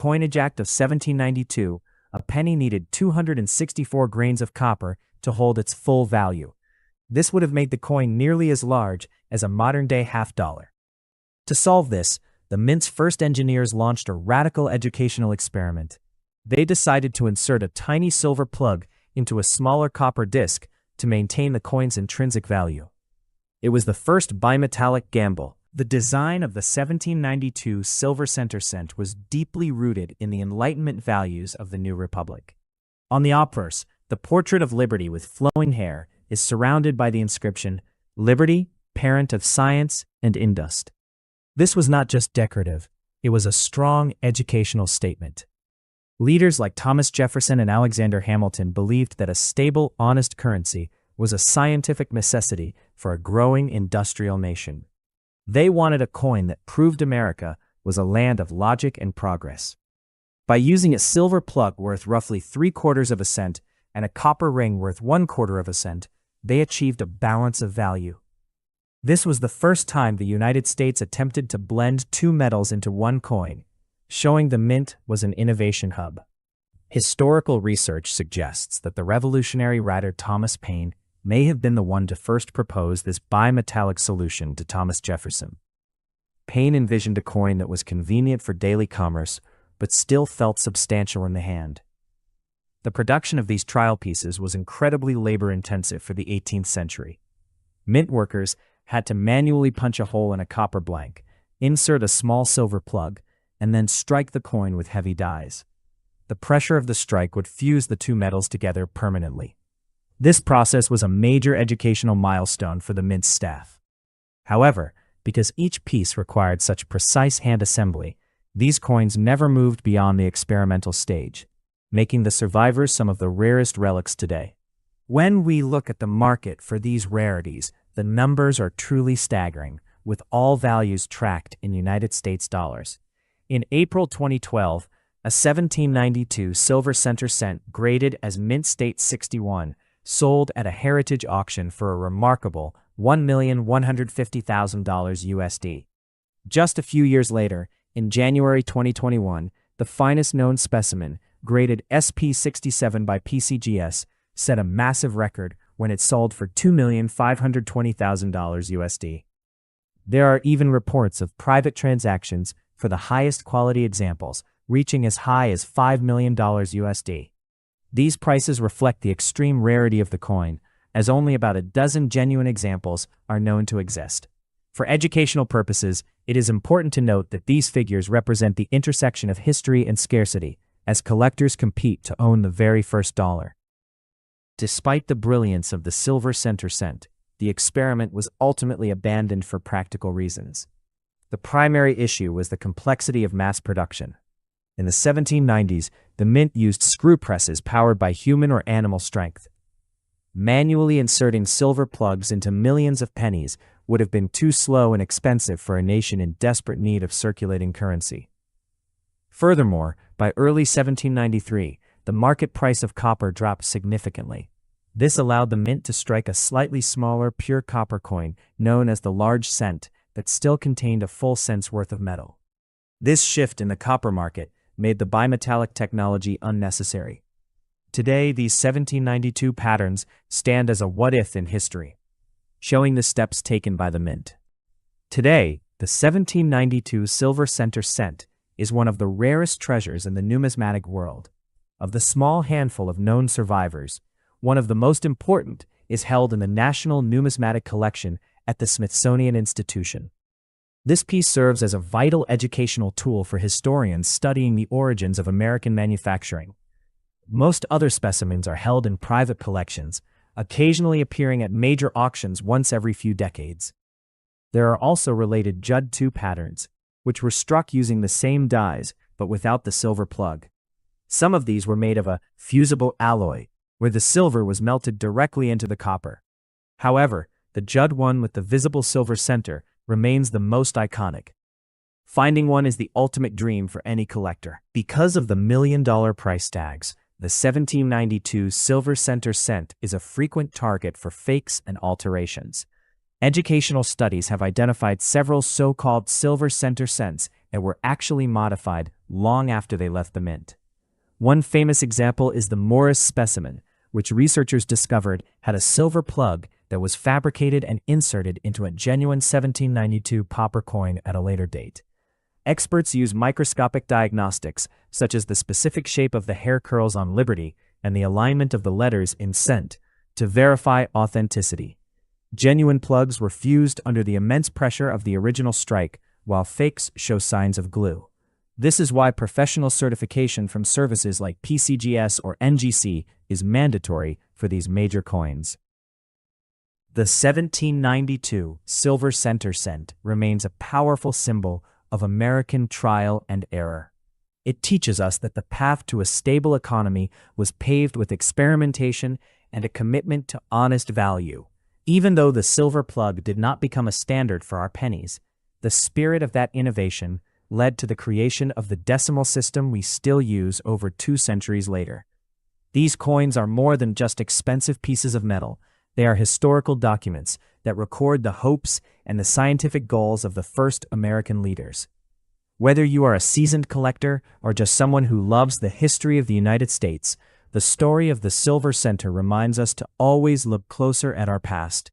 Coinage Act of 1792, a penny needed 264 grains of copper to hold its full value. This would have made the coin nearly as large as a modern-day half-dollar. To solve this, the mint's first engineers launched a radical educational experiment. They decided to insert a tiny silver plug into a smaller copper disc to maintain the coin's intrinsic value. It was the first bimetallic gamble. The design of the 1792 silver center cent was deeply rooted in the Enlightenment values of the new republic. On the obverse, the portrait of Liberty with flowing hair is surrounded by the inscription, "Liberty, parent of science and industry." This was not just decorative, it was a strong educational statement. Leaders like Thomas Jefferson and Alexander Hamilton believed that a stable, honest currency was a scientific necessity for a growing industrial nation. They wanted a coin that proved America was a land of logic and progress. By using a silver plug worth roughly 3/4 of a cent and a copper ring worth 1/4 of a cent, they achieved a balance of value. This was the first time the United States attempted to blend two metals into one coin, showing the mint was an innovation hub. Historical research suggests that the revolutionary writer Thomas Paine may have been the one to first propose this bimetallic solution to Thomas Jefferson. Paine envisioned a coin that was convenient for daily commerce, but still felt substantial in the hand. The production of these trial pieces was incredibly labor-intensive for the 18th century. Mint workers had to manually punch a hole in a copper blank, insert a small silver plug, and then strike the coin with heavy dies. The pressure of the strike would fuse the two metals together permanently. This process was a major educational milestone for the mint's staff. However, because each piece required such precise hand assembly, these coins never moved beyond the experimental stage, making the survivors some of the rarest relics today. When we look at the market for these rarities, the numbers are truly staggering, with all values tracked in United States dollars. In April 2012, a 1792 silver center cent graded as Mint State 61 sold at a heritage auction for a remarkable $1,150,000 USD. Just a few years later, in January 2021, the finest known specimen, graded SP67 by PCGS, set a massive record when it sold for $2,520,000 USD. There are even reports of private transactions for the highest quality examples, reaching as high as $5 million USD. These prices reflect the extreme rarity of the coin, as only about a dozen genuine examples are known to exist. For educational purposes, it is important to note that these figures represent the intersection of history and scarcity, as collectors compete to own the very first dollar. Despite the brilliance of the silver center cent, the experiment was ultimately abandoned for practical reasons. The primary issue was the complexity of mass production. In the 1790s, the mint used screw presses powered by human or animal strength. Manually inserting silver plugs into millions of pennies would have been too slow and expensive for a nation in desperate need of circulating currency. Furthermore, by early 1793, the market price of copper dropped significantly. This allowed the mint to strike a slightly smaller pure copper coin known as the large cent that still contained a full cent's worth of metal. This shift in the copper market made the bimetallic technology unnecessary. Today, these 1792 patterns stand as a what-if in history, showing the steps taken by the mint. Today, the 1792 silver center cent is one of the rarest treasures in the numismatic world. Of the small handful of known survivors, one of the most important is held in the National Numismatic Collection at the Smithsonian Institution. This piece serves as a vital educational tool for historians studying the origins of American manufacturing. Most other specimens are held in private collections, occasionally appearing at major auctions once every few decades. There are also related Judd II patterns, which were struck using the same dies but without the silver plug. Some of these were made of a fusible alloy, where the silver was melted directly into the copper. However, the Judd one with the visible silver center remains the most iconic. Finding one is the ultimate dream for any collector. Because of the million-dollar price tags, the 1792 silver center cent is a frequent target for fakes and alterations. Educational studies have identified several so-called silver center cents and were actually modified long after they left the mint. One famous example is the Morris specimen, which researchers discovered had a silver plug that was fabricated and inserted into a genuine 1792 pauper coin at a later date. Experts use microscopic diagnostics, such as the specific shape of the hair curls on Liberty and the alignment of the letters in Cent, to verify authenticity. Genuine plugs were fused under the immense pressure of the original strike, while fakes show signs of glue. This is why professional certification from services like PCGS or NGC is mandatory for these major coins. The 1792 silver center cent remains a powerful symbol of American trial and error. It teaches us that the path to a stable economy was paved with experimentation and a commitment to honest value. Even though the silver plug did not become a standard for our pennies, the spirit of that innovation led to the creation of the decimal system we still use over 2 centuries later. These coins are more than just expensive pieces of metal. They are historical documents that record the hopes and the scientific goals of the first American leaders. Whether you are a seasoned collector or just someone who loves the history of the United States, the story of the Silver Center reminds us to always look closer at our past.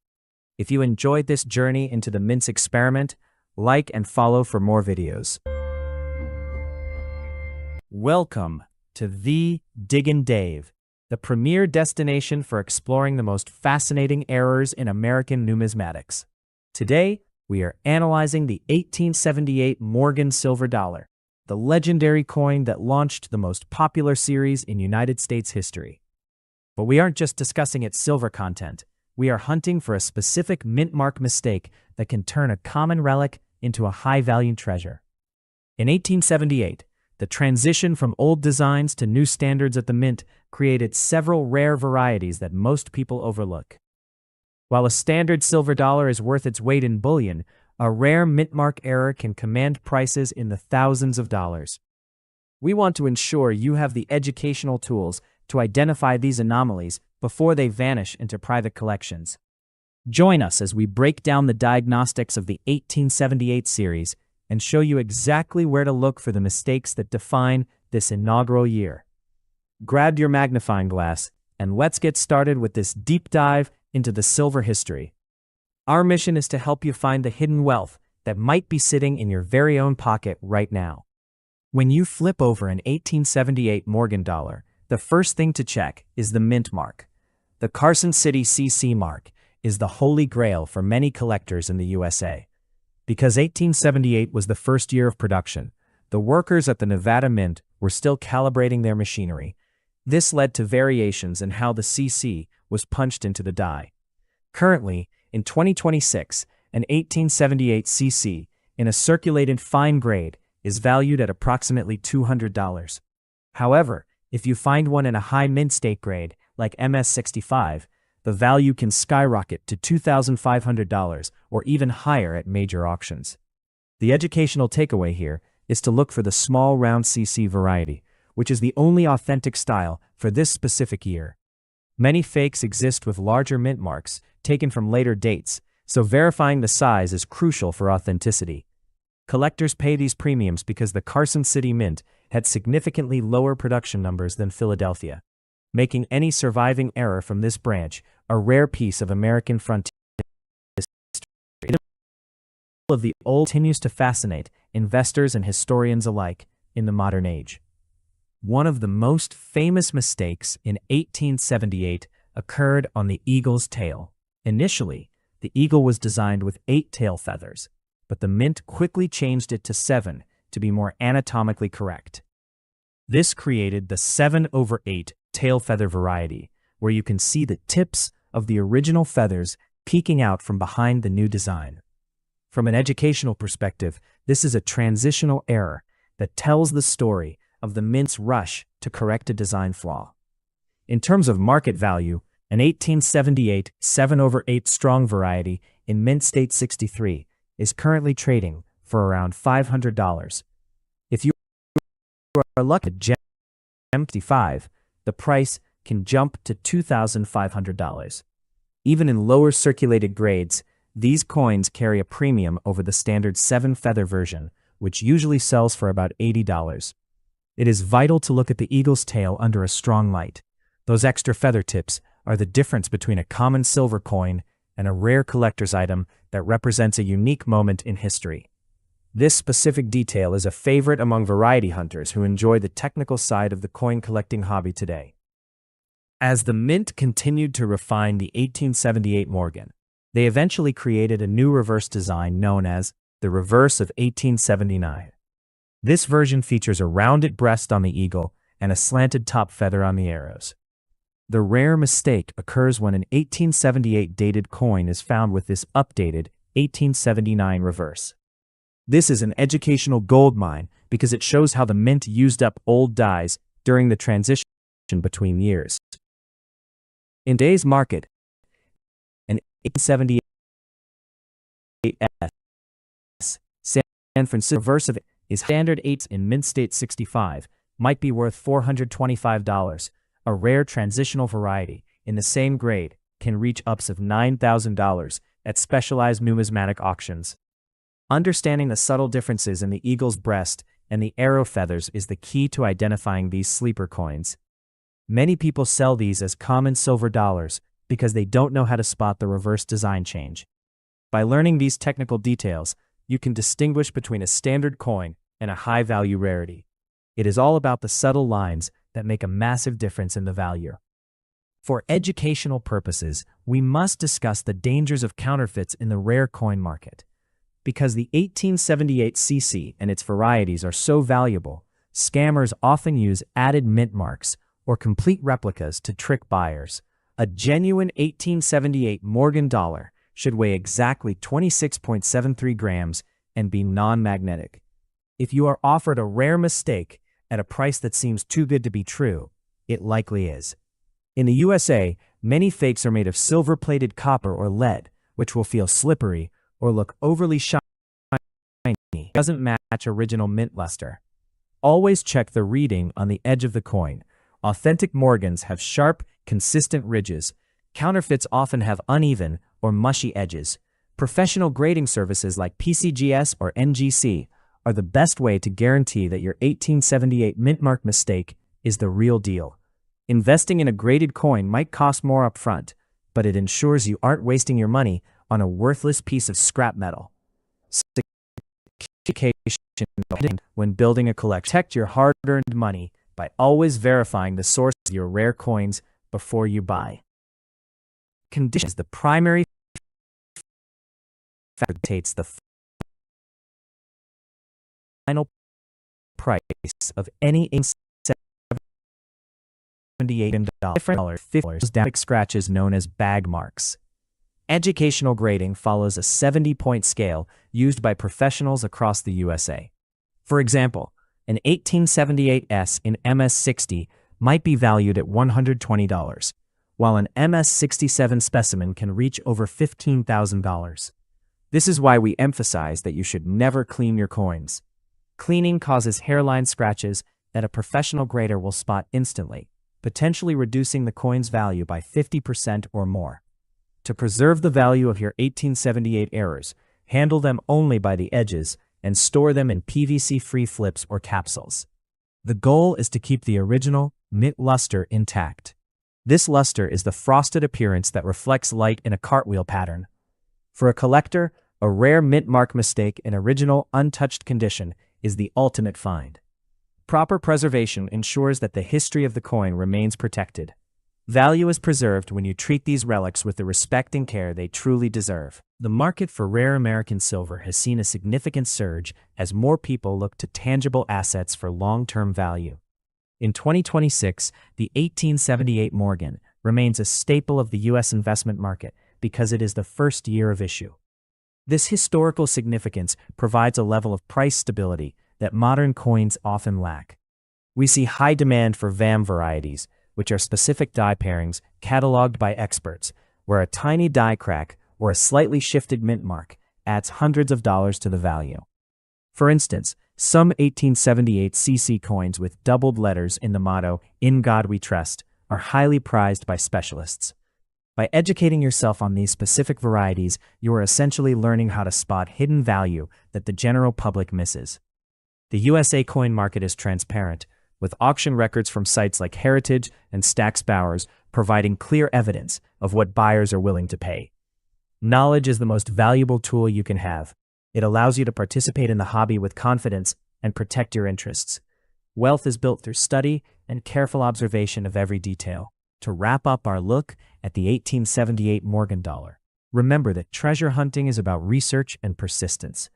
If you enjoyed this journey into the mint's experiment, like and follow for more videos. Welcome to The Diggin' Dave, the premier destination for exploring the most fascinating errors in American numismatics. Today, we are analyzing the 1878 Morgan silver dollar, the legendary coin that launched the most popular series in United States history. But we aren't just discussing its silver content. We are hunting for a specific mint mark mistake that can turn a common relic into a high-value treasure. In 1878, the transition from old designs to new standards at the mint created several rare varieties that most people overlook. While a standard silver dollar is worth its weight in bullion, a rare mint mark error can command prices in the thousands of dollars. We want to ensure you have the educational tools to identify these anomalies before they vanish into private collections. Join us as we break down the diagnostics of the 1878 series and show you exactly where to look for the mistakes that define this inaugural year. Grab your magnifying glass and let's get started with this deep dive into the silver history. Our mission is to help you find the hidden wealth that might be sitting in your very own pocket right now. When you flip over an 1878 Morgan dollar, the first thing to check is the mint mark. The Carson City CC mark is the holy grail for many collectors in the USA. Because 1878 was the first year of production, the workers at the Nevada Mint were still calibrating their machinery. This led to variations in how the CC was punched into the die. Currently, in 2026, an 1878 CC in a circulated fine grade is valued at approximately $200. However, if you find one in a high mint state grade, like MS65, the value can skyrocket to $2,500 or even higher at major auctions. The educational takeaway here is to look for the small round CC variety, which is the only authentic style for this specific year. Many fakes exist with larger mint marks taken from later dates, so verifying the size is crucial for authenticity. Collectors pay these premiums because the Carson City Mint had significantly lower production numbers than Philadelphia, making any surviving error from this branch a rare piece of American frontier history. Of the old continues to fascinate investors and historians alike in the modern age. One of the most famous mistakes in 1878 occurred on the eagle's tail. Initially, the eagle was designed with 8 tail feathers, but the mint quickly changed it to 7 to be more anatomically correct. This created the 7/8 tail feather variety, where you can see the tips of the original feathers peeking out from behind the new design. From an educational perspective, this is a transitional error that tells the story of the mint's rush to correct a design flaw. In terms of market value, an 1878 7/8 strong variety in mint state 63 is currently trading for around $500. If you are lucky at Gem 55, the price can jump to $2,500. Even in lower circulated grades, these coins carry a premium over the standard 7-feather version, which usually sells for about $80. It is vital to look at the eagle's tail under a strong light. Those extra feather tips are the difference between a common silver coin and a rare collector's item that represents a unique moment in history. This specific detail is a favorite among variety hunters who enjoy the technical side of the coin collecting hobby today. As the Mint continued to refine the 1878 Morgan, they eventually created a new reverse design known as the Reverse of 1879. This version features a rounded breast on the eagle and a slanted top feather on the arrows. The rare mistake occurs when an 1878 dated coin is found with this updated 1879 reverse. This is an educational goldmine because it shows how the Mint used up old dies during the transition between years. In today's market, an 1878 San Francisco reverse of is standard 8s in Mint State 65, might be worth $425. A rare transitional variety in the same grade can reach ups of $9,000 at specialized numismatic auctions. Understanding the subtle differences in the eagle's breast and the arrow feathers is the key to identifying these sleeper coins. Many people sell these as common silver dollars because they don't know how to spot the reverse design change. By learning these technical details, you can distinguish between a standard coin and a high-value rarity. It is all about the subtle lines that make a massive difference in the value. For educational purposes, we must discuss the dangers of counterfeits in the rare coin market. Because the 1878 CC and its varieties are so valuable, scammers often use added mint marks or complete replicas to trick buyers. A genuine 1878 Morgan dollar should weigh exactly 26.73 grams and be non-magnetic. If you are offered a rare mistake at a price that seems too good to be true, it likely is. In the USA, many fakes are made of silver-plated copper or lead, which will feel slippery or look overly shiny. It doesn't match original mint luster. Always check the reading on the edge of the coin. Authentic Morgans have sharp, consistent ridges. Counterfeits often have uneven or mushy edges. Professional grading services like PCGS or NGC are the best way to guarantee that your 1878 mint mark mistake is the real deal. Investing in a graded coin might cost more upfront, but it ensures you aren't wasting your money on a worthless piece of scrap metal. When building a collection, protect your hard-earned money by always verifying the source of your rare coins before you buy. Condition is the primary factor that dictates the final price of any $78 down scratches known as bag marks. Educational grading follows a 70-point scale used by professionals across the USA. For example, an 1878S in MS60 might be valued at $120, while an MS67 specimen can reach over $15,000. This is why we emphasize that you should never clean your coins. Cleaning causes hairline scratches that a professional grader will spot instantly, potentially reducing the coin's value by 50% or more. To preserve the value of your 1878 errors, handle them only by the edges and store them in PVC-free flips or capsules. The goal is to keep the original, mint luster intact. This luster is the frosted appearance that reflects light in a cartwheel pattern. For a collector, a rare mint mark mistake in original, untouched condition is the ultimate find. Proper preservation ensures that the history of the coin remains protected. Value is preserved when you treat these relics with the respect and care they truly deserve. The market for rare American silver has seen a significant surge as more people look to tangible assets for long-term value. In 2026, the 1878 Morgan remains a staple of the U.S. investment market because it is the first year of issue. This historical significance provides a level of price stability that modern coins often lack. We see high demand for VAM varieties, which are specific die pairings cataloged by experts, where a tiny die crack or a slightly shifted mint mark adds hundreds of dollars to the value. For instance, some 1878 CC coins with doubled letters in the motto, "In God We Trust," are highly prized by specialists. By educating yourself on these specific varieties, you are essentially learning how to spot hidden value that the general public misses. The USA coin market is transparent, with auction records from sites like Heritage and Stack's Bowers providing clear evidence of what buyers are willing to pay. Knowledge is the most valuable tool you can have. It allows you to participate in the hobby with confidence and protect your interests. Wealth is built through study and careful observation of every detail. To wrap up our look at the 1878 Morgan dollar, remember that treasure hunting is about research and persistence.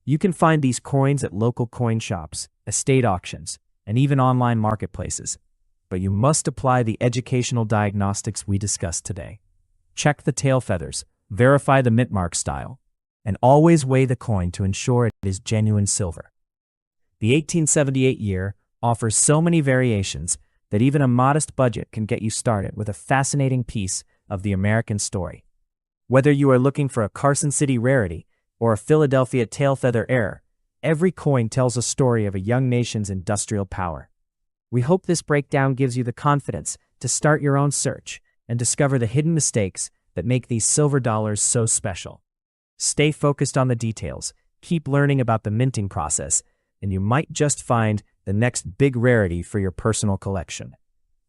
You can find these coins at local coin shops, estate auctions, and even online marketplaces, but you must apply the educational diagnostics we discussed today. Check the tail feathers, verify the mint mark style, and always weigh the coin to ensure it is genuine silver. The 1878 year offers so many variations that even a modest budget can get you started with a fascinating piece of the American story. Whether you are looking for a Carson City rarity or a Philadelphia tail feather heir, every coin tells a story of a young nation's industrial power. We hope this breakdown gives you the confidence to start your own search and discover the hidden mistakes that make these silver dollars so special. Stay focused on the details, keep learning about the minting process, and you might just find the next big rarity for your personal collection.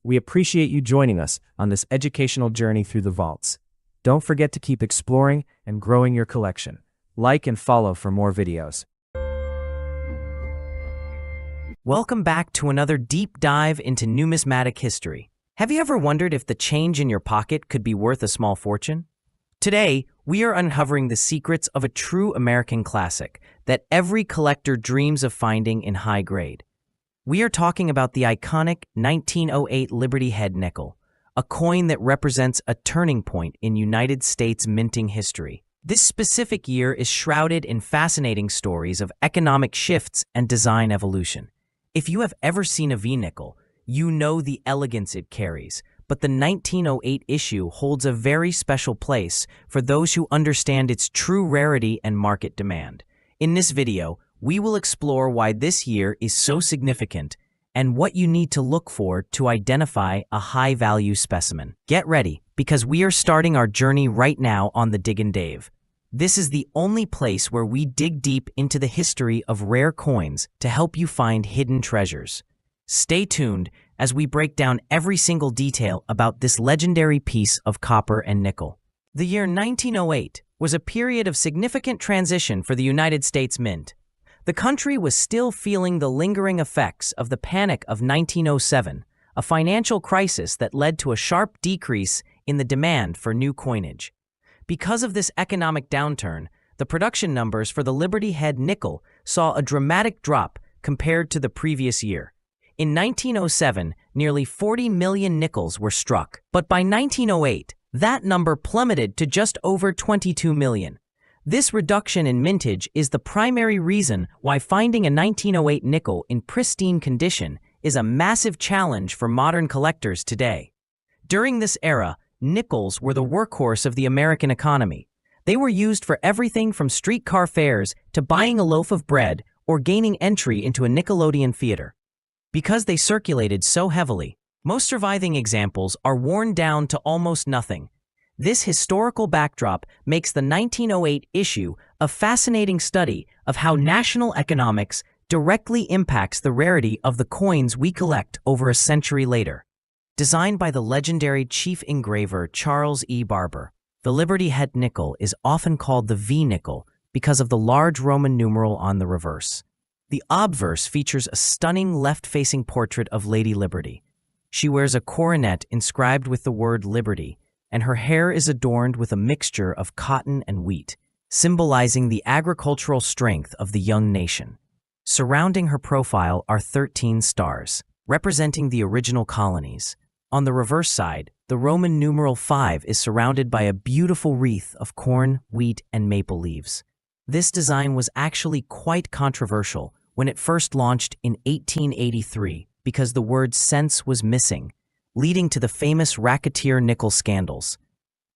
We appreciate you joining us on this educational journey through the vaults. Don't forget to keep exploring and growing your collection. Like and follow for more videos. Welcome back to another deep dive into numismatic history. Have you ever wondered if the change in your pocket could be worth a small fortune? Today, we are uncovering the secrets of a true American classic that every collector dreams of finding in high grade. We are talking about the iconic 1908 Liberty Head nickel, a coin that represents a turning point in United States minting history. This specific year is shrouded in fascinating stories of economic shifts and design evolution. If you have ever seen a V-nickel, you know the elegance it carries, but the 1908 issue holds a very special place for those who understand its true rarity and market demand. In this video, we will explore why this year is so significant and what you need to look for to identify a high-value specimen. Get ready, because we are starting our journey right now on the Diggin' Dave. This is the only place where we dig deep into the history of rare coins to help you find hidden treasures. Stay tuned as we break down every single detail about this legendary piece of copper and nickel. The year 1908 was a period of significant transition for the United States Mint. The country was still feeling the lingering effects of the Panic of 1907, a financial crisis that led to a sharp decrease in the demand for new coinage. Because of this economic downturn, the production numbers for the Liberty Head nickel saw a dramatic drop compared to the previous year. In 1907, nearly 40 million nickels were struck, but by 1908, that number plummeted to just over 22 million. This reduction in mintage is the primary reason why finding a 1908 nickel in pristine condition is a massive challenge for modern collectors today. During this era, nickels were the workhorse of the American economy. They were used for everything from streetcar fares to buying a loaf of bread or gaining entry into a Nickelodeon theater. Because they circulated so heavily, most surviving examples are worn down to almost nothing. This historical backdrop makes the 1908 issue a fascinating study of how national economics directly impacts the rarity of the coins we collect over a century later. Designed by the legendary chief engraver Charles E. Barber, the Liberty Head nickel is often called the V-nickel because of the large Roman numeral on the reverse. The obverse features a stunning left-facing portrait of Lady Liberty. She wears a coronet inscribed with the word Liberty, and her hair is adorned with a mixture of cotton and wheat, symbolizing the agricultural strength of the young nation. Surrounding her profile are 13 stars, representing the original colonies. On the reverse side, the Roman numeral 5 is surrounded by a beautiful wreath of corn, wheat, and maple leaves. This design was actually quite controversial when it first launched in 1883 because the word cents was missing, leading to the famous racketeer nickel scandals.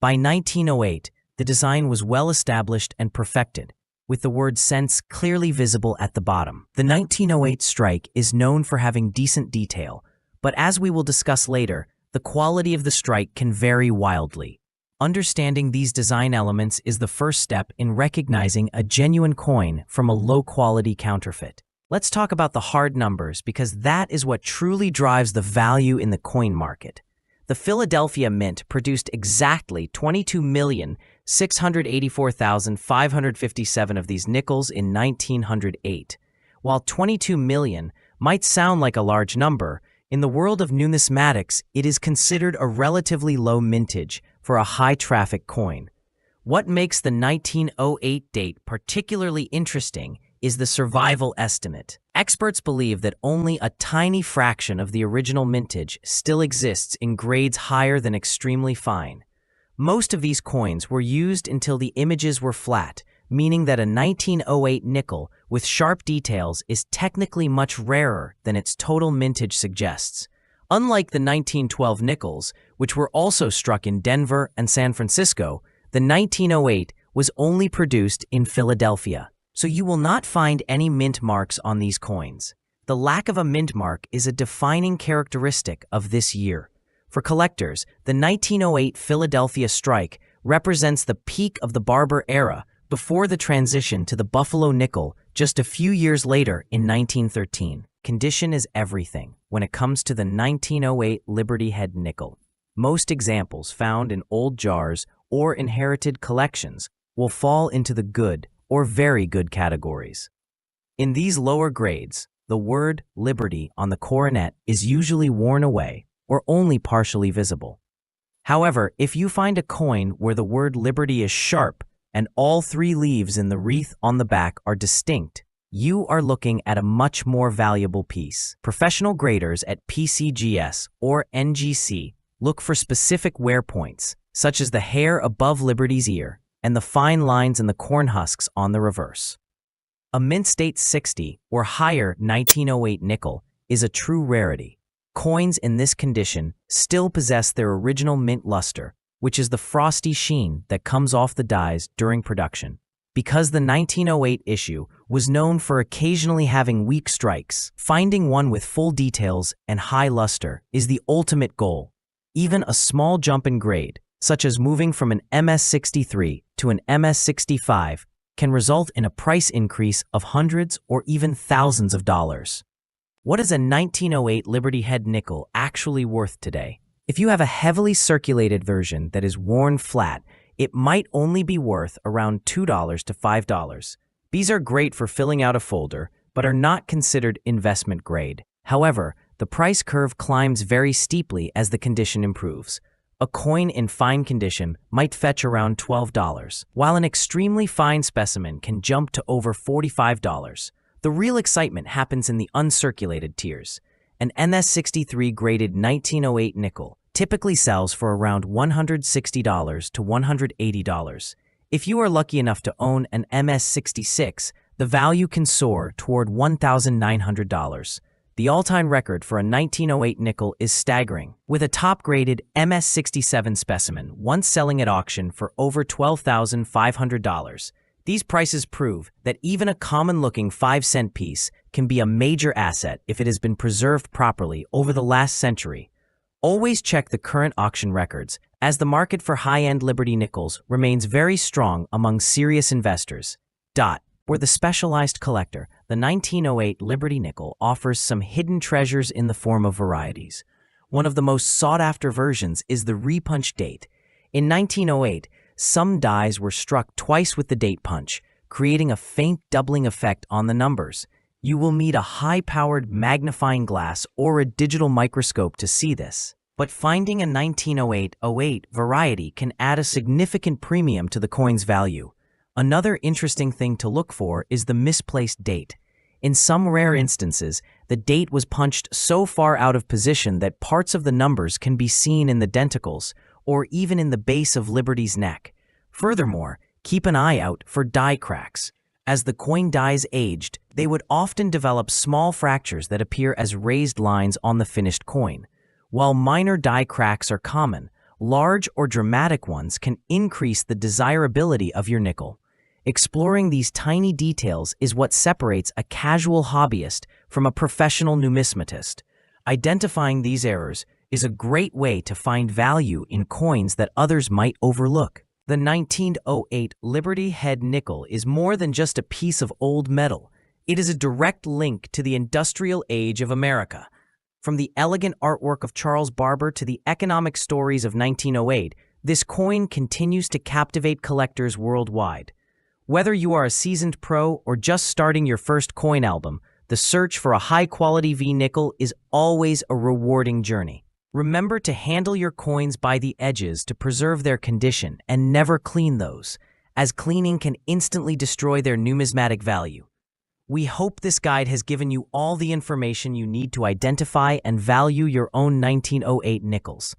By 1908, the design was well established and perfected, with the word cents clearly visible at the bottom. The 1908 strike is known for having decent detail, but as we will discuss later, the quality of the strike can vary wildly. Understanding these design elements is the first step in recognizing a genuine coin from a low-quality counterfeit. Let's talk about the hard numbers because that is what truly drives the value in the coin market. The Philadelphia Mint produced exactly 22,684,557 of these nickels in 1908. While 22 million might sound like a large number, in the world of numismatics, it is considered a relatively low mintage for a high-traffic coin. What makes the 1908 date particularly interesting is the survival estimate. Experts believe that only a tiny fraction of the original mintage still exists in grades higher than extremely fine. Most of these coins were used until the images were flat, meaning that a 1908 nickel with sharp details is technically much rarer than its total mintage suggests. Unlike the 1912 nickels, which were also struck in Denver and San Francisco, the 1908 was only produced in Philadelphia. So you will not find any mint marks on these coins. The lack of a mint mark is a defining characteristic of this year. For collectors, the 1908 Philadelphia strike represents the peak of the Barber era before the transition to the Buffalo nickel just a few years later in 1913. Condition is everything when it comes to the 1908 Liberty Head nickel. Most examples found in old jars or inherited collections will fall into the good or very good categories. In these lower grades, the word Liberty on the coronet is usually worn away or only partially visible. However, if you find a coin where the word Liberty is sharp and all three leaves in the wreath on the back are distinct, you are looking at a much more valuable piece. Professional graders at PCGS or NGC look for specific wear points, such as the hair above Liberty's ear and the fine lines in the corn husks on the reverse. A mint state 60 or higher 1908 nickel is a true rarity. Coins in this condition still possess their original mint luster, which is the frosty sheen that comes off the dies during production. Because the 1908 issue was known for occasionally having weak strikes, finding one with full details and high luster is the ultimate goal. Even a small jump in grade, such as moving from an MS63 to an MS65, can result in a price increase of hundreds or even thousands of dollars. What is a 1908 Liberty Head nickel actually worth today? If you have a heavily circulated version that is worn flat, it might only be worth around $2 to $5. These are great for filling out a folder, but are not considered investment grade. However, the price curve climbs very steeply as the condition improves. A coin in fine condition might fetch around $12, while an extremely fine specimen can jump to over $45. The real excitement happens in the uncirculated tiers. An MS63 graded 1908 nickel typically sells for around $160 to $180. If you are lucky enough to own an MS66, the value can soar toward $1,900. The all-time record for a 1908 nickel is staggering, with a top-graded MS67 specimen once selling at auction for over $12,500. These prices prove that even a common-looking 5-cent piece can be a major asset if it has been preserved properly over the last century. Always check the current auction records, as the market for high-end Liberty nickels remains very strong among serious investors. For the specialized collector, the 1908 Liberty nickel offers some hidden treasures in the form of varieties. One of the most sought-after versions is the repunch date. In 1908, some dies were struck twice with the date punch, creating a faint doubling effect on the numbers. You will need a high-powered magnifying glass or a digital microscope to see this. But finding a 1908-08 variety can add a significant premium to the coin's value. Another interesting thing to look for is the misplaced date. In some rare instances, the date was punched so far out of position that parts of the numbers can be seen in the denticles or even in the base of Liberty's neck. Furthermore, keep an eye out for die cracks. As the coin dies aged, they would often develop small fractures that appear as raised lines on the finished coin. While minor die cracks are common, large or dramatic ones can increase the desirability of your nickel. Exploring these tiny details is what separates a casual hobbyist from a professional numismatist. Identifying these errors is a great way to find value in coins that others might overlook. The 1908 Liberty Head nickel is more than just a piece of old metal. It is a direct link to the industrial age of America. From the elegant artwork of Charles Barber to the economic stories of 1908, this coin continues to captivate collectors worldwide. Whether you are a seasoned pro or just starting your first coin album, the search for a high-quality V-nickel is always a rewarding journey. Remember to handle your coins by the edges to preserve their condition and never clean those, as cleaning can instantly destroy their numismatic value. We hope this guide has given you all the information you need to identify and value your own 1908 nickels.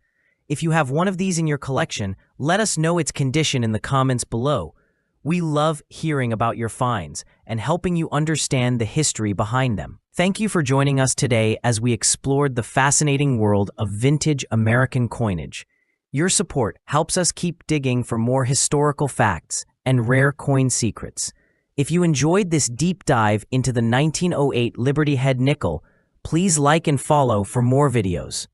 If you have one of these in your collection, let us know its condition in the comments below. We love hearing about your finds and helping you understand the history behind them. Thank you for joining us today as we explored the fascinating world of vintage American coinage. Your support helps us keep digging for more historical facts and rare coin secrets. If you enjoyed this deep dive into the 1908 Liberty Head nickel, please like and follow for more videos.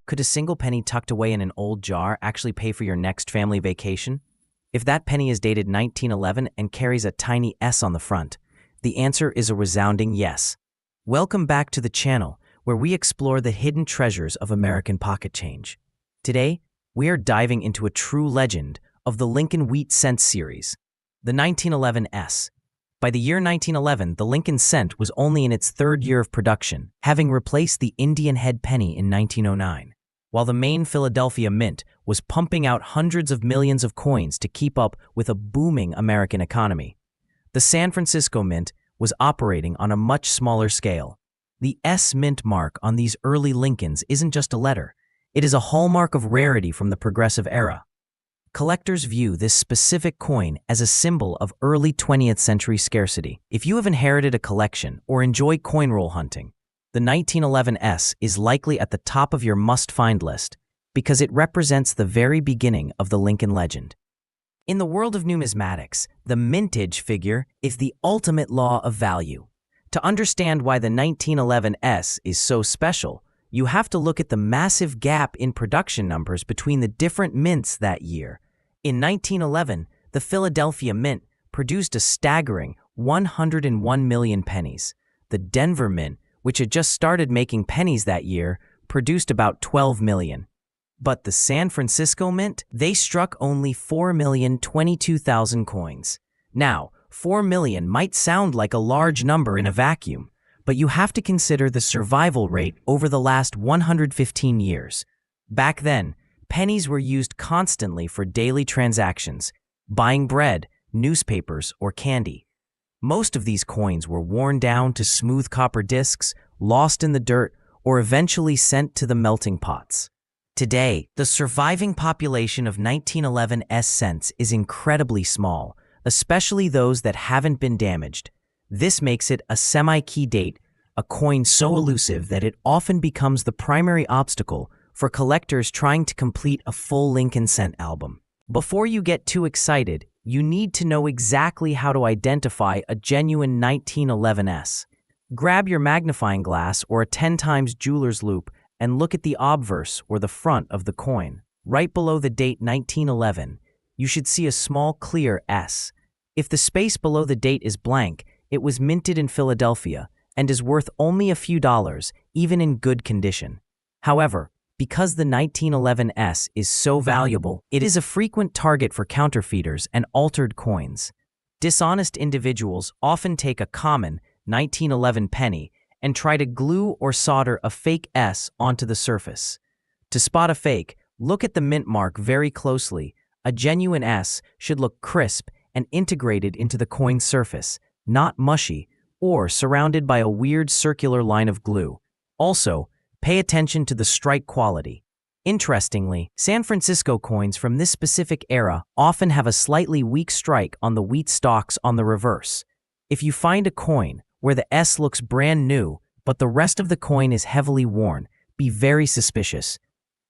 Could a single penny tucked away in an old jar actually pay for your next family vacation? If that penny is dated 1911 and carries a tiny S on the front, the answer is a resounding yes. Welcome back to the channel, where we explore the hidden treasures of American pocket change. Today, we are diving into a true legend of the Lincoln Wheat Cent series, the 1911 S. By the year 1911, the Lincoln Cent was only in its third year of production, having replaced the Indian head penny in 1909. While the main Philadelphia Mint was pumping out hundreds of millions of coins to keep up with a booming American economy, the San Francisco Mint was operating on a much smaller scale. The S Mint mark on these early Lincolns isn't just a letter. It is a hallmark of rarity from the Progressive era. Collectors view this specific coin as a symbol of early 20th century scarcity. If you have inherited a collection or enjoy coin roll hunting, the 1911 S is likely at the top of your must-find list because it represents the very beginning of the Lincoln legend. In the world of numismatics, the mintage figure is the ultimate law of value. To understand why the 1911 S is so special, you have to look at the massive gap in production numbers between the different mints that year. In 1911, the Philadelphia Mint produced a staggering 101 million pennies. The Denver Mint, which had just started making pennies that year, produced about 12 million. But the San Francisco Mint, they struck only 4,022,000 coins. Now, 4 million might sound like a large number in a vacuum, but you have to consider the survival rate over the last 115 years. Back then, pennies were used constantly for daily transactions, buying bread, newspapers, or candy. Most of these coins were worn down to smooth copper discs, lost in the dirt, or eventually sent to the melting pots. Today, the surviving population of 1911 S cents is incredibly small, especially those that haven't been damaged. This makes it a semi-key date, a coin so elusive that it often becomes the primary obstacle for collectors trying to complete a full Lincoln Cent album. Before you get too excited, you need to know exactly how to identify a genuine 1911 S. Grab your magnifying glass or a 10 times jeweler's loupe and look at the obverse or the front of the coin. Right below the date 1911, you should see a small clear S. If the space below the date is blank, it was minted in Philadelphia and is worth only a few dollars, even in good condition. However, because the 1911 S is so valuable, it is a frequent target for counterfeiters and altered coins. Dishonest individuals often take a common 1911 penny and try to glue or solder a fake S onto the surface. To spot a fake, look at the mint mark very closely. A genuine S should look crisp and integrated into the coin's surface, not mushy or surrounded by a weird circular line of glue. Also, pay attention to the strike quality. Interestingly, San Francisco coins from this specific era often have a slightly weak strike on the wheat stalks on the reverse. If you find a coin where the S looks brand new, but the rest of the coin is heavily worn, be very suspicious.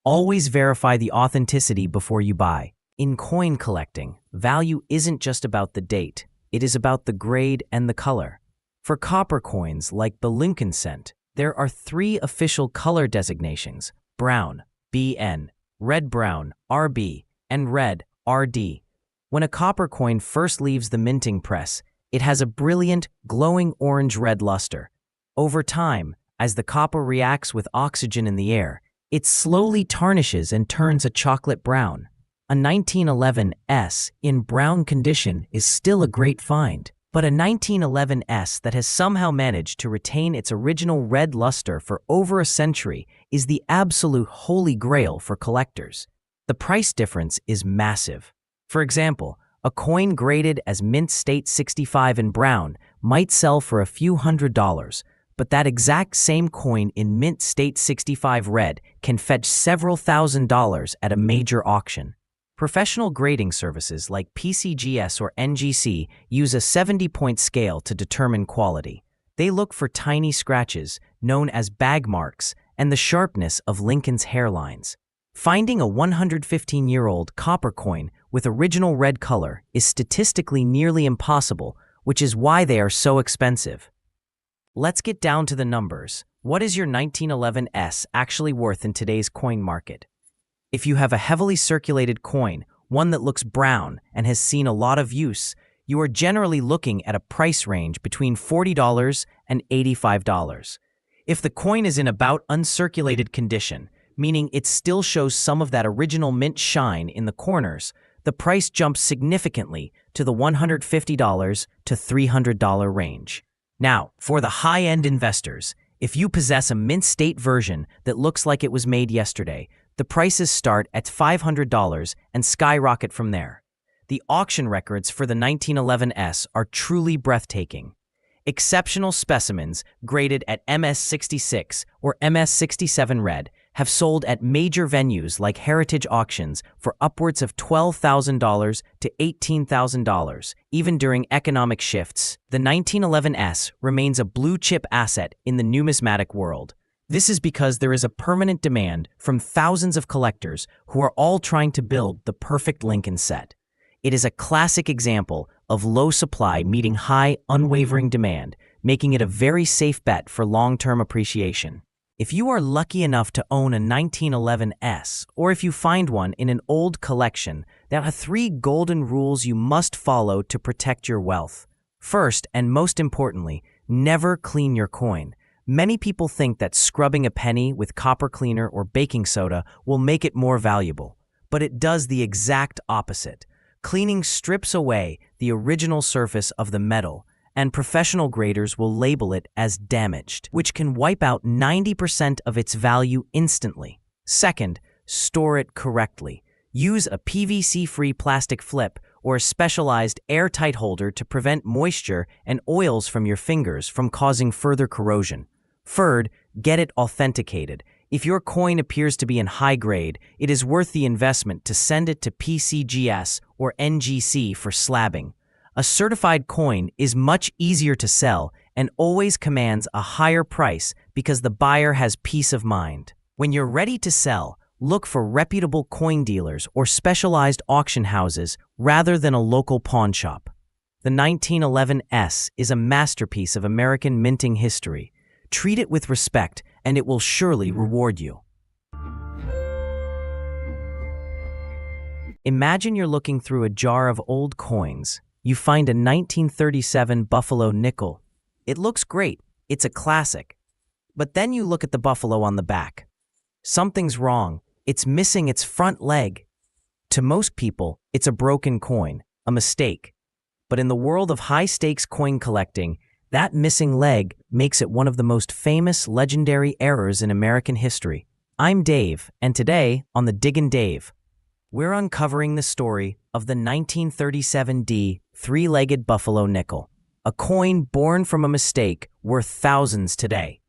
Always verify the authenticity before you buy. In coin collecting, value isn't just about the date, it is about the grade and the color. For copper coins like the Lincoln Cent, there are 3 official color designations: brown, BN, red-brown, RB, and red, RD. When a copper coin first leaves the minting press, it has a brilliant, glowing orange-red luster. Over time, as the copper reacts with oxygen in the air, it slowly tarnishes and turns a chocolate brown. A 1911S in brown condition is still a great find, but a 1911S that has somehow managed to retain its original red luster for over a century is the absolute holy grail for collectors. The price difference is massive. For example, a coin graded as Mint State 65 in brown might sell for a few $100s, but that exact same coin in Mint State 65 red can fetch several $1,000s at a major auction. Professional grading services like PCGS or NGC use a 70-point scale to determine quality. They look for tiny scratches, known as bag marks, and the sharpness of Lincoln's hairlines. Finding a 115-year-old copper coin with original red color is statistically nearly impossible, which is why they are so expensive. Let's get down to the numbers. What is your 1911S actually worth in today's coin market? If you have a heavily circulated coin, one that looks brown and has seen a lot of use, you are generally looking at a price range between $40 and $85. If the coin is in about uncirculated condition, meaning it still shows some of that original mint shine in the corners, the price jumps significantly to the $150 to $300 range. Now, for the high-end investors, if you possess a mint state version that looks like it was made yesterday, the prices start at $500 and skyrocket from there. The auction records for the 1911S are truly breathtaking. Exceptional specimens graded at MS66 or MS67 red have sold at major venues like heritage auctions for upwards of $12,000 to $18,000. Even during economic shifts, the 1911S remains a blue-chip asset in the numismatic world. This is because there is a permanent demand from thousands of collectors who are all trying to build the perfect Lincoln set. It is a classic example of low supply meeting high, unwavering demand, making it a very safe bet for long-term appreciation. If you are lucky enough to own a 1911S, or if you find one in an old collection, there are 3 golden rules you must follow to protect your wealth. First, and most importantly, never clean your coin. Many people think that scrubbing a penny with copper cleaner or baking soda will make it more valuable, but it does the exact opposite. Cleaning strips away the original surface of the metal, and professional graders will label it as damaged, which can wipe out 90% of its value instantly. Second, store it correctly. Use a PVC-free plastic flip or a specialized airtight holder to prevent moisture and oils from your fingers from causing further corrosion. Third, get it authenticated. If your coin appears to be in high grade, it is worth the investment to send it to PCGS or NGC for slabbing. A certified coin is much easier to sell and always commands a higher price because the buyer has peace of mind. When you're ready to sell, look for reputable coin dealers or specialized auction houses rather than a local pawn shop. The 1911S is a masterpiece of American minting history. Treat it with respect, and it will surely reward you. Imagine you're looking through a jar of old coins. You find a 1937 Buffalo nickel. It looks great. It's a classic. But then you look at the buffalo on the back. Something's wrong. It's missing its front leg. To most people, it's a broken coin, a mistake. But in the world of high-stakes coin collecting, that missing leg makes it one of the most famous legendary errors in American history. I'm Dave, and today, on the Diggin' Dave, we're uncovering the story of the 1937D three-legged buffalo nickel, a coin born from a mistake worth thousands today.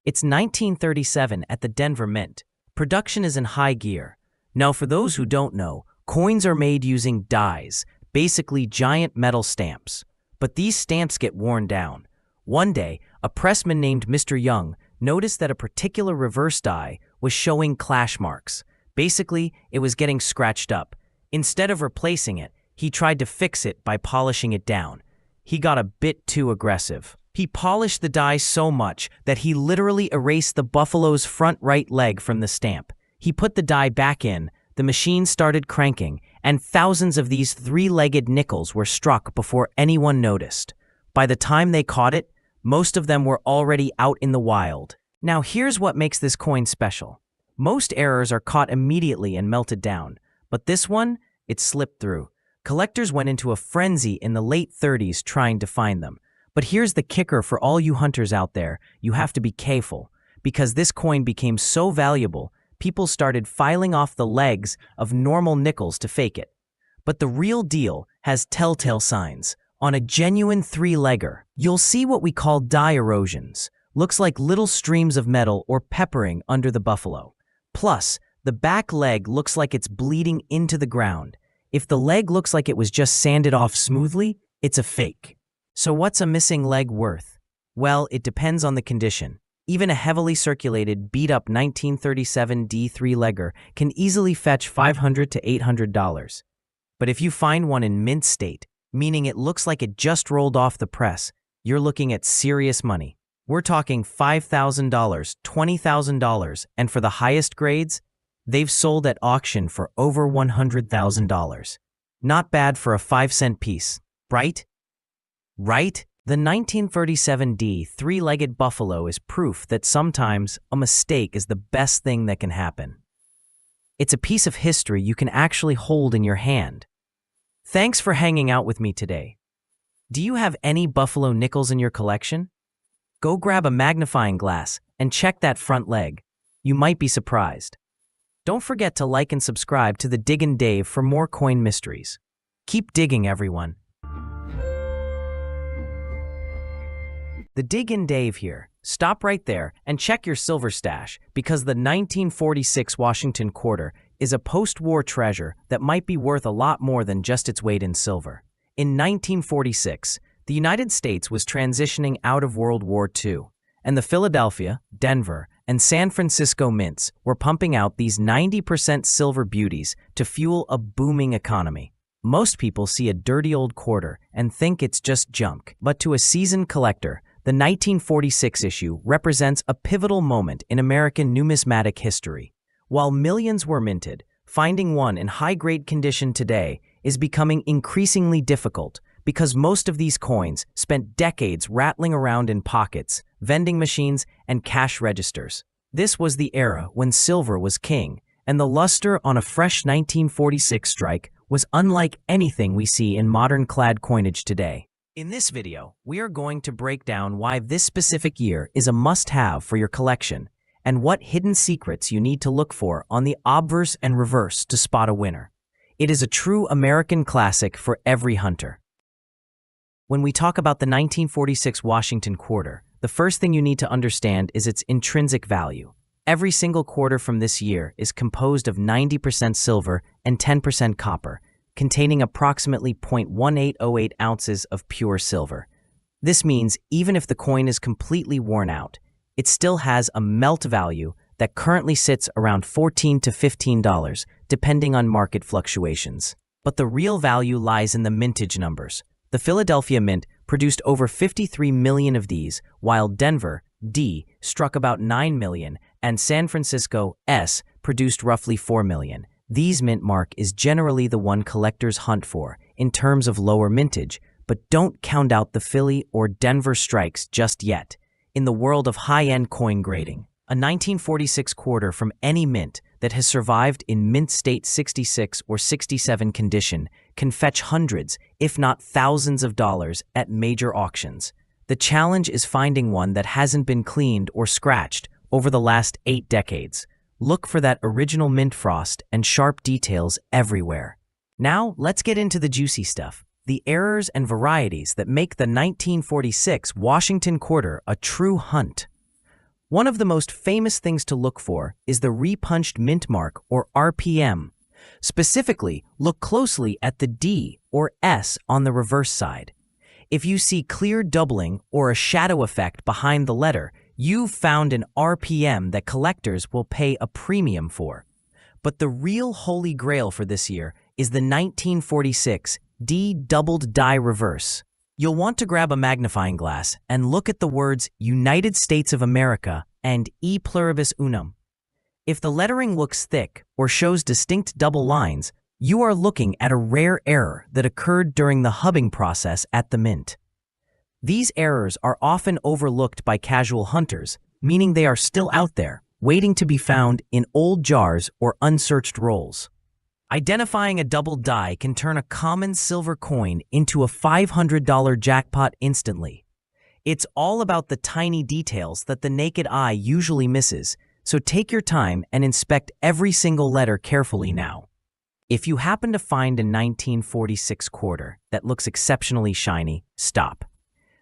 It's 1937 at the Denver Mint. Production is in high gear. Now, for those who don't know, coins are made using dies, basically giant metal stamps. But these stamps get worn down. One day, a pressman named Mr. Young noticed that a particular reverse die was showing clash marks. Basically, it was getting scratched up. Instead of replacing it, he tried to fix it by polishing it down. He got a bit too aggressive. He polished the die so much that he literally erased the buffalo's front right leg from the stamp. He put the die back in, the machine started cranking, and thousands of these three-legged nickels were struck before anyone noticed. By the time they caught it, most of them were already out in the wild. Now here's what makes this coin special. Most errors are caught immediately and melted down, but this one, it slipped through. Collectors went into a frenzy in the late 30s trying to find them. But here's the kicker for all you hunters out there: you have to be careful. Because this coin became so valuable, people started filing off the legs of normal nickels to fake it. But the real deal has telltale signs. On a genuine three-legger, you'll see what we call die erosions. Looks like little streams of metal or peppering under the buffalo. Plus, the back leg looks like it's bleeding into the ground. If the leg looks like it was just sanded off smoothly, it's a fake. So what's a missing leg worth? Well, it depends on the condition. Even a heavily circulated, beat-up 1937 D3-legger can easily fetch $500 to $800. But if you find one in mint state, meaning it looks like it just rolled off the press, you're looking at serious money. We're talking $5,000, $20,000, and for the highest grades, they've sold at auction for over $100,000. Not bad for a 5-cent piece, right? Right? The 1937 D three-legged buffalo is proof that sometimes a mistake is the best thing that can happen. It's a piece of history you can actually hold in your hand. Thanks for hanging out with me today. Do you have any buffalo nickels in your collection? Go grab a magnifying glass and check that front leg. You might be surprised. Don't forget to like and subscribe to the Diggin' Dave for more coin mysteries. Keep digging, everyone. The Diggin' Dave here. Stop right there and check your silver stash, because the 1946 Washington quarter is a post-war treasure that might be worth a lot more than just its weight in silver. In 1946, the United States was transitioning out of World War II, and the Philadelphia, Denver, and San Francisco mints were pumping out these 90% silver beauties to fuel a booming economy. Most people see a dirty old quarter and think it's just junk, but to a seasoned collector, the 1946 issue represents a pivotal moment in American numismatic history. While millions were minted, finding one in high-grade condition today is becoming increasingly difficult because most of these coins spent decades rattling around in pockets, vending machines, and cash registers. This was the era when silver was king, and the luster on a fresh 1946 strike was unlike anything we see in modern clad coinage today. In this video, we are going to break down why this specific year is a must-have for your collection and what hidden secrets you need to look for on the obverse and reverse to spot a winner. It is a true American classic for every hunter. When we talk about the 1946 Washington quarter, the first thing you need to understand is its intrinsic value. Every single quarter from this year is composed of 90% silver and 10% copper, containing approximately 0.1808 ounces of pure silver. This means even if the coin is completely worn out, it still has a melt value that currently sits around $14 to $15, depending on market fluctuations. But the real value lies in the mintage numbers. The Philadelphia Mint produced over 53 million of these, while Denver, D, struck about 9 million, and San Francisco, S, produced roughly 4 million. These mint mark is generally the one collectors hunt for in terms of lower mintage, but don't count out the Philly or Denver strikes just yet. In the world of high-end coin grading, a 1946 quarter from any mint that has survived in mint state 66 or 67 condition can fetch hundreds, if not thousands of dollars at major auctions. The challenge is finding one that hasn't been cleaned or scratched over the last 8 decades. Look for that original mint frost and sharp details everywhere. Now, let's get into the juicy stuff, the errors and varieties that make the 1946 Washington quarter a true hunt. One of the most famous things to look for is the repunched mint mark, or RPM. Specifically, look closely at the D or S on the reverse side. If you see clear doubling or a shadow effect behind the letter, you've found an RPM that collectors will pay a premium for. But the real holy grail for this year is the 1946 D doubled die reverse. You'll want to grab a magnifying glass and look at the words United States of America and E pluribus unum. If the lettering looks thick or shows distinct double lines, You are looking at a rare error that occurred during the hubbing process at the mint. These errors are often overlooked by casual hunters, meaning they are still out there, waiting to be found in old jars or unsearched rolls. Identifying a double die can turn a common silver coin into a $500 jackpot instantly. It's all about the tiny details that the naked eye usually misses, so take your time and inspect every single letter carefully now. If you happen to find a 1946 quarter that looks exceptionally shiny, stop.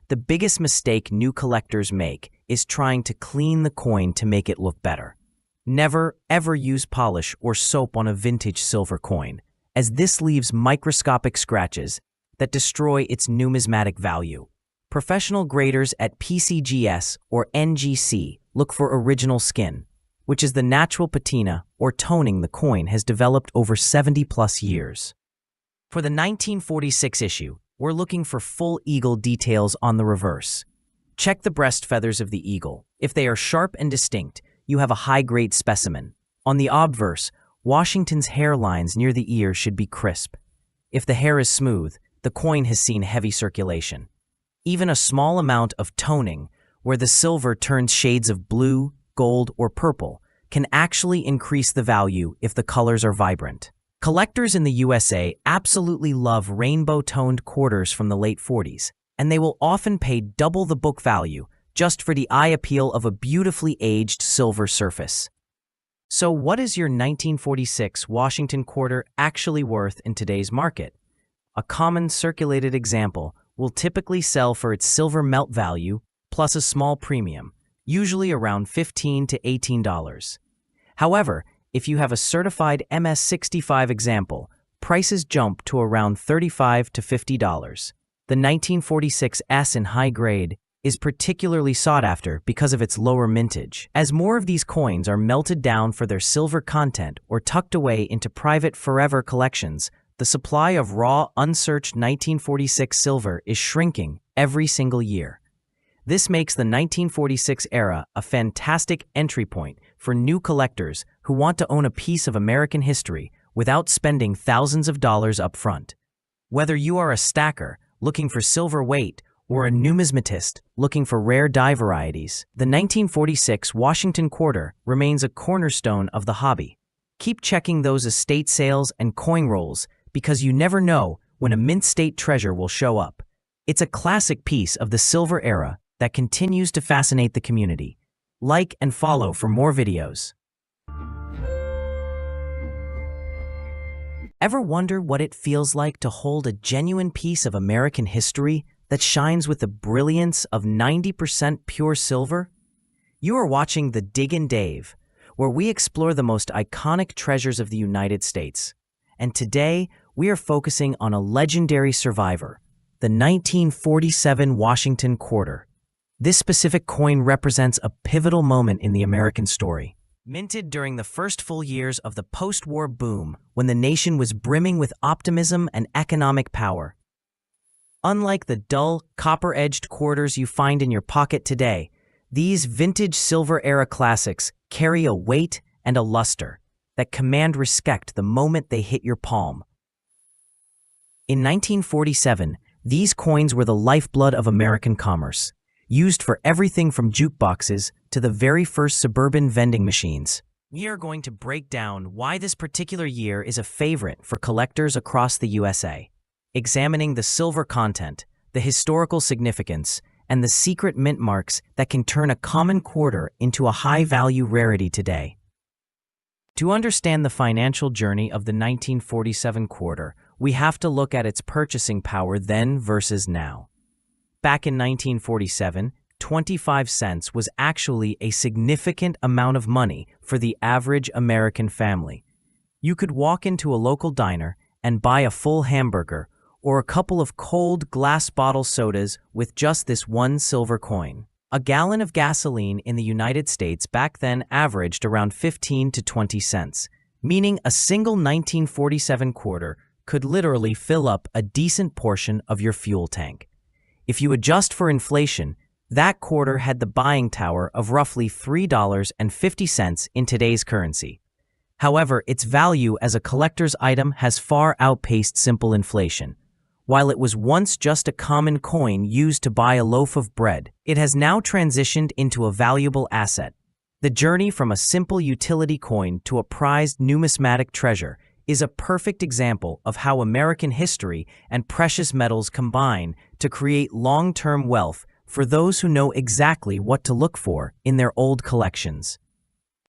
The biggest mistake new collectors make is trying to clean the coin to make it look better. Never, ever use polish or soap on a vintage silver coin, as this leaves microscopic scratches that destroy its numismatic value. Professional graders at PCGS or NGC look for original skin, which is the natural patina or toning the coin has developed over 70+ years. For the 1946 issue, we're looking for full eagle details on the reverse. Check the breast feathers of the eagle. If they are sharp and distinct, you have a high-grade specimen. On the obverse, Washington's hairlines near the ear should be crisp. If the hair is smooth, the coin has seen heavy circulation. Even a small amount of toning, where the silver turns shades of blue, gold, or purple, can actually increase the value if the colors are vibrant. Collectors in the USA absolutely love rainbow-toned quarters from the late 40s, and they will often pay double the book value just for the eye appeal of a beautifully aged silver surface. So what is your 1946 Washington quarter actually worth in today's market? A common circulated example will typically sell for its silver melt value plus a small premium, usually around $15 to $18. However, if you have a certified MS-65 example, prices jump to around $35 to $50. The 1946 S in high grade is particularly sought after because of its lower mintage. As more of these coins are melted down for their silver content or tucked away into private forever collections, the supply of raw, unsearched 1946 silver is shrinking every single year. This makes the 1946 era a fantastic entry point for new collectors who want to own a piece of American history without spending thousands of dollars up front. Whether you are a stacker looking for silver weight or a numismatist looking for rare die varieties, the 1946 Washington quarter remains a cornerstone of the hobby. Keep checking those estate sales and coin rolls because you never know when a mint state treasure will show up. It's a classic piece of the silver era that continues to fascinate the community. Like and follow for more videos. Ever wonder what it feels like to hold a genuine piece of American history that shines with the brilliance of 90% pure silver? You are watching The Diggin' Dave, where we explore the most iconic treasures of the United States. And today, we are focusing on a legendary survivor, the 1947 Washington quarter. This specific coin represents a pivotal moment in the American story. Minted during the first full years of the post-war boom, when the nation was brimming with optimism and economic power. Unlike the dull, copper-edged quarters you find in your pocket today, these vintage silver-era classics carry a weight and a luster that command respect the moment they hit your palm. In 1947, these coins were the lifeblood of American commerce, used for everything from jukeboxes to the very first suburban vending machines. We are going to break down why this particular year is a favorite for collectors across the USA, examining the silver content, the historical significance, and the secret mint marks that can turn a common quarter into a high-value rarity today. To understand the financial journey of the 1947 quarter, we have to look at its purchasing power then versus now. Back in 1947, 25 cents was actually a significant amount of money for the average American family. You could walk into a local diner and buy a full hamburger or a couple of cold glass bottle sodas with just this one silver coin. A gallon of gasoline in the United States back then averaged around 15 to 20 cents, meaning a single 1947 quarter could literally fill up a decent portion of your fuel tank. If you adjust for inflation, that quarter had the buying power of roughly $3.50 in today's currency. However, its value as a collector's item has far outpaced simple inflation. While it was once just a common coin used to buy a loaf of bread, it has now transitioned into a valuable asset. The journey from a simple utility coin to a prized numismatic treasure is a perfect example of how American history and precious metals combine to create long-term wealth for those who know exactly what to look for in their old collections.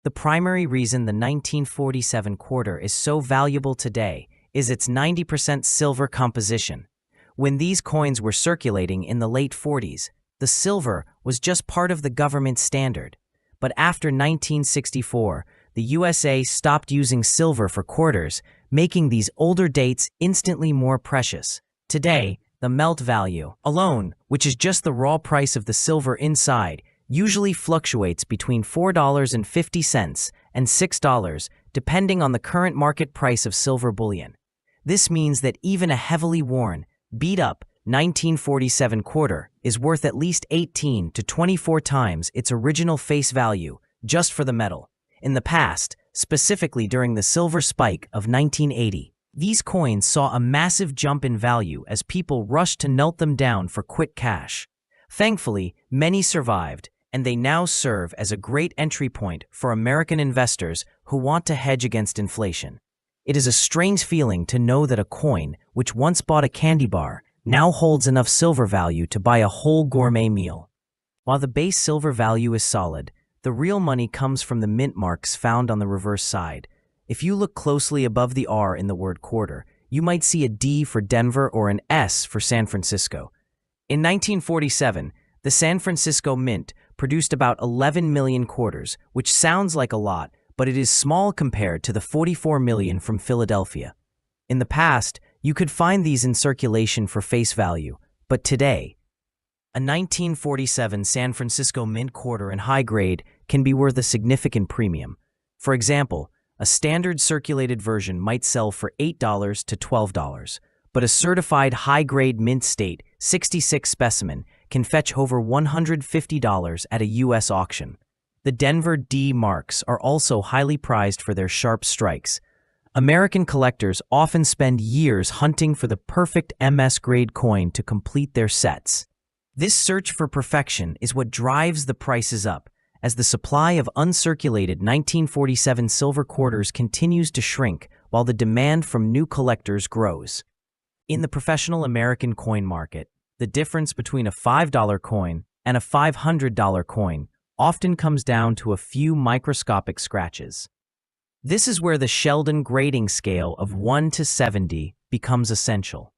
The primary reason the 1947 quarter is so valuable today is its 90% silver composition. When these coins were circulating in the late 40s, the silver was just part of the government standard. But after 1964, the USA stopped using silver for quarters, making these older dates instantly more precious. Today, the melt value alone, which is just the raw price of the silver inside, usually fluctuates between $4.50 and $6, depending on the current market price of silver bullion. This means that even a heavily worn, beat-up 1947 quarter is worth at least 18 to 24 times its original face value just for the metal. In the past, specifically during the silver spike of 1980, these coins saw a massive jump in value as people rushed to melt them down for quick cash. Thankfully, many survived, and they now serve as a great entry point for American investors who want to hedge against inflation. It is a strange feeling to know that a coin, which once bought a candy bar, now holds enough silver value to buy a whole gourmet meal. While the base silver value is solid, the real money comes from the mint marks found on the reverse side. If you look closely above the R in the word quarter, you might see a D for Denver or an S for San Francisco. In 1947, the San Francisco Mint produced about 11 million quarters, which sounds like a lot, but it is small compared to the 44 million from Philadelphia. In the past, you could find these in circulation for face value, but today, a 1947 San Francisco Mint quarter in high grade can be worth a significant premium. For example, a standard circulated version might sell for $8 to $12, but a certified high-grade mint state 66 specimen can fetch over $150 at a U.S. auction. The Denver D marks are also highly prized for their sharp strikes. American collectors often spend years hunting for the perfect MS-grade coin to complete their sets. This search for perfection is what drives the prices up, as the supply of uncirculated 1947 silver quarters continues to shrink while the demand from new collectors grows. In the professional American coin market, the difference between a $5 coin and a $500 coin often comes down to a few microscopic scratches. This is where the Sheldon grading scale of 1 to 70 becomes essential.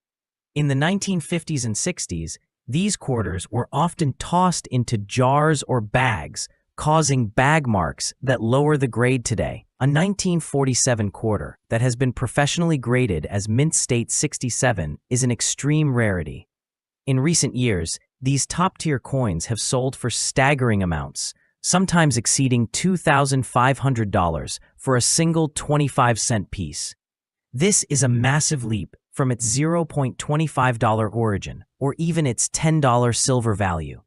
In the 1950s and 60s, these quarters were often tossed into jars or bags, causing bag marks that lower the grade today. A 1947 quarter that has been professionally graded as Mint State 67 is an extreme rarity. In recent years, these top-tier coins have sold for staggering amounts, sometimes exceeding $2,500 for a single 25-cent piece. This is a massive leap from its $0.25 origin, or even its $10 silver value.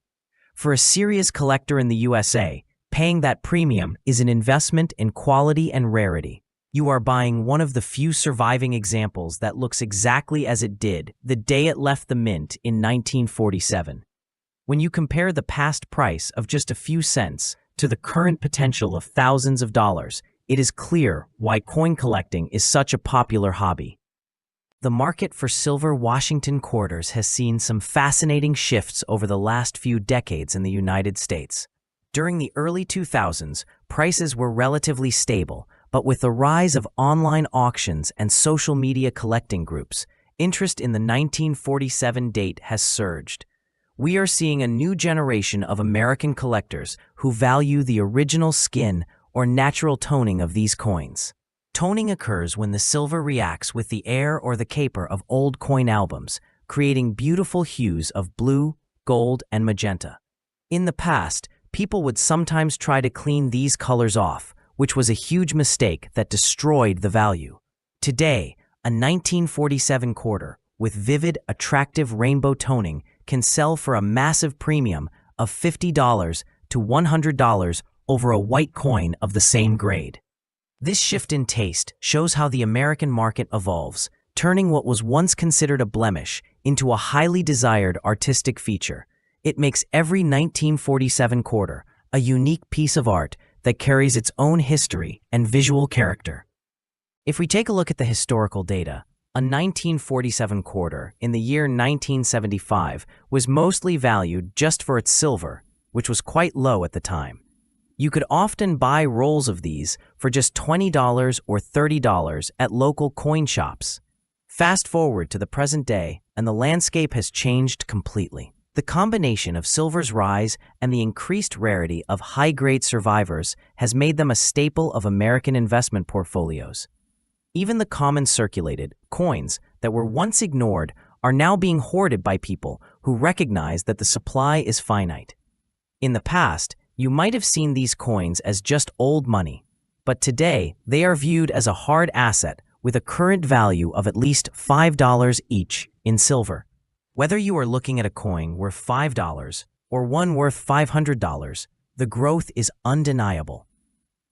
For a serious collector in the USA, paying that premium is an investment in quality and rarity. You are buying one of the few surviving examples that looks exactly as it did the day it left the mint in 1947. When you compare the past price of just a few cents to the current potential of thousands of dollars, it is clear why coin collecting is such a popular hobby. The market for silver Washington quarters has seen some fascinating shifts over the last few decades in the United States. During the early 2000s, prices were relatively stable, but with the rise of online auctions and social media collecting groups, interest in the 1947 date has surged. We are seeing a new generation of American collectors who value the original skin or natural toning of these coins. Toning occurs when the silver reacts with the air or the caper of old coin albums, creating beautiful hues of blue, gold, and magenta. In the past, people would sometimes try to clean these colors off, which was a huge mistake that destroyed the value. Today, a 1947 quarter with vivid, attractive rainbow toning can sell for a massive premium of $50 to $100 over a white coin of the same grade. This shift in taste shows how the American market evolves, turning what was once considered a blemish into a highly desired artistic feature. It makes every 1947 quarter a unique piece of art that carries its own history and visual character. If we take a look at the historical data, a 1947 quarter in the year 1975 was mostly valued just for its silver, which was quite low at the time. You could often buy rolls of these for just $20 or $30 at local coin shops. Fast forward to the present day, and the landscape has changed completely. The combination of silver's rise and the increased rarity of high-grade survivors has made them a staple of American investment portfolios. Even the common circulated coins that were once ignored are now being hoarded by people who recognize that the supply is finite. In the past, you might have seen these coins as just old money, but today they are viewed as a hard asset with a current value of at least $5 each in silver. Whether you are looking at a coin worth $5 or one worth $500, the growth is undeniable.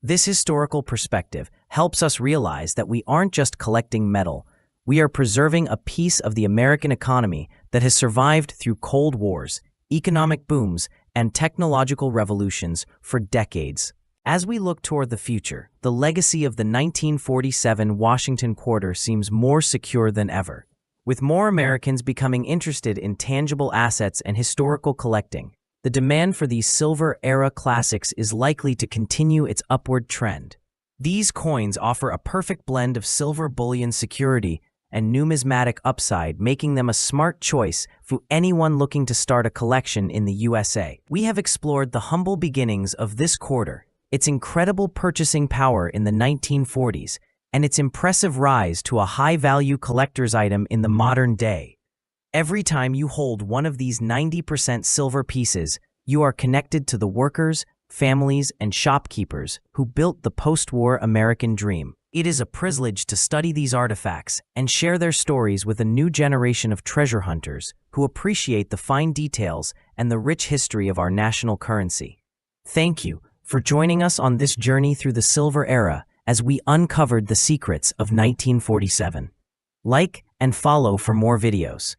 This historical perspective helps us realize that we aren't just collecting metal, we are preserving a piece of the American economy that has survived through Cold Wars, economic booms, and technological revolutions for decades. As we look toward the future, the legacy of the 1947 Washington quarter seems more secure than ever. With more Americans becoming interested in tangible assets and historical collecting, the demand for these silver-era classics is likely to continue its upward trend. These coins offer a perfect blend of silver bullion security and numismatic upside, making them a smart choice for anyone looking to start a collection in the USA. We have explored the humble beginnings of this quarter, its incredible purchasing power in the 1940s, and its impressive rise to a high-value collector's item in the modern day. Every time you hold one of these 90% silver pieces, you are connected to the workers, families, and shopkeepers who built the post-war American dream. It is a privilege to study these artifacts and share their stories with a new generation of treasure hunters who appreciate the fine details and the rich history of our national currency. Thank you for joining us on this journey through the silver era as we uncovered the secrets of 1947. Like and follow for more videos.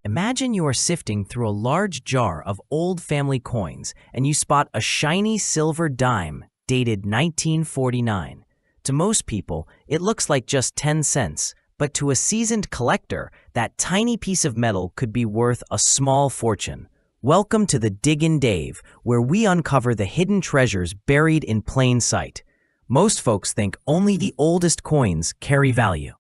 Imagine you are sifting through a large jar of old family coins and you spot a shiny silver dime dated 1949. To most people, it looks like just 10 cents, but to a seasoned collector, that tiny piece of metal could be worth a small fortune. Welcome to the Diggin' Dave, where we uncover the hidden treasures buried in plain sight. Most folks think only the oldest coins carry value.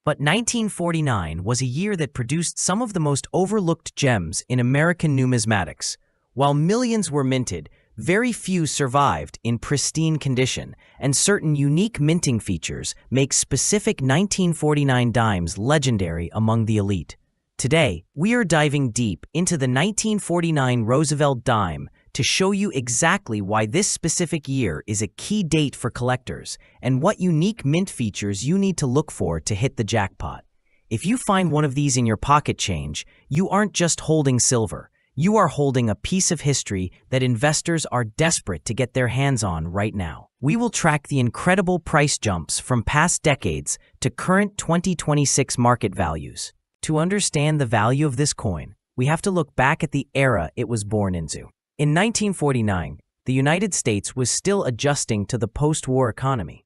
But 1949 was a year that produced some of the most overlooked gems in American numismatics. While millions were minted, very few survived in pristine condition, and certain unique minting features make specific 1949 dimes legendary among the elite. Today, we are diving deep into the 1949 Roosevelt dime to show you exactly why this specific year is a key date for collectors and what unique mint features you need to look for to hit the jackpot. If you find one of these in your pocket change, you aren't just holding silver. You are holding a piece of history that investors are desperate to get their hands on right now. We will track the incredible price jumps from past decades to current 2026 market values. To understand the value of this coin, we have to look back at the era it was born into. In 1949, the United States was still adjusting to the post-war economy,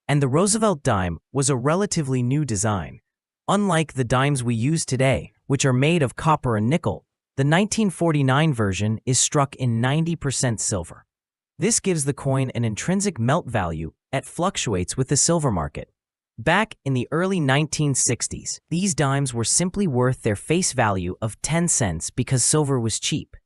and the Roosevelt dime was a relatively new design. Unlike the dimes we use today, which are made of copper and nickel, the 1949 version is struck in 90% silver. This gives the coin an intrinsic melt value that fluctuates with the silver market. Back in the early 1960s, these dimes were simply worth their face value of 10 cents because silver was cheap.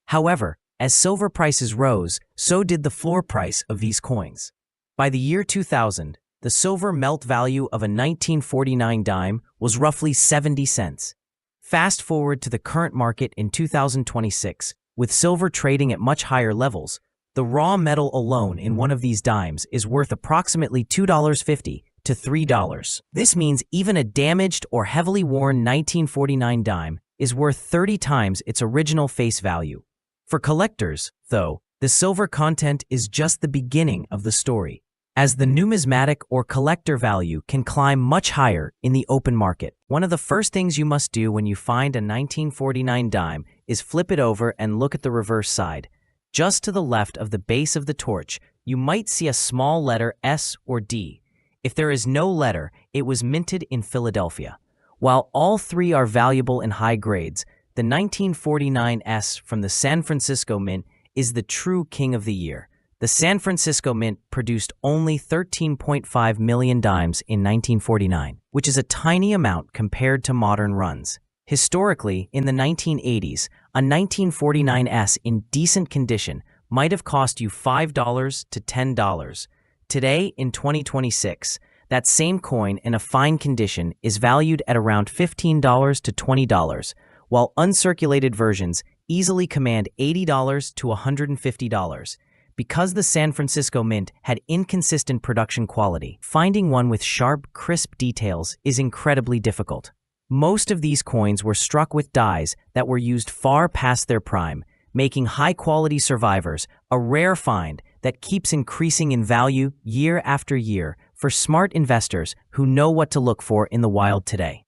However, as silver prices rose, so did the floor price of these coins. By the year 2000, the silver melt value of a 1949 dime was roughly 70 cents. Fast forward to the current market in 2026, with silver trading at much higher levels, the raw metal alone in one of these dimes is worth approximately $2.50 to $3. This means even a damaged or heavily worn 1949 dime is worth 30 times its original face value. For collectors, though, The silver content is just the beginning of the story, as the numismatic or collector value can climb much higher in the open market. One of the first things you must do when you find a 1949 dime is flip it over and look at the reverse side. Just to the left of the base of the torch, you might see a small letter S or D. If there is no letter, it was minted in Philadelphia. While all three are valuable in high grades, the 1949 S from the San Francisco Mint is the true king of the year. The San Francisco Mint produced only 13.5 million dimes in 1949, which is a tiny amount compared to modern runs. Historically, in the 1980s, a 1949 S in decent condition might have cost you $5 to $10. Today, in 2026, that same coin in a fine condition is valued at around $15 to $20, while uncirculated versions easily command $80 to $150. Because the San Francisco Mint had inconsistent production quality, finding one with sharp, crisp details is incredibly difficult. Most of these coins were struck with dies that were used far past their prime, making high-quality survivors a rare find that keeps increasing in value year after year for smart investors who know what to look for in the wild today.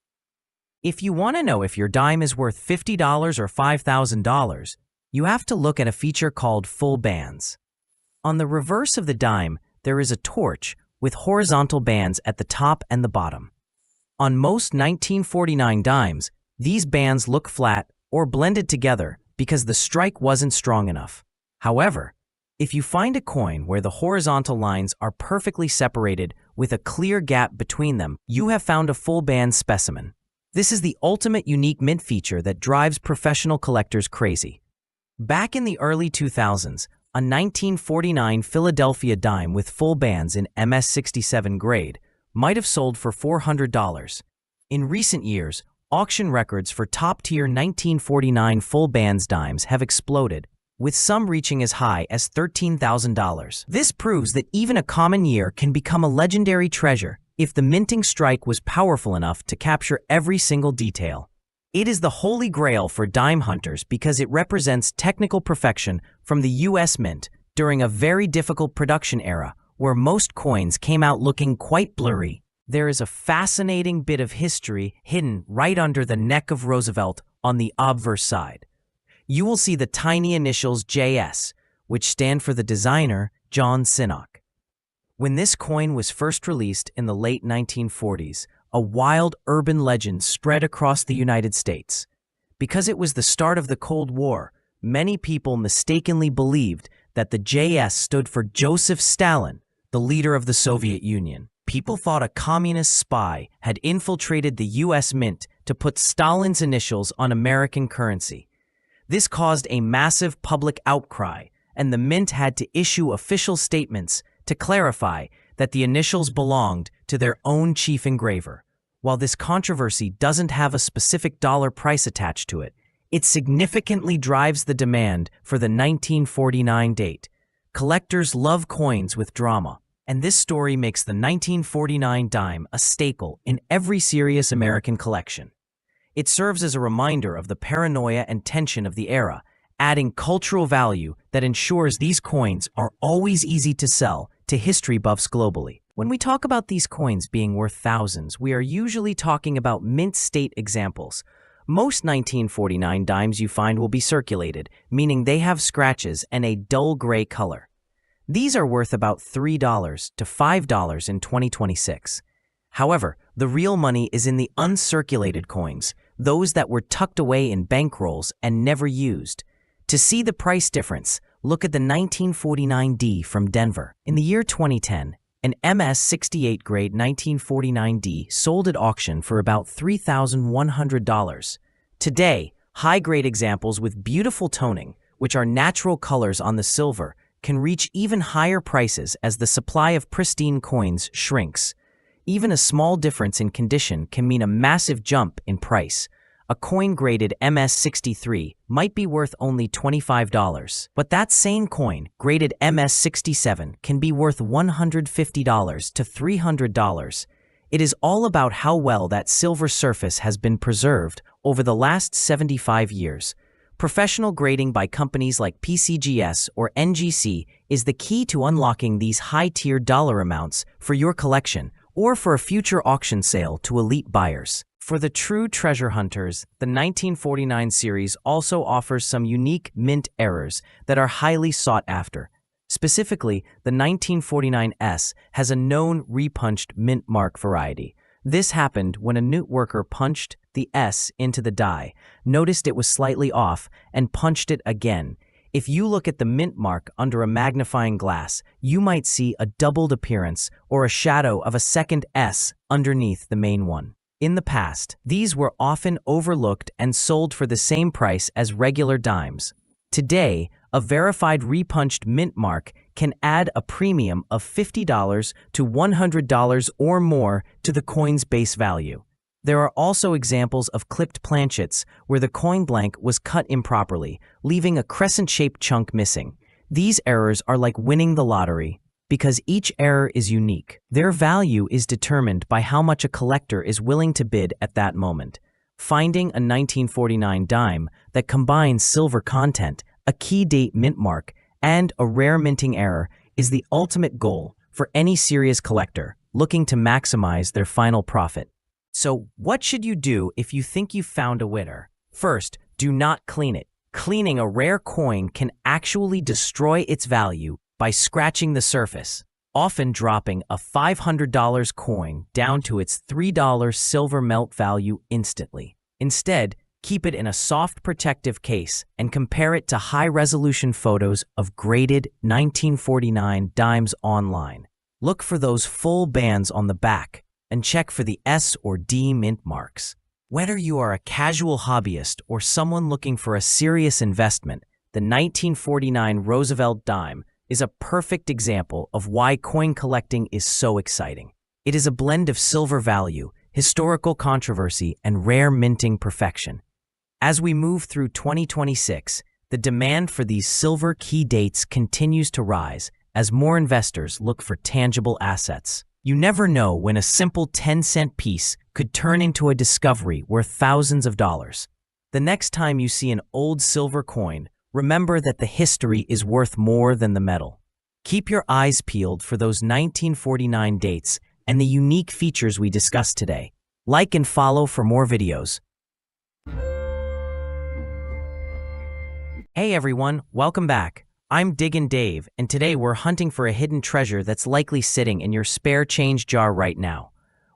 If you want to know if your dime is worth $50 or $5,000, you have to look at a feature called full bands. On the reverse of the dime, there is a torch with horizontal bands at the top and the bottom. On most 1949 dimes, these bands look flat or blended together because the strike wasn't strong enough. However, if you find a coin where the horizontal lines are perfectly separated with a clear gap between them, you have found a full band specimen. This is the ultimate unique mint feature that drives professional collectors crazy. Back in the early 2000s, a 1949 Philadelphia dime with full bands in MS67 grade might have sold for $400. In recent years, auction records for top-tier 1949 full bands dimes have exploded, with some reaching as high as $13,000. This proves that even a common year can become a legendary treasure if the minting strike was powerful enough to capture every single detail. It is the holy grail for dime hunters because it represents technical perfection from the US Mint during a very difficult production era where most coins came out looking quite blurry. There is a fascinating bit of history hidden right under the neck of Roosevelt on the obverse side. You will see the tiny initials JS, which stand for the designer John Sinnock. When this coin was first released in the late 1940s, a wild urban legend spread across the United States. Because it was the start of the Cold War, many people mistakenly believed that the JS stood for Joseph Stalin, the leader of the Soviet Union. People thought a communist spy had infiltrated the US Mint to put Stalin's initials on American currency. This caused a massive public outcry, and the Mint had to issue official statements to clarify that the initials belonged to their own chief engraver. While this controversy doesn't have a specific dollar price attached to it, it significantly drives the demand for the 1949 date. Collectors love coins with drama, and this story makes the 1949 dime a staple in every serious American collection. It serves as a reminder of the paranoia and tension of the era, adding cultural value that ensures these coins are always easy to sell to history buffs globally. When we talk about these coins being worth thousands, we are usually talking about mint state examples. Most 1949 dimes you find will be circulated, meaning they have scratches and a dull gray color. These are worth about $3 to $5 in 2026. However, the real money is in the uncirculated coins, those that were tucked away in bankrolls and never used. To see the price difference, look at the 1949D from Denver. In the year 2010, an MS68 grade 1949D sold at auction for about $3,100. Today, high-grade examples with beautiful toning, which are natural colors on the silver, can reach even higher prices as the supply of pristine coins shrinks. Even a small difference in condition can mean a massive jump in price. A coin graded MS63 might be worth only $25, but that same coin, graded MS67, can be worth $150 to $300. It is all about how well that silver surface has been preserved over the last 75 years. Professional grading by companies like PCGS or NGC is the key to unlocking these high-tier dollar amounts for your collection or for a future auction sale to elite buyers. For the true treasure hunters, the 1949 series also offers some unique mint errors that are highly sought after. Specifically, the 1949S has a known repunched mint mark variety. This happened when a newt worker punched the S into the die, noticed it was slightly off, and punched it again. If you look at the mint mark under a magnifying glass, you might see a doubled appearance or a shadow of a second S underneath the main one. In the past, these were often overlooked and sold for the same price as regular dimes. Today, a verified repunched mint mark can add a premium of $50 to $100 or more to the coin's base value. There are also examples of clipped planchets where the coin blank was cut improperly, leaving a crescent-shaped chunk missing. These errors are like winning the lottery. Because each error is unique, their value is determined by how much a collector is willing to bid at that moment. Finding a 1949 dime that combines silver content, a key date mint mark, and a rare minting error is the ultimate goal for any serious collector looking to maximize their final profit. So, what should you do if you think you found a winner? First, do not clean it. Cleaning a rare coin can actually destroy its value by scratching the surface, often dropping a $500 coin down to its $3 silver melt value instantly. Instead, keep it in a soft protective case and compare it to high-resolution photos of graded 1949 dimes online. Look for those full bands on the back and check for the S or D mint marks. Whether you are a casual hobbyist or someone looking for a serious investment, the 1949 Roosevelt dime is a perfect example of why coin collecting is so exciting. It is a blend of silver value, historical controversy, and rare minting perfection. As we move through 2026, the demand for these silver key dates continues to rise as more investors look for tangible assets. You never know when a simple 10-cent piece could turn into a discovery worth thousands of dollars. The next time you see an old silver coin, remember that the history is worth more than the metal. Keep your eyes peeled for those 1949 dates and the unique features we discussed today. Like and follow for more videos. Hey everyone, welcome back. I'm Diggin' Dave, and today we're hunting for a hidden treasure that's likely sitting in your spare change jar right now.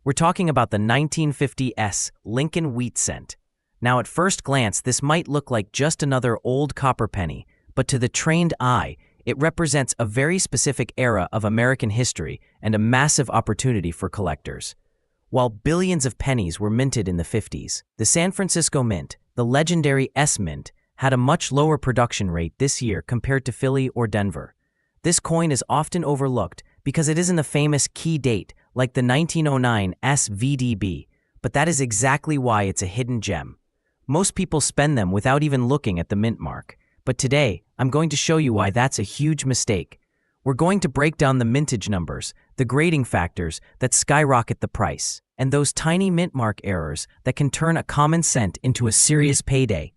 We're talking about the 1950s Lincoln wheat cent. Now, at first glance, this might look like just another old copper penny, but to the trained eye, it represents a very specific era of American history and a massive opportunity for collectors. While billions of pennies were minted in the 50s, the San Francisco Mint, the legendary S Mint, had a much lower production rate this year compared to Philly or Denver. This coin is often overlooked because it isn't a famous key date like the 1909 SVDB, but that is exactly why it's a hidden gem. Most people spend them without even looking at the mint mark, but today I'm going to show you why that's a huge mistake. We're going to break down the mintage numbers, the grading factors that skyrocket the price, and those tiny mint mark errors that can turn a common cent into a serious payday.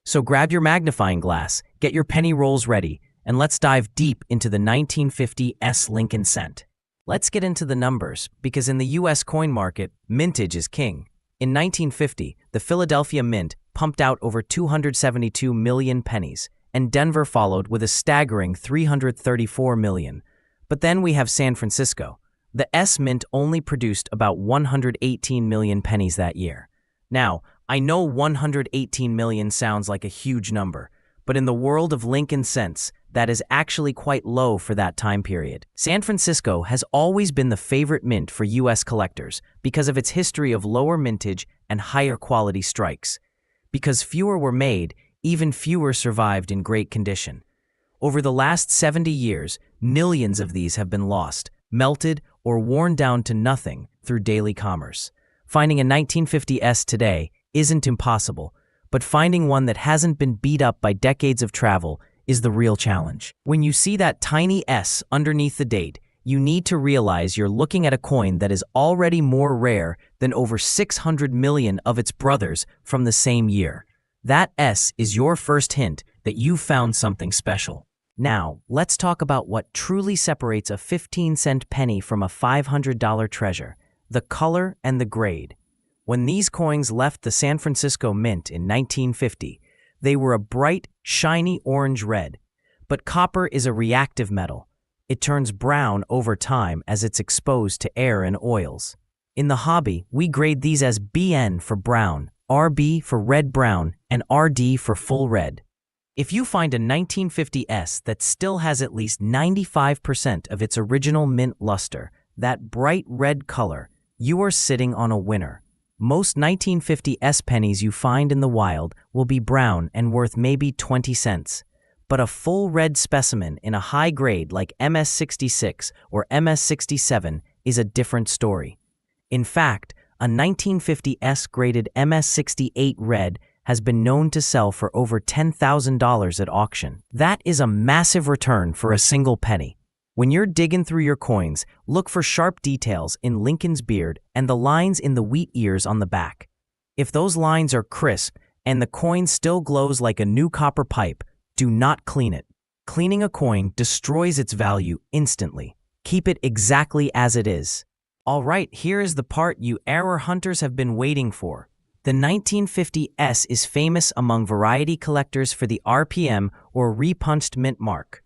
So grab your magnifying glass, get your penny rolls ready, and let's dive deep into the 1950s Lincoln cent. Let's get into the numbers, because in the US coin market, mintage is king. In 1950, the Philadelphia Mint pumped out over 272 million pennies, and Denver followed with a staggering 334 million. But then we have San Francisco. The S Mint only produced about 118 million pennies that year. Now, I know 118 million sounds like a huge number, but in the world of Lincoln cents, that is actually quite low for that time period. San Francisco has always been the favorite mint for US collectors because of its history of lower mintage and higher quality strikes. Because fewer were made, even fewer survived in great condition. Over the last 70 years, millions of these have been lost, melted, or worn down to nothing through daily commerce. Finding a 1950s today isn't impossible, but finding one that hasn't been beat up by decades of travel is the real challenge. When you see that tiny S underneath the date, you need to realize you're looking at a coin that is already more rare than over 600 million of its brothers from the same year. That S is your first hint that you found something special. Now, let's talk about what truly separates a 15-cent penny from a $500 treasure: the color and the grade. When these coins left the San Francisco Mint in 1950, they were a bright, shiny orange red. But copper is a reactive metal. It turns brown over time as it's exposed to air and oils. In the hobby, we grade these as BN for brown, RB for red-brown, and RD for full red. If you find a 1950 S that still has at least 95% of its original mint luster, that bright red color, you are sitting on a winner. Most 1950 S pennies you find in the wild will be brown and worth maybe 20 cents. But a full red specimen in a high grade like MS66 or MS67 is a different story. In fact, a 1950 S graded MS68 red has been known to sell for over $10,000 at auction. That is a massive return for a single penny. When you're digging through your coins, look for sharp details in Lincoln's beard and the lines in the wheat ears on the back. If those lines are crisp and the coin still glows like a new copper pipe, do not clean it. Cleaning a coin destroys its value instantly. Keep it exactly as it is. All right, here is the part you error hunters have been waiting for. The 1950 S is famous among variety collectors for the RPM or repunched mint mark.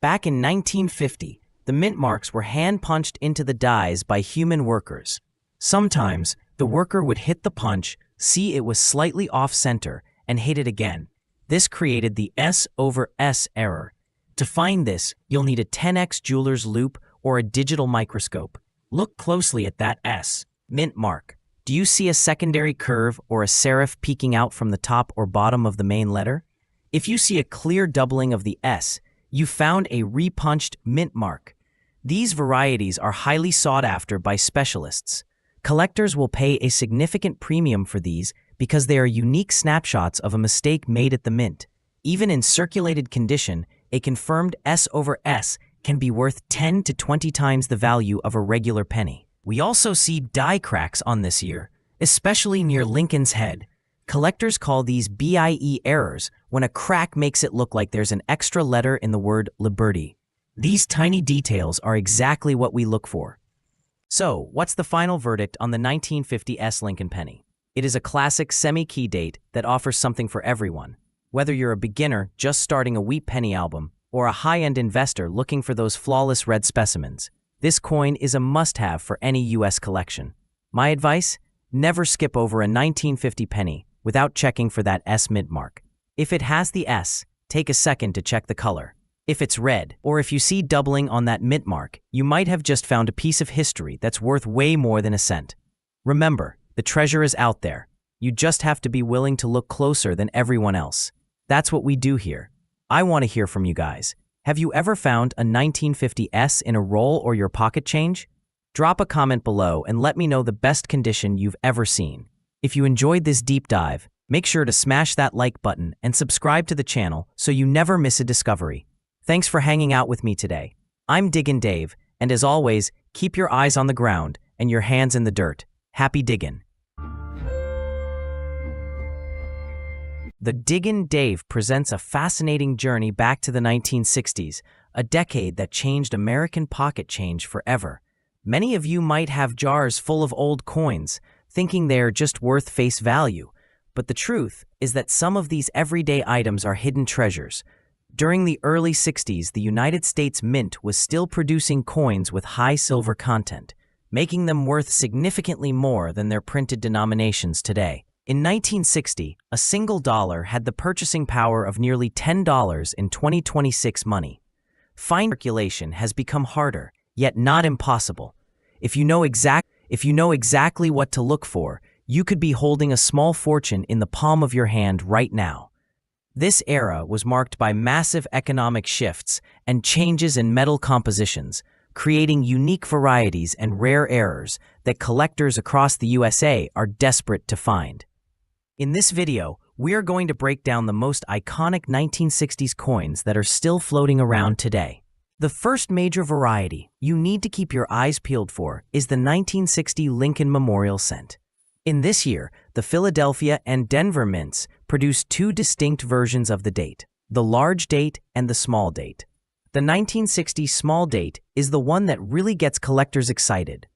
Back in 1950, the mint marks were hand-punched into the dies by human workers. Sometimes, the worker would hit the punch, see it was slightly off-center, and hit it again. This created the S over S error. To find this, you'll need a 10x jeweler's loupe or a digital microscope. Look closely at that S mint mark. Do you see a secondary curve or a serif peeking out from the top or bottom of the main letter? If you see a clear doubling of the S, you found a repunched mint mark. These varieties are highly sought after by specialists. Collectors will pay a significant premium for these because they are unique snapshots of a mistake made at the mint. Even in circulated condition, a confirmed S over S can be worth 10 to 20 times the value of a regular penny. We also see die cracks on this year, especially near Lincoln's head. Collectors call these BIE errors when a crack makes it look like there's an extra letter in the word Liberty. These tiny details are exactly what we look for. So, what's the final verdict on the 1950 S Lincoln penny? It is a classic semi-key date that offers something for everyone. Whether you're a beginner just starting a wheat penny album or a high-end investor looking for those flawless red specimens, this coin is a must-have for any U.S. collection. My advice? Never skip over a 1950 penny without checking for that S mint mark. If it has the S, take a second to check the color. If it's red, or if you see doubling on that mint mark, you might have just found a piece of history that's worth way more than a cent. Remember, the treasure is out there. You just have to be willing to look closer than everyone else. That's what we do here. I want to hear from you guys. Have you ever found a 1950 S in a roll or your pocket change? Drop a comment below and let me know the best condition you've ever seen. If you enjoyed this deep dive, make sure to smash that like button and subscribe to the channel so you never miss a discovery. Thanks for hanging out with me today. I'm Diggin' Dave, and as always, keep your eyes on the ground and your hands in the dirt. Happy diggin'. The Diggin' Dave presents a fascinating journey back to the 1960s, a decade that changed American pocket change forever. Many of you might have jars full of old coins, thinking they're just worth face value. But the truth is that some of these everyday items are hidden treasures. During the early 60s, the United States Mint was still producing coins with high silver content, making them worth significantly more than their printed denominations today. In 1960, a single dollar had the purchasing power of nearly $10 in 2026 money. Fine circulation has become harder, yet not impossible. If you know exactly what to look for, you could be holding a small fortune in the palm of your hand right now. This era was marked by massive economic shifts and changes in metal compositions, creating unique varieties and rare errors that collectors across the USA are desperate to find. In this video, we are going to break down the most iconic 1960s coins that are still floating around today. The first major variety you need to keep your eyes peeled for is the 1960 Lincoln Memorial Cent. In this year, the Philadelphia and Denver mints produced two distinct versions of the date, the large date and the small date. The 1960 small date is the one that really gets collectors excited.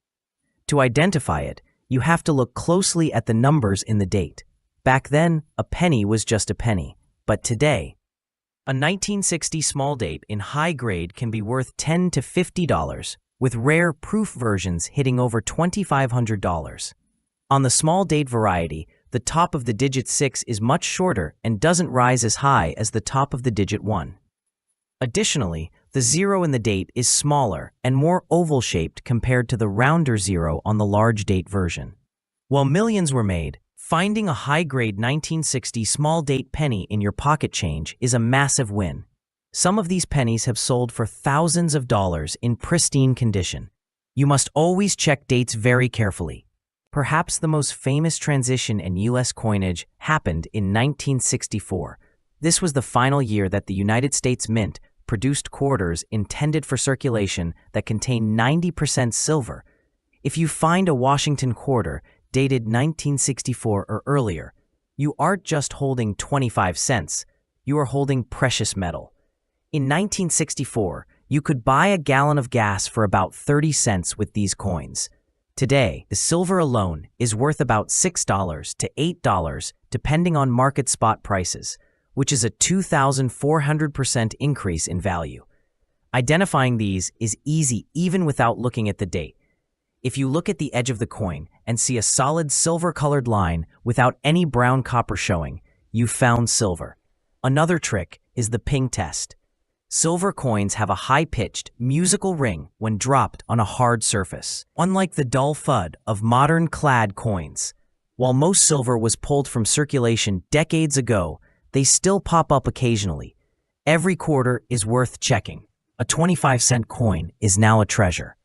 To identify it, you have to look closely at the numbers in the date. Back then, a penny was just a penny, but today, a 1960 small date in high grade can be worth $10 to $50, with rare proof versions hitting over $2,500. On the small date variety, the top of the digit 6 is much shorter and doesn't rise as high as the top of the digit 1. Additionally, the 0 in the date is smaller and more oval-shaped compared to the rounder 0 on the large date version. While millions were made, finding a high-grade 1960 small date penny in your pocket change is a massive win. Some of these pennies have sold for thousands of dollars in pristine condition. You must always check dates very carefully. Perhaps the most famous transition in U.S. coinage happened in 1964. This was the final year that the United States Mint produced quarters intended for circulation that contained 90% silver. If you find a Washington quarter dated 1964 or earlier, you aren't just holding 25 cents, you are holding precious metal. In 1964, you could buy a gallon of gas for about 30 cents with these coins. Today, the silver alone is worth about $6 to $8 depending on market spot prices, which is a 2,400% increase in value. Identifying these is easy even without looking at the date. If you look at the edge of the coin and see a solid silver-colored line without any brown copper showing, you've found silver. Another trick is the ping test. Silver coins have a high-pitched, musical ring when dropped on a hard surface, unlike the dull thud of modern clad coins. While most silver was pulled from circulation decades ago, they still pop up occasionally. Every quarter is worth checking. A 25-cent coin is now a treasure.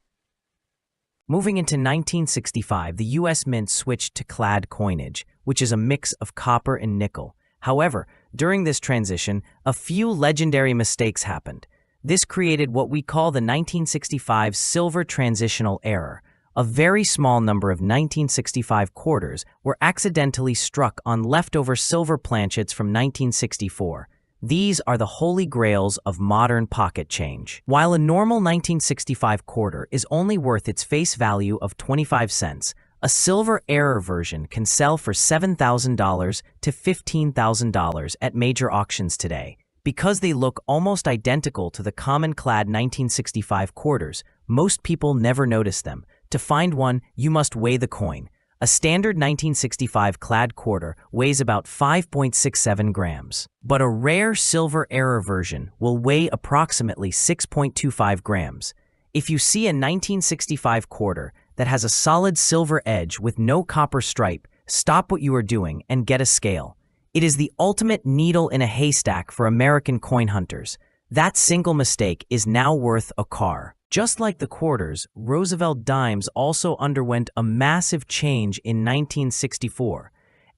Moving into 1965, the U.S. Mint switched to clad coinage, which is a mix of copper and nickel. However, during this transition, a few legendary mistakes happened. This created what we call the 1965 silver transitional error. A very small number of 1965 quarters were accidentally struck on leftover silver planchets from 1964. These are the holy grails of modern pocket change. While a normal 1965 quarter is only worth its face value of 25 cents, a silver error version can sell for $7,000 to $15,000 at major auctions today. Because they look almost identical to the common clad 1965 quarters, most people never notice them. To find one, you must weigh the coin. A standard 1965 clad quarter weighs about 5.67 grams, but a rare silver error version will weigh approximately 6.25 grams. If you see a 1965 quarter that has a solid silver edge with no copper stripe, stop what you are doing and get a scale. It is the ultimate needle in a haystack for American coin hunters. That single mistake is now worth a car. Just like the quarters, Roosevelt dimes also underwent a massive change in 1964.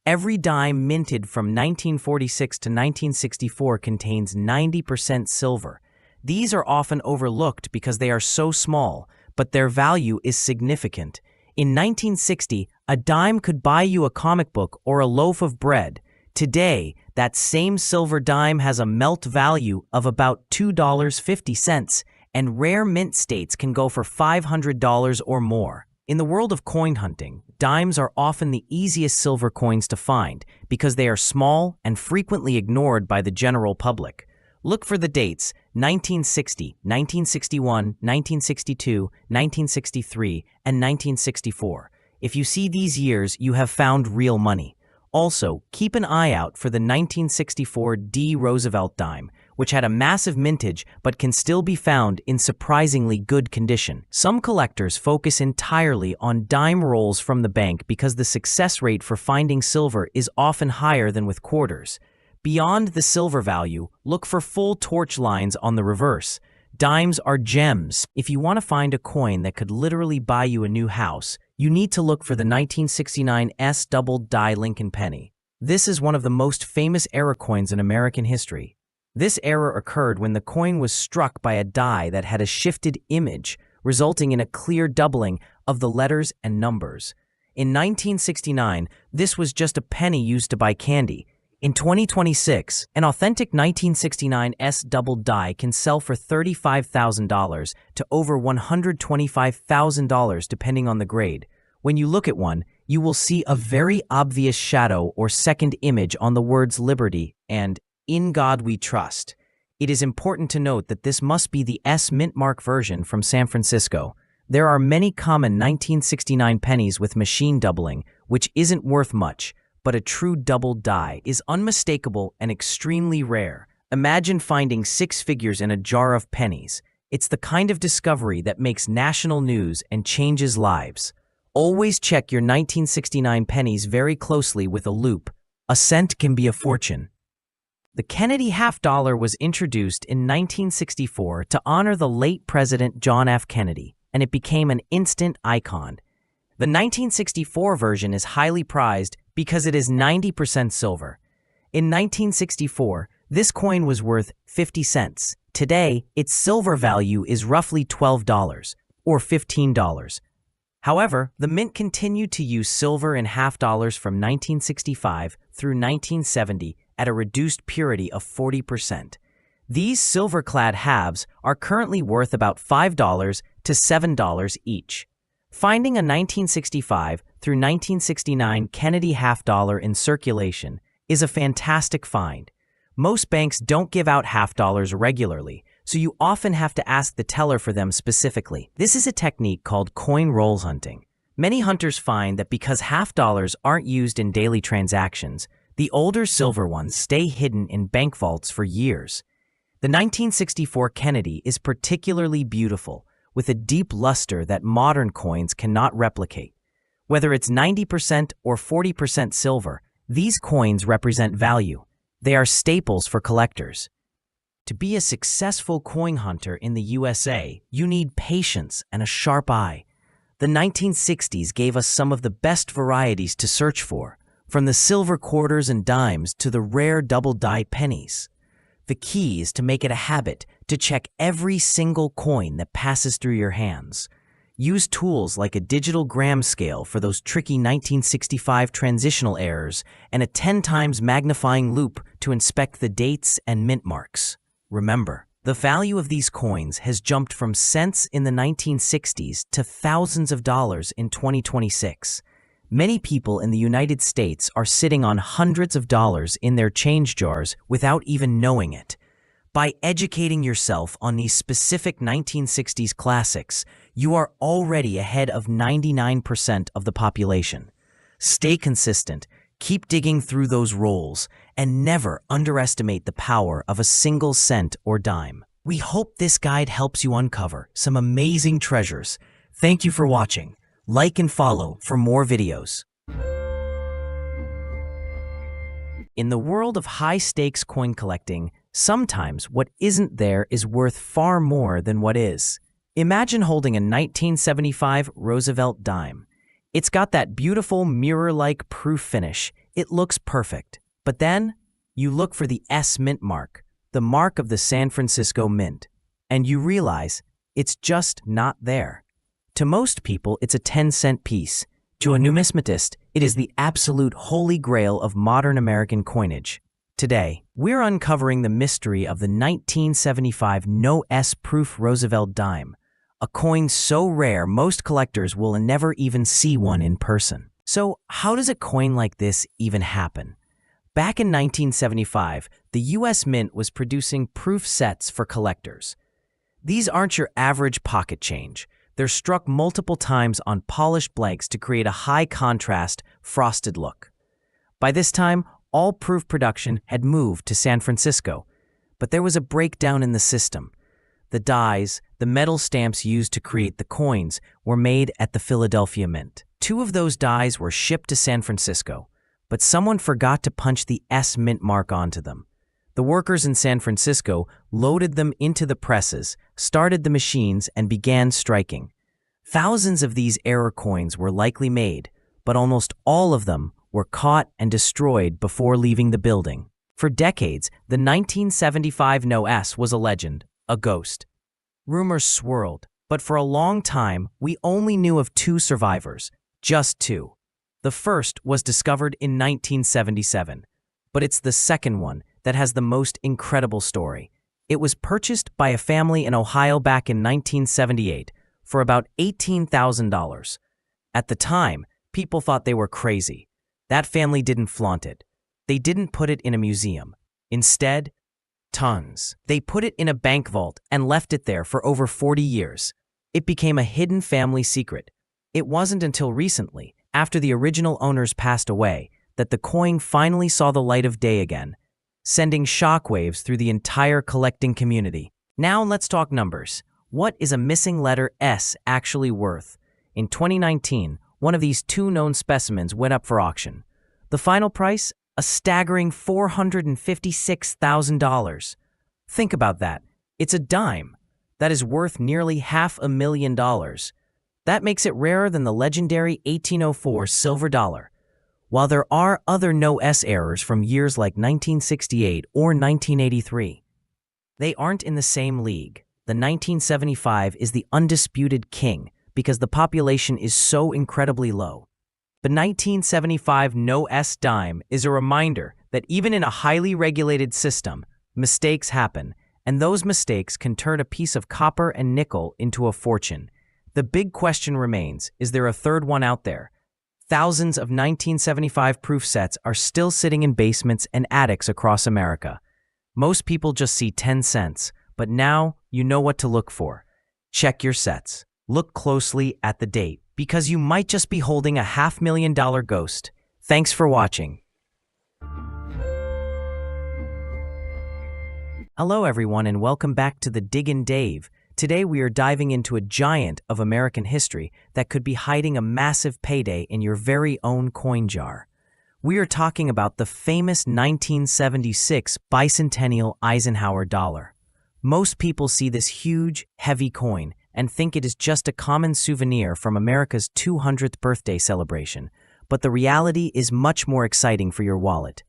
Every dime minted from 1946 to 1964 contains 90% silver. These are often overlooked because they are so small, but their value is significant. In 1960, a dime could buy you a comic book or a loaf of bread. Today, that same silver dime has a melt value of about $2.50, and rare mint states can go for $500 or more. In the world of coin hunting, dimes are often the easiest silver coins to find because they are small and frequently ignored by the general public. Look for the dates 1960, 1961, 1962, 1963, and 1964. If you see these years, you have found real money. Also, keep an eye out for the 1964 D. Roosevelt dime, which had a massive mintage but can still be found in surprisingly good condition. Some collectors focus entirely on dime rolls from the bank because the success rate for finding silver is often higher than with quarters. Beyond the silver value, look for full torch lines on the reverse. Dimes are gems. If you want to find a coin that could literally buy you a new house, you need to look for the 1969 S double die Lincoln penny. This is one of the most famous error coins in American history. This error occurred when the coin was struck by a die that had a shifted image, resulting in a clear doubling of the letters and numbers. In 1969, this was just a penny used to buy candy. In 2026, an authentic 1969 S double die can sell for $35,000 to over $125,000 depending on the grade. When you look at one, you will see a very obvious shadow or second image on the words Liberty and In God We Trust. It is important to note that this must be the S mint mark version from San Francisco. There are many common 1969 pennies with machine doubling, which isn't worth much, but a true double die is unmistakable and extremely rare. Imagine finding 6 figures in a jar of pennies. It's the kind of discovery that makes national news and changes lives. Always check your 1969 pennies very closely with a loupe. A cent can be a fortune. The Kennedy half dollar was introduced in 1964 to honor the late President John F. Kennedy, and it became an instant icon. The 1964 version is highly prized because it is 90% silver. In 1964, this coin was worth 50 cents. Today, its silver value is roughly $12 or $15. However, the mint continued to use silver in half dollars from 1965 through 1970 at a reduced purity of 40%. These silver-clad halves are currently worth about $5 to $7 each. Finding a 1965 through 1969 Kennedy half dollar in circulation is a fantastic find. Most banks don't give out half dollars regularly, so you often have to ask the teller for them specifically. This is a technique called coin rolls hunting. Many hunters find that because half dollars aren't used in daily transactions, the older silver ones stay hidden in bank vaults for years. The 1964 Kennedy is particularly beautiful, with a deep luster that modern coins cannot replicate. Whether it's 90% or 40% silver, these coins represent value. They are staples for collectors. To be a successful coin hunter in the USA, you need patience and a sharp eye. The 1960s gave us some of the best varieties to search for, from the silver quarters and dimes to the rare double-die pennies. The key is to make it a habit to check every single coin that passes through your hands. Use tools like a digital gram scale for those tricky 1965 transitional errors and a 10 times magnifying loupe to inspect the dates and mint marks. Remember, the value of these coins has jumped from cents in the 1960s to thousands of dollars in 2026. Many people in the United States are sitting on hundreds of dollars in their change jars without even knowing it. By educating yourself on these specific 1960s classics, you are already ahead of 99% of the population. Stay consistent, keep digging through those rolls, and never underestimate the power of a single cent or dime. We hope this guide helps you uncover some amazing treasures. Thank you for watching. Like and follow for more videos. In the world of high-stakes coin collecting, sometimes what isn't there is worth far more than what is. Imagine holding a 1975 Roosevelt dime. It's got that beautiful mirror-like proof finish. It looks perfect. But then, you look for the S mint mark, the mark of the San Francisco Mint, and you realize it's just not there. To most people, it's a 10-cent piece. To a numismatist, it is the absolute holy grail of modern American coinage. Today, we're uncovering the mystery of the 1975 No S proof Roosevelt dime, a coin so rare most collectors will never even see one in person. So, how does a coin like this even happen? Back in 1975, the U.S. Mint was producing proof sets for collectors. These aren't your average pocket change. They're struck multiple times on polished blanks to create a high-contrast, frosted look. By this time, all proof production had moved to San Francisco, but there was a breakdown in the system. The dies, the metal stamps used to create the coins, were made at the Philadelphia Mint. 2 of those dies were shipped to San Francisco, but someone forgot to punch the S mint mark onto them. The workers in San Francisco loaded them into the presses, started the machines, and began striking. Thousands of these error coins were likely made, but almost all of them were caught and destroyed before leaving the building. For decades, the 1975 No S was a legend, a ghost. Rumors swirled, but for a long time, we only knew of 2 survivors, just 2. The first was discovered in 1977, but it's the second one that has the most incredible story. It was purchased by a family in Ohio back in 1978 for about $18,000. At the time, people thought they were crazy. That family didn't flaunt it. They didn't put it in a museum. Instead, tons. They put it in a bank vault and left it there for over 40 years. It became a hidden family secret. It wasn't until recently, after the original owners passed away, that the coin finally saw the light of day again, sending shockwaves through the entire collecting community. Now let's talk numbers. What is a missing letter S actually worth? In 2019, one of these two known specimens went up for auction. The final price? A staggering $456,000. Think about that. It's a dime. That is worth nearly $500,000. That makes it rarer than the legendary 1804 silver dollar. While there are other no S errors from years like 1968 or 1983, they aren't in the same league. The 1975 is the undisputed king because the population is so incredibly low. The 1975 no S dime is a reminder that even in a highly regulated system, mistakes happen, and those mistakes can turn a piece of copper and nickel into a fortune. The big question remains, is there a third one out there? Thousands of 1975 proof sets are still sitting in basements and attics across America. Most people just see 10 cents, but now you know what to look for. Check your sets. Look closely at the date, because you might just be holding a $500,000 ghost. Thanks for watching. Hello everyone and welcome back to the Diggin' Dave. Today we are diving into a giant of American history that could be hiding a massive payday in your very own coin jar. We are talking about the famous 1976 bicentennial Eisenhower dollar. Most people see this huge, heavy coin and think it is just a common souvenir from America's 200th birthday celebration, but the reality is much more exciting for your wallet.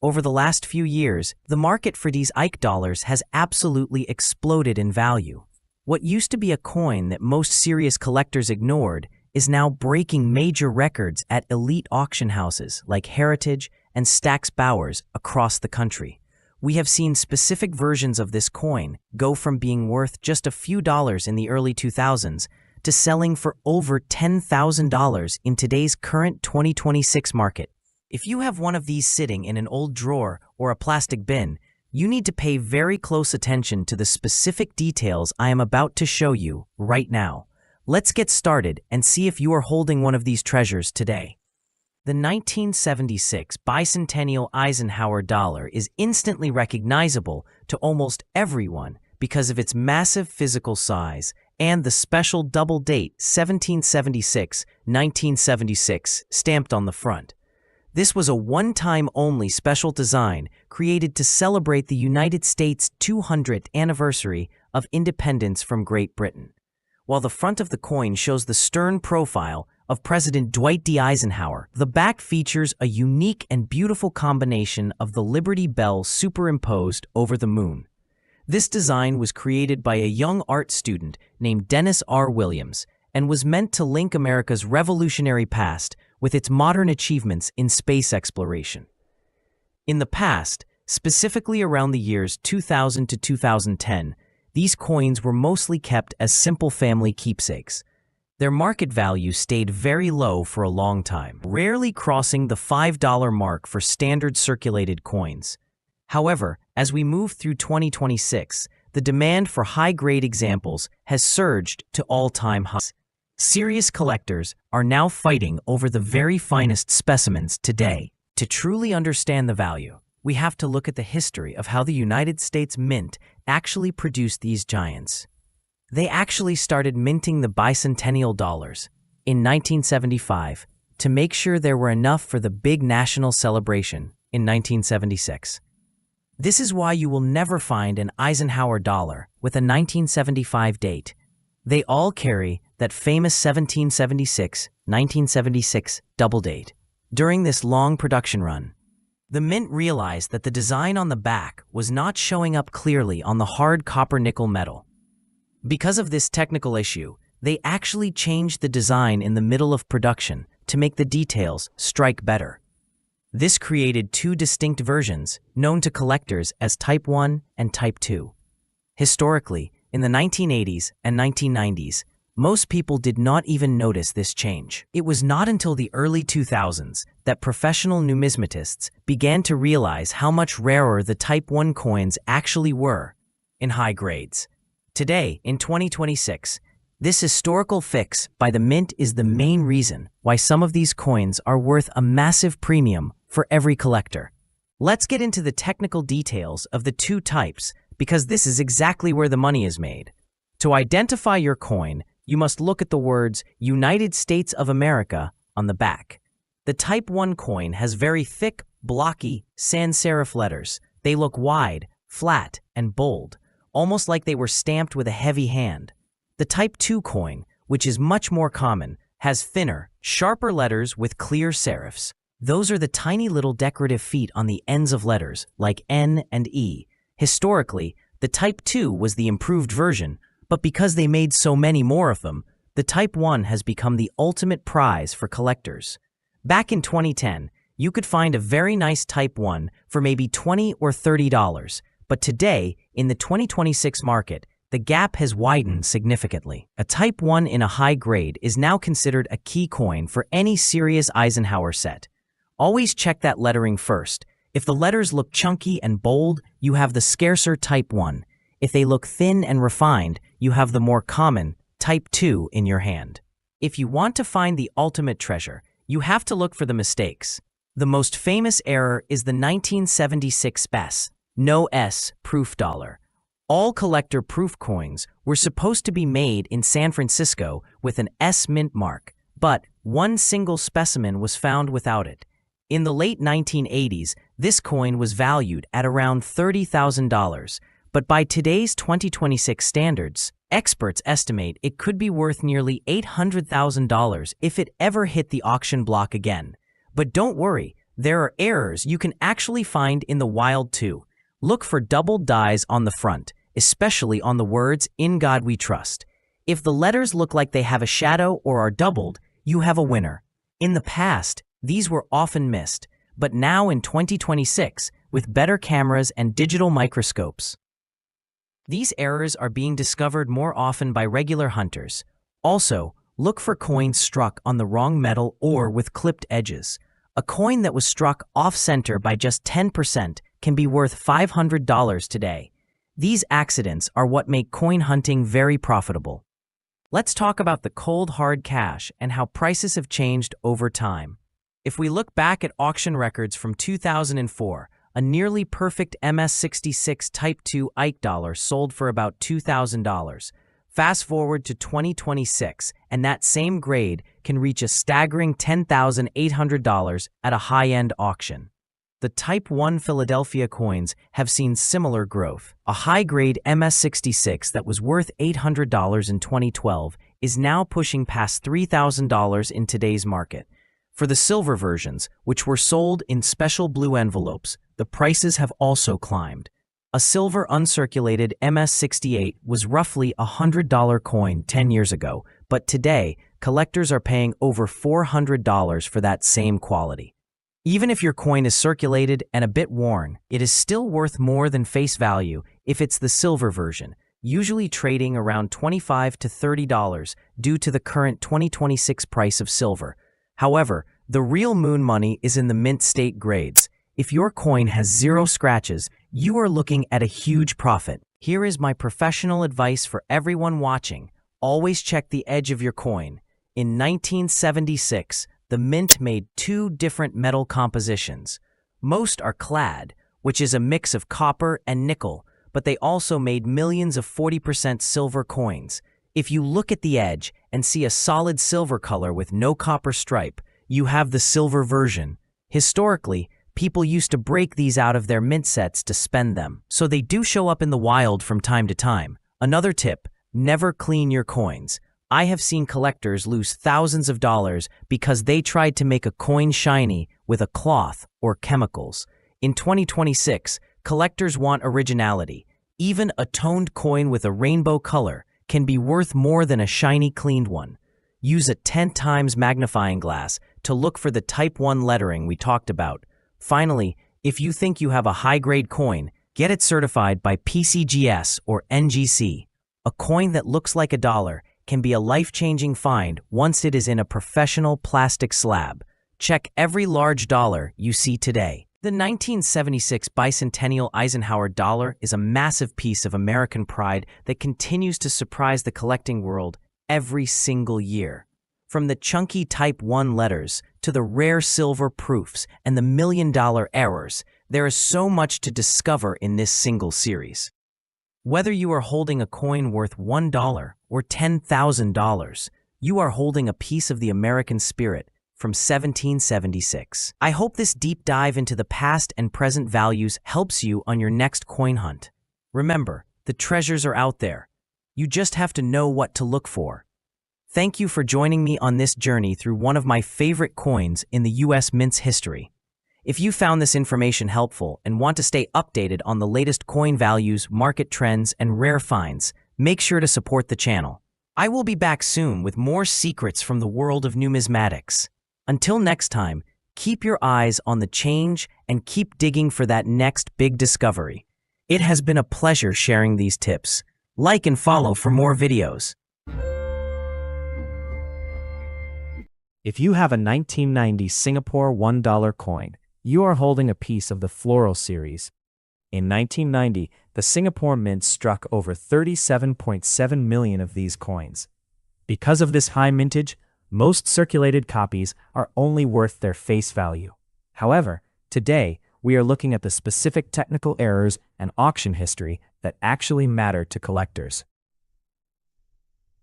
Over the last few years, the market for these Ike dollars has absolutely exploded in value. What used to be a coin that most serious collectors ignored is now breaking major records at elite auction houses like Heritage and Stack's Bowers across the country. We have seen specific versions of this coin go from being worth just a few dollars in the early 2000s to selling for over $10,000 in today's current 2026 market. If you have one of these sitting in an old drawer or a plastic bin, you need to pay very close attention to the specific details I am about to show you right now. Let's get started and see if you are holding one of these treasures today. The 1976 bicentennial Eisenhower dollar is instantly recognizable to almost everyone because of its massive physical size and the special double date 1776-1976 stamped on the front. This was a one-time-only special design created to celebrate the United States' 200th anniversary of independence from Great Britain. While the front of the coin shows the stern profile of President Dwight D. Eisenhower, the back features a unique and beautiful combination of the Liberty Bell superimposed over the moon. This design was created by a young art student named Dennis R. Williams and was meant to link America's revolutionary past with its modern achievements in space exploration. In the past, specifically around the years 2000 to 2010, these coins were mostly kept as simple family keepsakes. Their market value stayed very low for a long time, rarely crossing the $5 mark for standard circulated coins. However, as we move through 2026, the demand for high-grade examples has surged to all-time highs. Serious collectors are now fighting over the very finest specimens today. To truly understand the value, we have to look at the history of how the United States Mint actually produced these giants. They actually started minting the bicentennial dollars in 1975 to make sure there were enough for the big national celebration in 1976. This is why you will never find an Eisenhower dollar with a 1975 date. They all carry that famous 1776-1976 double date. During this long production run, the Mint realized that the design on the back was not showing up clearly on the hard copper-nickel metal. Because of this technical issue, they actually changed the design in the middle of production to make the details strike better. This created two distinct versions, known to collectors as Type 1 and Type 2. Historically, in the 1980s and 1990s, most people did not even notice this change. It was not until the early 2000s that professional numismatists began to realize how much rarer the Type 1 coins actually were in high grades. Today, in 2026, this historical fix by the Mint is the main reason why some of these coins are worth a massive premium for every collector. Let's get into the technical details of the two types, because this is exactly where the money is made. To identify your coin, you must look at the words United States of America on the back. The Type 1 coin has very thick, blocky, sans serif letters. They look wide, flat, and bold, almost like they were stamped with a heavy hand. The Type 2 coin, which is much more common, has thinner, sharper letters with clear serifs. Those are the tiny little decorative feet on the ends of letters, like N and E. Historically, the Type 2 was the improved version, but because they made so many more of them, the Type 1 has become the ultimate prize for collectors. Back in 2010, you could find a very nice Type 1 for maybe $20 or $30, but today, in the 2026 market, the gap has widened significantly. A Type 1 in a high grade is now considered a key coin for any serious Eisenhower set. Always check that lettering first. If the letters look chunky and bold, you have the scarcer Type 1. If they look thin and refined, you have the more common Type 2 in your hand. If you want to find the ultimate treasure, you have to look for the mistakes. The most famous error is the 1976 SPES, no S, proof dollar. All collector proof coins were supposed to be made in San Francisco with an S mint mark, but one single specimen was found without it. In the late 1980s, this coin was valued at around $30,000, but by today's 2026 standards, experts estimate it could be worth nearly $800,000 if it ever hit the auction block again. But don't worry, there are errors you can actually find in the wild too. Look for doubled dies on the front, especially on the words "In God We Trust." If the letters look like they have a shadow or are doubled, you have a winner. In the past, these were often missed, but now in 2026, with better cameras and digital microscopes, these errors are being discovered more often by regular hunters. Also, look for coins struck on the wrong metal or with clipped edges. A coin that was struck off-center by just 10% can be worth $500 today. These accidents are what make coin hunting very profitable. Let's talk about the cold hard cash and how prices have changed over time. If we look back at auction records from 2004, a nearly perfect MS-66 Type 2 Ike dollar sold for about $2,000. Fast forward to 2026, and that same grade can reach a staggering $10,800 at a high-end auction. The Type 1 Philadelphia coins have seen similar growth. A high-grade MS-66 that was worth $800 in 2012 is now pushing past $3,000 in today's market. For the silver versions, which were sold in special blue envelopes, the prices have also climbed. A silver uncirculated MS-68 was roughly a $100 coin 10 years ago, but today, collectors are paying over $400 for that same quality. Even if your coin is circulated and a bit worn, it is still worth more than face value if it's the silver version, usually trading around $25 to $30 due to the current 2026 price of silver. However, the real moon money is in the mint state grades. If your coin has 0 scratches, you are looking at a huge profit. Here is my professional advice for everyone watching. Always check the edge of your coin. In 1976, the mint made 2 different metal compositions. Most are clad, which is a mix of copper and nickel, but they also made millions of 40% silver coins. If you look at the edge and see a solid silver color with no copper stripe, you have the silver version. Historically, people used to break these out of their mint sets to spend them, so they do show up in the wild from time to time. Another tip, never clean your coins. I have seen collectors lose thousands of dollars because they tried to make a coin shiny with a cloth or chemicals. In 2026, collectors want originality. Even a toned coin with a rainbow color can be worth more than a shiny cleaned one. Use a 10 times magnifying glass to look for the Type 1 lettering we talked about. Finally, if you think you have a high-grade coin, get it certified by PCGS or NGC. A coin that looks like a dollar can be a life-changing find once it is in a professional plastic slab. Check every large dollar you see today. The 1976 bicentennial Eisenhower dollar is a massive piece of American pride that continues to surprise the collecting world every single year. From the chunky Type 1 letters to the rare silver proofs and the million-dollar errors, there is so much to discover in this single series. Whether you are holding a coin worth $1 or $10,000, you are holding a piece of the American spirit from 1776. I hope this deep dive into the past and present values helps you on your next coin hunt. Remember, the treasures are out there. You just have to know what to look for. Thank you for joining me on this journey through one of my favorite coins in the U.S. Mint's history. If you found this information helpful and want to stay updated on the latest coin values, market trends, and rare finds, make sure to support the channel. I will be back soon with more secrets from the world of numismatics. Until next time, keep your eyes on the change and keep digging for that next big discovery. It has been a pleasure sharing these tips. Like and follow for more videos. If you have a 1990 Singapore $1 coin, you are holding a piece of the Floral series. In 1990, the Singapore Mint struck over 37.7 million of these coins. Because of this high mintage, most circulated copies are only worth their face value. However, today, we are looking at the specific technical errors and auction history that actually matter to collectors.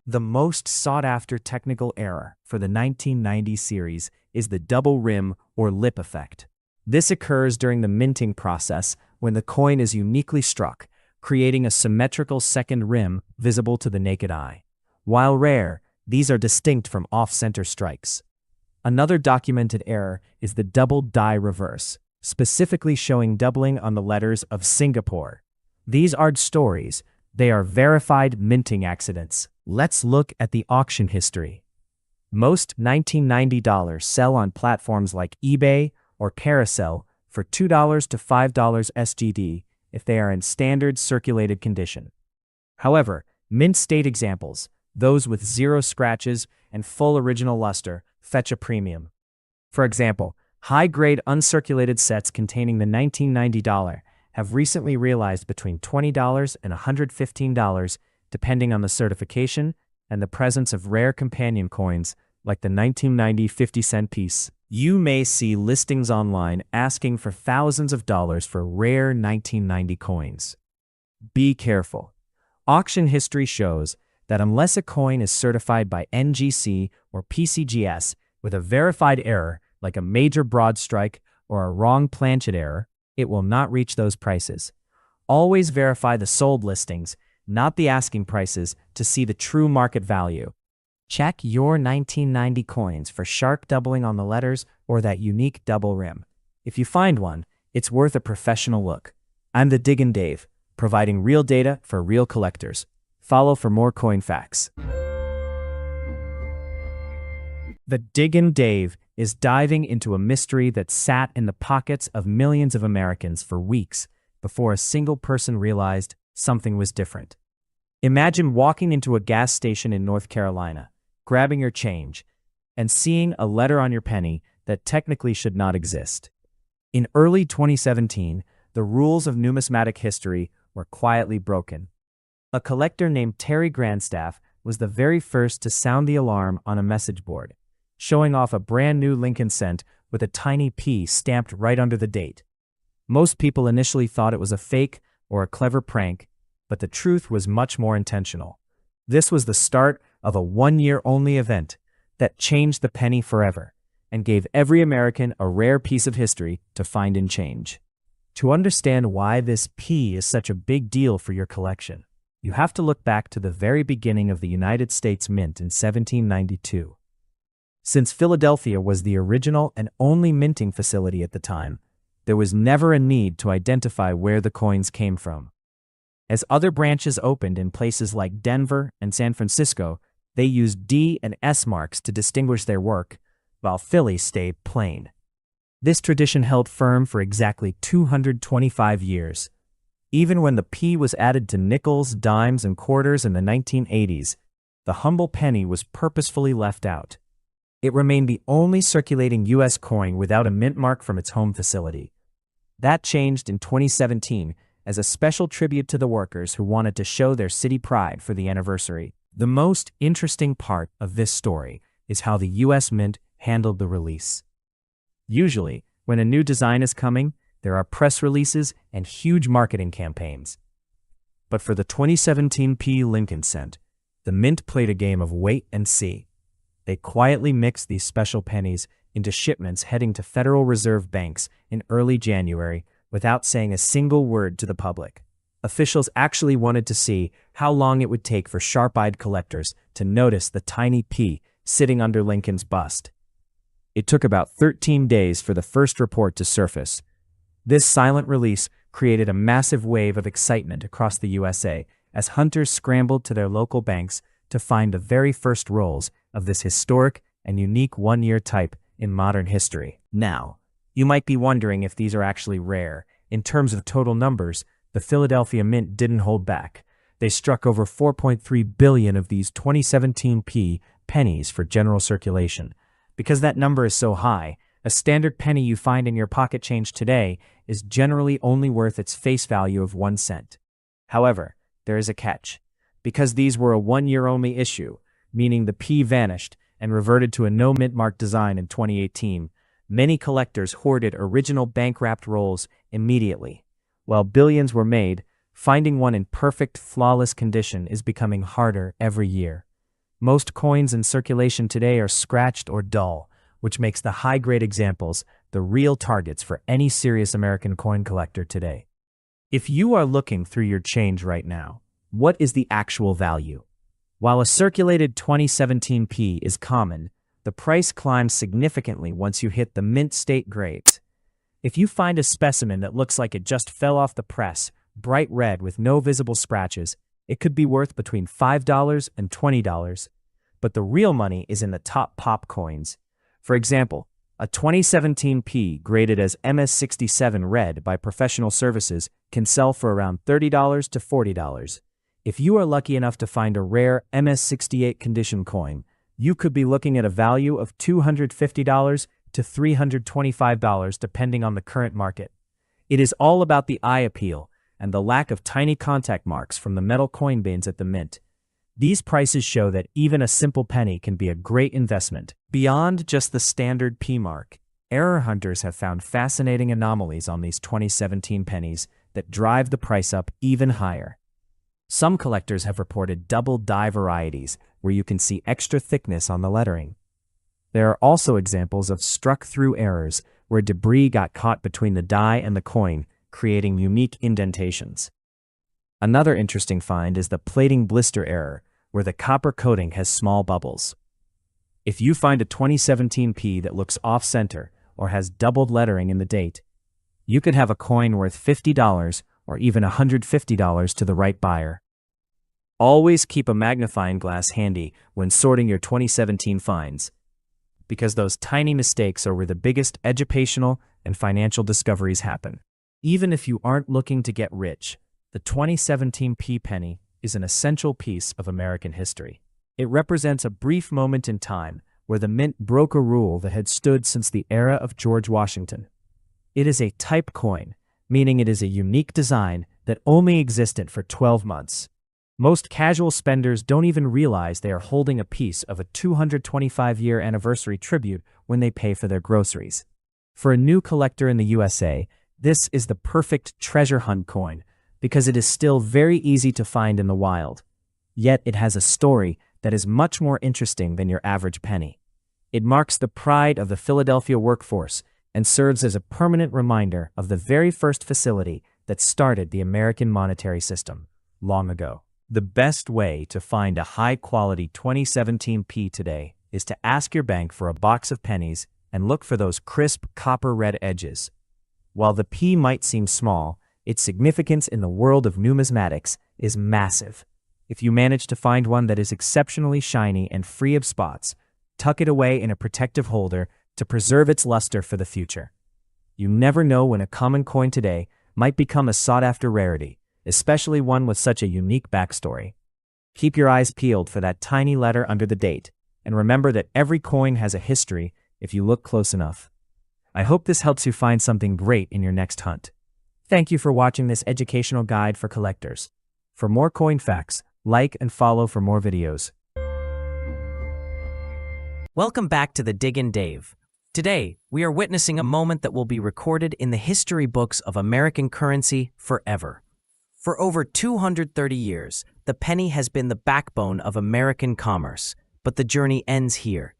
The most sought-after technical error for the 1990 series is the double rim or lip effect. This occurs during the minting process when the coin is uniquely struck, creating a symmetrical second rim visible to the naked eye. While rare, these are distinct from off-center strikes. Another documented error is the double die reverse, specifically showing doubling on the letters of Singapore. These aren't stories, they are verified minting accidents. Let's look at the auction history. Most 1990 dollars sell on platforms like eBay or Carousel for $2 to $5 SGD if they are in standard circulated condition. However, mint state examples, those with zero scratches and full original luster, fetch a premium. For example, high-grade uncirculated sets containing the 1990 dollar have recently realized between $20 and $115 depending on the certification and the presence of rare companion coins like the 1990 50-cent piece. You may see listings online asking for thousands of dollars for rare 1990 coins. Be careful. Auction history shows that unless a coin is certified by NGC or PCGS with a verified error like a major broad strike or a wrong planchet error, it will not reach those prices. Always verify the sold listings, not the asking prices, to see the true market value. Check your 1990 coins for sharp doubling on the letters or that unique double rim. If you find one, it's worth a professional look. I'm the Diggin' Dave, providing real data for real collectors. Follow for more coin facts. The Diggin' Dave is diving into a mystery that sat in the pockets of millions of Americans for weeks before a single person realized something was different. Imagine walking into a gas station in North Carolina, grabbing your change, and seeing a letter on your penny that technically should not exist. In early 2017, the rules of numismatic history were quietly broken. A collector named Terry Grandstaff was the very first to sound the alarm on a message board, showing off a brand new Lincoln cent with a tiny P stamped right under the date. Most people initially thought it was a fake or a clever prank, but the truth was much more intentional. This was the start of a one-year-only event that changed the penny forever and gave every American a rare piece of history to find and change. To understand why this P is such a big deal for your collection, you have to look back to the very beginning of the United States Mint in 1792. Since Philadelphia was the original and only minting facility at the time, there was never a need to identify where the coins came from. As other branches opened in places like Denver and San Francisco, they used D and S marks to distinguish their work, while Philly stayed plain. This tradition held firm for exactly 225 years. Even when the P was added to nickels, dimes, and quarters in the 1980s, the humble penny was purposefully left out. It remained the only circulating U.S. coin without a mint mark from its home facility. That changed in 2017 as a special tribute to the workers who wanted to show their city pride for the anniversary. The most interesting part of this story is how the U.S. Mint handled the release. Usually, when a new design is coming, there are press releases and huge marketing campaigns. But for the 2017 P Lincoln Cent, the Mint played a game of wait and see. They quietly mixed these special pennies into shipments heading to Federal Reserve banks in early January without saying a single word to the public. Officials actually wanted to see how long it would take for sharp-eyed collectors to notice the tiny P sitting under Lincoln's bust. It took about 13 days for the first report to surface. This silent release created a massive wave of excitement across the USA as hunters scrambled to their local banks to find the very first rolls of this historic and unique one-year type in modern history. Now, you might be wondering if these are actually rare. In terms of total numbers, the Philadelphia Mint didn't hold back. They struck over 4.3 billion of these 2017 P pennies for general circulation. Because that number is so high, a standard penny you find in your pocket change today is generally only worth its face value of 1 cent. However, there is a catch. Because these were a one-year-only issue, meaning the P vanished and reverted to a no-mint mark design in 2018, many collectors hoarded original bank-wrapped rolls immediately. While billions were made, finding one in perfect, flawless condition is becoming harder every year. Most coins in circulation today are scratched or dull, which makes the high-grade examples the real targets for any serious American coin collector today. If you are looking through your change right now, what is the actual value? While a circulated 2017 P is common, the price climbs significantly once you hit the mint state grades. If you find a specimen that looks like it just fell off the press, bright red with no visible scratches, it could be worth between $5 and $20. But the real money is in the top pop coins. For example, a 2017 P graded as MS67 red by Professional Services can sell for around $30 to $40. If you are lucky enough to find a rare MS68 condition coin, you could be looking at a value of $250 to $325 depending on the current market. It is all about the eye appeal and the lack of tiny contact marks from the metal coin bins at the mint. These prices show that even a simple penny can be a great investment. Beyond just the standard P mark, error hunters have found fascinating anomalies on these 2017 pennies that drive the price up even higher. Some collectors have reported double die varieties where you can see extra thickness on the lettering. There are also examples of struck-through errors where debris got caught between the die and the coin, creating unique indentations. Another interesting find is the plating blister error, where the copper coating has small bubbles. If you find a 2017 P that looks off-center or has doubled lettering in the date, you could have a coin worth $50 or even $150 to the right buyer. Always keep a magnifying glass handy when sorting your 2017 finds, because those tiny mistakes are where the biggest educational and financial discoveries happen. Even if you aren't looking to get rich, the 2017 P penny is an essential piece of American history. It represents a brief moment in time where the mint broke a rule that had stood since the era of George Washington. It is a type coin, meaning it is a unique design that only existed for 12 months. Most casual spenders don't even realize they are holding a piece of a 225-year anniversary tribute when they pay for their groceries. For a new collector in the USA, this is the perfect treasure hunt coin because it is still very easy to find in the wild. Yet it has a story that is much more interesting than your average penny. It marks the pride of the Philadelphia workforce and serves as a permanent reminder of the very first facility that started the American monetary system long ago. The best way to find a high-quality 2017 P today is to ask your bank for a box of pennies and look for those crisp copper-red edges. While the P might seem small, its significance in the world of numismatics is massive. If you manage to find one that is exceptionally shiny and free of spots, tuck it away in a protective holder to preserve its luster for the future. You never know when a common coin today might become a sought-after rarity, especially one with such a unique backstory. Keep your eyes peeled for that tiny letter under the date, and remember that every coin has a history if you look close enough. I hope this helps you find something great in your next hunt. Thank you for watching this educational guide for collectors. For more coin facts, like and follow for more videos. Welcome back to the Diggin' Dave. Today, we are witnessing a moment that will be recorded in the history books of American currency forever. For over 230 years, the penny has been the backbone of American commerce, but the journey ends here.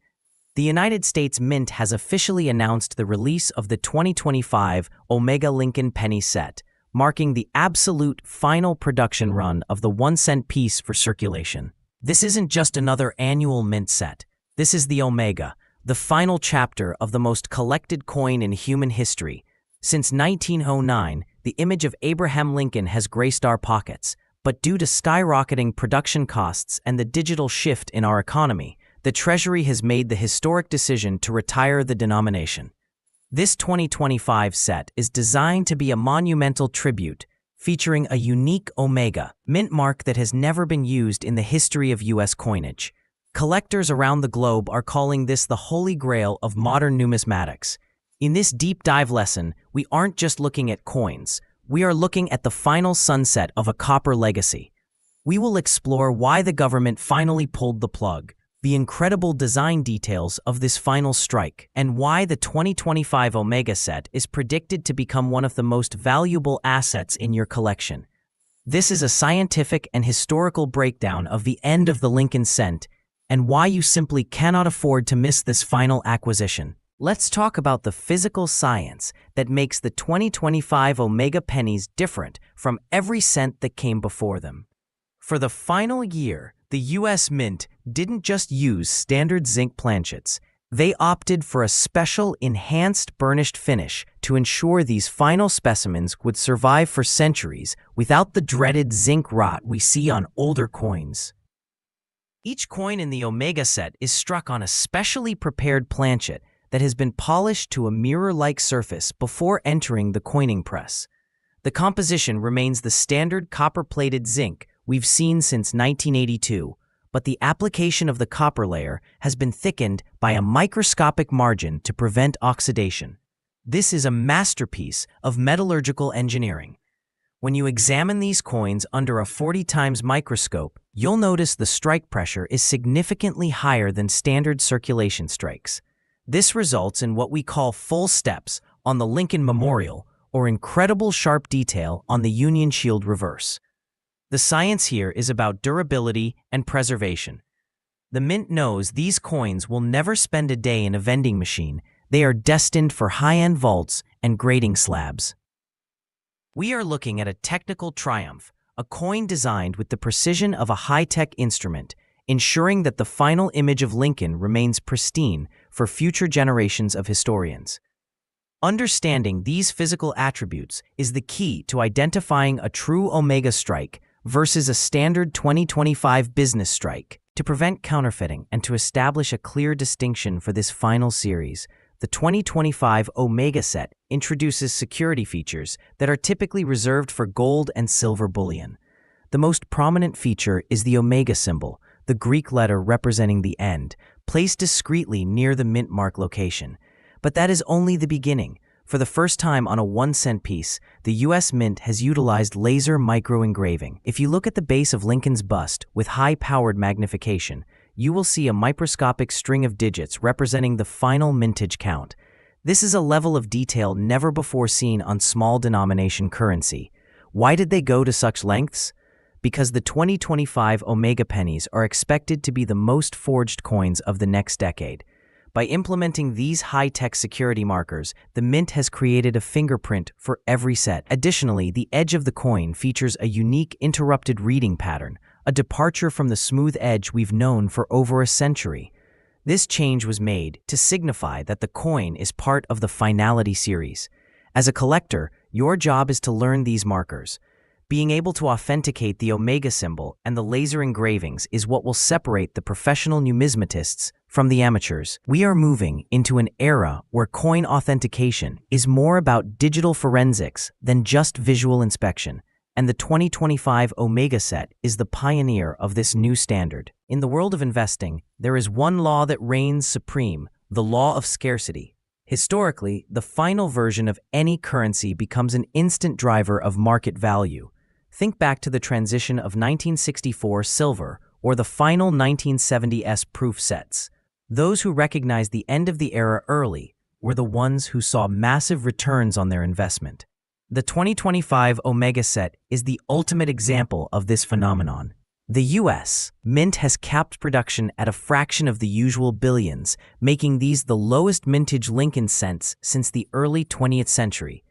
The United States Mint has officially announced the release of the 2025 Omega Lincoln penny set, marking the absolute final production run of the 1-cent piece for circulation. This isn't just another annual mint set. This is the Omega, the final chapter of the most collected coin in human history. Since 1909, the image of Abraham Lincoln has graced our pockets, but due to skyrocketing production costs and the digital shift in our economy, the Treasury has made the historic decision to retire the denomination. This 2025 set is designed to be a monumental tribute, featuring a unique Omega mint mark that has never been used in the history of U.S. coinage. Collectors around the globe are calling this the holy grail of modern numismatics. In this deep dive lesson, we aren't just looking at coins, we are looking at the final sunset of a copper legacy. We will explore why the government finally pulled the plug, the incredible design details of this final strike, and why the 2025 Omega set is predicted to become one of the most valuable assets in your collection. This is a scientific and historical breakdown of the end of the Lincoln cent and why you simply cannot afford to miss this final acquisition. Let's talk about the physical science that makes the 2025 Omega pennies different from every cent that came before them. For the final year, the U.S. Mint didn't just use standard zinc planchets. They opted for a special enhanced burnished finish to ensure these final specimens would survive for centuries without the dreaded zinc rot we see on older coins. Each coin in the Omega set is struck on a specially prepared planchet that has been polished to a mirror-like surface before entering the coining press. The composition remains the standard copper-plated zinc we've seen since 1982, but the application of the copper layer has been thickened by a microscopic margin to prevent oxidation. This is a masterpiece of metallurgical engineering. When you examine these coins under a 40 times microscope, you'll notice the strike pressure is significantly higher than standard circulation strikes. This results in what we call full steps on the Lincoln Memorial or incredible sharp detail on the Union Shield reverse. The science here is about durability and preservation. The Mint knows these coins will never spend a day in a vending machine. They are destined for high-end vaults and grading slabs. We are looking at a technical triumph, a coin designed with the precision of a high-tech instrument, ensuring that the final image of Lincoln remains pristine for future generations of historians. Understanding these physical attributes is the key to identifying a true Omega strike versus a standard 2025 business strike. To prevent counterfeiting and to establish a clear distinction for this final series, the 2025 Omega set introduces security features that are typically reserved for gold and silver bullion. The most prominent feature is the Omega symbol, the Greek letter representing the end, placed discreetly near the mint mark location. But that is only the beginning. For the first time on a 1-cent piece, the U.S. Mint has utilized laser micro-engraving. If you look at the base of Lincoln's bust with high-powered magnification, you will see a microscopic string of digits representing the final mintage count. This is a level of detail never before seen on small denomination currency. Why did they go to such lengths? Because the 2025 Omega pennies are expected to be the most forged coins of the next decade. By implementing these high-tech security markers, the Mint has created a fingerprint for every set. Additionally, the edge of the coin features a unique interrupted reading pattern, a departure from the smooth edge we've known for over a century. This change was made to signify that the coin is part of the finality series. As a collector, your job is to learn these markers. Being able to authenticate the omega symbol and the laser engravings is what will separate the professional numismatists from the amateurs. We are moving into an era where coin authentication is more about digital forensics than just visual inspection, and the 2025 Omega set is the pioneer of this new standard. In the world of investing, there is one law that reigns supreme, the law of scarcity. Historically, the final version of any currency becomes an instant driver of market value. Think back to the transition of 1964 silver or the final 1970s proof sets. Those who recognized the end of the era early were the ones who saw massive returns on their investment. The 2025 Omega set is the ultimate example of this phenomenon. The U.S. Mint has capped production at a fraction of the usual billions, making these the lowest mintage Lincoln cents since the early 20th century.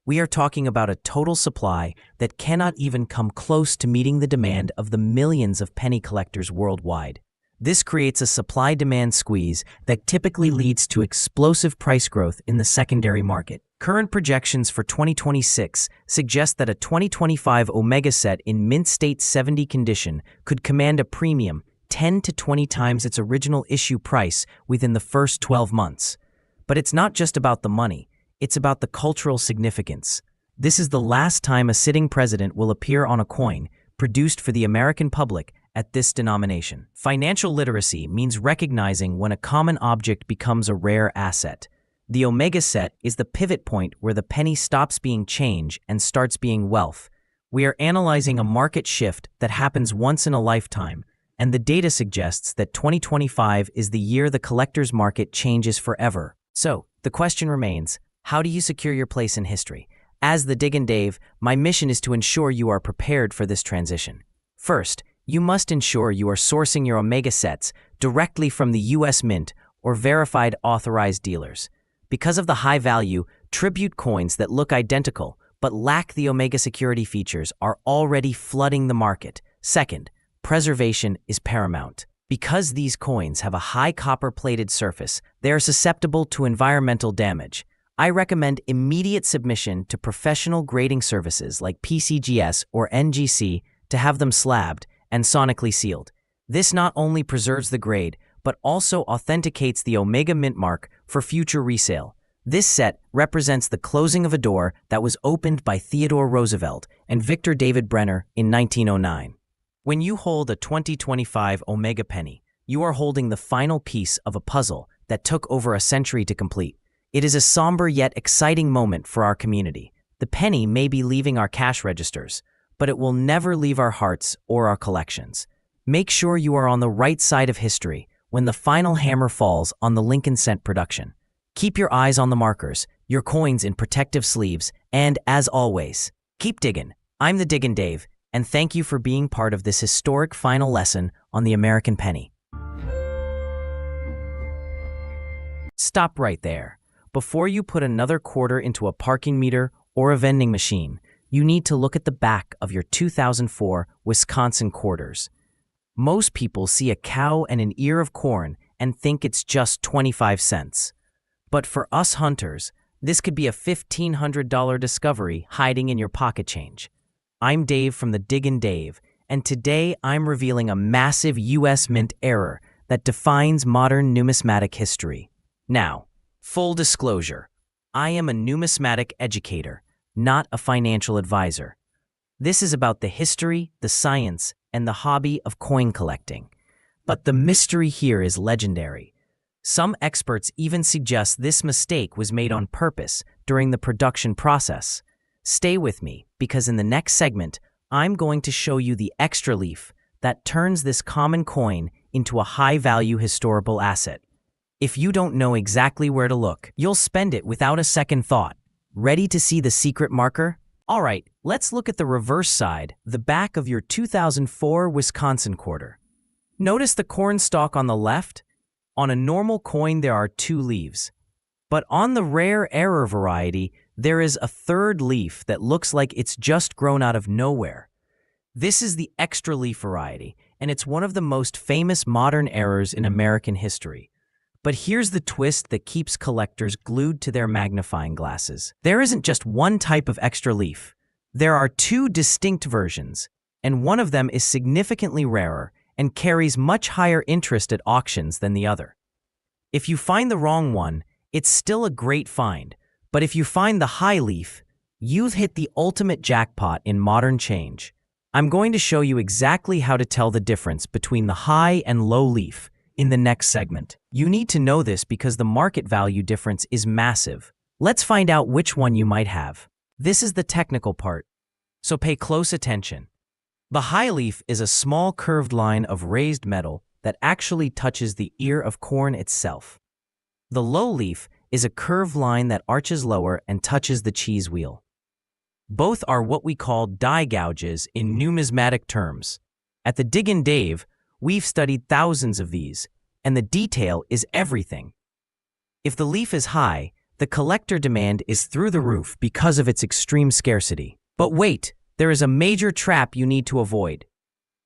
We are talking about a total supply that cannot even come close to meeting the demand of the millions of penny collectors worldwide. This creates a supply-demand squeeze that typically leads to explosive price growth in the secondary market. Current projections for 2026 suggest that a 2025 Omega set in mint state 70 condition could command a premium 10 to 20 times its original issue price within the first 12 months. But it's not just about the money, it's about the cultural significance. This is the last time a sitting president will appear on a coin produced for the American public at this denomination. Financial literacy means recognizing when a common object becomes a rare asset. The Omega set is the pivot point where the penny stops being change and starts being wealth. We are analyzing a market shift that happens once in a lifetime, and the data suggests that 2025 is the year the collector's market changes forever. So, the question remains, how do you secure your place in history? As the Dig and Dave, my mission is to ensure you are prepared for this transition. First, you must ensure you are sourcing your Omega sets directly from the U.S. Mint or verified authorized dealers. Because of the high value, tribute coins that look identical but lack the Omega security features are already flooding the market. Second, preservation is paramount. Because these coins have a high copper-plated surface, they are susceptible to environmental damage. I recommend immediate submission to professional grading services like PCGS or NGC to have them slabbed and sonically sealed. This not only preserves the grade, but also authenticates the Omega Mint mark for future resale. This set represents the closing of a door that was opened by Theodore Roosevelt and Victor David Brenner in 1909. When you hold a 2025 Omega penny, you are holding the final piece of a puzzle that took over a century to complete. It is a somber yet exciting moment for our community. The penny may be leaving our cash registers, but it will never leave our hearts or our collections. Make sure you are on the right side of history when the final hammer falls on the Lincoln cent production. Keep your eyes on the markers, your coins in protective sleeves, and as always, keep digging. I'm the Dig and Dave, and thank you for being part of this historic final lesson on the American penny. Stop right there. Before you put another quarter into a parking meter or a vending machine, you need to look at the back of your 2004 Wisconsin quarters. Most people see a cow and an ear of corn and think it's just 25 cents. But for us hunters, this could be a $1,500 discovery hiding in your pocket change. I'm Dave from the Dig and Dave, and today I'm revealing a massive U.S. Mint error that defines modern numismatic history. Now, full disclosure, I am a numismatic educator, not a financial advisor. This is about the history, the science, and the hobby of coin collecting. But the mystery here is legendary. Some experts even suggest this mistake was made on purpose during the production process. Stay with me, because in the next segment, I'm going to show you the extra leaf that turns this common coin into a high-value historical asset. If you don't know exactly where to look, you'll spend it without a second thought. Ready to see the secret marker? All right, let's look at the reverse side, the back of your 2004 Wisconsin quarter. Notice the corn stalk on the left? On a normal coin, there are 2 leaves. But on the rare error variety, there is a third leaf that looks like it's just grown out of nowhere. This is the extra leaf variety, and it's one of the most famous modern errors in American history. But here's the twist that keeps collectors glued to their magnifying glasses. There isn't just one type of extra leaf. There are two distinct versions, and one of them is significantly rarer and carries much higher interest at auctions than the other. If you find the wrong one, it's still a great find, but if you find the high leaf, you've hit the ultimate jackpot in modern change. I'm going to show you exactly how to tell the difference between the high and low leaf in the next segment. You need to know this because the market value difference is massive. Let's find out which one you might have. This is the technical part, so pay close attention. The high leaf is a small curved line of raised metal that actually touches the ear of corn itself. The low leaf is a curved line that arches lower and touches the cheese wheel. Both are what we call die gouges in numismatic terms. At the Dig and Dave, we've studied thousands of these, and the detail is everything. If the leaf is high, the collector demand is through the roof because of its extreme scarcity. But wait, there is a major trap you need to avoid.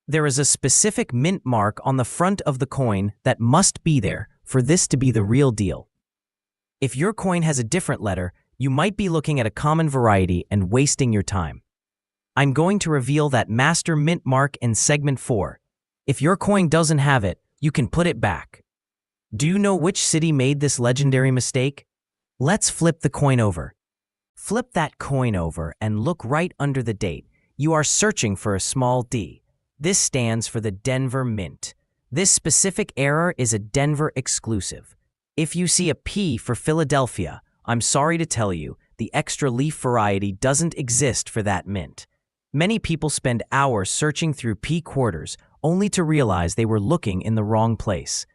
There is a specific mint mark on the front of the coin that must be there for this to be the real deal. If your coin has a different letter, you might be looking at a common variety and wasting your time. I'm going to reveal that master mint mark in segment 4. If your coin doesn't have it, you can put it back. Do you know which city made this legendary mistake? Let's flip the coin over. Flip that coin over and look right under the date. You are searching for a small d. This stands for the Denver Mint. This specific error is a Denver exclusive. If you see a P for Philadelphia, I'm sorry to tell you, the extra leaf variety doesn't exist for that mint. Many people spend hours searching through P quarters only to realize they were looking in the wrong place.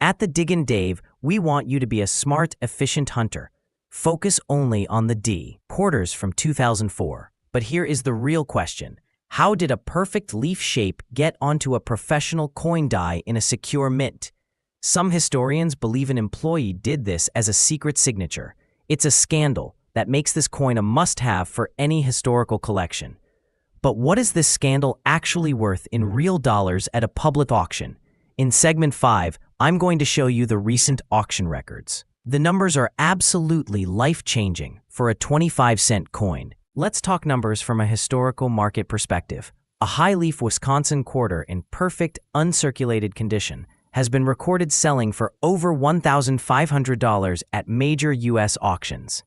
At the Dig and Dave, we want you to be a smart, efficient hunter. Focus only on the D quarters from 2004. But here is the real question. How did a perfect leaf shape get onto a professional coin die in a secure mint? Some historians believe an employee did this as a secret signature. It's a scandal that makes this coin a must-have for any historical collection. But what is this scandal actually worth in real dollars at a public auction? In segment 5, I'm going to show you the recent auction records. The numbers are absolutely life-changing for a 25-cent coin. Let's talk numbers from a historical market perspective. A high-leaf Wisconsin quarter in perfect, uncirculated condition has been recorded selling for over $1,500 at major U.S. auctions.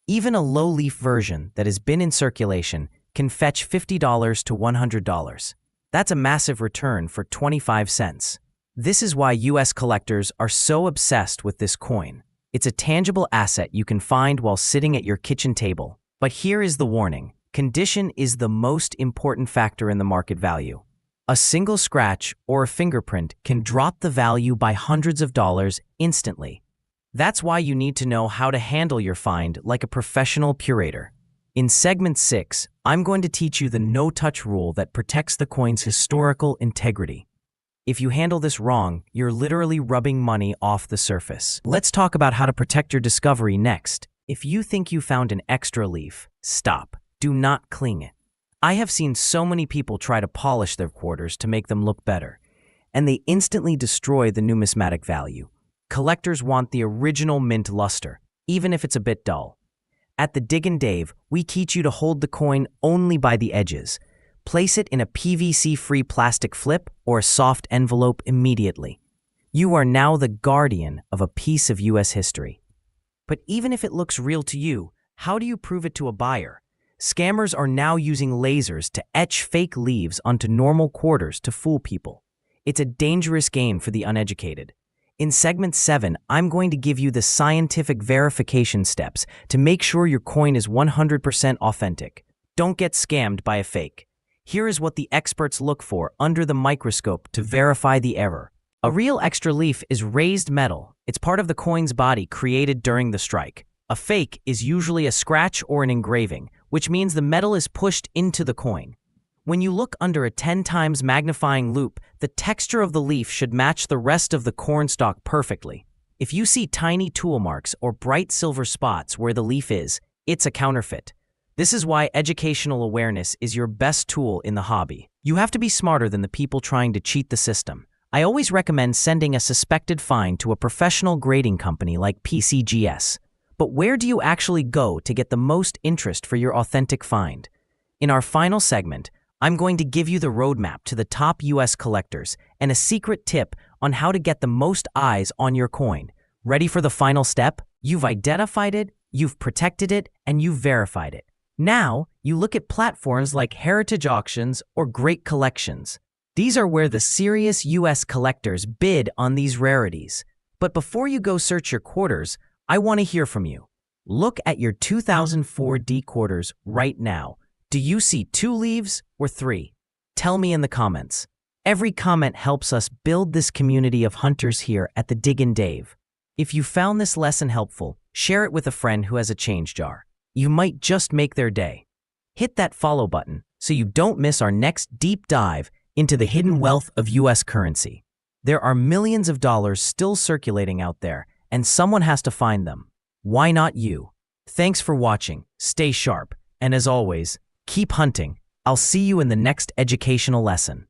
Even a low-leaf version that has been in circulation can fetch $50 to $100. That's a massive return for 25 cents. This is why U.S. collectors are so obsessed with this coin. It's a tangible asset you can find while sitting at your kitchen table. But here is the warning. Condition is the most important factor in the market value. A single scratch or a fingerprint can drop the value by hundreds of dollars instantly. That's why you need to know how to handle your find like a professional curator. In segment 6, I'm going to teach you the no-touch rule that protects the coin's historical integrity. If you handle this wrong, you're literally rubbing money off the surface. Let's talk about how to protect your discovery next. If you think you found an extra leaf, stop. Do not cling it. I have seen so many people try to polish their quarters to make them look better, and they instantly destroy the numismatic value. Collectors want the original mint luster, even if it's a bit dull. At the Dig and Dave, we teach you to hold the coin only by the edges. Place it in a PVC-free plastic flip or a soft envelope immediately. You are now the guardian of a piece of U.S. history. But even if it looks real to you, how do you prove it to a buyer? Scammers are now using lasers to etch fake leaves onto normal quarters to fool people. It's a dangerous game for the uneducated. In segment 7, I'm going to give you the scientific verification steps to make sure your coin is 100% authentic. Don't get scammed by a fake. Here is what the experts look for under the microscope to verify the error. A real extra leaf is raised metal. It's part of the coin's body created during the strike. A fake is usually a scratch or an engraving, which means the metal is pushed into the coin. When you look under a 10 times magnifying loupe, the texture of the leaf should match the rest of the cornstalk perfectly. If you see tiny tool marks or bright silver spots where the leaf is, it's a counterfeit. This is why educational awareness is your best tool in the hobby. You have to be smarter than the people trying to cheat the system. I always recommend sending a suspected find to a professional grading company like PCGS. But where do you actually go to get the most interest for your authentic find? In our final segment, I'm going to give you the roadmap to the top US collectors and a secret tip on how to get the most eyes on your coin. Ready for the final step? You've identified it, you've protected it, and you've verified it. Now, you look at platforms like heritage auctions or great collections. These are where the serious US collectors bid on these rarities. But before you go search your quarters, I want to hear from you. Look at your 2004 D quarters right now. Do you see 2 leaves or 3? Tell me in the comments. Every comment helps us build this community of hunters here at the Diggin' Dave. If you found this lesson helpful, share it with a friend who has a change jar. You might just make their day. Hit that follow button so you don't miss our next deep dive into the hidden wealth of US currency. There are millions of dollars still circulating out there, and someone has to find them. Why not you? Thanks for watching, stay sharp, and as always, keep hunting. I'll see you in the next educational lesson.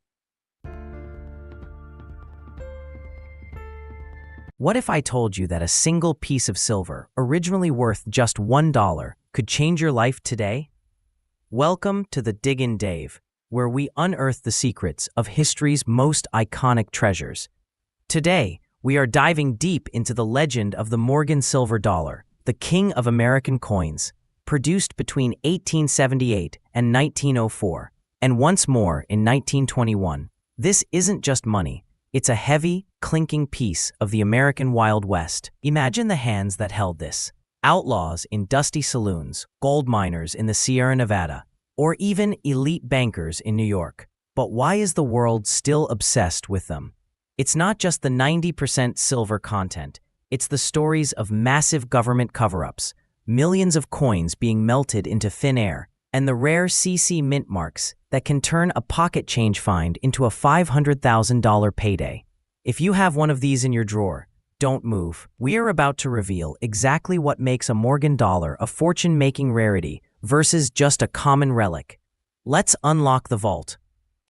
What if I told you that a single piece of silver, originally worth just $1, could change your life today? Welcome to the Diggin' Dave, where we unearth the secrets of history's most iconic treasures. Today, we are diving deep into the legend of the Morgan silver dollar, the king of American coins, produced between 1878 and 1904, and once more in 1921. This isn't just money. It's a heavy, clinking piece of the American Wild West. Imagine the hands that held this. Outlaws in dusty saloons, gold miners in the Sierra Nevada, or even elite bankers in New York. But why is the world still obsessed with them? It's not just the 90% silver content. It's the stories of massive government cover-ups, millions of coins being melted into thin air, and the rare CC mint marks that can turn a pocket change find into a $500,000 payday. If you have one of these in your drawer, don't move. We are about to reveal exactly what makes a Morgan dollar a fortune-making rarity versus just a common relic. Let's unlock the vault.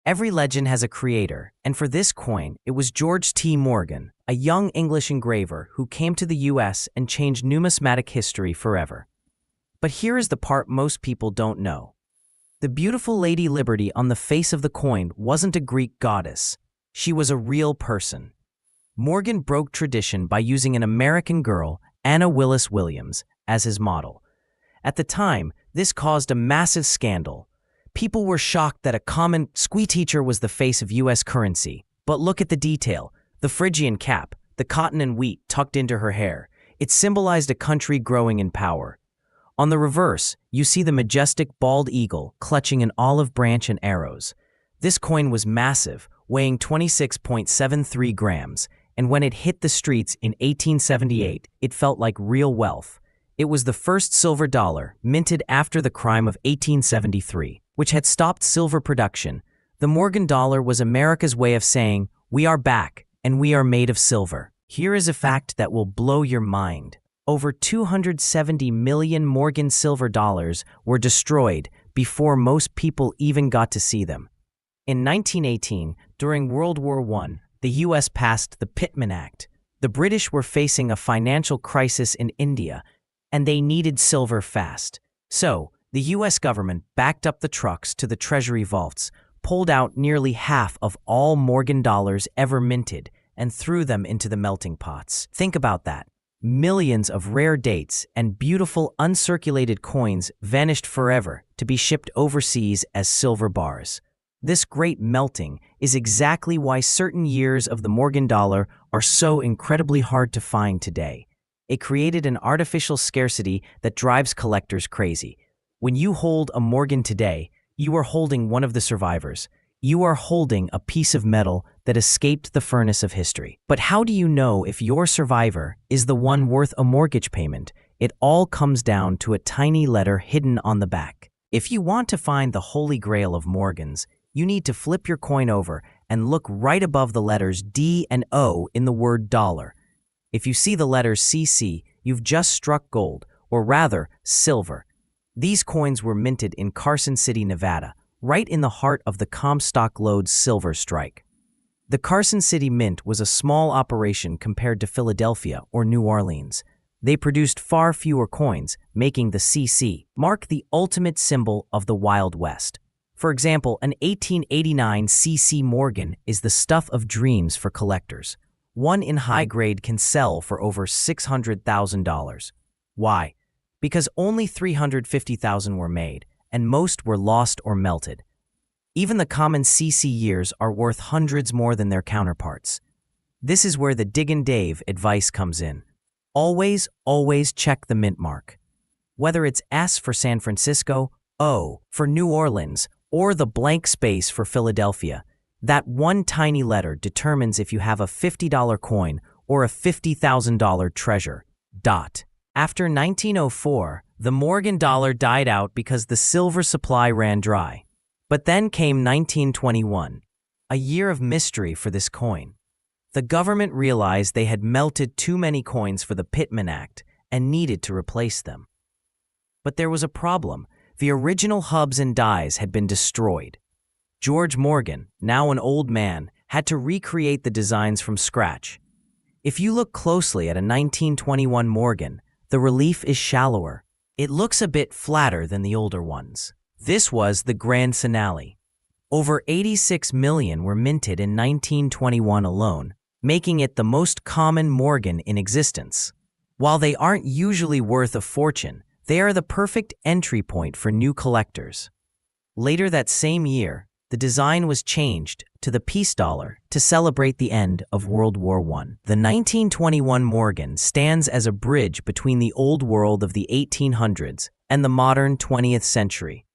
Every legend has a creator, and for this coin, it was George T. Morgan, a young English engraver who came to the US and changed numismatic history forever. But here is the part most people don't know. The beautiful Lady Liberty on the face of the coin wasn't a Greek goddess. She was a real person. Morgan broke tradition by using an American girl, Anna Willis Williams, as his model. At the time, this caused a massive scandal. People were shocked that a common squee teacher was the face of US currency. But look at the detail. The Phrygian cap, the cotton and wheat tucked into her hair. It symbolized a country growing in power. On the reverse, you see the majestic bald eagle clutching an olive branch and arrows. This coin was massive, weighing 26.73 grams, and when it hit the streets in 1878, it felt like real wealth. It was the first silver dollar minted after the crime of 1873, which had stopped silver production. The Morgan dollar was America's way of saying, "We are back, and we are made of silver." Here is a fact that will blow your mind. Over 270 million Morgan silver dollars were destroyed before most people even got to see them. In 1918, during World War I, the US passed the Pittman Act. The British were facing a financial crisis in India, and they needed silver fast. So, the US government backed up the trucks to the Treasury vaults, pulled out nearly half of all Morgan dollars ever minted, and threw them into the melting pots. Think about that. Millions of rare dates and beautiful uncirculated coins vanished forever to be shipped overseas as silver bars. This great melting is exactly why certain years of the Morgan dollar are so incredibly hard to find today. It created an artificial scarcity that drives collectors crazy. When you hold a Morgan today, you are holding one of the survivors. You are holding a piece of metal that escaped the furnace of history. But how do you know if your survivor is the one worth a mortgage payment? It all comes down to a tiny letter hidden on the back. If you want to find the holy grail of Morgans, you need to flip your coin over and look right above the letters D and O in the word dollar. If you see the letters CC, you've just struck gold, or rather, silver. These coins were minted in Carson City, Nevada, right in the heart of the Comstock Lode's silver strike. The Carson City Mint was a small operation compared to Philadelphia or New Orleans. they produced far fewer coins, making the CC mark the ultimate symbol of the Wild West. For example, an 1889 CC Morgan is the stuff of dreams for collectors. One in high grade can sell for over $600,000. Why? Because only 350,000 were made, and most were lost or melted. Even the common CC years are worth hundreds more than their counterparts. This is where the Diggin' Dave advice comes in. Always check the mint mark. Whether it's S for San Francisco, O for New Orleans, or the blank space for Philadelphia, that one tiny letter determines if you have a $50 coin or a $50,000 treasure. After 1904, the Morgan dollar died out because the silver supply ran dry. But then came 1921, a year of mystery for this coin. The government realized they had melted too many coins for the Pittman Act and needed to replace them. But there was a problem. The original hubs and dies had been destroyed. George Morgan, now an old man, had to recreate the designs from scratch. If you look closely at a 1921 Morgan, the relief is shallower. It looks a bit flatter than the older ones. This was the grand finale. Over 86 million were minted in 1921 alone, making it the most common Morgan in existence. While they aren't usually worth a fortune, they are the perfect entry point for new collectors. Later that same year, the design was changed to the peace dollar to celebrate the end of World War I. The 1921 Morgan stands as a bridge between the old world of the 1800s and the modern 20th century.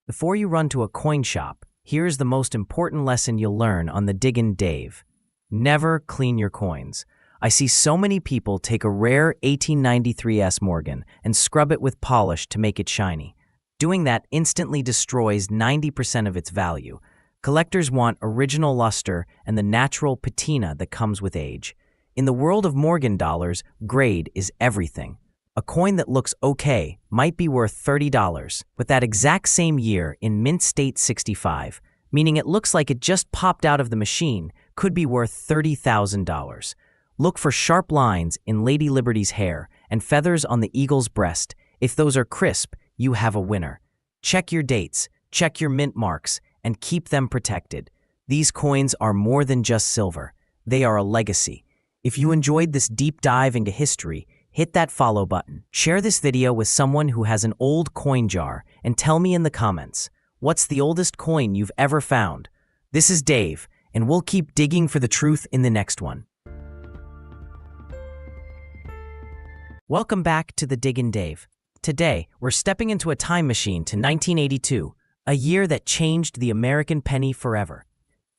Before you run to a coin shop, here's the most important lesson you'll learn on the Diggin' Dave. Never clean your coins. I see so many people take a rare 1893 S Morgan and scrub it with polish to make it shiny. Doing that instantly destroys 90% of its value. Collectors want original luster and the natural patina that comes with age. In the world of Morgan dollars, grade is everything. A coin that looks okay might be worth $30, but that exact same year in mint state 65, meaning it looks like it just popped out of the machine, could be worth $30,000. Look for sharp lines in Lady Liberty's hair and feathers on the eagle's breast. If those are crisp, you have a winner. Check your dates, check your mint marks, and keep them protected. These coins are more than just silver. They are a legacy. If you enjoyed this deep dive into history, hit that follow button. Share this video with someone who has an old coin jar and tell me in the comments, what's the oldest coin you've ever found? This is Dave, and we'll keep digging for the truth in the next one. Welcome back to the Diggin' Dave. Today, we're stepping into a time machine to 1982, a year that changed the American penny forever.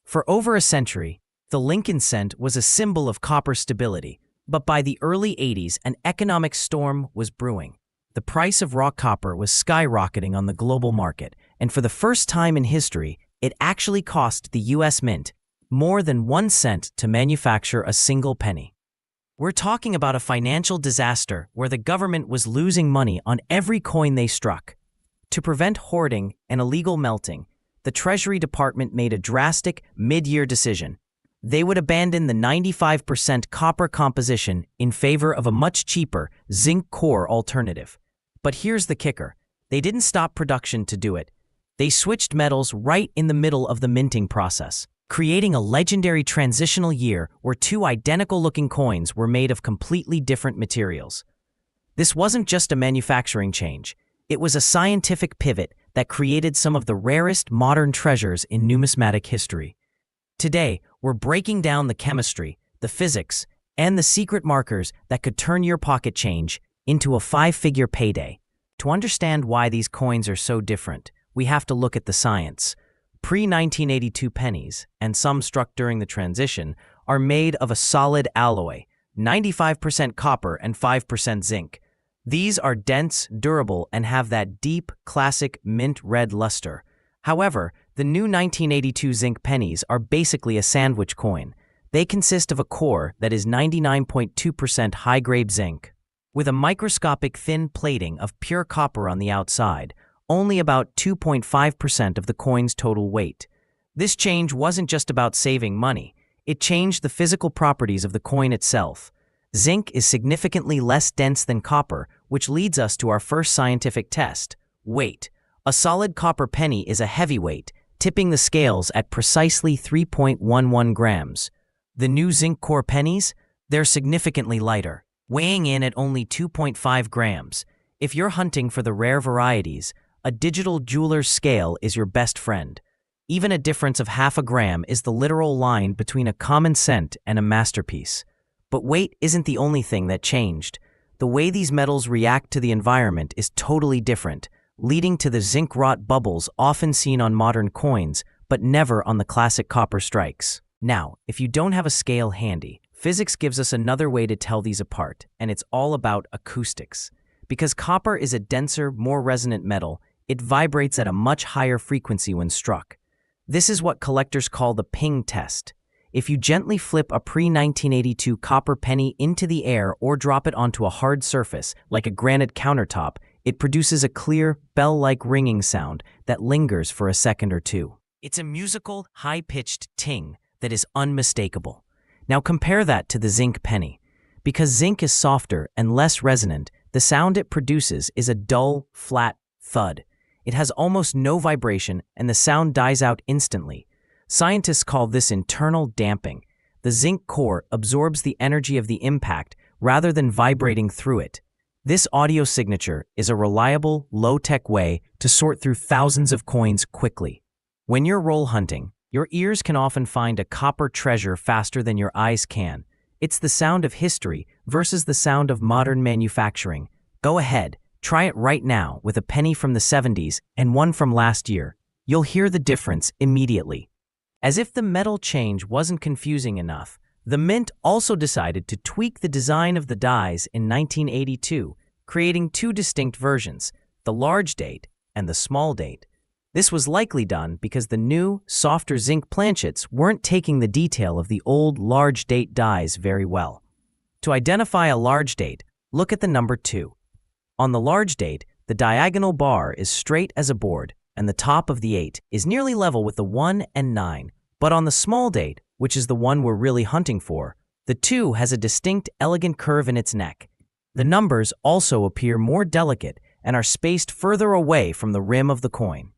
For over a century, the Lincoln cent was a symbol of copper stability, but by the early 80s, an economic storm was brewing. The price of raw copper was skyrocketing on the global market, and for the first time in history, it actually cost the U.S. Mint more than 1 cent to manufacture a single penny. We're talking about a financial disaster where the government was losing money on every coin they struck. To prevent hoarding and illegal melting, the Treasury Department made a drastic mid-year decision. They would abandon the 95% copper composition in favor of a much cheaper zinc core alternative. But here's the kicker. They didn't stop production to do it. They switched metals right in the middle of the minting process, creating a legendary transitional year where two identical-looking coins were made of completely different materials. This wasn't just a manufacturing change. It was a scientific pivot that created some of the rarest modern treasures in numismatic history. Today, we're breaking down the chemistry, the physics, and the secret markers that could turn your pocket change into a 5-figure payday. To understand why these coins are so different, we have to look at the science. Pre-1982 pennies, and some struck during the transition, are made of a solid alloy, 95% copper and 5% zinc. These are dense, durable, and have that deep, classic mint red luster. However, the new 1982 zinc pennies are basically a sandwich coin. They consist of a core that is 99.2% high-grade zinc, with a microscopic thin plating of pure copper on the outside, only about 2.5% of the coin's total weight. This change wasn't just about saving money. It changed the physical properties of the coin itself. Zinc is significantly less dense than copper, which leads us to our first scientific test: weight. A solid copper penny is a heavyweight, tipping the scales at precisely 3.11 grams. The new zinc core pennies? They're significantly lighter, weighing in at only 2.5 grams. If you're hunting for the rare varieties, a digital jeweler's scale is your best friend. Even a difference of half a gram is the literal line between a common cent and a masterpiece. But weight isn't the only thing that changed. The way these metals react to the environment is totally different, leading to the zinc rot bubbles often seen on modern coins, but never on the classic copper strikes. Now, if you don't have a scale handy, physics gives us another way to tell these apart, and it's all about acoustics. Because copper is a denser, more resonant metal, it vibrates at a much higher frequency when struck. This is what collectors call the ping test. If you gently flip a pre-1982 copper penny into the air or drop it onto a hard surface, like a granite countertop, it produces a clear, bell-like ringing sound that lingers for a second or two. It's a musical, high-pitched ting that is unmistakable. Now compare that to the zinc penny. Because zinc is softer and less resonant, the sound it produces is a dull, flat thud. It has almost no vibration, and the sound dies out instantly. Scientists call this internal damping. The zinc core absorbs the energy of the impact rather than vibrating through it. This audio signature is a reliable, low-tech way to sort through thousands of coins quickly. When you're roll hunting, your ears can often find a copper treasure faster than your eyes can. It's the sound of history versus the sound of modern manufacturing. Go ahead, try it right now with a penny from the 70s and one from last year. You'll hear the difference immediately. As if the metal change wasn't confusing enough, the Mint also decided to tweak the design of the dies in 1982, creating two distinct versions, the large date and the small date. This was likely done because the new, softer zinc planchets weren't taking the detail of the old large date dies very well. To identify a large date, look at the number 2. On the large date, the diagonal bar is straight as a board, and the top of the 8 is nearly level with the 1 and 9. But on the small date, which is the one we're really hunting for, the 2 has a distinct, elegant curve in its neck. The numbers also appear more delicate and are spaced further away from the rim of the coin.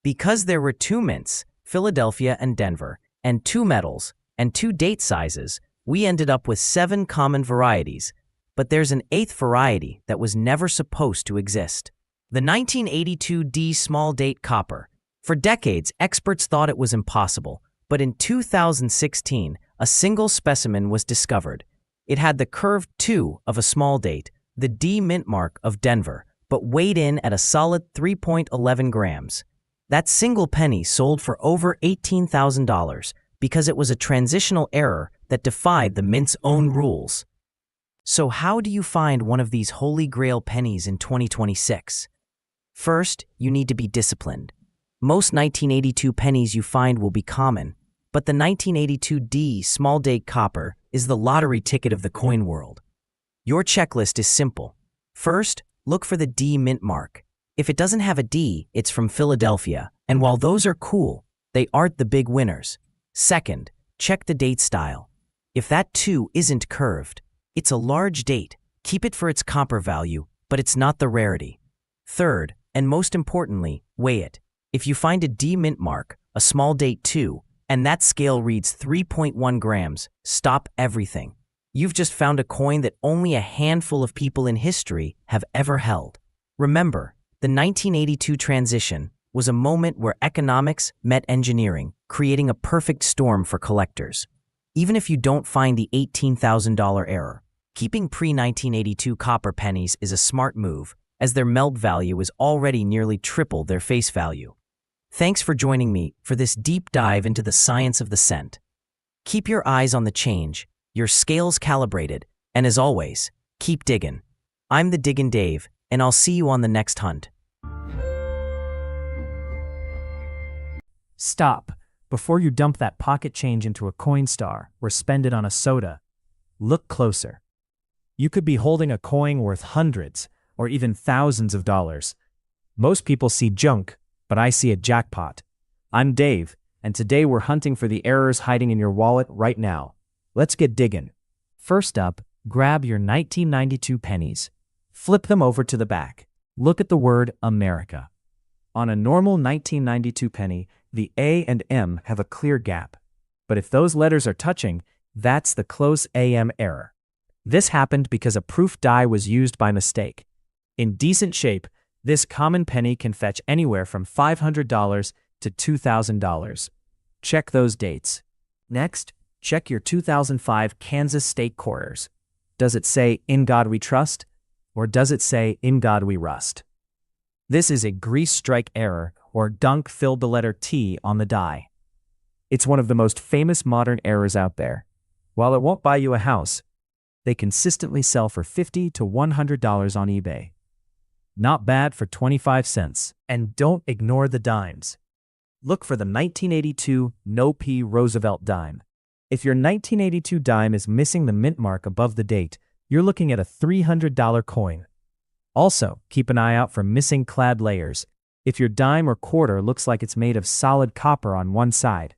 Because there were 2 mints, Philadelphia and Denver, and 2 metals, and 2 date sizes, we ended up with 7 common varieties. But there's an 8th variety that was never supposed to exist. The 1982 D small date copper. For decades, experts thought it was impossible, but in 2016, a single specimen was discovered. It had the curved 2 of a small date, the D mint mark of Denver, but weighed in at a solid 3.11 grams. That single penny sold for over $18,000 because it was a transitional error that defied the mint's own rules. So how do you find one of these holy grail pennies in 2026? First, you need to be disciplined. Most 1982 pennies you find will be common, but the 1982 D small date copper is the lottery ticket of the coin world. Your checklist is simple. First, look for the D mint mark. If it doesn't have a D, it's from Philadelphia, and while those are cool, they aren't the big winners. Second, check the date style. If that 2 isn't curved, it's a large date. Keep it for its copper value, but it's not the rarity. Third, and most importantly, weigh it. If you find a D mint mark, a small date 2, and that scale reads 3.1 grams, stop everything. You've just found a coin that only a handful of people in history have ever held. Remember, the 1982 transition was a moment where economics met engineering, creating a perfect storm for collectors. Even if you don't find the $18,000 error, keeping pre-1982 copper pennies is a smart move, as their melt value is already nearly triple their face value. Thanks for joining me for this deep dive into the science of the cent. Keep your eyes on the change, your scales calibrated, and as always, keep digging. I'm the Diggin' Dave, and I'll see you on the next hunt. Stop before you dump that pocket change into a Coinstar or spend it on a soda. Look closer. You could be holding a coin worth hundreds or even thousands of dollars. Most people see junk, but I see a jackpot. I'm Dave, and today we're hunting for the errors hiding in your wallet right now. Let's get digging. First up, Grab your 1992 pennies. Flip them over to the back. Look at the word America. On a normal 1992 penny, the A and M have a clear gap. But if those letters are touching, that's the close AM error. This happened because a proof die was used by mistake. In decent shape, this common penny can fetch anywhere from $500 to $2,000. Check those dates. Next, check your 2005 Kansas state quarters. Does it say, "In God we trust," or does it say, "In God we rust"? This is a grease strike error, or dunk filled the letter T on the die. It's one of the most famous modern errors out there. While it won't buy you a house, they consistently sell for $50 to $100 on eBay. Not bad for 25 cents. And don't ignore the dimes. Look for the 1982 No P Roosevelt dime. If your 1982 dime is missing the mint mark above the date, you're looking at a $300 coin. Also, keep an eye out for missing clad layers. If your dime or quarter looks like it's made of solid copper on one side,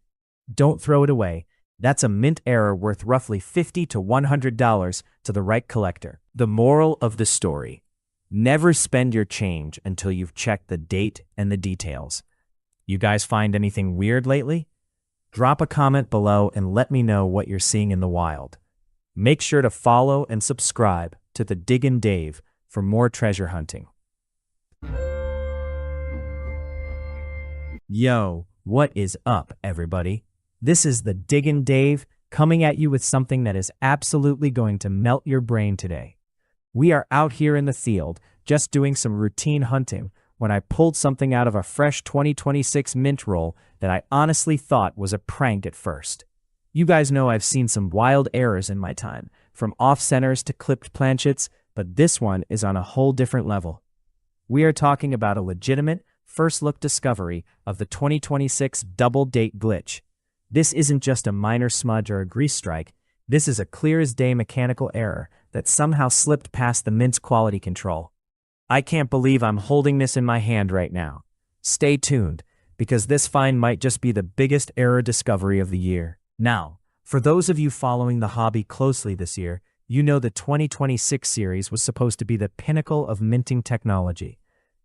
don't throw it away. That's a mint error worth roughly $50 to $100 to the right collector. The moral of the story: never spend your change until you've checked the date and the details. You guys find anything weird lately? Drop a comment below and let me know what you're seeing in the wild. Make sure to follow and subscribe to the Diggin' Dave for more treasure hunting. Yo, what is up, everybody? This is the Diggin' Dave coming at you with something that is absolutely going to melt your brain today. We are out here in the field just doing some routine hunting when I pulled something out of a fresh 2026 mint roll that I honestly thought was a prank at first. You guys know I've seen some wild errors in my time, from off-centers to clipped planchets, but this one is on a whole different level. We are talking about a legitimate, first-look discovery of the 2026 double-date glitch. This isn't just a minor smudge or a grease strike. This is a clear-as-day mechanical error that somehow slipped past the mint's quality control. I can't believe I'm holding this in my hand right now. Stay tuned, because this find might just be the biggest error discovery of the year. Now, for those of you following the hobby closely this year, you know the 2026 series was supposed to be the pinnacle of minting technology.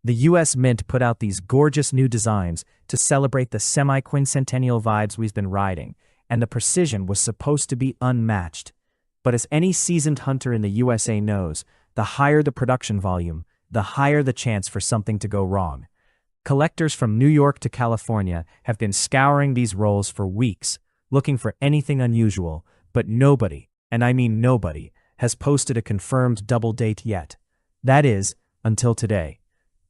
The US Mint put out these gorgeous new designs to celebrate the semi-quincentennial vibes we've been riding, and the precision was supposed to be unmatched. But as any seasoned hunter in the USA knows, the higher the production volume, the higher the chance for something to go wrong. Collectors from New York to California have been scouring these rolls for weeks, looking for anything unusual, but nobody, and I mean nobody, has posted a confirmed double date yet. That is, until today.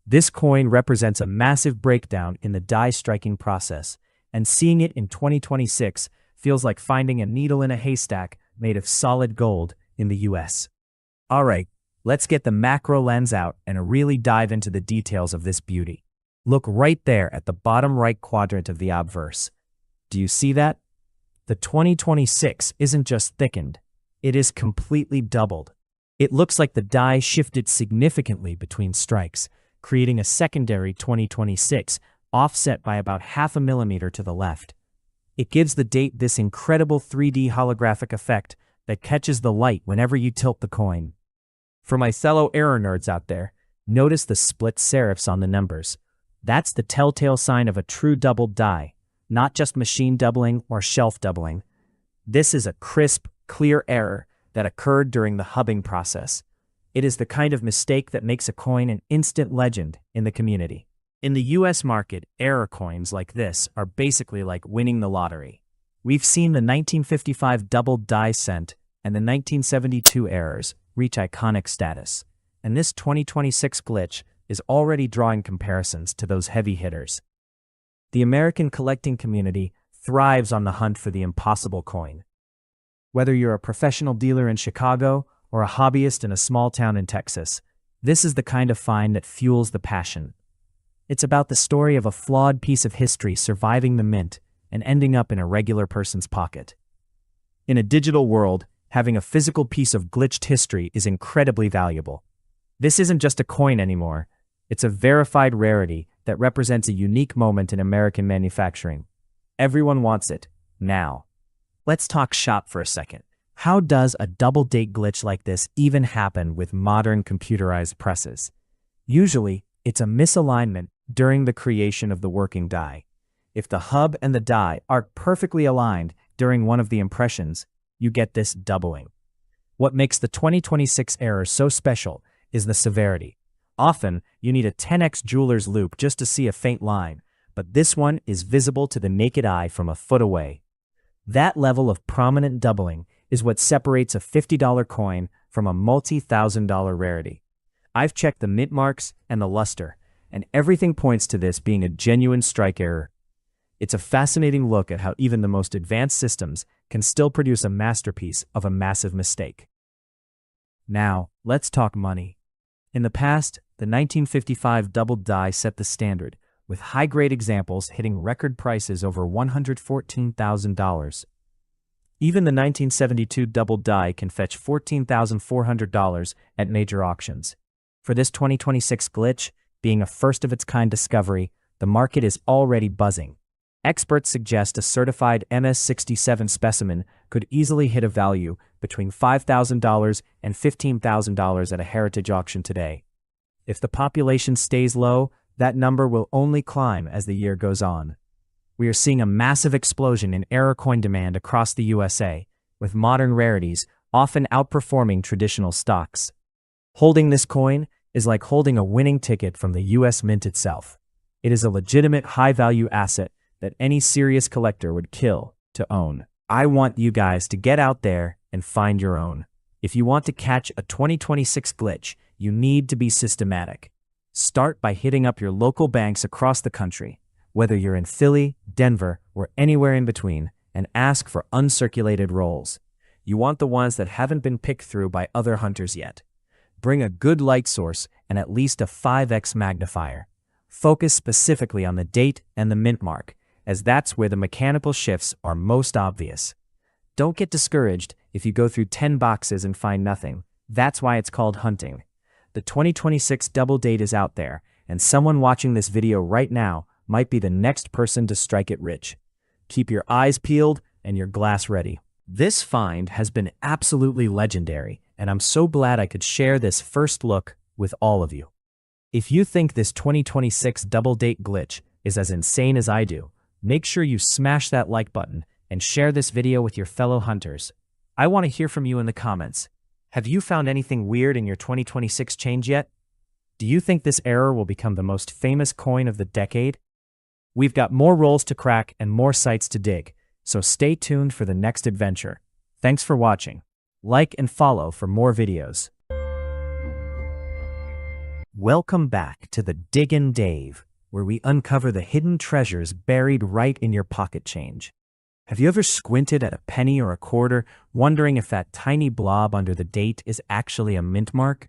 This coin represents a massive breakdown in the die striking process, and seeing it in 2026 feels like finding a needle in a haystack made of solid gold in the US. Alright, let's get the macro lens out and really dive into the details of this beauty. Look right there at the bottom right quadrant of the obverse. Do you see that? The 2026 isn't just thickened, it is completely doubled. It looks like the die shifted significantly between strikes, creating a secondary 2026 offset by about 0.5 millimeter to the left. It gives the date this incredible 3D holographic effect that catches the light whenever you tilt the coin. For my fellow error nerds out there, notice the split serifs on the numbers. That's the telltale sign of a true doubled die, not just machine doubling or shelf doubling. This is a crisp, clear error that occurred during the hubbing process. It is the kind of mistake that makes a coin an instant legend in the community. In the US market, error coins like this are basically like winning the lottery. We've seen the 1955 doubled die cent and the 1972 errors reach iconic status, and this 2026 glitch is already drawing comparisons to those heavy hitters. The American collecting community thrives on the hunt for the impossible coin. Whether you're a professional dealer in Chicago or a hobbyist in a small town in Texas, this is the kind of find that fuels the passion. It's about the story of a flawed piece of history surviving the mint and ending up in a regular person's pocket. In a digital world, having a physical piece of glitched history is incredibly valuable. This isn't just a coin anymore. It's a verified rarity that represents a unique moment in American manufacturing. Everyone wants it, now. Let's talk shop for a second. How does a double-date glitch like this even happen with modern computerized presses? Usually, it's a misalignment during the creation of the working die. If the hub and the die are perfectly aligned during one of the impressions, you get this doubling. What makes the 2026 error so special is the severity. Often, you need a 10x jeweler's loupe just to see a faint line, but this one is visible to the naked eye from a foot away. That level of prominent doubling is what separates a $50 coin from a multi-thousand-dollar rarity. I've checked the mint marks and the luster, and everything points to this being a genuine strike error. It's a fascinating look at how even the most advanced systems can still produce a masterpiece of a massive mistake. Now, let's talk money. In the past, the 1955 doubled die set the standard, with high-grade examples hitting record prices over $114,000. Even the 1972 doubled die can fetch $14,400 at major auctions. For this 2026 glitch, being a first-of-its-kind discovery, the market is already buzzing. Experts suggest a certified MS-67 specimen could easily hit a value between $5,000 and $15,000 at a heritage auction today. If the population stays low, that number will only climb as the year goes on. We are seeing a massive explosion in error coin demand across the USA, with modern rarities often outperforming traditional stocks. Holding this coin is like holding a winning ticket from the US Mint itself. It is a legitimate high-value asset that any serious collector would kill to own. I want you guys to get out there and find your own. If you want to catch a 2026 glitch, you need to be systematic. Start by hitting up your local banks across the country, whether you're in Philly, Denver, or anywhere in between, and ask for uncirculated rolls. You want the ones that haven't been picked through by other hunters yet. Bring a good light source and at least a 5x magnifier. Focus specifically on the date and the mint mark, as that's where the mechanical shifts are most obvious. Don't get discouraged if you go through 10 boxes and find nothing. That's why it's called hunting. The 2026 double date is out there, and someone watching this video right now might be the next person to strike it rich. Keep your eyes peeled and your glass ready. This find has been absolutely legendary, and I'm so glad I could share this first look with all of you. If you think this 2026 double date glitch is as insane as I do, make sure you smash that like button and share this video with your fellow hunters. I want to hear from you in the comments. Have you found anything weird in your 2026 change yet? Do you think this error will become the most famous coin of the decade? We've got more rolls to crack and more sites to dig, so stay tuned for the next adventure. Thanks for watching. Like and follow for more videos. Welcome back to the Diggin' Dave, where we uncover the hidden treasures buried right in your pocket change. Have you ever squinted at a penny or a quarter, wondering if that tiny blob under the date is actually a mint mark?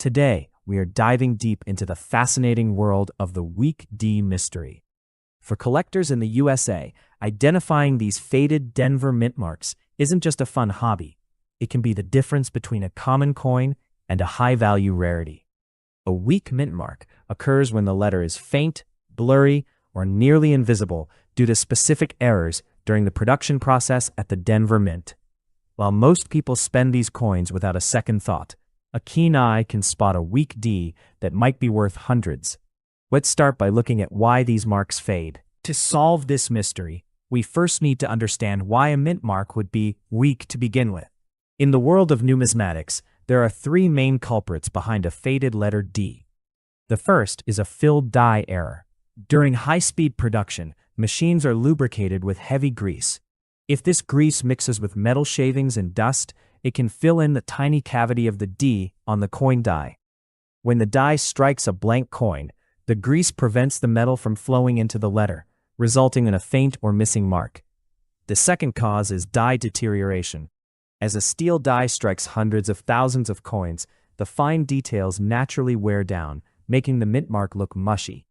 Today, we are diving deep into the fascinating world of the weak D mystery. For collectors in the USA, identifying these faded Denver mint marks isn't just a fun hobby. It can be the difference between a common coin and a high-value rarity. A weak mint mark occurs when the letter is faint, blurry, or nearly invisible due to specific errors during the production process at the Denver Mint. While most people spend these coins without a second thought, a keen eye can spot a weak D that might be worth hundreds. Let's start by looking at why these marks fade. To solve this mystery, we first need to understand why a mint mark would be weak to begin with. In the world of numismatics, there are three main culprits behind a faded letter D. The first is a filled die error. During high-speed production, machines are lubricated with heavy grease. If this grease mixes with metal shavings and dust, it can fill in the tiny cavity of the D on the coin die. When the die strikes a blank coin, the grease prevents the metal from flowing into the letter, resulting in a faint or missing mark. The second cause is die deterioration. As a steel die strikes hundreds of thousands of coins, the fine details naturally wear down, making the mint mark look mushy.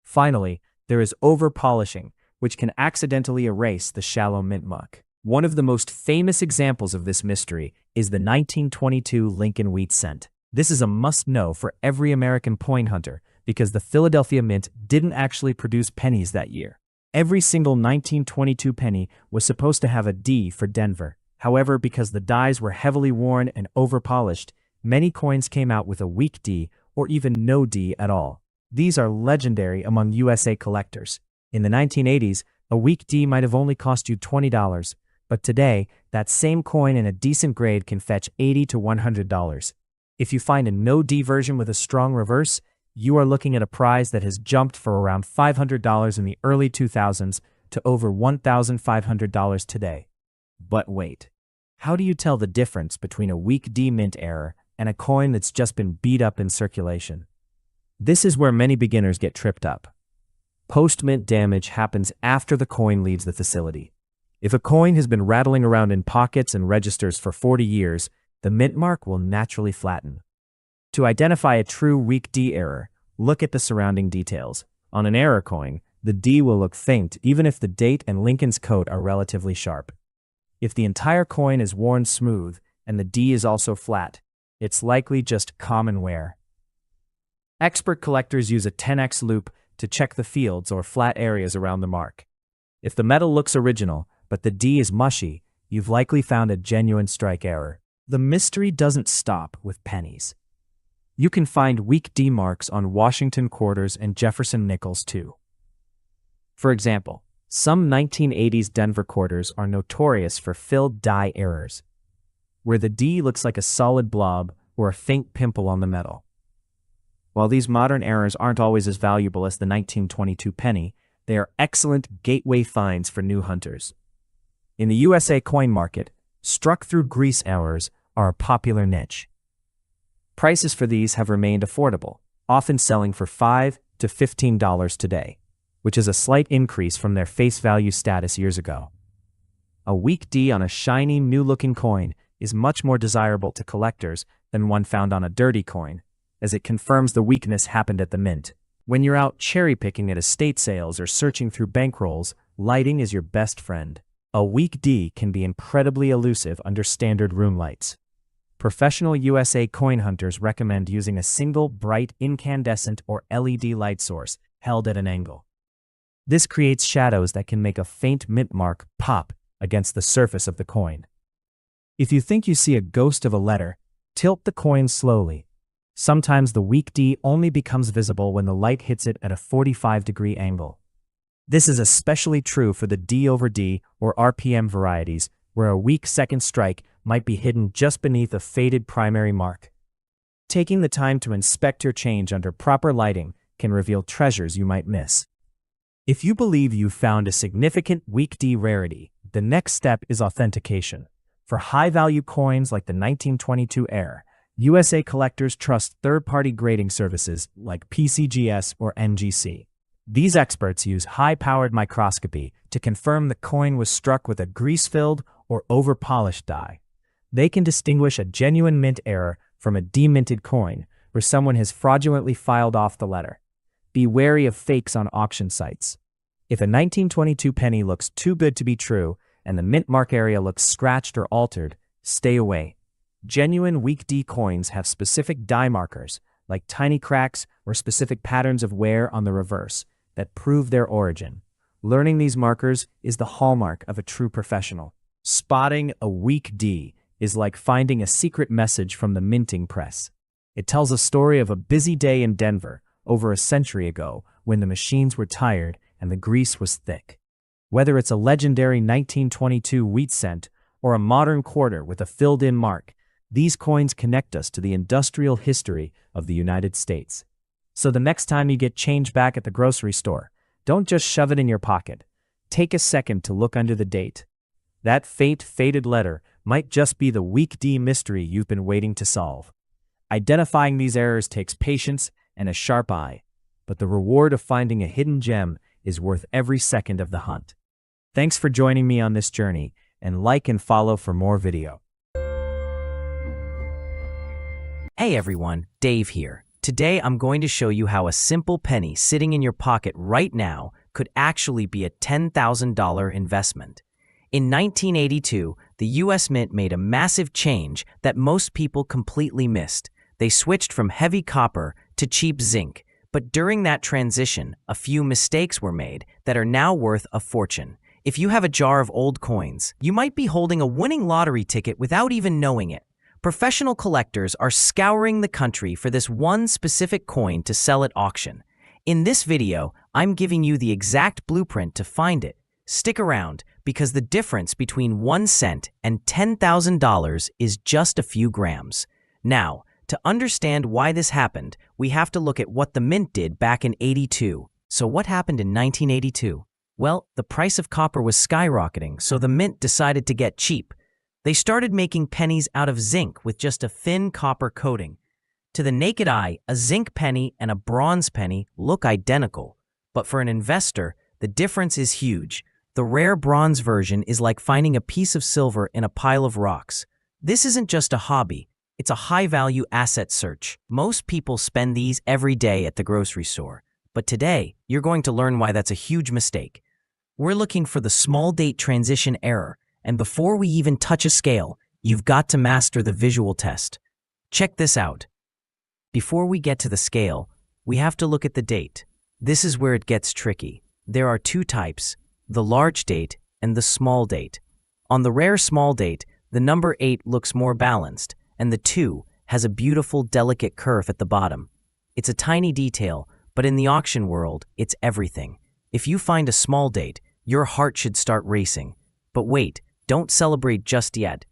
Finally, there is over-polishing, which can accidentally erase the shallow mint mark. One of the most famous examples of this mystery is the 1922 Lincoln Wheat Cent. This is a must-know for every American coin hunter because the Philadelphia Mint didn't actually produce pennies that year. Every single 1922 penny was supposed to have a D for Denver. However, because the dies were heavily worn and overpolished, many coins came out with a weak D or even no D at all. These are legendary among USA collectors. In the 1980s, a weak D might have only cost you $20, but today, that same coin in a decent grade can fetch $80 to $100. If you find a no D version with a strong reverse, you are looking at a prize that has jumped for around $500 in the early 2000s to over $1,500 today. But wait, how do you tell the difference between a weak D mint error and a coin that's just been beat up in circulation? This is where many beginners get tripped up. Post-mint damage happens after the coin leaves the facility. If a coin has been rattling around in pockets and registers for 40 years, the mint mark will naturally flatten. To identify a true weak D error, look at the surrounding details. On an error coin, the D will look faint even if the date and Lincoln's coat are relatively sharp. If the entire coin is worn smooth and the D is also flat, it's likely just common wear. Expert collectors use a 10x loop to check the fields or flat areas around the mark. If the metal looks original, but the D is mushy, you've likely found a genuine strike error. The mystery doesn't stop with pennies. You can find weak D marks on Washington quarters and Jefferson nickels too. For example, some 1980s Denver quarters are notorious for filled die errors, where the D looks like a solid blob or a faint pimple on the metal. While these modern errors aren't always as valuable as the 1922 penny, they are excellent gateway finds for new hunters. In the USA coin market, struck-through grease errors are a popular niche. Prices for these have remained affordable, often selling for $5 to $15 today, which is a slight increase from their face value status years ago. A weak D on a shiny, new-looking coin is much more desirable to collectors than one found on a dirty coin, as it confirms the weakness happened at the mint. When you're out cherry-picking at estate sales or searching through bankrolls, lighting is your best friend. A weak D can be incredibly elusive under standard room lights. Professional USA coin hunters recommend using a single bright incandescent or LED light source held at an angle. This creates shadows that can make a faint mint mark pop against the surface of the coin. If you think you see a ghost of a letter, tilt the coin slowly. Sometimes the weak D only becomes visible when the light hits it at a 45-degree angle. This is especially true for the D over D or RPM varieties, where a weak second strike might be hidden just beneath a faded primary mark. Taking the time to inspect your change under proper lighting can reveal treasures you might miss. If you believe you've found a significant weak D rarity, the next step is authentication. For high-value coins like the 1922 heir, USA collectors trust third-party grading services like PCGS or NGC. These experts use high-powered microscopy to confirm the coin was struck with a grease-filled or over-polished die. They can distinguish a genuine mint error from a deminted coin where someone has fraudulently filed off the letter. Be wary of fakes on auction sites. If a 1922 penny looks too good to be true and the mint mark area looks scratched or altered, stay away. Genuine weak D coins have specific die markers, like tiny cracks or specific patterns of wear on the reverse, that prove their origin. Learning these markers is the hallmark of a true professional. Spotting a weak D is like finding a secret message from the minting press. It tells a story of a busy day in Denver over a century ago when the machines were tired and the grease was thick. Whether it's a legendary 1922 wheat cent or a modern quarter with a filled-in mark, these coins connect us to the industrial history of the United States. So the next time you get change back at the grocery store, don't just shove it in your pocket. Take a second to look under the date. That faint, faded letter might just be the weak D mystery you've been waiting to solve. Identifying these errors takes patience and a sharp eye, but the reward of finding a hidden gem is worth every second of the hunt. Thanks for joining me on this journey, and like and follow for more video. Hey everyone, Dave here. Today I'm going to show you how a simple penny sitting in your pocket right now could actually be a $10,000 investment. In 1982, the US Mint made a massive change that most people completely missed. They switched from heavy copper to cheap zinc, but during that transition, a few mistakes were made that are now worth a fortune. If you have a jar of old coins, you might be holding a winning lottery ticket without even knowing it. Professional collectors are scouring the country for this one specific coin to sell at auction. In this video, I'm giving you the exact blueprint to find it. Stick around, because the difference between 1 cent and $10,000 is just a few grams. Now, to understand why this happened, we have to look at what the mint did back in '82. So what happened in 1982? Well, the price of copper was skyrocketing, so the mint decided to get cheap. They started making pennies out of zinc with just a thin copper coating. To the naked eye, a zinc penny and a bronze penny look identical. But for an investor, the difference is huge. The rare bronze version is like finding a piece of silver in a pile of rocks. This isn't just a hobby. It's a high-value asset search. Most people spend these every day at the grocery store. But today, you're going to learn why that's a huge mistake. We're looking for the small date transition error, and before we even touch a scale, you've got to master the visual test. Check this out. Before we get to the scale, we have to look at the date. This is where it gets tricky. There are two types, the large date and the small date. On the rare small date, the number 8 looks more balanced, and the 2 has a beautiful, delicate curve at the bottom. It's a tiny detail, but in the auction world, it's everything. If you find a small date, your heart should start racing. But wait, don't celebrate just yet.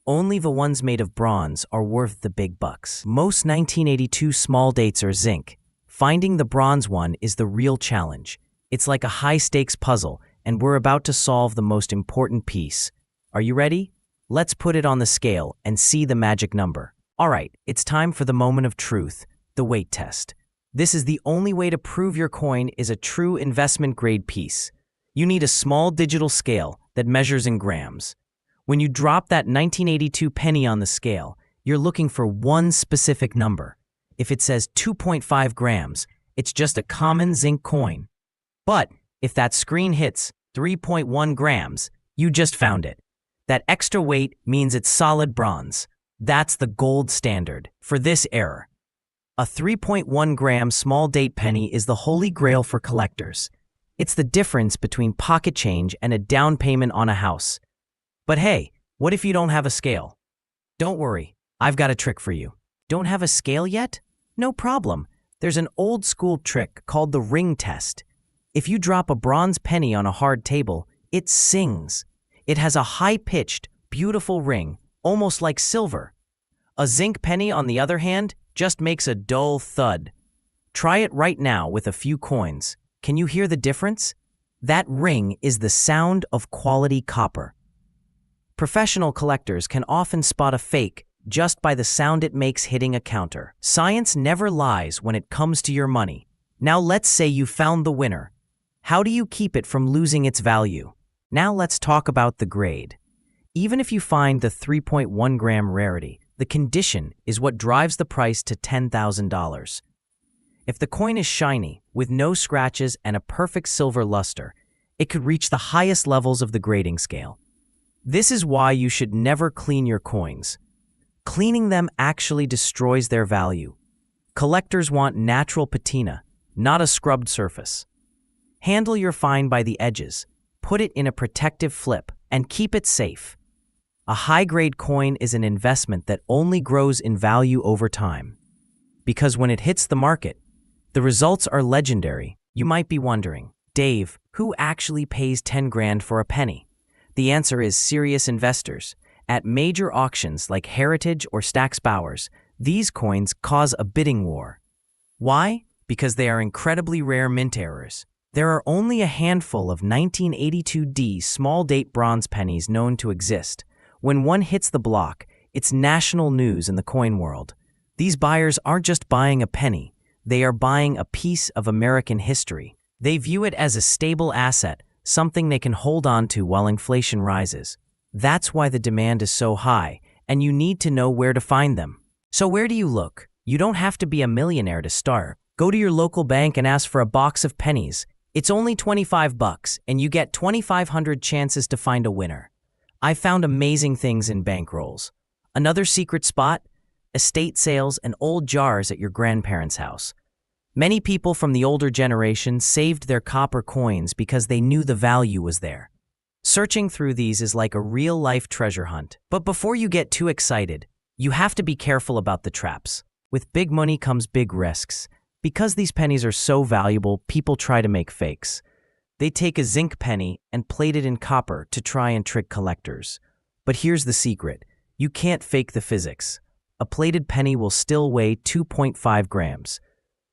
Only the ones made of bronze are worth the big bucks. Most 1982 small dates are zinc. Finding the bronze one is the real challenge. It's like a high-stakes puzzle, and we're about to solve the most important piece. Are you ready? Let's put it on the scale and see the magic number. All right, it's time for the moment of truth, the weight test. This is the only way to prove your coin is a true investment-grade piece. You need a small digital scale that measures in grams. When you drop that 1982 penny on the scale, you're looking for one specific number. If it says 2.5 grams, it's just a common zinc coin. But if that screen hits 3.1 grams, you just found it. That extra weight means it's solid bronze. That's the gold standard for this error. A 3.1 gram small date penny is the holy grail for collectors. It's the difference between pocket change and a down payment on a house. But hey, what if you don't have a scale? Don't worry, I've got a trick for you. Don't have a scale yet? No problem. There's an old school trick called the ring test. If you drop a bronze penny on a hard table, it sings. It has a high-pitched, beautiful ring, almost like silver. A zinc penny, on the other hand, just makes a dull thud. Try it right now with a few coins. Can you hear the difference? That ring is the sound of quality copper. Professional collectors can often spot a fake just by the sound it makes hitting a counter. Science never lies when it comes to your money. Now let's say you found the winner. How do you keep it from losing its value? Now let's talk about the grade. Even if you find the 3.1 gram rarity, the condition is what drives the price to $10,000. If the coin is shiny, with no scratches and a perfect silver luster, it could reach the highest levels of the grading scale. This is why you should never clean your coins. Cleaning them actually destroys their value. Collectors want natural patina, not a scrubbed surface. Handle your find by the edges. Put it in a protective flip, and keep it safe. A high-grade coin is an investment that only grows in value over time. Because when it hits the market, the results are legendary. You might be wondering, Dave, who actually pays 10 grand for a penny? The answer is serious investors. At major auctions like Heritage or Stack's Bowers, these coins cause a bidding war. Why? Because they are incredibly rare mint errors. There are only a handful of 1982D small date bronze pennies known to exist. When one hits the block, it's national news in the coin world. These buyers aren't just buying a penny, they are buying a piece of American history. They view it as a stable asset, something they can hold on to while inflation rises. That's why the demand is so high, and you need to know where to find them. So where do you look? You don't have to be a millionaire to start. Go to your local bank and ask for a box of pennies. It's only 25 bucks, and you get 2,500 chances to find a winner. I've found amazing things in bankrolls. Another secret spot? Estate sales and old jars at your grandparents' house. Many people from the older generation saved their copper coins because they knew the value was there. Searching through these is like a real-life treasure hunt. But before you get too excited, you have to be careful about the traps. With big money comes big risks. Because these pennies are so valuable, people try to make fakes. They take a zinc penny and plate it in copper to try and trick collectors. But here's the secret. You can't fake the physics. A plated penny will still weigh 2.5 grams.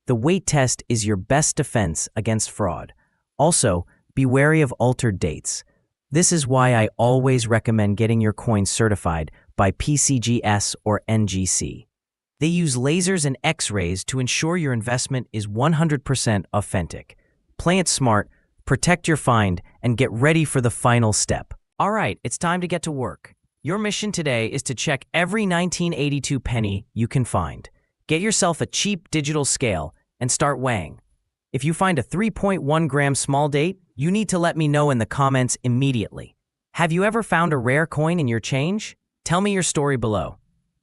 The weight test is your best defense against fraud. Also, be wary of altered dates. This is why I always recommend getting your coins certified by PCGS or NGC. They use lasers and X-rays to ensure your investment is 100% authentic. Play it smart, protect your find, and get ready for the final step. All right, it's time to get to work. Your mission today is to check every 1982 penny you can find. Get yourself a cheap digital scale and start weighing. If you find a 3.1 gram small date, you need to let me know in the comments immediately. Have you ever found a rare coin in your change? Tell me your story below.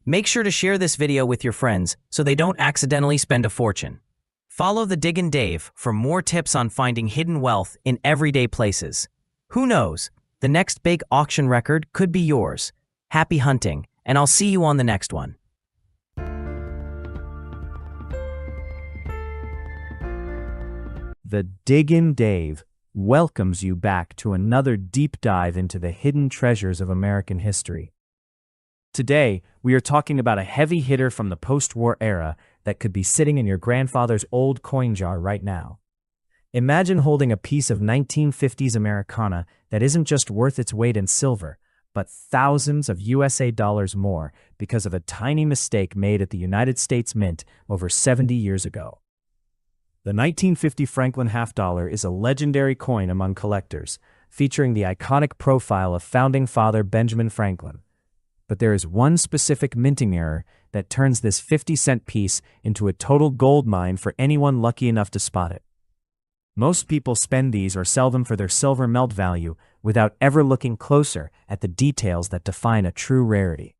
Make sure to share this video with your friends so they don't accidentally spend a fortune. Follow the Diggin' Dave for more tips on finding hidden wealth in everyday places. Who knows? The next big auction record could be yours. Happy hunting, and I'll see you on the next one. The Diggin' Dave welcomes you back to another deep dive into the hidden treasures of American history. Today, we are talking about a heavy hitter from the post-war era that could be sitting in your grandfather's old coin jar right now. Imagine holding a piece of 1950s Americana that isn't just worth its weight in silver, but thousands of USA dollars more because of a tiny mistake made at the United States Mint over 70 years ago. The 1950 Franklin half-dollar is a legendary coin among collectors, featuring the iconic profile of founding father Benjamin Franklin. But there is one specific minting error that turns this 50-cent piece into a total gold mine for anyone lucky enough to spot it. Most people spend these or sell them for their silver melt value without ever looking closer at the details that define a true rarity.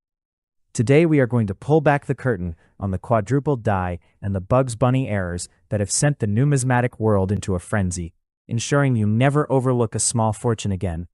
Today we are going to pull back the curtain on the quadruple die and the Bugs Bunny errors that have sent the numismatic world into a frenzy, ensuring you never overlook a small fortune again.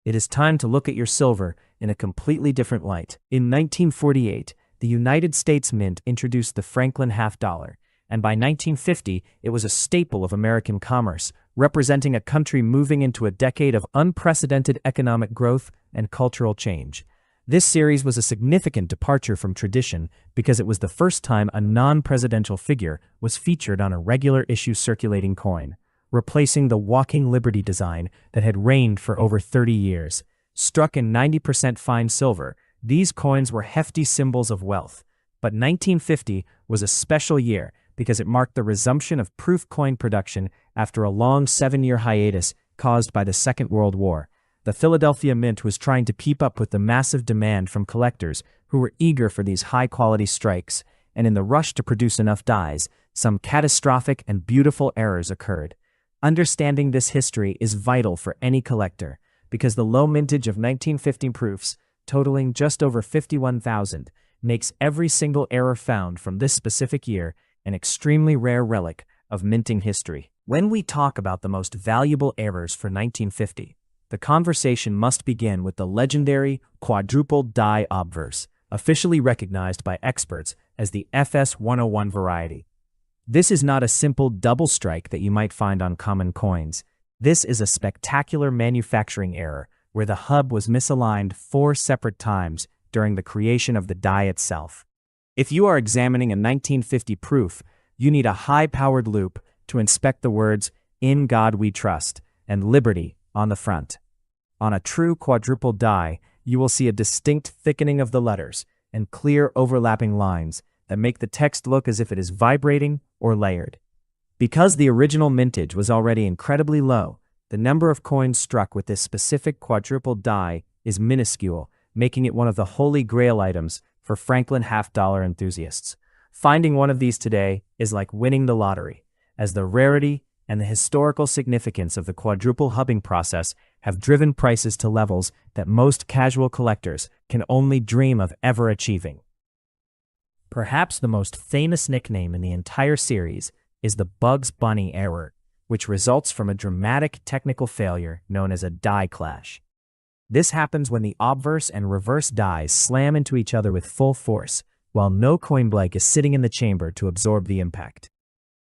It is time to look at your silver in a completely different light. In 1948, the United States Mint introduced the Franklin half-dollar, and by 1950, it was a staple of American commerce, representing a country moving into a decade of unprecedented economic growth and cultural change. This series was a significant departure from tradition because it was the first time a non-presidential figure was featured on a regular issue circulating coin, replacing the walking liberty design that had reigned for over 30 years. Struck in 90% fine silver, these coins were hefty symbols of wealth. But 1950 was a special year because it marked the resumption of proof coin production after a long 7-year hiatus caused by the Second World War. The Philadelphia Mint was trying to keep up with the massive demand from collectors who were eager for these high-quality strikes, and in the rush to produce enough dies, some catastrophic and beautiful errors occurred. Understanding this history is vital for any collector, because the low mintage of 1950 proofs, totaling just over 51,000, makes every single error found from this specific year an extremely rare relic of minting history. When we talk about the most valuable errors for 1950, the conversation must begin with the legendary quadruple die obverse, officially recognized by experts as the FS 101 variety. This is not a simple double strike that you might find on common coins. This is a spectacular manufacturing error where the hub was misaligned 4 separate times during the creation of the die itself. If you are examining a 1950 proof, you need a high-powered loupe to inspect the words "In God We Trust" and "Liberty" on the front. On a true quadruple die, you will see a distinct thickening of the letters and clear overlapping lines that make the text look as if it is vibrating or layered. Because the original mintage was already incredibly low, the number of coins struck with this specific quadruple die is minuscule, making it one of the holy grail items for Franklin half-dollar enthusiasts. Finding one of these today is like winning the lottery, as the rarity and the historical significance of the quadruple hubbing process have driven prices to levels that most casual collectors can only dream of ever achieving. Perhaps the most famous nickname in the entire series is the Bugs Bunny error, which results from a dramatic technical failure known as a die clash. This happens when the obverse and reverse dies slam into each other with full force, while no coin blank is sitting in the chamber to absorb the impact.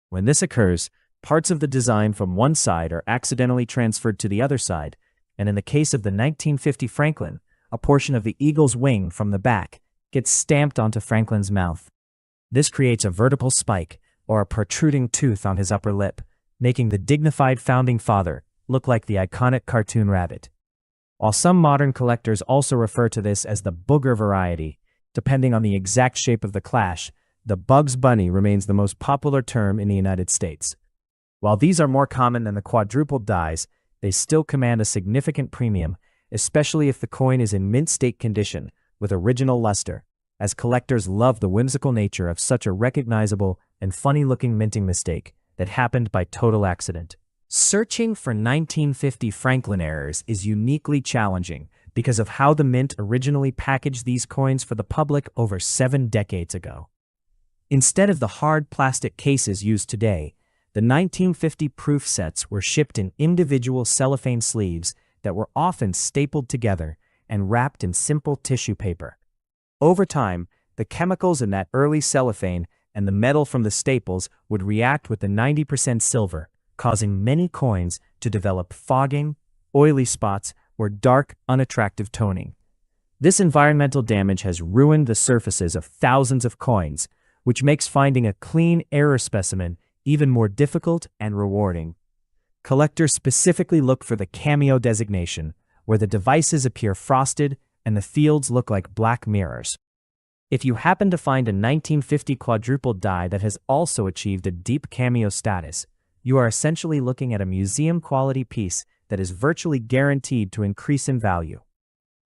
When this occurs, parts of the design from one side are accidentally transferred to the other side, and in the case of the 1950 Franklin, a portion of the eagle's wing from the back gets stamped onto Franklin's mouth. This creates a vertical spike, or a protruding tooth on his upper lip, making the dignified founding father look like the iconic cartoon rabbit. While some modern collectors also refer to this as the booger variety, depending on the exact shape of the clash, the Bugs Bunny remains the most popular term in the United States. While these are more common than the quadrupled dies, they still command a significant premium, especially if the coin is in mint state condition with original luster, as collectors love the whimsical nature of such a recognizable and funny-looking minting mistake that happened by total accident. Searching for 1950 Franklin errors is uniquely challenging because of how the mint originally packaged these coins for the public over 7 decades ago. Instead of the hard plastic cases used today, the 1950 proof sets were shipped in individual cellophane sleeves that were often stapled together and wrapped in simple tissue paper. Over time, the chemicals in that early cellophane and the metal from the staples would react with the 90% silver, causing many coins to develop fogging, oily spots, or dark, unattractive toning. This environmental damage has ruined the surfaces of thousands of coins, which makes finding a clean error specimen even more difficult and rewarding. Collectors specifically look for the cameo designation, where the devices appear frosted and the fields look like black mirrors. If you happen to find a 1950 quadruple die that has also achieved a deep cameo status, you are essentially looking at a museum-quality piece that is virtually guaranteed to increase in value.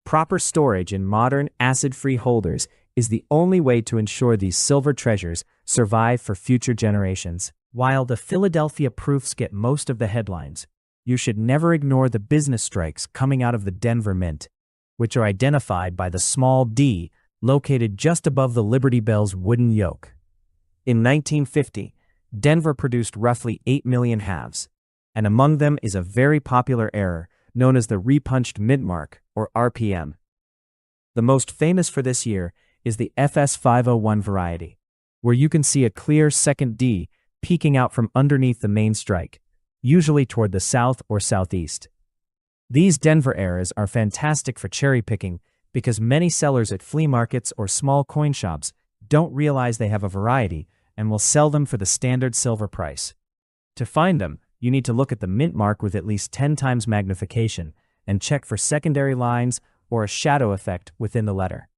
Proper storage in modern, acid-free holders is the only way to ensure these silver treasures survive for future generations. While the Philadelphia proofs get most of the headlines, you should never ignore the business strikes coming out of the Denver Mint, which are identified by the small d located just above the Liberty Bell's wooden yoke. In 1950, Denver produced roughly 8 million halves, and among them is a very popular error known as the repunched mint mark, or RPM. The most famous for this year is the FS501 variety, where you can see a clear second D peeking out from underneath the main strike, usually toward the south or southeast. These Denver errors are fantastic for cherry picking because many sellers at flea markets or small coin shops don't realize they have a variety and will sell them for the standard silver price. To find them, you need to look at the mint mark with at least 10 times magnification and check for secondary lines or a shadow effect within the letter.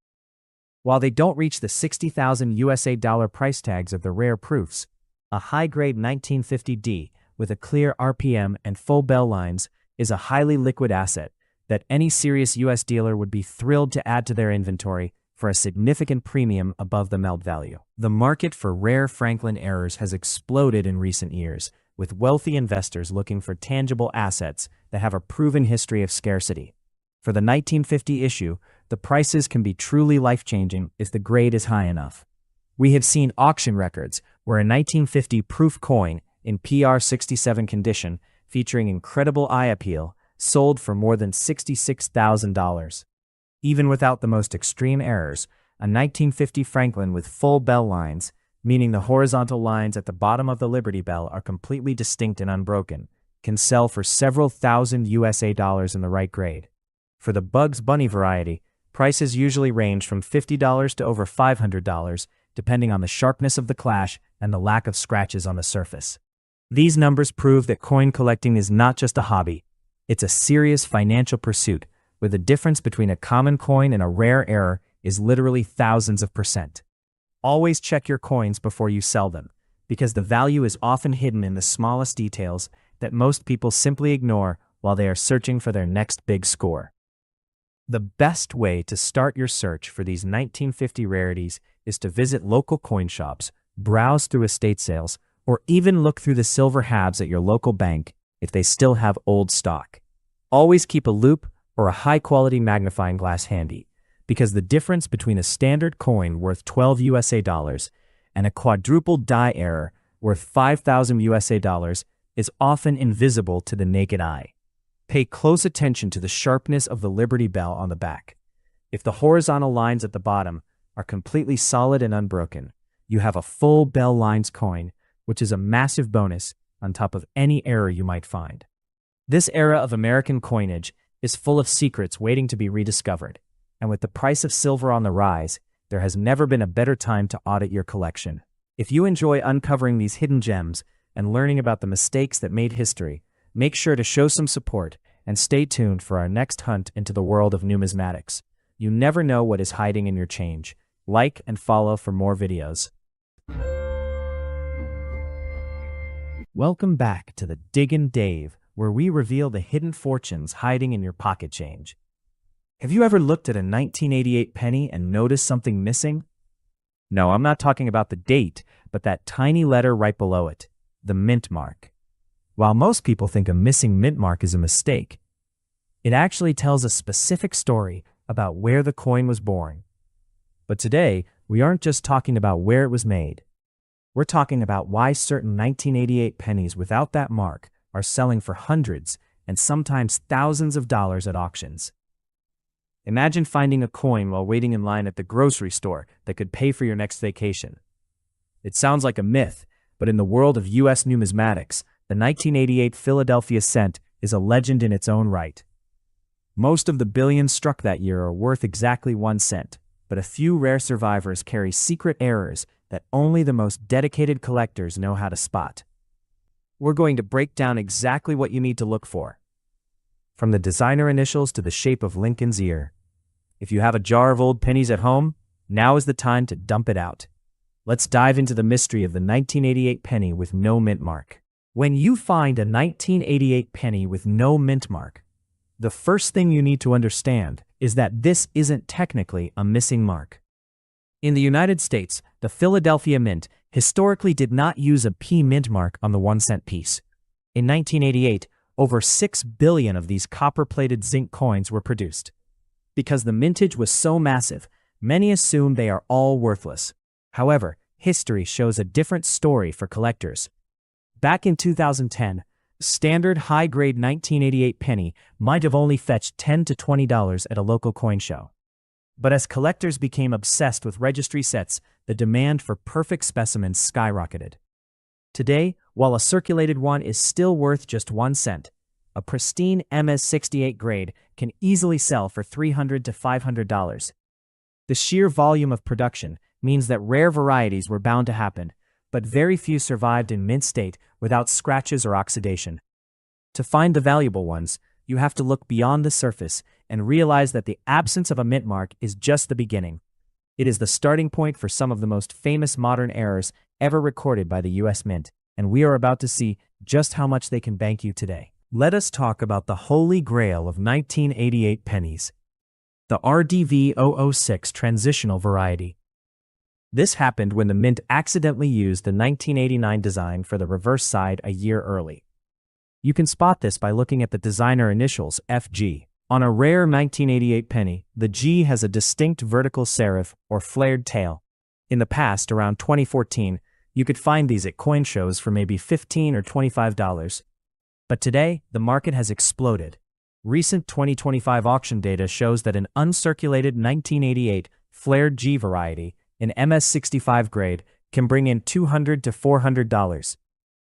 While they don't reach the $60,000 price tags of the rare proofs, a high-grade 1950D with a clear RPM and full bell lines is a highly liquid asset that any serious U.S. dealer would be thrilled to add to their inventory for a significant premium above the melt value. The market for rare Franklin errors has exploded in recent years, with wealthy investors looking for tangible assets that have a proven history of scarcity. For the 1950 issue, the prices can be truly life-changing if the grade is high enough. We have seen auction records where a 1950 proof coin in PR67 condition featuring incredible eye appeal sold for more than $66,000. Even without the most extreme errors, a 1950 Franklin with full bell lines, meaning the horizontal lines at the bottom of the Liberty Bell are completely distinct and unbroken, can sell for several thousand USA dollars in the right grade. For the Bugs Bunny variety, prices usually range from $50 to over $500, depending on the sharpness of the clash and the lack of scratches on the surface. These numbers prove that coin collecting is not just a hobby, it's a serious financial pursuit, where the difference between a common coin and a rare error is literally thousands of %. Always check your coins before you sell them, because the value is often hidden in the smallest details that most people simply ignore while they are searching for their next big score. The best way to start your search for these 1950 rarities is to visit local coin shops, browse through estate sales, or even look through the silver halves at your local bank if they still have old stock. Always keep a loupe or a high-quality magnifying glass handy, because the difference between a standard coin worth 12 USA dollars and a quadruple die error worth 5,000 USA dollars is often invisible to the naked eye. Pay close attention to the sharpness of the Liberty Bell on the back. If the horizontal lines at the bottom are completely solid and unbroken, you have a full bell lines coin, which is a massive bonus on top of any error you might find. This era of American coinage is full of secrets waiting to be rediscovered, and with the price of silver on the rise, there has never been a better time to audit your collection. If you enjoy uncovering these hidden gems and learning about the mistakes that made history, make sure to show some support and stay tuned for our next hunt into the world of numismatics. You never know what is hiding in your change. Like and follow for more videos. Welcome back to the Diggin' Dave, where we reveal the hidden fortunes hiding in your pocket change. Have you ever looked at a 1988 penny and noticed something missing? No, I'm not talking about the date, but that tiny letter right below it, the mint mark. While most people think a missing mint mark is a mistake, it actually tells a specific story about where the coin was born. But today, we aren't just talking about where it was made. We're talking about why certain 1988 pennies without that mark are selling for hundreds and sometimes thousands of dollars at auctions. Imagine finding a coin while waiting in line at the grocery store that could pay for your next vacation. It sounds like a myth, but in the world of U.S. numismatics, the 1988 Philadelphia cent is a legend in its own right. Most of the billions struck that year are worth exactly 1 cent, but a few rare survivors carry secret errors that only the most dedicated collectors know how to spot. We're going to break down exactly what you need to look for, from the designer initials to the shape of Lincoln's ear. If you have a jar of old pennies at home, now is the time to dump it out. Let's dive into the mystery of the 1988 penny with no mint mark. When you find a 1988 penny with no mint mark, the first thing you need to understand is that this isn't technically a missing mark. In the United States, the Philadelphia Mint historically did not use a P mint mark on the 1 cent piece. In 1988, over 6 billion of these copper-plated zinc coins were produced. Because the mintage was so massive, many assume they are all worthless. However, history shows a different story for collectors. Back in 2010, standard high-grade 1988 penny might have only fetched $10 to $20 at a local coin show. But as collectors became obsessed with registry sets, the demand for perfect specimens skyrocketed. Today, while a circulated one is still worth just 1 cent, a pristine MS-68 grade can easily sell for $300 to $500. The sheer volume of production means that rare varieties were bound to happen, but very few survived in mint state without scratches or oxidation. To find the valuable ones, you have to look beyond the surface and realize that the absence of a mint mark is just the beginning. It is the starting point for some of the most famous modern errors ever recorded by the U.S. Mint, and we are about to see just how much they can bank you today. Let us talk about the holy grail of 1988 pennies, the RDV-006 transitional variety. This happened when the Mint accidentally used the 1989 design for the reverse side a year early. You can spot this by looking at the designer initials FG. On a rare 1988 penny, the G has a distinct vertical serif or flared tail. In the past, around 2014, you could find these at coin shows for maybe $15 or $25. But today, the market has exploded. Recent 2025 auction data shows that an uncirculated 1988 flared G variety in MS-65 grade can bring in $200 to $400.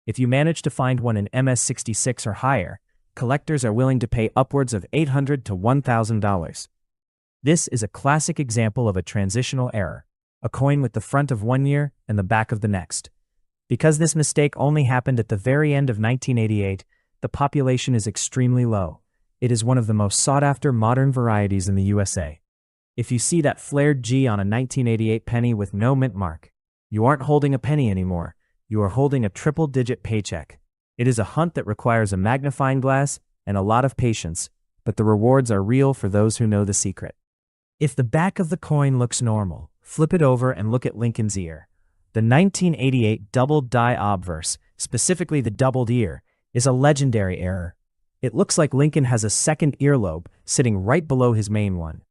If you manage to find one in MS-66 or higher, collectors are willing to pay upwards of $800 to $1,000. This is a classic example of a transitional error, a coin with the front of 1 year and the back of the next. Because this mistake only happened at the very end of 1988, the population is extremely low. It is one of the most sought-after modern varieties in the USA. If you see that flared G on a 1988 penny with no mint mark, you aren't holding a penny anymore. You are holding a triple-digit paycheck. It is a hunt that requires a magnifying glass and a lot of patience, but the rewards are real for those who know the secret. If the back of the coin looks normal, flip it over and look at Lincoln's ear. The 1988 doubled die obverse, specifically the doubled ear, is a legendary error. It looks like Lincoln has a second earlobe sitting right below his main one.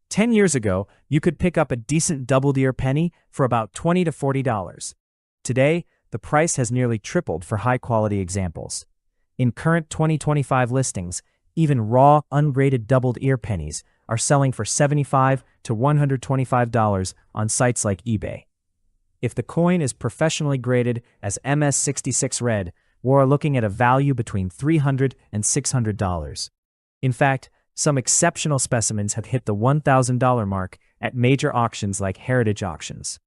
10 years ago, you could pick up a decent doubled ear penny for about $20 to $40. Today, the price has nearly tripled for high-quality examples. In current 2025 listings, even raw, ungraded doubled ear pennies are selling for $75 to $125 on sites like eBay. If the coin is professionally graded as MS66 red, we are looking at a value between $300 and $600. In fact, some exceptional specimens have hit the $1,000 mark at major auctions like heritage auctions.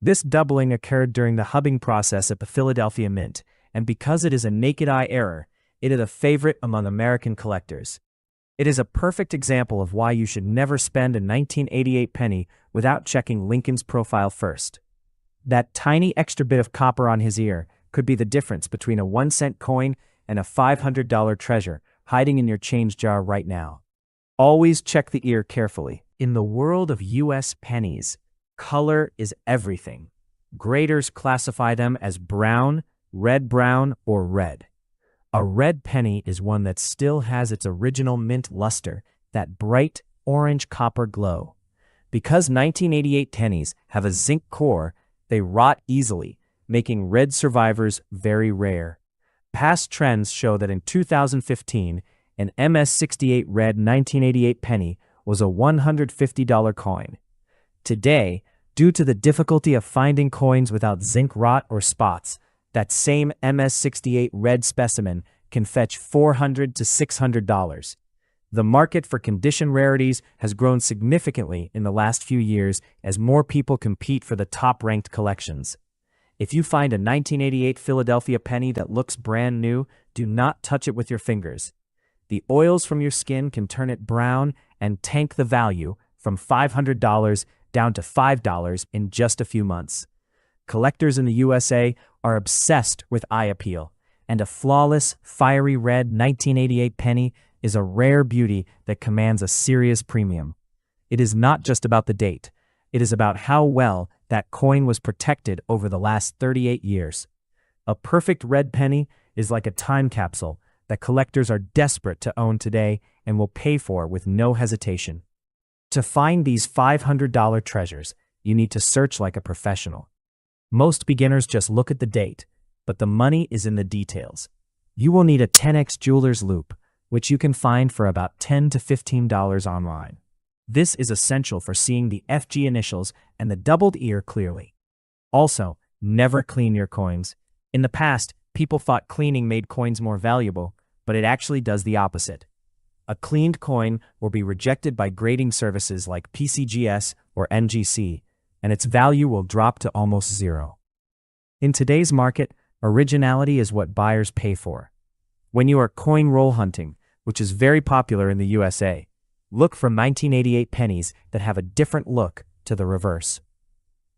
This doubling occurred during the hubbing process at the Philadelphia Mint, and because it is a naked eye error, it is a favorite among American collectors. It is a perfect example of why you should never spend a 1988 penny without checking Lincoln's profile first. That tiny extra bit of copper on his ear could be the difference between a 1-cent coin and a $500 treasure hiding in your change jar right now. Always check the ear carefully. In the world of U.S. pennies, color is everything. Graders classify them as brown, red-brown, or red. A red penny is one that still has its original mint luster, that bright orange copper glow. Because 1988 pennies have a zinc core, they rot easily, making red survivors very rare. Past trends show that in 2015, an MS68 red 1988 penny was a $150 coin. Today, due to the difficulty of finding coins without zinc rot or spots, that same MS68 red specimen can fetch $400 to $600. The market for condition rarities has grown significantly in the last few years as more people compete for the top-ranked collections. If you find a 1988 Philadelphia penny that looks brand new, do not touch it with your fingers. The oils from your skin can turn it brown and tank the value from $500 down to $5 in just a few months. Collectors in the USA are obsessed with eye appeal, and a flawless, fiery red 1988 penny is a rare beauty that commands a serious premium. It is not just about the date. It is about how well that coin was protected over the last 38 years. A perfect red penny is like a time capsule that collectors are desperate to own today and will pay for with no hesitation. To find these $500 treasures, you need to search like a professional. Most beginners just look at the date, but the money is in the details. You will need a 10x jeweler's loupe, which you can find for about $10 to $15 online. This is essential for seeing the FG initials and the doubled ear clearly. Also, never clean your coins. In the past, people thought cleaning made coins more valuable, but it actually does the opposite. A cleaned coin will be rejected by grading services like PCGS or NGC, and its value will drop to almost zero. In today's market, originality is what buyers pay for. When you are coin roll hunting, which is very popular in the USA, look for 1988 pennies that have a different look to the reverse.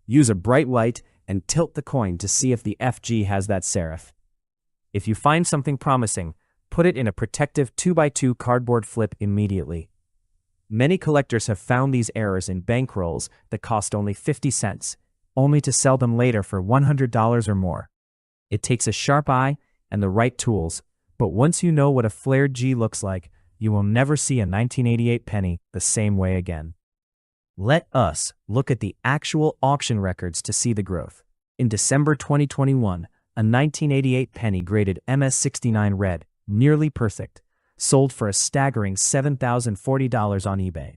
Use a bright light and tilt the coin to see if the FG has that serif. If you find something promising, put it in a protective 2x2 cardboard flip immediately. Many collectors have found these errors in bankrolls that cost only 50 cents, only to sell them later for $100 or more. It takes a sharp eye and the right tools, but once you know what a flared G looks like, you will never see a 1988 penny the same way again. Let us look at the actual auction records to see the growth. In December 2021, a 1988 penny graded MS69 red, nearly perfect, sold for a staggering $7,040 on eBay.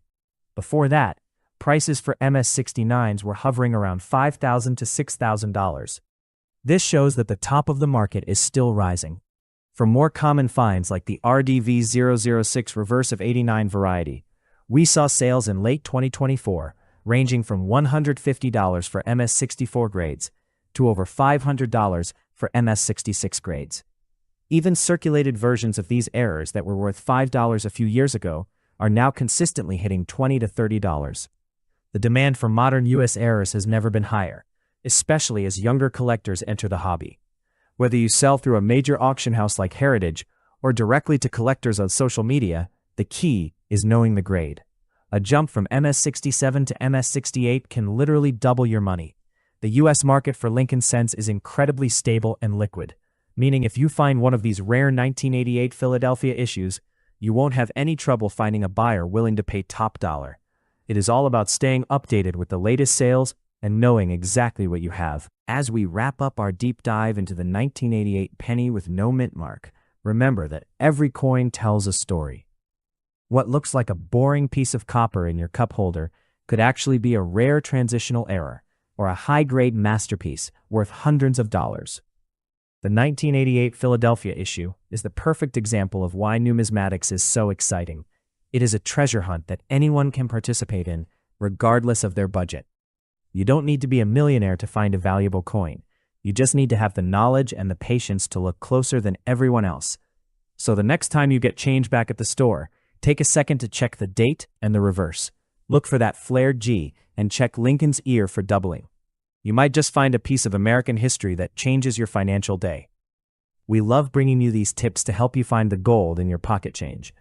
Before that, prices for MS69s were hovering around $5,000 to $6,000. This shows that the top of the market is still rising. For more common finds like the RDV006 reverse of 89 variety, we saw sales in late 2024 ranging from $150 for MS64 grades to over $500 for MS66 grades. Even circulated versions of these errors that were worth $5 a few years ago are now consistently hitting $20 to $30. The demand for modern US errors has never been higher, especially as younger collectors enter the hobby. Whether you sell through a major auction house like Heritage or directly to collectors on social media, the key is knowing the grade. A jump from MS67 to MS68 can literally double your money. The US market for Lincoln cents is incredibly stable and liquid, meaning if you find one of these rare 1988 Philadelphia issues, you won't have any trouble finding a buyer willing to pay top dollar. It is all about staying updated with the latest sales and knowing exactly what you have. As we wrap up our deep dive into the 1988 penny with no mint mark, remember that every coin tells a story. What looks like a boring piece of copper in your cup holder could actually be a rare transitional error or a high-grade masterpiece worth hundreds of dollars. The 1988 Philadelphia issue is the perfect example of why numismatics is so exciting. It is a treasure hunt that anyone can participate in, regardless of their budget. You don't need to be a millionaire to find a valuable coin. You just need to have the knowledge and the patience to look closer than everyone else. So the next time you get change back at the store, take a second to check the date and the reverse. Look for that flared G and check Lincoln's ear for doubling. You might just find a piece of American history that changes your financial day. We love bringing you these tips to help you find the gold in your pocket change.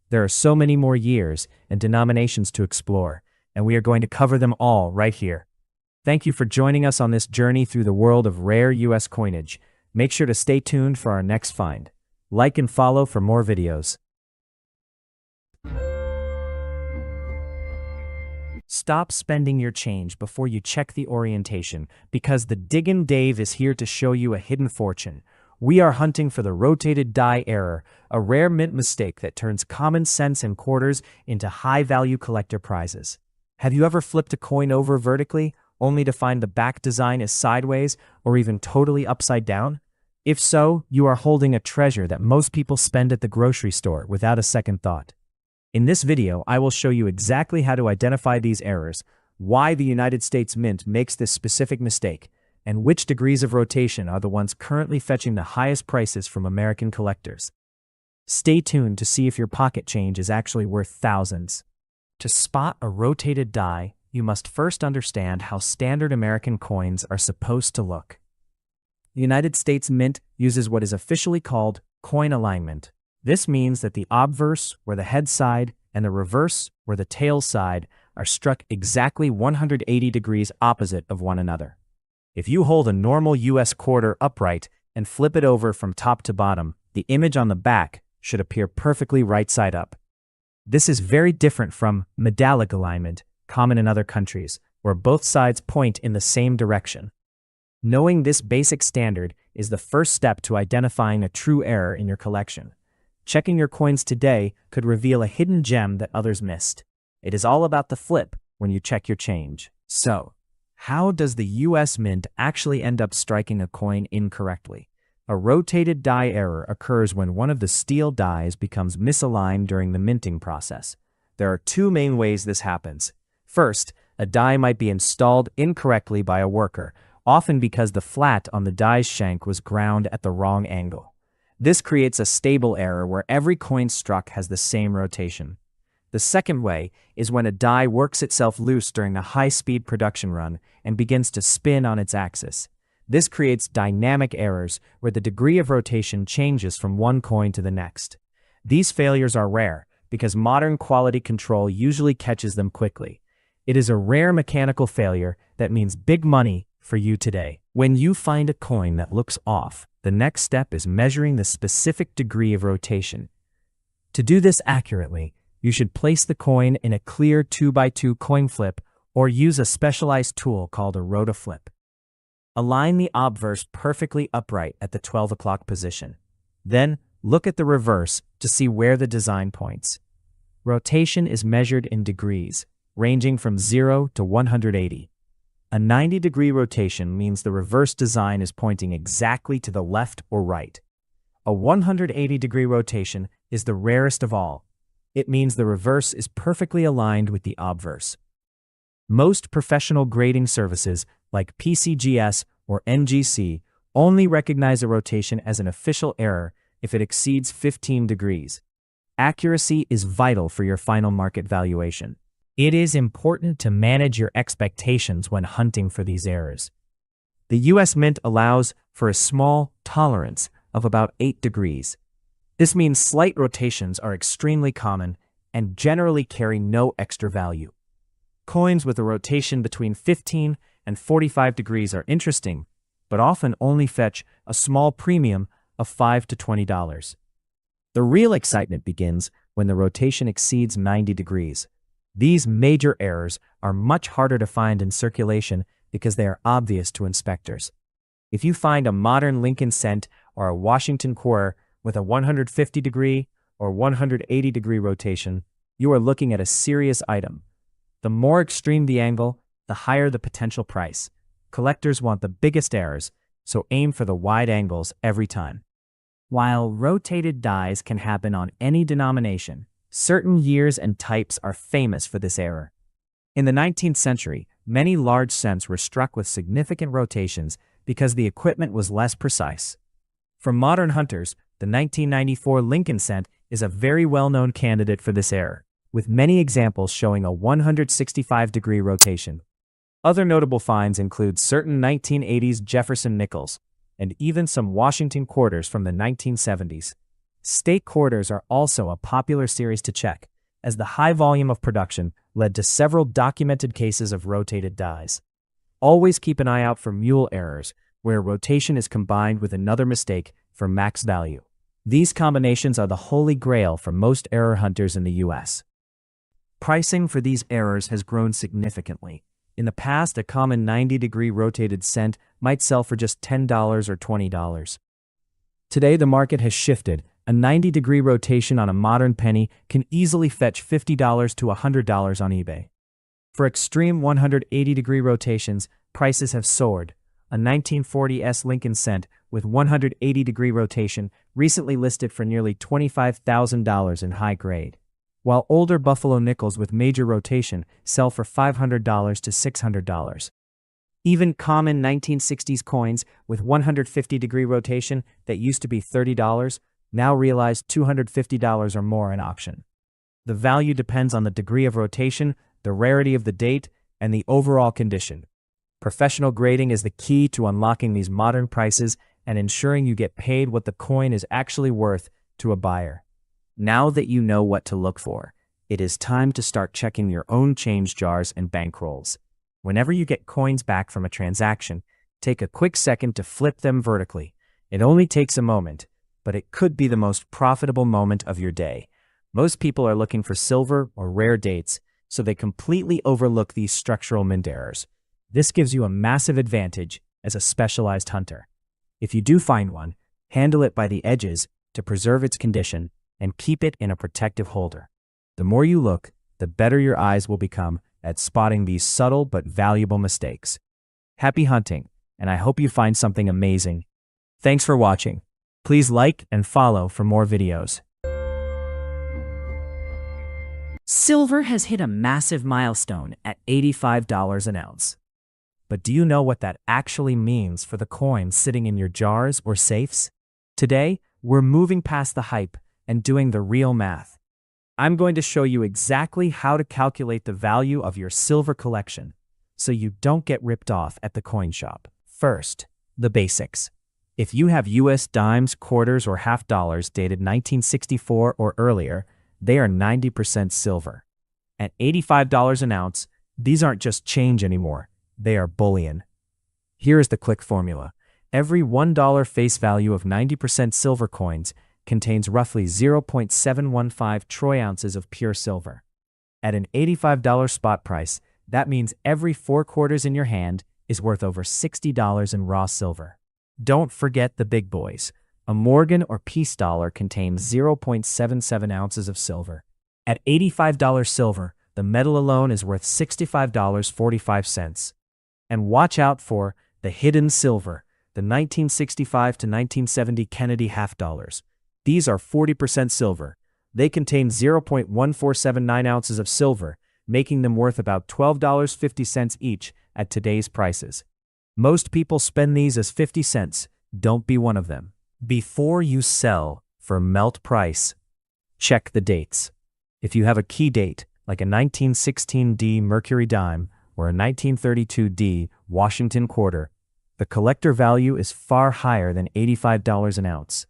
There are so many more years and denominations to explore, and we are going to cover them all right here. Thank you for joining us on this journey through the world of rare U.S. coinage. Make sure to stay tuned for our next find. Like and follow for more videos. Stop spending your change before you check the orientation, because the Diggin' Dave is here to show you a hidden fortune. We are hunting for the rotated die error, a rare mint mistake that turns common sense and quarters into high-value collector prizes. Have you ever flipped a coin over vertically, only to find the back design is sideways or even totally upside down? If so, you are holding a treasure that most people spend at the grocery store without a second thought. In this video, I will show you exactly how to identify these errors, why the United States Mint makes this specific mistake, and which degrees of rotation are the ones currently fetching the highest prices from American collectors. Stay tuned to see if your pocket change is actually worth thousands. To spot a rotated die, you must first understand how standard American coins are supposed to look. The United States Mint uses what is officially called coin alignment. This means that the obverse, where the head side, and the reverse, where the tail side, are struck exactly 180 degrees opposite of one another. If you hold a normal US quarter upright and flip it over from top to bottom, the image on the back should appear perfectly right side up. This is very different from medallic alignment, common in other countries, where both sides point in the same direction. Knowing this basic standard is the first step to identifying a true error in your collection. Checking your coins today could reveal a hidden gem that others missed. It is all about the flip when you check your change. So, how does the US Mint actually end up striking a coin incorrectly? A rotated die error occurs when one of the steel dies becomes misaligned during the minting process. There are two main ways this happens. First, a die might be installed incorrectly by a worker, often because the flat on the die's shank was ground at the wrong angle. This creates a stable error where every coin struck has the same rotation. The second way is when a die works itself loose during the high-speed production run and begins to spin on its axis. This creates dynamic errors where the degree of rotation changes from one coin to the next. These failures are rare because modern quality control usually catches them quickly. It is a rare mechanical failure that means big money for you today. When you find a coin that looks off, the next step is measuring the specific degree of rotation. To do this accurately, you should place the coin in a clear 2x2 coin flip or use a specialized tool called a rotaflip. Align the obverse perfectly upright at the 12 o'clock position. Then, look at the reverse to see where the design points. Rotation is measured in degrees, ranging from 0 to 180. A 90-degree rotation means the reverse design is pointing exactly to the left or right. A 180-degree rotation is the rarest of all. It means the reverse is perfectly aligned with the obverse. Most professional grading services, like PCGS or NGC, only recognize a rotation as an official error if it exceeds 15 degrees. Accuracy is vital for your final market valuation. It is important to manage your expectations when hunting for these errors. The US Mint allows for a small tolerance of about 8 degrees. This means slight rotations are extremely common and generally carry no extra value. Coins with a rotation between 15 and 45 degrees are interesting, but often only fetch a small premium of $5 to $20. The real excitement begins when the rotation exceeds 90 degrees. These major errors are much harder to find in circulation because they are obvious to inspectors. If you find a modern Lincoln cent or a Washington quarter with a 150-degree or 180-degree rotation, you are looking at a serious item. The more extreme the angle, the higher the potential price. Collectors want the biggest errors, so aim for the wide angles every time. While rotated dies can happen on any denomination, certain years and types are famous for this error. In the 19th century, many large cents were struck with significant rotations because the equipment was less precise. For modern hunters, the 1994 Lincoln cent is a very well-known candidate for this error, with many examples showing a 165-degree rotation. Other notable finds include certain 1980s Jefferson nickels, and even some Washington quarters from the 1970s. State quarters are also a popular series to check, as the high volume of production led to several documented cases of rotated dies. Always keep an eye out for mule errors, where rotation is combined with another mistake for max value. These combinations are the holy grail for most error hunters in the US. Pricing for these errors has grown significantly. In the past, a common 90-degree rotated cent might sell for just $10 or $20. Today, the market has shifted. A 90-degree rotation on a modern penny can easily fetch $50 to $100 on eBay. For extreme 180-degree rotations, prices have soared. A 1940s Lincoln cent with 180-degree rotation recently listed for nearly $25,000 in high grade, while older Buffalo nickels with major rotation sell for $500 to $600. Even common 1960s coins with 150-degree rotation that used to be $30 now realize $250 or more in auction. The value depends on the degree of rotation, the rarity of the date, and the overall condition. Professional grading is the key to unlocking these modern prices and ensuring you get paid what the coin is actually worth to a buyer. Now that you know what to look for, it is time to start checking your own change jars and bankrolls. Whenever you get coins back from a transaction, take a quick second to flip them vertically. It only takes a moment, but it could be the most profitable moment of your day. Most people are looking for silver or rare dates, so they completely overlook these structural mint errors. This gives you a massive advantage as a specialized hunter. If you do find one, handle it by the edges to preserve its condition and keep it in a protective holder. The more you look, the better your eyes will become at spotting these subtle but valuable mistakes. Happy hunting, and I hope you find something amazing. Thanks for watching. Please like and follow for more videos. Silver has hit a massive milestone at $85 an ounce. But do you know what that actually means for the coin sitting in your jars or safes? Today, we're moving past the hype and doing the real math. I'm going to show you exactly how to calculate the value of your silver collection so you don't get ripped off at the coin shop. First, the basics. If you have US dimes, quarters, or half dollars dated 1964 or earlier, they are 90% silver. At $85 an ounce, these aren't just change anymore. They are bullion. Here is the quick formula. Every $1 face value of 90% silver coins contains roughly 0.715 troy ounces of pure silver. At an $85 spot price, that means every 4 quarters in your hand is worth over $60 in raw silver. Don't forget the big boys. A Morgan or Peace dollar contains 0.77 ounces of silver. At $85 silver, the metal alone is worth $65.45. And watch out for the hidden silver, the 1965 to 1970 Kennedy half dollars. These are 40% silver. They contain 0.1479 ounces of silver, making them worth about $12.50 each at today's prices. Most people spend these as 50 cents. Don't be one of them. Before you sell for melt price, check the dates. If you have a key date, like a 1916D Mercury dime or a 1932D Washington quarter, the collector value is far higher than $85 an ounce.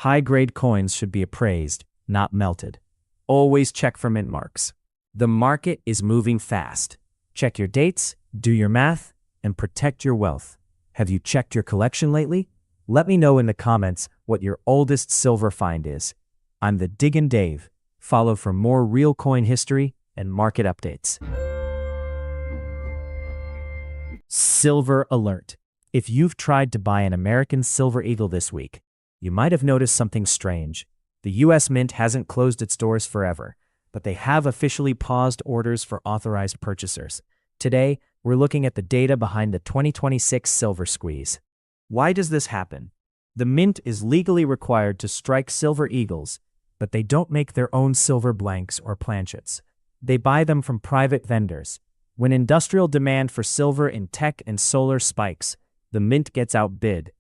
High-grade coins should be appraised, not melted. Always check for mint marks. The market is moving fast. Check your dates, do your math, and protect your wealth. Have you checked your collection lately? Let me know in the comments what your oldest silver find is. I'm the Diggin' Dave. Follow for more real coin history and market updates. Silver alert. If you've tried to buy an American Silver Eagle this week, you might have noticed something strange. The U.S. Mint hasn't closed its doors forever, but they have officially paused orders for authorized purchasers. Today, we're looking at the data behind the 2026 silver squeeze. Why does this happen? The Mint is legally required to strike Silver Eagles, but they don't make their own silver blanks or planchets. They buy them from private vendors. When industrial demand for silver in tech and solar spikes, the Mint gets outbid.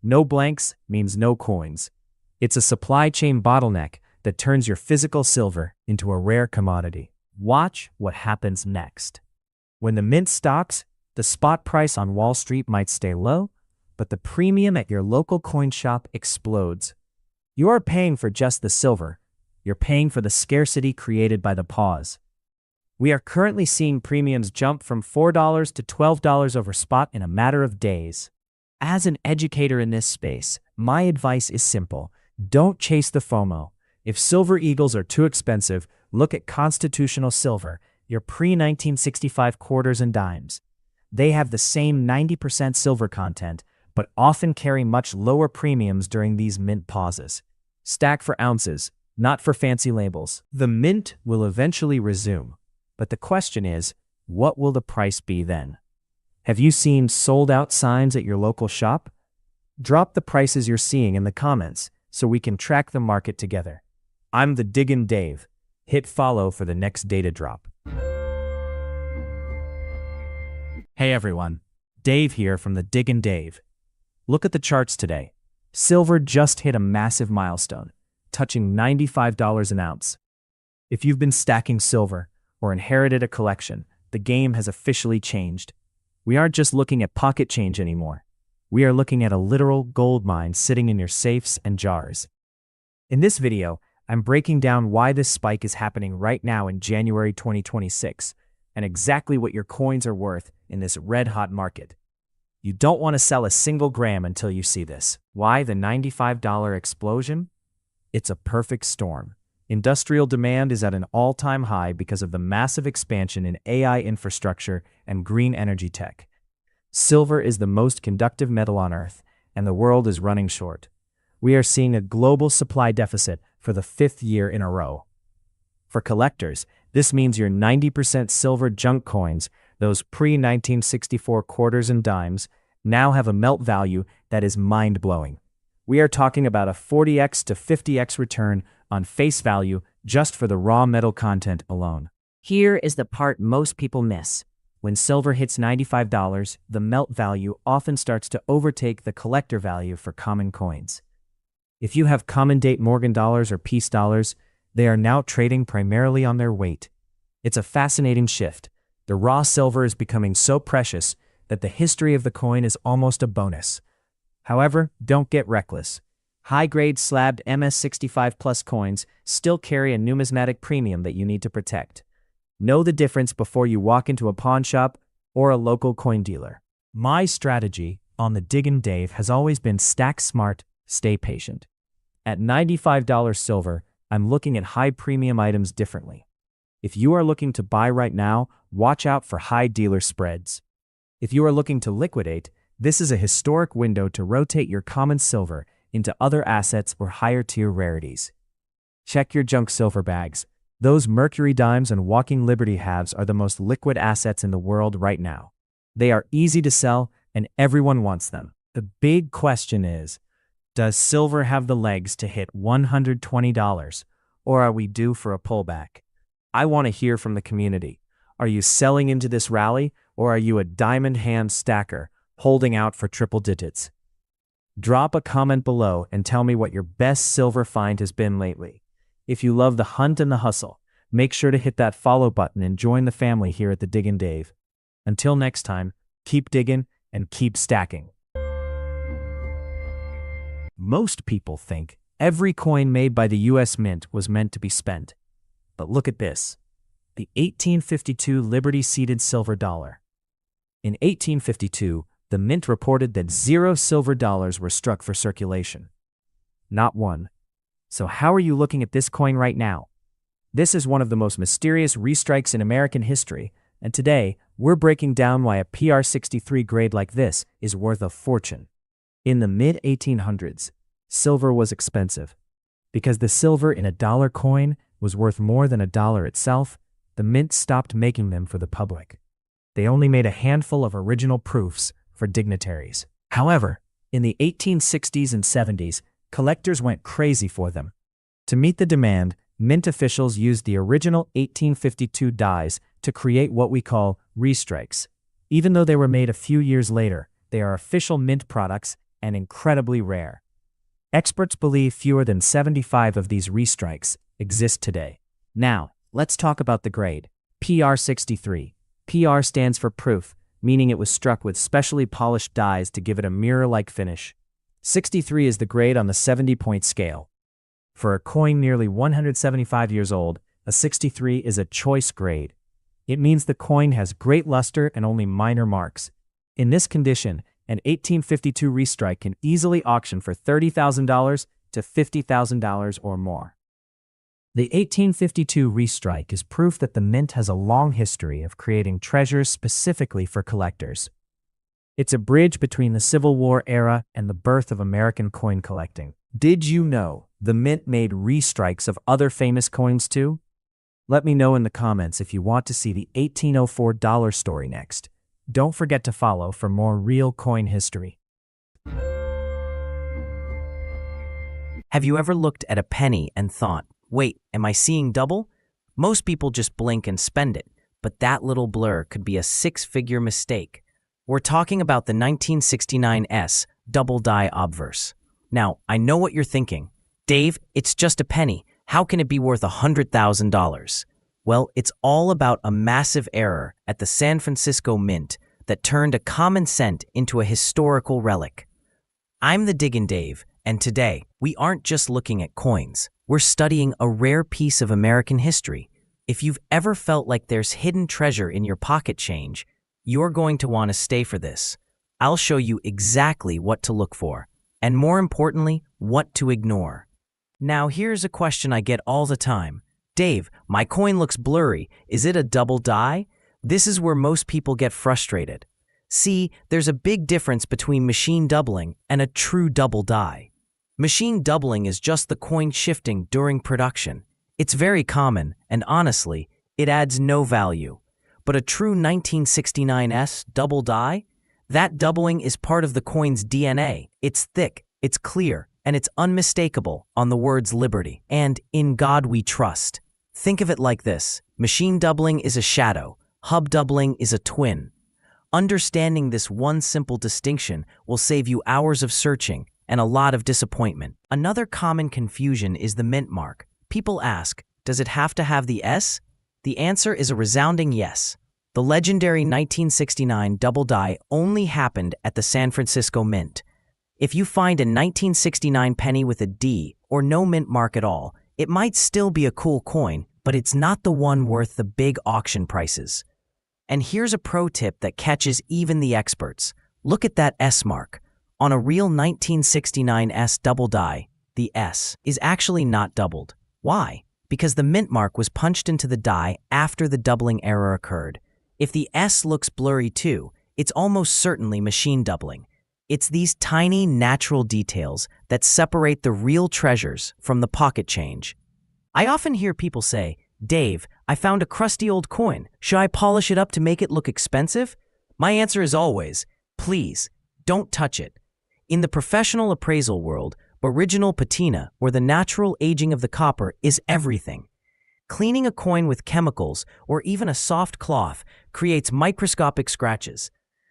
No blanks means no coins. It's a supply chain bottleneck that turns your physical silver into a rare commodity. Watch what happens next. When the Mint stocks, the spot price on Wall Street might stay low, but the premium at your local coin shop explodes. You are paying for just the silver. You're paying for the scarcity created by the pause. We are currently seeing premiums jump from $4 to $12 over spot in a matter of days. As an educator in this space, my advice is simple. Don't chase the FOMO. If Silver Eagles are too expensive, look at Constitutional Silver, your pre-1965 quarters and dimes. They have the same 90% silver content, but often carry much lower premiums during these Mint pauses. Stack for ounces, not for fancy labels. The Mint will eventually resume, but the question is, what will the price be then? Have you seen sold-out signs at your local shop? Drop the prices you're seeing in the comments so we can track the market together. I'm the Diggin' Dave. Hit follow for the next data drop. Hey everyone, Dave here from the Diggin' Dave. Look at the charts today. Silver just hit a massive milestone, touching $95 an ounce. If you've been stacking silver or inherited a collection, the game has officially changed. We aren't just looking at pocket change anymore. We are looking at a literal gold mine sitting in your safes and jars. In this video, I'm breaking down why this spike is happening right now in January 2026 and exactly what your coins are worth in this red-hot market. You don't want to sell a single gram until you see this. Why the $95 explosion? It's a perfect storm. Industrial demand is at an all-time high because of the massive expansion in AI infrastructure and green energy tech. Silver is the most conductive metal on Earth, and the world is running short. We are seeing a global supply deficit for the 5th year in a row. For collectors, this means your 90% silver junk coins, those pre-1964 quarters and dimes, now have a melt value that is mind-blowing. We are talking about a 40x to 50x return on face value just for the raw metal content alone. Here is the part most people miss. When silver hits $95, the melt value often starts to overtake the collector value for common coins. If you have common date Morgan dollars or peace dollars, they are now trading primarily on their weight. It's a fascinating shift. The raw silver is becoming so precious that the history of the coin is almost a bonus. However, don't get reckless. High-grade slabbed MS65 Plus coins still carry a numismatic premium that you need to protect. Know the difference before you walk into a pawn shop or a local coin dealer. My strategy on the Diggin' Dave has always been stack smart, stay patient. At $95 silver, I'm looking at high premium items differently. If you are looking to buy right now, watch out for high dealer spreads. If you are looking to liquidate, this is a historic window to rotate your common silver into other assets or higher tier rarities. Check your junk silver bags. Those Mercury dimes and Walking Liberty halves are the most liquid assets in the world right now. They are easy to sell and everyone wants them. The big question is, does silver have the legs to hit $120, or are we due for a pullback? I want to hear from the community. Are you selling into this rally, or are you a diamond hand stacker holding out for triple digits? Drop a comment below and tell me what your best silver find has been lately. If you love the hunt and the hustle, make sure to hit that follow button and join the family here at the Diggin' Dave. Until next time, keep digging and keep stacking. Most people think every coin made by the U.S. Mint was meant to be spent. But look at this. The 1852 Liberty-seeded silver dollar. In 1852, the Mint reported that 0 silver dollars were struck for circulation. Not one. So how are you looking at this coin right now? This is one of the most mysterious restrikes in American history, And today, we're breaking down why a PR63 grade like this is worth a fortune. In the mid-1800s, silver was expensive. Because the silver in a dollar coin was worth more than a dollar itself, the mint stopped making them for the public. They only made a handful of original proofs for dignitaries. However, in the 1860s and 70s, collectors went crazy for them. To meet the demand, mint officials used the original 1852 dies to create what we call restrikes. Even though they were made a few years later, they are official mint products and incredibly rare. Experts believe fewer than 75 of these restrikes exist today. Now, let's talk about the grade. PR63. PR stands for proof, meaning it was struck with specially polished dies to give it a mirror-like finish. 63 is the grade on the 70-point scale. For a coin nearly 175 years old, a 63 is a choice grade. It means the coin has great luster and only minor marks. In this condition, an 1852 restrike can easily auction for $30,000 to $50,000 or more. The 1852 restrike is proof that the mint has a long history of creating treasures specifically for collectors. It's a bridge between the Civil War era and the birth of American coin collecting. Did you know the mint made restrikes of other famous coins too? Let me know in the comments if you want to see the 1804 dollar story next. Don't forget to follow for more real coin history. Have you ever looked at a penny and thought, wait, am I seeing double? Most people just blink and spend it, but that little blur could be a six-figure mistake. We're talking about the 1969 S double die obverse. Now, I know what you're thinking. Dave, it's just a penny. How can it be worth $100,000? Well, it's all about a massive error at the San Francisco Mint that turned a common cent into a historical relic. I'm the Diggin' Dave, and today, we aren't just looking at coins. We're studying a rare piece of American history. If you've ever felt like there's hidden treasure in your pocket change, you're going to want to stay for this. I'll show you exactly what to look for, and more importantly, what to ignore. Now, here's a question I get all the time. Dave, my coin looks blurry. Is it a double die? This is where most people get frustrated. See, there's a big difference between machine doubling and a true double die. Machine doubling is just the coin shifting during production. It's very common, and honestly, it adds no value. But a true 1969 S double die? That doubling is part of the coin's DNA. It's thick, it's clear, and it's unmistakable on the words liberty and in God we trust. Think of it like this. Machine doubling is a shadow. Hub doubling is a twin. Understanding this one simple distinction will save you hours of searching and a lot of disappointment. Another common confusion is the mint mark. People ask, does it have to have the S? The answer is a resounding yes. The legendary 1969 double die only happened at the San Francisco Mint. If you find a 1969 penny with a D or no mint mark at all, it might still be a cool coin, but it's not the one worth the big auction prices. And here's a pro tip that catches even the experts. Look at that S mark. On a real 1969 S double die, the S is actually not doubled. Why? Because the mint mark was punched into the die after the doubling error occurred. If the S looks blurry too, it's almost certainly machine doubling. It's these tiny, natural details that separate the real treasures from the pocket change. I often hear people say, Dave, I found a crusty old coin. Should I polish it up to make it look expensive? My answer is always, please, don't touch it. In the professional appraisal world, original patina, or the natural aging of the copper, is everything. Cleaning a coin with chemicals or even a soft cloth creates microscopic scratches.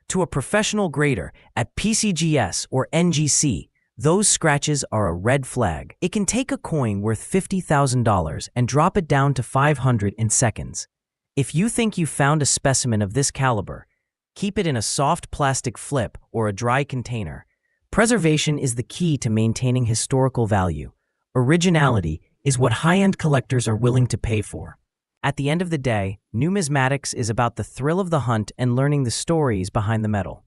To a professional grader at PCGS or NGC, those scratches are a red flag. It can take a coin worth $50,000 and drop it down to $500 in seconds. If you think you found a specimen of this caliber, keep it in a soft plastic flip or a dry container. Preservation is the key to maintaining historical value. Originality is what high-end collectors are willing to pay for. At the end of the day, numismatics is about the thrill of the hunt and learning the stories behind the metal.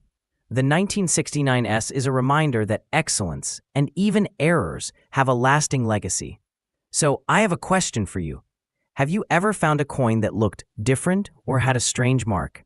The 1969 S is a reminder that excellence and even errors have a lasting legacy. So I have a question for you. Have you ever found a coin that looked different or had a strange mark?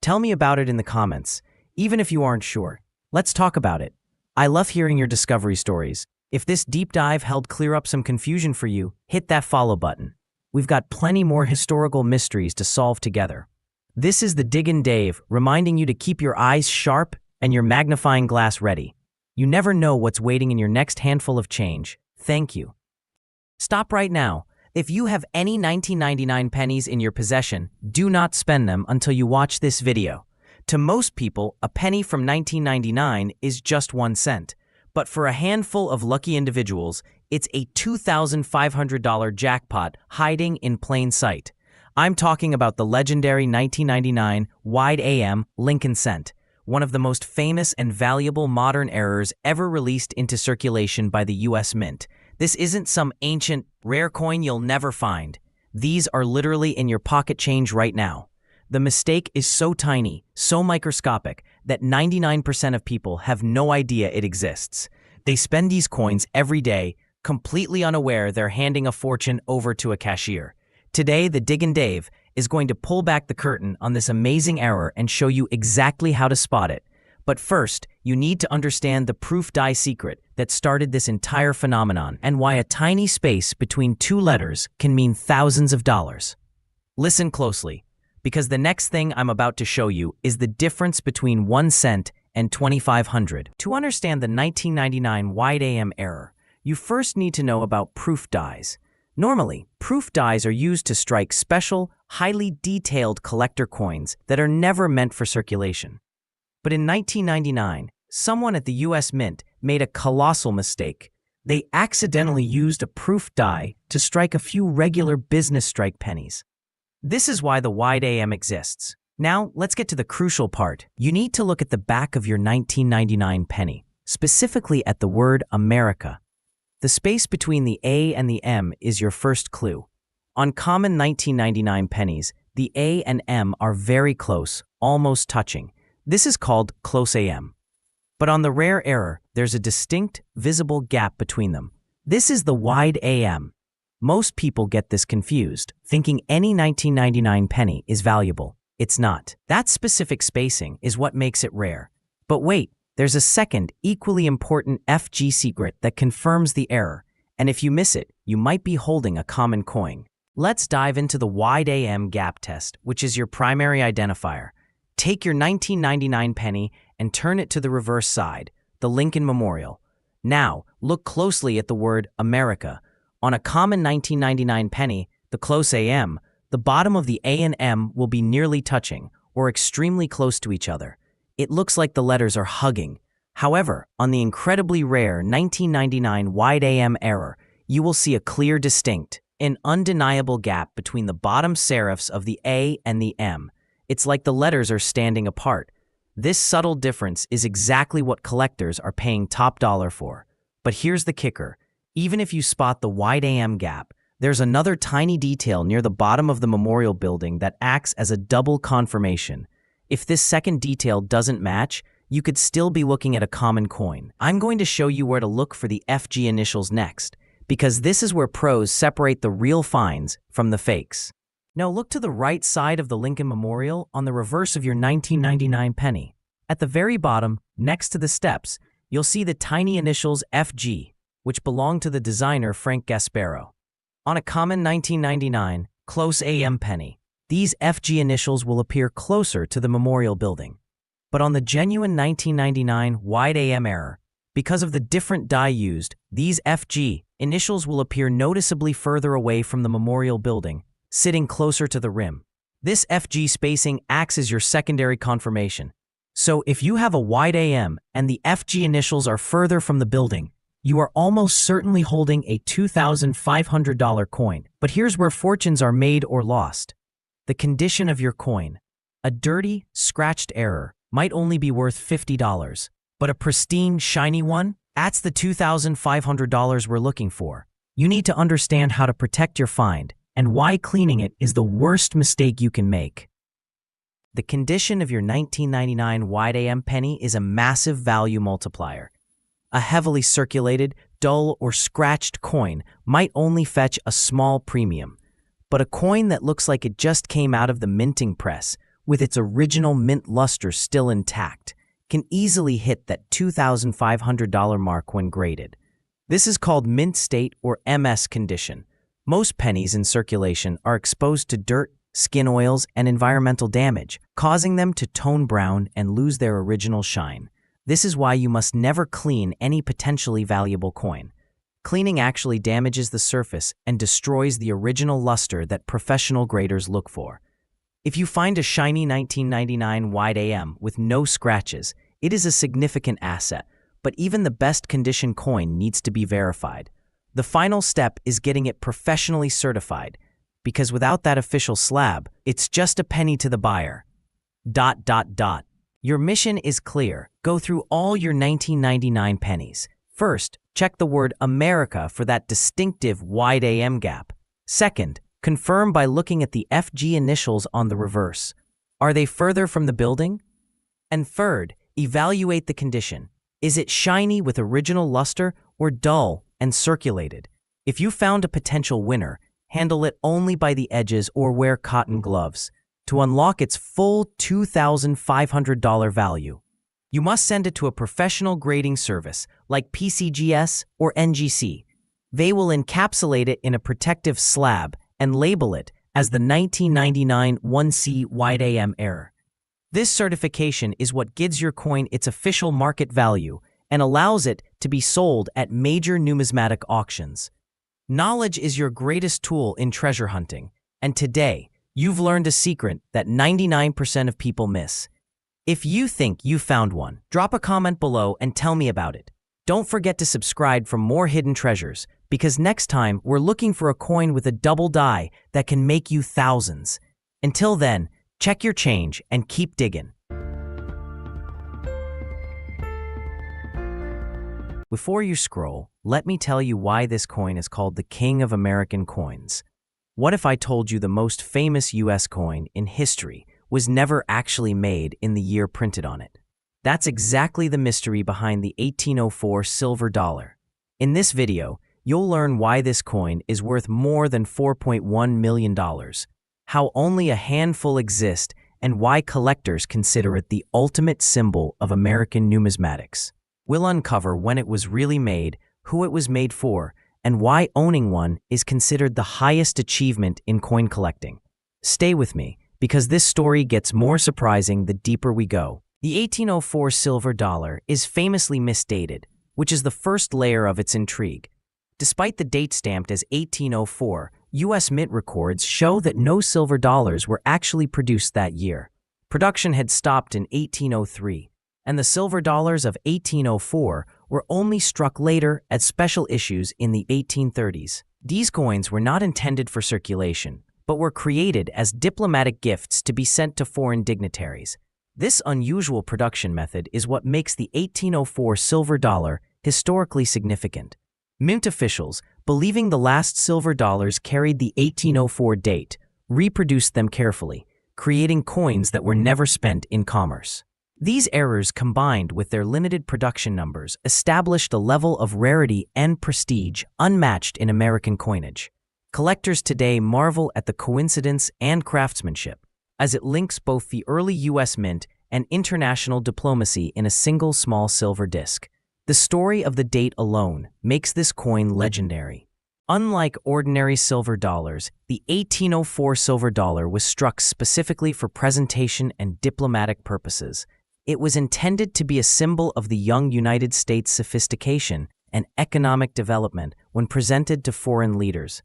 Tell me about it in the comments, even if you aren't sure. Let's talk about it. I love hearing your discovery stories. If this deep dive helped clear up some confusion for you, hit that follow button. We've got plenty more historical mysteries to solve together. This is the Diggin' Dave, reminding you to keep your eyes sharp and your magnifying glass ready. You never know what's waiting in your next handful of change. Thank you. Stop right now. If you have any 1999 pennies in your possession, do not spend them until you watch this video. To most people, a penny from 1999 is just 1 cent. But for a handful of lucky individuals, it's a $2,500 jackpot hiding in plain sight. I'm talking about the legendary 1999 Wide AM Lincoln Cent, one of the most famous and valuable modern errors ever released into circulation by the U.S. Mint. This isn't some ancient, rare coin you'll never find. These are literally in your pocket change right now. The mistake is so tiny, so microscopic, that 99% of people have no idea it exists. They spend these coins every day, completely unaware they're handing a fortune over to a cashier. Today, the Diggin' Dave is going to pull back the curtain on this amazing error and show you exactly how to spot it. But first, you need to understand the proof die secret that started this entire phenomenon and why a tiny space between 2 letters can mean thousands of dollars. Listen closely, because the next thing I'm about to show you is the difference between 1 cent and 2,500. To understand the 1999 Wide AM error, you first need to know about proof dies. Normally, proof dies are used to strike special, highly detailed collector coins that are never meant for circulation. But in 1999, someone at the U.S. Mint made a colossal mistake. They accidentally used a proof die to strike a few regular business strike pennies. This is why the Wide AM exists. Now, let's get to the crucial part. You need to look at the back of your 1999 penny, specifically at the word America. The space between the A and the M is your first clue. On common 1999 pennies, the A and M are very close, almost touching. This is called close AM. But on the rare error, there's a distinct, visible gap between them. This is the Wide AM. Most people get this confused, thinking any 1999 penny is valuable. It's not. That specific spacing is what makes it rare. But wait, there's a second, equally important FG secret that confirms the error, and if you miss it, you might be holding a common coin. Let's dive into the Wide AM gap test, which is your primary identifier. Take your 1999 penny and turn it to the reverse side, the Lincoln Memorial. Now, look closely at the word America. On a common 1999 penny, the close AM, the bottom of the A and M will be nearly touching, or extremely close to each other. It looks like the letters are hugging. However, on the incredibly rare 1999 Wide AM error, you will see a clear, distinct, and undeniable gap between the bottom serifs of the A and the M. It's like the letters are standing apart. This subtle difference is exactly what collectors are paying top dollar for. But here's the kicker. Even if you spot the Wide AM gap, there's another tiny detail near the bottom of the memorial building that acts as a double confirmation. If this second detail doesn't match, you could still be looking at a common coin. I'm going to show you where to look for the FG initials next, because this is where pros separate the real finds from the fakes. Now look to the right side of the Lincoln Memorial on the reverse of your 1999 penny. At the very bottom, next to the steps, you'll see the tiny initials FG, which belong to the designer Frank Gasparo. On a common 1999 close AM penny, these FG initials will appear closer to the memorial building. But on the genuine 1999 Wide AM error, because of the different die used, these FG initials will appear noticeably further away from the memorial building, sitting closer to the rim. This FG spacing acts as your secondary confirmation. So if you have a Wide AM and the FG initials are further from the building, you are almost certainly holding a $2,500 coin. But here's where fortunes are made or lost. The condition of your coin. A dirty, scratched error might only be worth $50, but a pristine, shiny one? That's the $2,500 we're looking for. You need to understand how to protect your find and why cleaning it is the worst mistake you can make. The condition of your 1999 Wide AM penny is a massive value multiplier. A heavily circulated, dull, or scratched coin might only fetch a small premium. but a coin that looks like it just came out of the minting press, with its original mint luster still intact, can easily hit that $2,500 mark when graded. This is called mint state or MS condition. Most pennies in circulation are exposed to dirt, skin oils, and environmental damage, causing them to tone brown and lose their original shine. This is why you must never clean any potentially valuable coin. Cleaning actually damages the surface and destroys the original luster that professional graders look for. If you find a shiny 1999 wide AM with no scratches, it is a significant asset, but even the best condition coin needs to be verified. The final step is getting it professionally certified, because without that official slab, it's just a penny to the buyer. Your mission is clear. Go through all your 1999 pennies. First, check the word America for that distinctive wide AM gap. Second, confirm by looking at the FG initials on the reverse. Are they further from the building? And third, evaluate the condition. Is it shiny with original luster or dull and circulated? If you found a potential winner, handle it only by the edges or wear cotton gloves to unlock its full $2,500 value. You must send it to a professional grading service like PCGS or NGC. They will encapsulate it in a protective slab and label it as the 1999 1C wide AM error. This certification is what gives your coin its official market value and allows it to be sold at major numismatic auctions. Knowledge is your greatest tool in treasure hunting, and today, you've learned a secret that 99% of people miss. If you think you found one, drop a comment below and tell me about it. Don't forget to subscribe for more hidden treasures, because next time we're looking for a coin with a double die that can make you thousands. Until then, check your change and keep digging. Before you scroll, let me tell you why this coin is called the King of American Coins. What if I told you the most famous US coin in history was never actually made in the year printed on it? That's exactly the mystery behind the 1804 silver dollar. In this video, you'll learn why this coin is worth more than $4.1 million, how only a handful exist, and why collectors consider it the ultimate symbol of American numismatics. We'll uncover when it was really made, who it was made for, and why owning one is considered the highest achievement in coin collecting. Stay with me, because this story gets more surprising the deeper we go. The 1804 silver dollar is famously misdated, which is the first layer of its intrigue. Despite the date stamped as 1804, U.S. Mint records show that no silver dollars were actually produced that year. Production had stopped in 1803. And the silver dollars of 1804 were only struck later as special issues in the 1830s. These coins were not intended for circulation, but were created as diplomatic gifts to be sent to foreign dignitaries. This unusual production method is what makes the 1804 silver dollar historically significant. Mint officials, believing the last silver dollars carried the 1804 date, reproduced them carefully, creating coins that were never spent in commerce. These errors, combined with their limited production numbers, established a level of rarity and prestige unmatched in American coinage. Collectors today marvel at the coincidence and craftsmanship, as it links both the early U.S. Mint and international diplomacy in a single small silver disc. The story of the date alone makes this coin legendary. Unlike ordinary silver dollars, the 1804 silver dollar was struck specifically for presentation and diplomatic purposes. It was intended to be a symbol of the young United States' sophistication and economic development when presented to foreign leaders.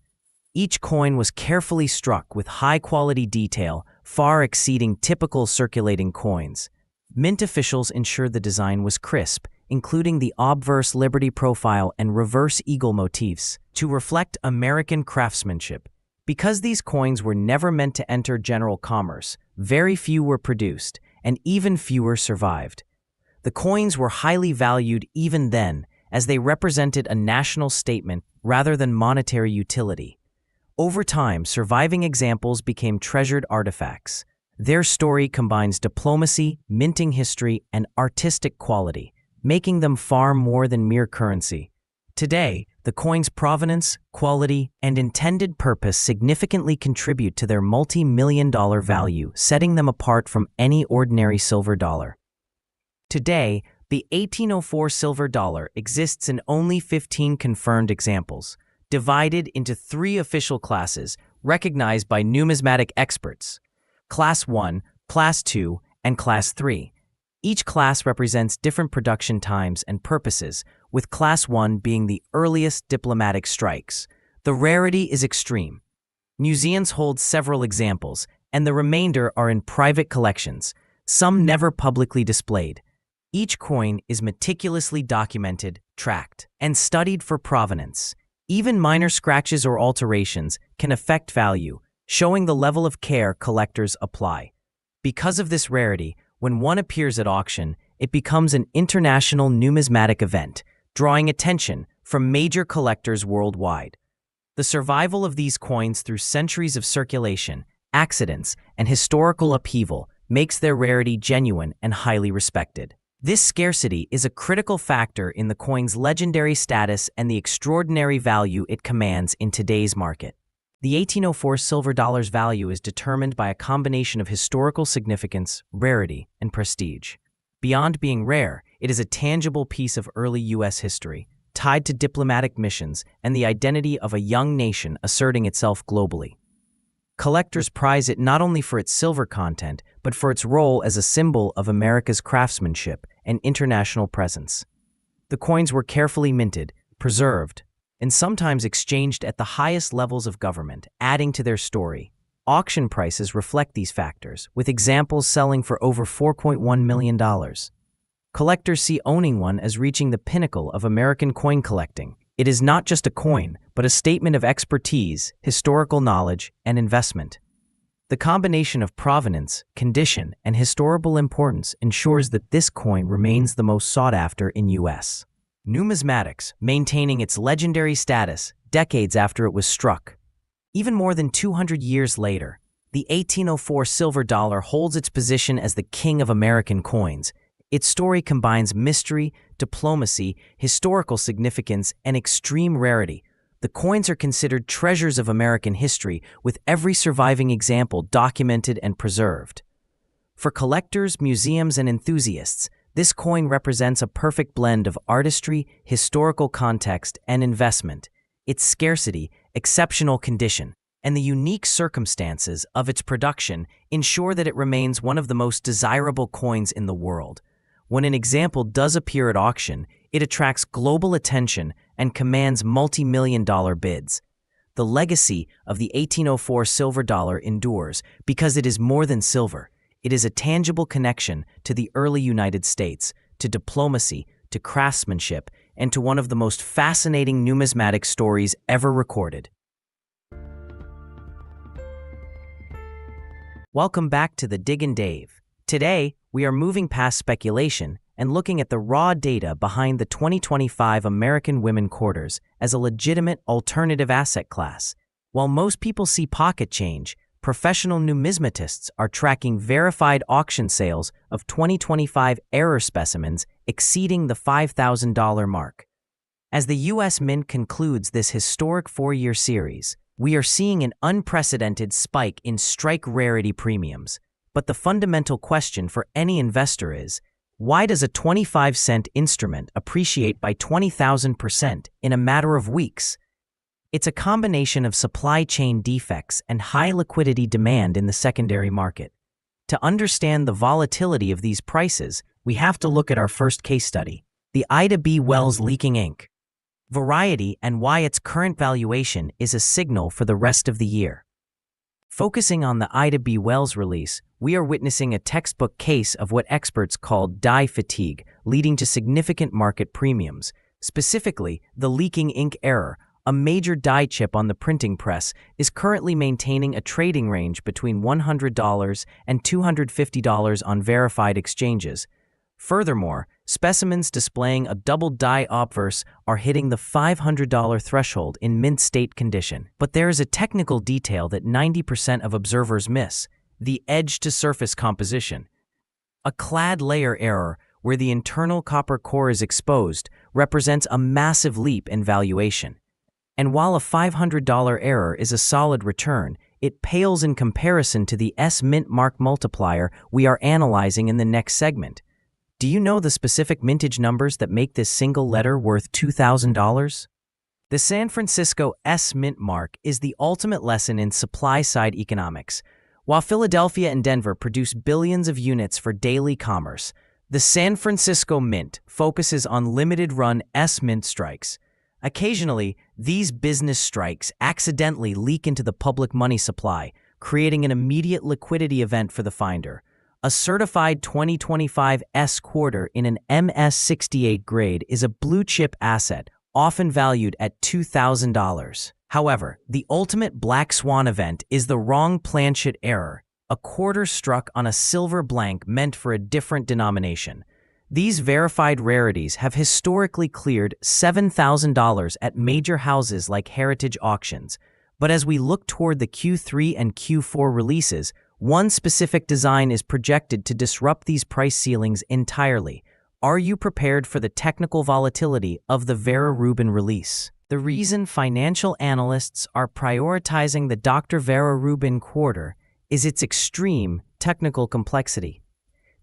Each coin was carefully struck with high-quality detail, far exceeding typical circulating coins. Mint officials ensured the design was crisp, including the obverse liberty profile and reverse eagle motifs, to reflect American craftsmanship. Because these coins were never meant to enter general commerce, very few were produced, and even fewer survived. The coins were highly valued even then, as they represented a national statement rather than monetary utility. Over time, surviving examples became treasured artifacts. Their story combines diplomacy, minting history, and artistic quality, making them far more than mere currency. Today, The coin's provenance, quality, and intended purpose significantly contribute to their multi-million-dollar value, setting them apart from any ordinary silver dollar. Today, the 1804 silver dollar exists in only 15 confirmed examples, divided into 3 official classes recognized by numismatic experts: Class 1, Class 2, and Class 3. Each class represents different production times and purposes, with Class 1 being the earliest diplomatic strikes. The rarity is extreme. Museums hold several examples, and the remainder are in private collections, some never publicly displayed. Each coin is meticulously documented, tracked, and studied for provenance. Even minor scratches or alterations can affect value, showing the level of care collectors apply. Because of this rarity, when one appears at auction, it becomes an international numismatic event, drawing attention from major collectors worldwide. The survival of these coins through centuries of circulation, accidents, and historical upheaval makes their rarity genuine and highly respected. This scarcity is a critical factor in the coin's legendary status and the extraordinary value it commands in today's market. The 1804 silver dollar's value is determined by a combination of historical significance, rarity, and prestige. Beyond being rare, it is a tangible piece of early U.S. history, tied to diplomatic missions and the identity of a young nation asserting itself globally. Collectors prize it not only for its silver content, but for its role as a symbol of America's craftsmanship and international presence. The coins were carefully minted, preserved, and sometimes exchanged at the highest levels of government, adding to their story. Auction prices reflect these factors, with examples selling for over $4.1 million. Collectors see owning one as reaching the pinnacle of American coin collecting. It is not just a coin, but a statement of expertise, historical knowledge, and investment. The combination of provenance, condition, and historical importance ensures that this coin remains the most sought after in U.S. numismatics, maintaining its legendary status decades after it was struck. Even more than 200 years later, the 1804 silver dollar holds its position as the king of American coins. Its story combines mystery, diplomacy, historical significance, and extreme rarity. The coins are considered treasures of American history, with every surviving example documented and preserved. For collectors, museums, and enthusiasts, this coin represents a perfect blend of artistry, historical context, and investment. Its scarcity, exceptional condition, and the unique circumstances of its production ensure that it remains one of the most desirable coins in the world. When an example does appear at auction, it attracts global attention and commands multi-million-dollar bids. The legacy of the 1804 silver dollar endures because it is more than silver. It is a tangible connection to the early United States, to diplomacy, to craftsmanship, and to one of the most fascinating numismatic stories ever recorded. Welcome back to the Dig and Dave. Today, we are moving past speculation and looking at the raw data behind the 2025 American women quarters as a legitimate alternative asset class. While most people see pocket change, professional numismatists are tracking verified auction sales of 2025 error specimens exceeding the $5,000 mark. As the U.S. Mint concludes this historic 4-year series, we are seeing an unprecedented spike in strike rarity premiums. But the fundamental question for any investor is, why does a 25-cent instrument appreciate by 20,000% in a matter of weeks? It's a combination of supply chain defects and high liquidity demand in the secondary market. To understand the volatility of these prices, we have to look at our first case study, the Ida B. Wells leaking ink variety, and why its current valuation is a signal for the rest of the year. Focusing on the Ida B. Wells release, we are witnessing a textbook case of what experts call die fatigue, leading to significant market premiums. Specifically, the leaking ink error, a major die chip on the printing press, is currently maintaining a trading range between $100 and $250 on verified exchanges. Furthermore, specimens displaying a double die obverse are hitting the $500 threshold in mint state condition. But there is a technical detail that 90% of observers miss: the edge-to-surface composition. A clad layer error, where the internal copper core is exposed, represents a massive leap in valuation. And while a $500 error is a solid return, it pales in comparison to the S-mint mark multiplier we are analyzing in the next segment. Do you know the specific mintage numbers that make this single letter worth $2,000? The San Francisco S-mint mark is the ultimate lesson in supply-side economics. While Philadelphia and Denver produce billions of units for daily commerce, the San Francisco Mint focuses on limited-run S-mint strikes. Occasionally, these business strikes accidentally leak into the public money supply, creating an immediate liquidity event for the finder. A certified 2025 S quarter in an MS68 grade is a blue-chip asset, often valued at $2,000. However, the ultimate black swan event is the wrong planchet error, a quarter struck on a silver blank meant for a different denomination. These verified rarities have historically cleared $7,000 at major houses like Heritage Auctions, but as we look toward the Q3 and Q4 releases, one specific design is projected to disrupt these price ceilings entirely. Are you prepared for the technical volatility of the Vera Rubin release? The reason financial analysts are prioritizing the Dr. Vera Rubin quarter is its extreme technical complexity.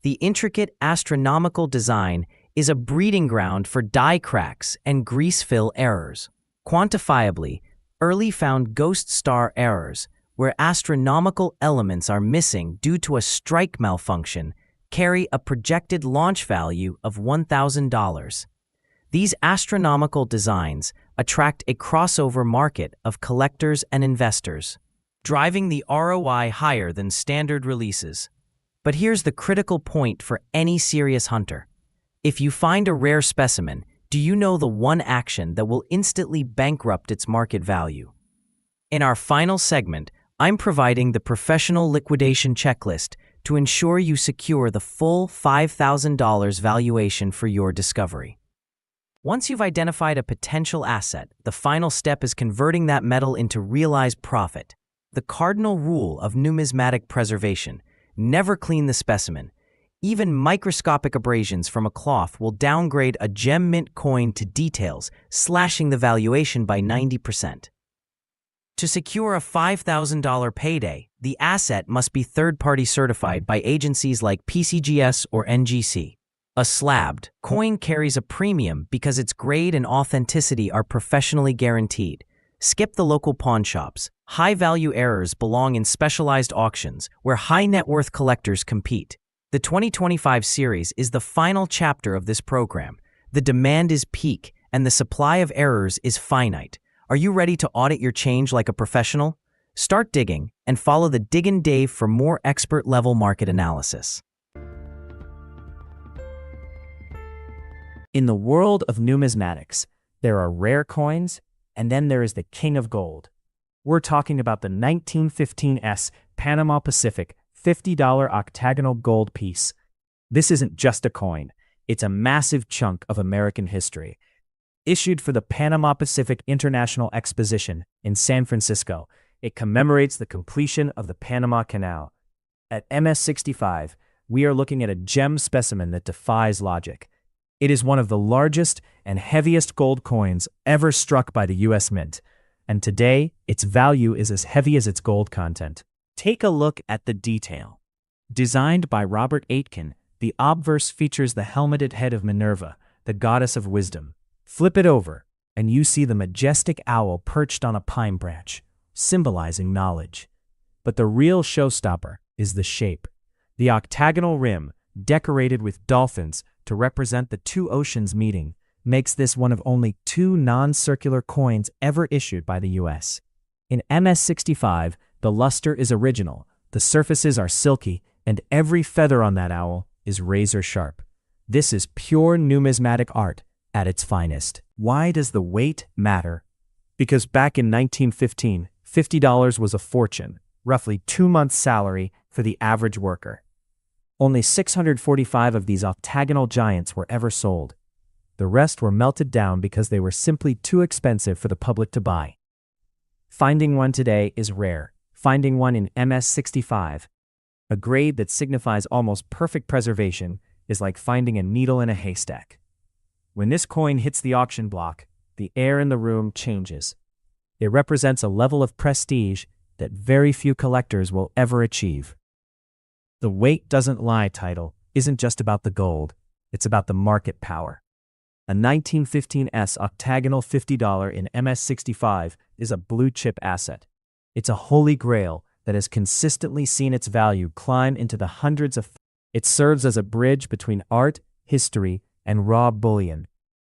The intricate astronomical design is a breeding ground for die cracks and grease fill errors. Quantifiably, early found ghost star errors, where astronomical elements are missing due to a strike malfunction, carry a projected launch value of $1,000. These astronomical designs attract a crossover market of collectors and investors, driving the ROI higher than standard releases. But here's the critical point for any serious hunter. If you find a rare specimen, do you know the one action that will instantly bankrupt its market value? In our final segment, I'm providing the professional liquidation checklist to ensure you secure the full $5,000 valuation for your discovery. Once you've identified a potential asset, the final step is converting that metal into realized profit. The cardinal rule of numismatic preservation: never clean the specimen. Even microscopic abrasions from a cloth will downgrade a gem mint coin to details, slashing the valuation by 90%. To secure a $5,000 payday, the asset must be third-party certified by agencies like PCGS or NGC. A slabbed coin carries a premium because its grade and authenticity are professionally guaranteed. Skip the local pawn shops. High-value errors belong in specialized auctions where high-net-worth collectors compete. The 2025 series is the final chapter of this program. The demand is peak, and the supply of errors is finite. Are you ready to audit your change like a professional? Start digging and follow the Diggin' Dave for more expert-level market analysis. In the world of numismatics, there are rare coins, and then there is the king of gold. We're talking about the 1915 S Panama Pacific $50 octagonal gold piece. This isn't just a coin, it's a massive chunk of American history. Issued for the Panama Pacific International Exposition in San Francisco, it commemorates the completion of the Panama Canal. At MS65, we are looking at a gem specimen that defies logic. It is one of the largest and heaviest gold coins ever struck by the U.S. Mint, and today its value is as heavy as its gold content. Take a look at the detail. Designed by Robert Aitken, the obverse features the helmeted head of Minerva, the goddess of wisdom. Flip it over, and you see the majestic owl perched on a pine branch, symbolizing knowledge. But the real showstopper is the shape. The octagonal rim, decorated with dolphins to represent the two oceans meeting, makes this one of only two non-circular coins ever issued by the U.S. In MS65, the luster is original, the surfaces are silky, and every feather on that owl is razor sharp. This is pure numismatic art at its finest. Why does the weight matter? Because back in 1915, $50 was a fortune, roughly 2 months' salary for the average worker. Only 645 of these octagonal giants were ever sold. The rest were melted down because they were simply too expensive for the public to buy. Finding one today is rare. Finding one in MS65, a grade that signifies almost perfect preservation, is like finding a needle in a haystack. When this coin hits the auction block, the air in the room changes. It represents a level of prestige that very few collectors will ever achieve. The weight doesn't lie title isn't just about the gold, it's about the market power. A 1915S octagonal $50 in MS65 is a blue-chip asset. It's a holy grail that has consistently seen its value climb into the hundreds of. It serves as a bridge between art, history, and raw bullion.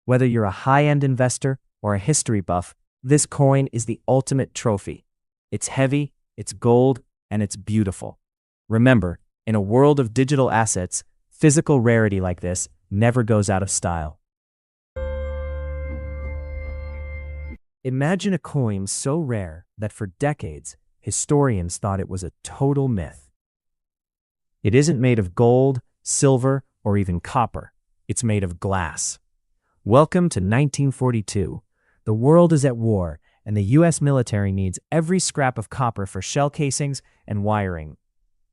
Whether you're a high-end investor or a history buff, this coin is the ultimate trophy. It's heavy, it's gold, and it's beautiful. Remember, in a world of digital assets, physical rarity like this never goes out of style. Imagine a coin so rare that for decades, historians thought it was a total myth. It isn't made of gold, silver, or even copper. It's made of glass. Welcome to 1942. The world is at war, and the U.S. military needs every scrap of copper for shell casings and wiring.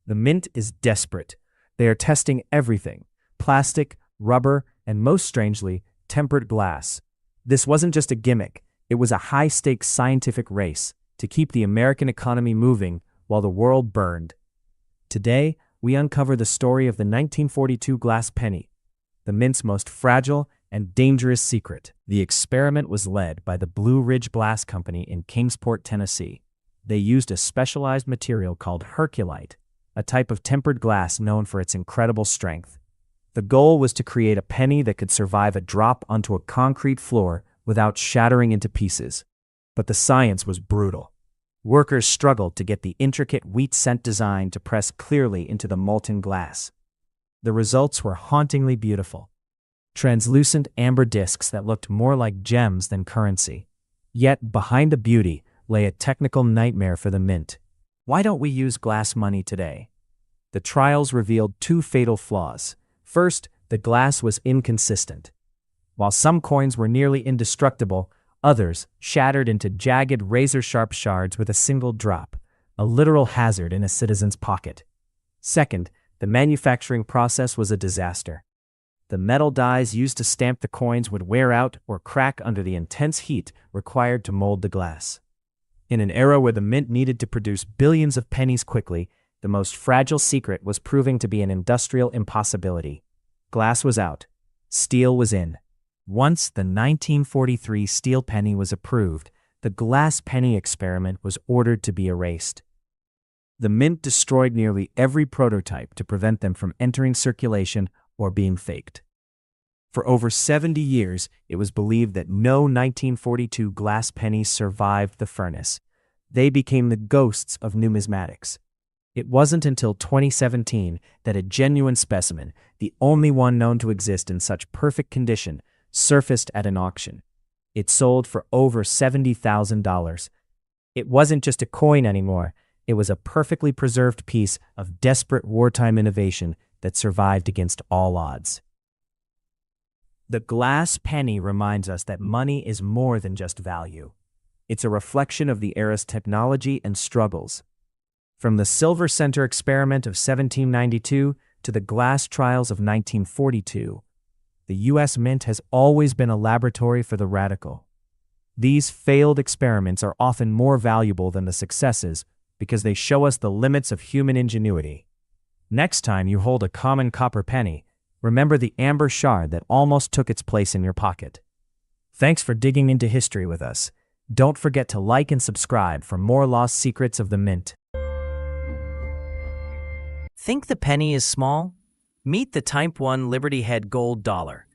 The Mint is desperate. They are testing everything: plastic, rubber, and most strangely, tempered glass. This wasn't just a gimmick. It was a high-stakes scientific race to keep the American economy moving while the world burned. Today, we uncover the story of the 1942 glass penny, the Mint's most fragile and dangerous secret. The experiment was led by the Blue Ridge Glass Company in Kingsport, Tennessee. They used a specialized material called herculite, a type of tempered glass known for its incredible strength. The goal was to create a penny that could survive a drop onto a concrete floor without shattering into pieces. But the science was brutal. Workers struggled to get the intricate wheat-cent design to press clearly into the molten glass. The results were hauntingly beautiful. Translucent amber discs that looked more like gems than currency. Yet behind the beauty lay a technical nightmare for the Mint. Why don't we use glass money today? The trials revealed two fatal flaws. First, the glass was inconsistent. While some coins were nearly indestructible, others shattered into jagged, razor-sharp shards with a single drop, a literal hazard in a citizen's pocket. Second, the manufacturing process was a disaster. The metal dies used to stamp the coins would wear out or crack under the intense heat required to mold the glass. In an era where the Mint needed to produce billions of pennies quickly, the most fragile secret was proving to be an industrial impossibility. Glass was out. Steel was in. Once the 1943 steel penny was approved, the glass penny experiment was ordered to be erased. The Mint destroyed nearly every prototype to prevent them from entering circulation or being faked. For over 70 years, it was believed that no 1942 glass pennies survived the furnace. They became the ghosts of numismatics. It wasn't until 2017 that a genuine specimen, the only one known to exist in such perfect condition, surfaced at an auction. It sold for over $70,000. It wasn't just a coin anymore. It was a perfectly preserved piece of desperate wartime innovation that survived against all odds. The glass penny reminds us that money is more than just value. It's a reflection of the era's technology and struggles. From the Silver Center experiment of 1792 to the glass trials of 1942, the U.S. Mint has always been a laboratory for the radical. These failed experiments are often more valuable than the successes because they show us the limits of human ingenuity. Next time you hold a common copper penny, remember the amber shard that almost took its place in your pocket. Thanks for digging into history with us. Don't forget to like and subscribe for more lost secrets of the Mint. Think the penny is small? Meet the Type 1 Liberty Head Gold Dollar.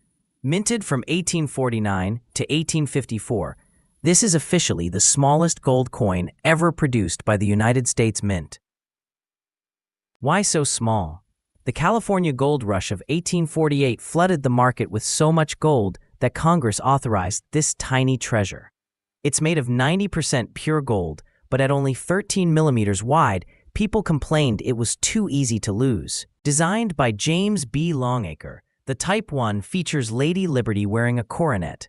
Minted from 1849 to 1854, this is officially the smallest gold coin ever produced by the United States Mint. Why so small? The California gold rush of 1848 flooded the market with so much gold that Congress authorized this tiny treasure. It's made of 90% pure gold, but at only 13 millimeters wide, people complained it was too easy to lose. Designed by James B. Longacre, the Type 1 features Lady Liberty wearing a coronet.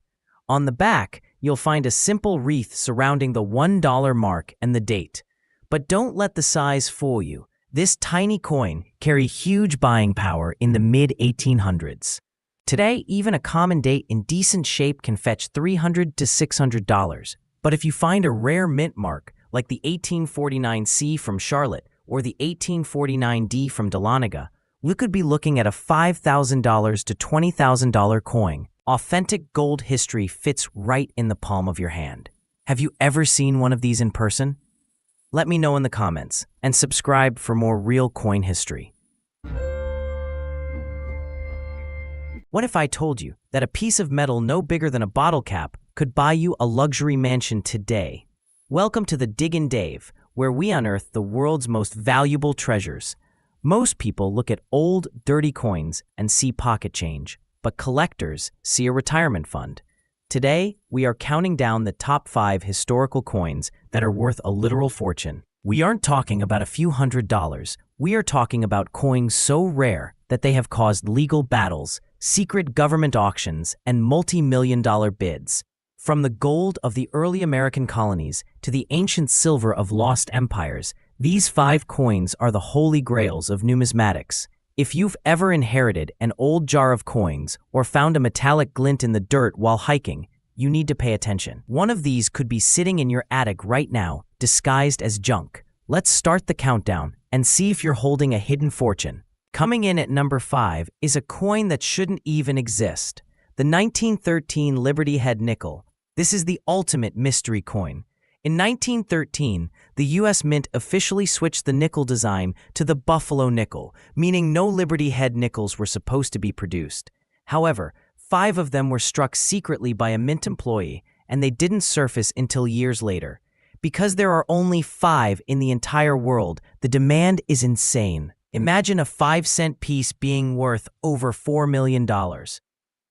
On the back, you'll find a simple wreath surrounding the $1 mark and the date. But don't let the size fool you. This tiny coin carried huge buying power in the mid-1800s. Today, even a common date in decent shape can fetch $300 to $600. But if you find a rare mint mark, like the 1849C from Charlotte or the 1849D from Dahlonega, you could be looking at a $5,000 to $20,000 coin. Authentic gold history fits right in the palm of your hand. Have you ever seen one of these in person? Let me know in the comments, and subscribe for more real coin history. What if I told you that a piece of metal no bigger than a bottle cap could buy you a luxury mansion today? Welcome to the Diggin' Dave, where we unearth the world's most valuable treasures. Most people look at old, dirty coins and see pocket change, but collectors see a retirement fund. Today, we are counting down the top 5 historical coins that are worth a literal fortune. We aren't talking about a few $100s. We are talking about coins so rare that they have caused legal battles, secret government auctions, and multi-million-dollar bids. From the gold of the early American colonies to the ancient silver of lost empires, these 5 coins are the holy grails of numismatics. If you've ever inherited an old jar of coins or found a metallic glint in the dirt while hiking, you need to pay attention. One of these could be sitting in your attic right now, disguised as junk. Let's start the countdown and see if you're holding a hidden fortune. Coming in at number 5 is a coin that shouldn't even exist. The 1913 Liberty Head nickel. This is the ultimate mystery coin. In 1913, the U.S. Mint officially switched the nickel design to the Buffalo nickel, meaning no Liberty Head nickels were supposed to be produced. However, 5 of them were struck secretly by a Mint employee, and they didn't surface until years later. Because there are only 5 in the entire world, the demand is insane. Imagine a 5-cent piece being worth over $4 million.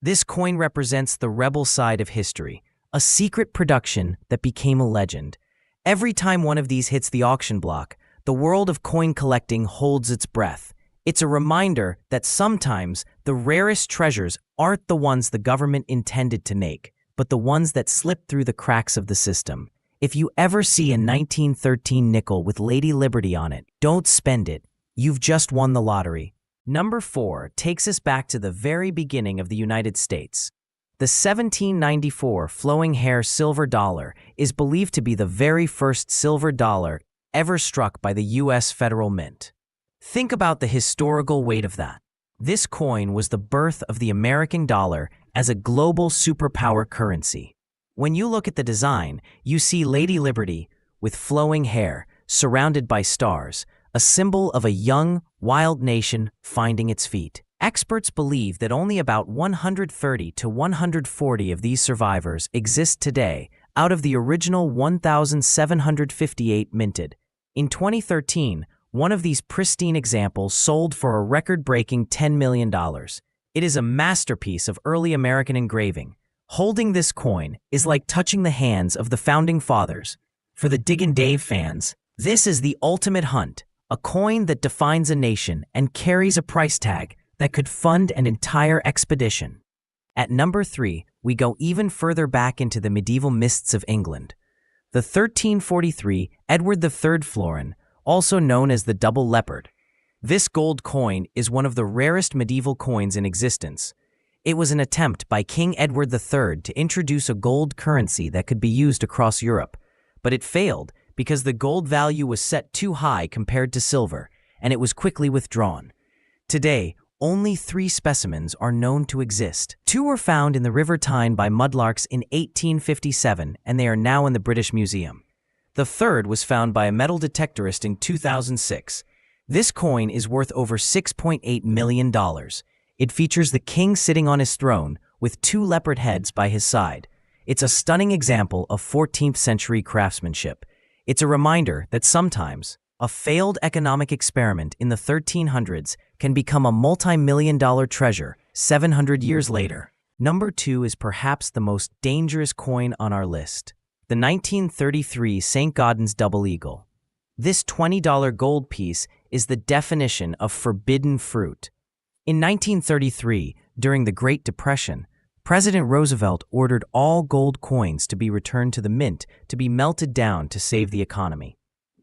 This coin represents the rebel side of history, a secret production that became a legend. Every time one of these hits the auction block, the world of coin collecting holds its breath. It's a reminder that sometimes the rarest treasures aren't the ones the government intended to make, but the ones that slip through the cracks of the system. If you ever see a 1913 nickel with Lady Liberty on it, don't spend it. You've just won the lottery. Number 4 takes us back to the very beginning of the United States. The 1794 flowing hair silver dollar is believed to be the very first silver dollar ever struck by the U.S. Federal Mint. Think about the historical weight of that. This coin was the birth of the American dollar as a global superpower currency. When you look at the design, you see Lady Liberty with flowing hair, surrounded by stars, a symbol of a young, wild nation finding its feet. Experts believe that only about 130 to 140 of these survivors exist today out of the original 1,758 minted. In 2013, one of these pristine examples sold for a record-breaking $10 million. It is a masterpiece of early American engraving. Holding this coin is like touching the hands of the founding fathers. For the Diggin' Dave fans, this is the ultimate hunt, a coin that defines a nation and carries a price tag that could fund an entire expedition. At number 3, we go even further back into the medieval mists of England. The 1343 Edward III florin, also known as the Double Leopard. This gold coin is one of the rarest medieval coins in existence. It was an attempt by King Edward III to introduce a gold currency that could be used across Europe, but it failed because the gold value was set too high compared to silver, and it was quickly withdrawn. Today, only 3 specimens are known to exist. 2 were found in the River Tyne by mudlarks in 1857, and they are now in the British Museum. The 3rd was found by a metal detectorist in 2006. This coin is worth over $6.8 million. It features the king sitting on his throne with 2 leopard heads by his side. It's a stunning example of 14th century craftsmanship. It's a reminder that sometimes a failed economic experiment in the 1300s can become a multi-million-dollar treasure 700 years later. Number 2 is perhaps the most dangerous coin on our list. The 1933 St. Gaudens Double Eagle. This $20 gold piece is the definition of forbidden fruit. In 1933, during the Great Depression, President Roosevelt ordered all gold coins to be returned to the mint to be melted down to save the economy.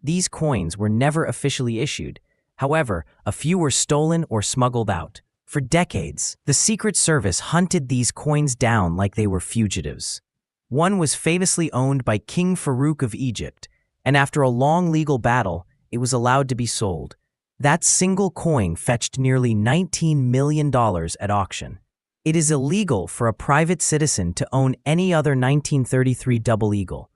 These coins were never officially issued, However, a few were stolen or smuggled out. For decades, the Secret Service hunted these coins down like they were fugitives. One was famously owned by King Farouk of Egypt, and after a long legal battle, it was allowed to be sold. That single coin fetched nearly $19 million at auction. It is illegal for a private citizen to own any other 1933 double eagle.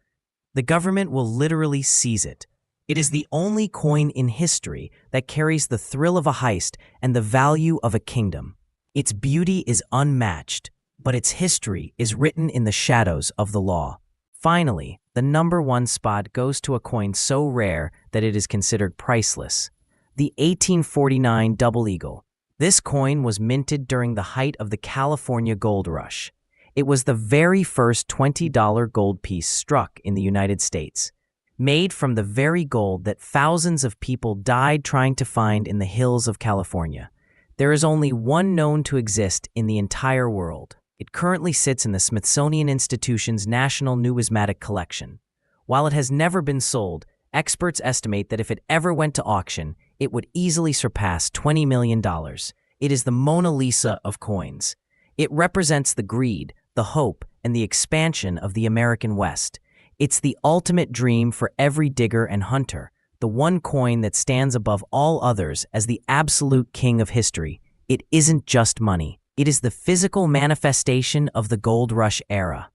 The government will literally seize it. It is the only coin in history that carries the thrill of a heist and the value of a kingdom. Its beauty is unmatched, but its history is written in the shadows of the law. Finally, the number one spot goes to a coin so rare that it is considered priceless. The 1849 double eagle. This coin was minted during the height of the California gold rush. It was the very first $20 gold piece struck in the United States, made from the very gold that thousands of people died trying to find in the hills of California. There is only one known to exist in the entire world. It currently sits in the Smithsonian Institution's National Numismatic Collection. While it has never been sold, experts estimate that if it ever went to auction, it would easily surpass $20 million. It is the Mona Lisa of coins. It represents the greed, the hope, and the expansion of the American West. It's the ultimate dream for every digger and hunter, the one coin that stands above all others as the absolute king of history. It isn't just money. It is the physical manifestation of the gold rush era.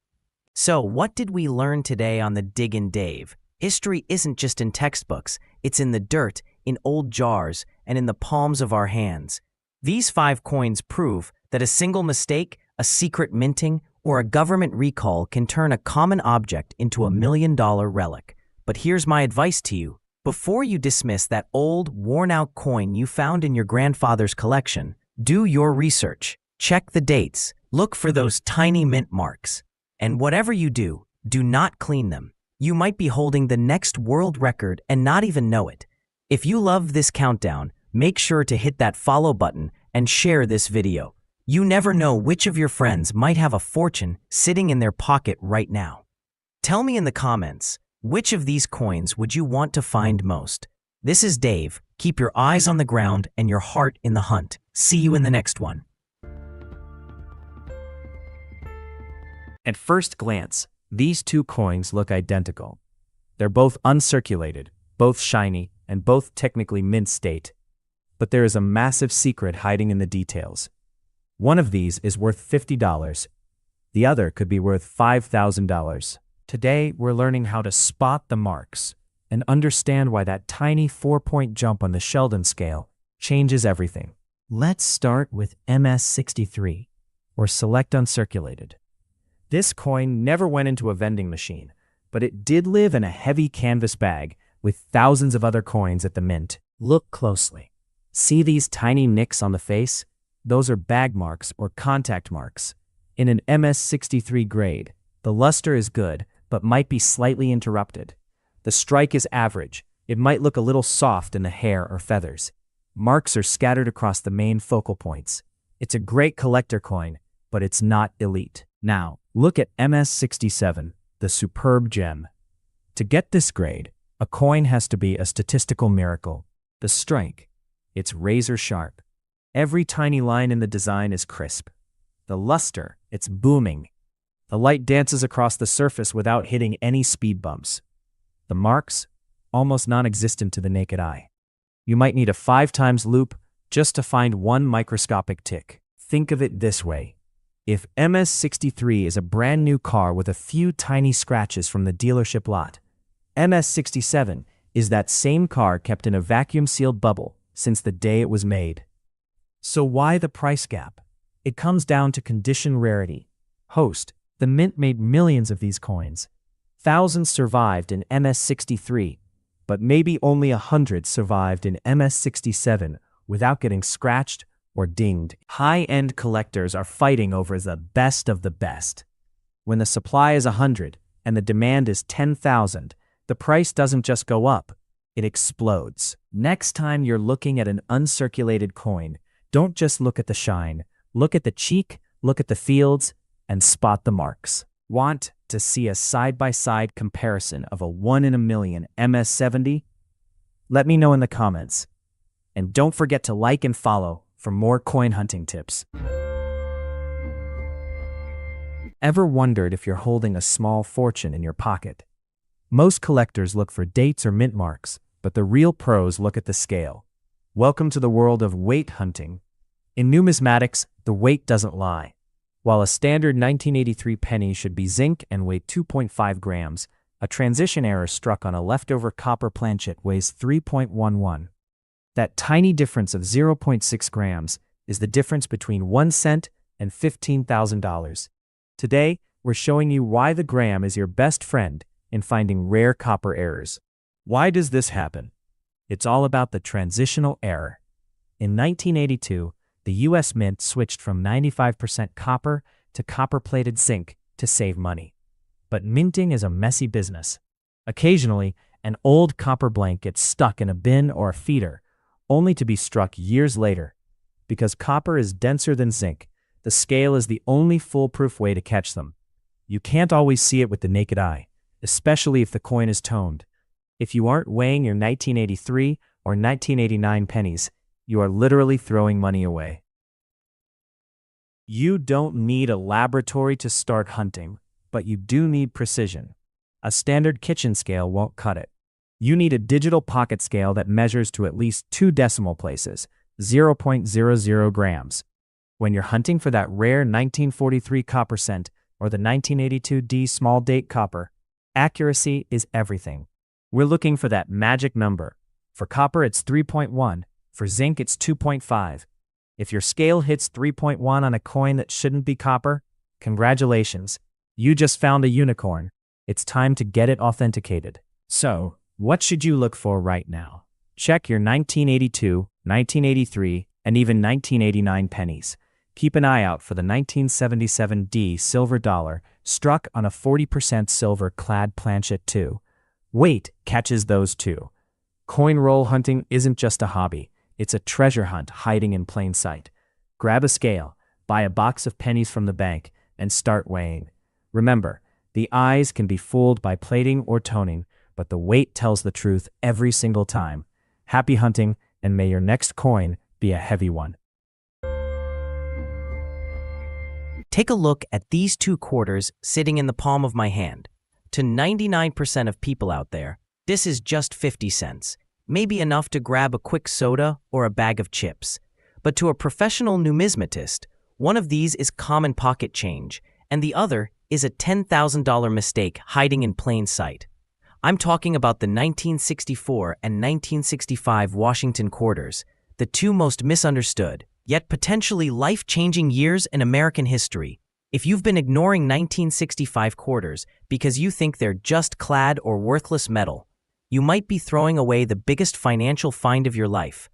So, what did we learn today on the Diggin' Dave? History isn't just in textbooks. It's in the dirt, in old jars, and in the palms of our hands. These 5 coins prove that a single mistake, a secret minting, or a government recall can turn a common object into a $1 million relic. But here's my advice to you. Before you dismiss that old, worn-out coin you found in your grandfather's collection, do your research. Check the dates. Look for those tiny mint marks. And whatever you do, do not clean them. You might be holding the next world record and not even know it. If you love this countdown, make sure to hit that follow button and share this video. You never know which of your friends might have a fortune sitting in their pocket right now. Tell me in the comments, which of these coins would you want to find most? This is Dave. Keep your eyes on the ground and your heart in the hunt. See you in the next one. At first glance, these 2 coins look identical. They're both uncirculated, both shiny, and both technically mint state. But there is a massive secret hiding in the details. One of these is worth $50. The other could be worth $5,000. Today, we're learning how to spot the marks and understand why that tiny 4-point jump on the Sheldon scale changes everything. Let's start with MS63, or Select Uncirculated. This coin never went into a vending machine, but it did live in a heavy canvas bag with thousands of other coins at the mint. Look closely. See these tiny nicks on the face? Those are bag marks or contact marks. In an MS63 grade, the luster is good, but might be slightly interrupted. The strike is average. It might look a little soft in the hair or feathers. Marks are scattered across the main focal points. It's a great collector coin, but it's not elite. Now, look at MS67, the superb gem. To get this grade, a coin has to be a statistical miracle. The strike, it's razor sharp. Every tiny line in the design is crisp. The luster, it's booming. The light dances across the surface without hitting any speed bumps. The marks, almost non-existent to the naked eye. You might need a 5x loop just to find one microscopic tick. Think of it this way. If MS63 is a brand new car with a few tiny scratches from the dealership lot, MS67 is that same car kept in a vacuum-sealed bubble since the day it was made. So why the price gap? It comes down to condition rarity. Host, the mint made millions of these coins. Thousands survived in MS63, but maybe only 100 survived in MS67 without getting scratched or dinged. High-end collectors are fighting over the best of the best. When the supply is 100 and the demand is 10,000, the price doesn't just go up, it explodes. Next time you're looking at an uncirculated coin, don't just look at the shine. Look at the cheek, look at the fields, and spot the marks. Want to see a side-by-side comparison of a 1 in a million MS70? Let me know in the comments. And don't forget to like and follow for more coin hunting tips. Ever wondered if you're holding a small fortune in your pocket? Most collectors look for dates or mint marks, but the real pros look at the scale. Welcome to the world of weight hunting. In numismatics, the weight doesn't lie. While a standard 1983 penny should be zinc and weigh 2.5 grams, a transition error struck on a leftover copper planchet weighs 3.11. That tiny difference of 0.6 grams is the difference between 1 cent and $15,000. Today, we're showing you why the gram is your best friend in finding rare copper errors. Why does this happen? It's all about the transitional error. In 1982, the U.S. Mint switched from 95% copper to copper-plated zinc to save money. But minting is a messy business. Occasionally, an old copper blank gets stuck in a bin or a feeder, only to be struck years later. Because copper is denser than zinc, the scale is the only foolproof way to catch them. You can't always see it with the naked eye, especially if the coin is toned. If you aren't weighing your 1983 or 1989 pennies, you are literally throwing money away. You don't need a laboratory to start hunting, but you do need precision. A standard kitchen scale won't cut it. You need a digital pocket scale that measures to at least 2 decimal places, 0.00 grams. When you're hunting for that rare 1943 copper cent or the 1982D small date copper, accuracy is everything. We're looking for that magic number. For copper, it's 3.1. For zinc, it's 2.5. If your scale hits 3.1 on a coin that shouldn't be copper, congratulations. You just found a unicorn. It's time to get it authenticated. So, what should you look for right now? Check your 1982, 1983, and even 1989 pennies. Keep an eye out for the 1977D silver dollar struck on a 40% silver-clad planchet too. Weight catches those too. Coin roll hunting isn't just a hobby. It's a treasure hunt hiding in plain sight. Grab a scale, buy a box of pennies from the bank, and start weighing. Remember, the eyes can be fooled by plating or toning, but the weight tells the truth every single time. Happy hunting, and may your next coin be a heavy one. Take a look at these 2 quarters sitting in the palm of my hand. To 99% of people out there, this is just 50 cents, maybe enough to grab a quick soda or a bag of chips. But to a professional numismatist, one of these is common pocket change, and the other is a $10,000 mistake hiding in plain sight. I'm talking about the 1964 and 1965 Washington quarters, the 2 most misunderstood, yet potentially life-changing years in American history. If you've been ignoring 1965 quarters because you think they're just clad or worthless metal, you might be throwing away the biggest financial find of your life.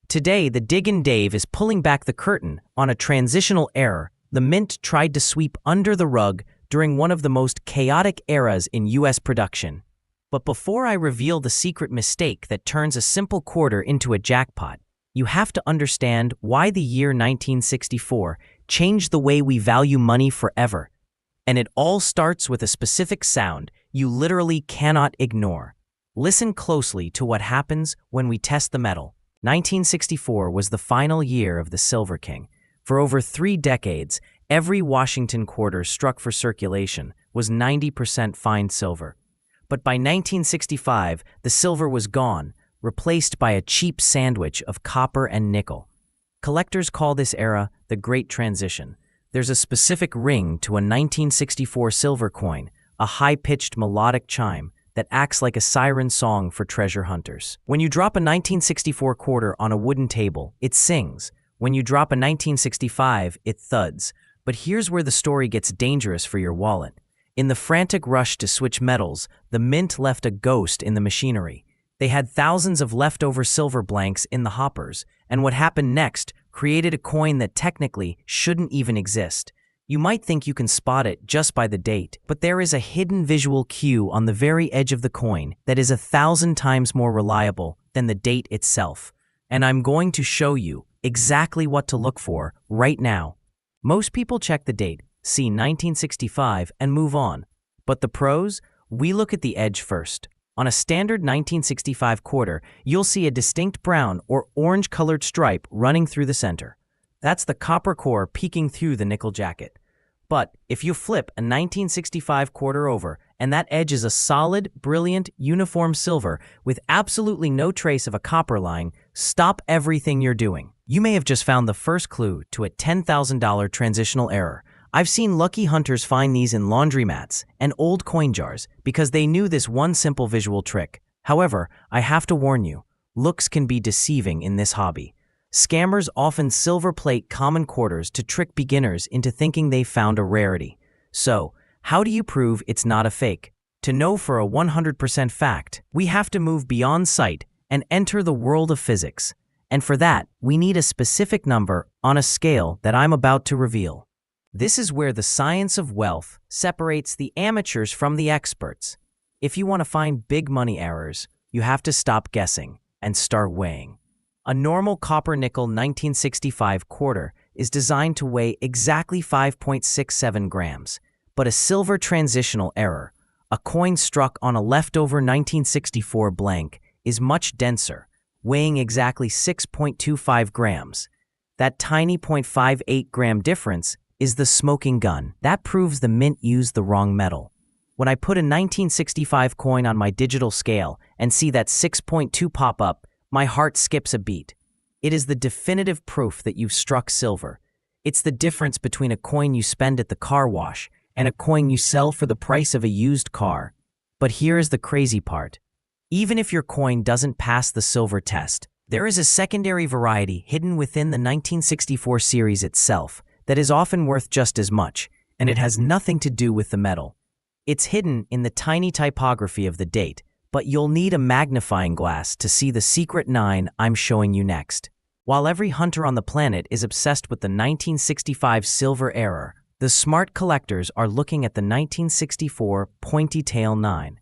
Today, the Diggin' Dave is pulling back the curtain on a transitional error the Mint tried to sweep under the rug during one of the most chaotic eras in U.S. production. But before I reveal the secret mistake that turns a simple quarter into a jackpot, you have to understand why the year 1964 changed the way we value money forever. And it all starts with a specific sound you literally cannot ignore. Listen closely to what happens when we test the metal. 1964 was the final year of the Silver King. For over 3 decades, every Washington quarter struck for circulation was 90% fine silver. But by 1965, the silver was gone, replaced by a cheap sandwich of copper and nickel. Collectors call this era the Great Transition. There's a specific ring to a 1964 silver coin, a high-pitched melodic chime that acts like a siren song for treasure hunters. When you drop a 1964 quarter on a wooden table, it sings. When you drop a 1965, it thuds. But here's where the story gets dangerous for your wallet. In the frantic rush to switch metals, the Mint left a ghost in the machinery. They had thousands of leftover silver blanks in the hoppers, and what happened next created a coin that technically shouldn't even exist. You might think you can spot it just by the date, but there is a hidden visual cue on the very edge of the coin that is 1,000 times more reliable than the date itself. And I'm going to show you exactly what to look for right now. Most people check the date, see 1965, and move on. But the pros? We look at the edge first. On a standard 1965 quarter, you'll see a distinct brown or orange-colored stripe running through the center. That's the copper core peeking through the nickel jacket. But if you flip a 1965 quarter over and that edge is a solid, brilliant, uniform silver with absolutely no trace of a copper line, stop everything you're doing. You may have just found the first clue to a $10,000 transitional error. I've seen lucky hunters find these in laundromats and old coin jars because they knew this one simple visual trick. However, I have to warn you, looks can be deceiving in this hobby. Scammers often silver plate common quarters to trick beginners into thinking they found a rarity. So, how do you prove it's not a fake? To know for a 100% fact, we have to move beyond sight and enter the world of physics. And for that, we need a specific number on a scale that I'm about to reveal. This is where the science of wealth separates the amateurs from the experts. If you want to find big money errors, you have to stop guessing and start weighing. A normal copper-nickel 1965 quarter is designed to weigh exactly 5.67 grams, but a silver transitional error, a coin struck on a leftover 1964 blank, is much denser, weighing exactly 6.25 grams. That tiny 0.58 gram difference is the smoking gun. That proves the mint used the wrong metal. When I put a 1965 coin on my digital scale and see that 6.2 pop up, my heart skips a beat. It is the definitive proof that you've struck silver. It's the difference between a coin you spend at the car wash and a coin you sell for the price of a used car. But here is the crazy part. Even if your coin doesn't pass the silver test, there is a secondary variety hidden within the 1964 series itself that is often worth just as much, and it has nothing to do with the metal. It's hidden in the tiny typography of the date, but you'll need a magnifying glass to see the secret 9 I'm showing you next. While every hunter on the planet is obsessed with the 1965 silver error, the smart collectors are looking at the 1964 pointy tail 9.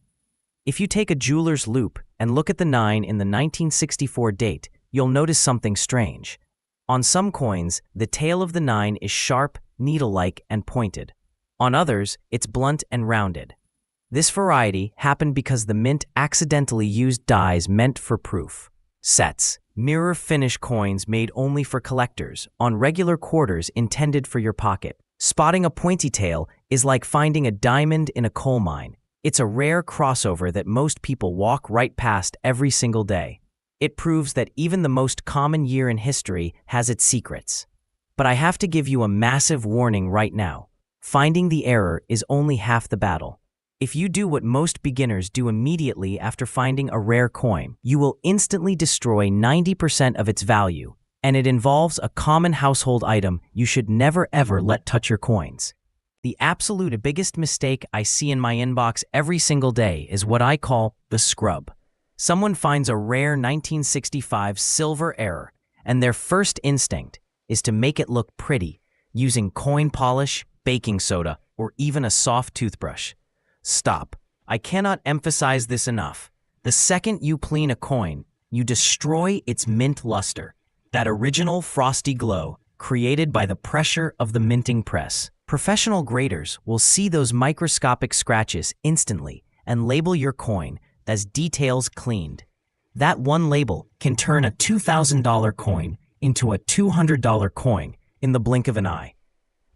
If you take a jeweler's loupe and look at the 9 in the 1964 date, you'll notice something strange. On some coins, the tail of the 9 is sharp, needle-like, and pointed. On others, it's blunt and rounded. This variety happened because the mint accidentally used dies meant for proof. Sets, mirror finish coins made only for collectors, on regular quarters intended for your pocket. Spotting a pointy tail is like finding a diamond in a coal mine. It's a rare crossover that most people walk right past every single day. It proves that even the most common year in history has its secrets. But I have to give you a massive warning right now. Finding the error is only half the battle. If you do what most beginners do immediately after finding a rare coin, you will instantly destroy 90% of its value, and it involves a common household item you should never ever let touch your coins. The absolute biggest mistake I see in my inbox every single day is what I call the scrub. Someone finds a rare 1965 silver error, and their first instinct is to make it look pretty, using coin polish, baking soda, or even a soft toothbrush. Stop. I cannot emphasize this enough. The second you clean a coin, you destroy its mint luster, that original frosty glow created by the pressure of the minting press. Professional graders will see those microscopic scratches instantly and label your coin as details cleaned. That one label can turn a $2,000 coin into a $200 coin in the blink of an eye.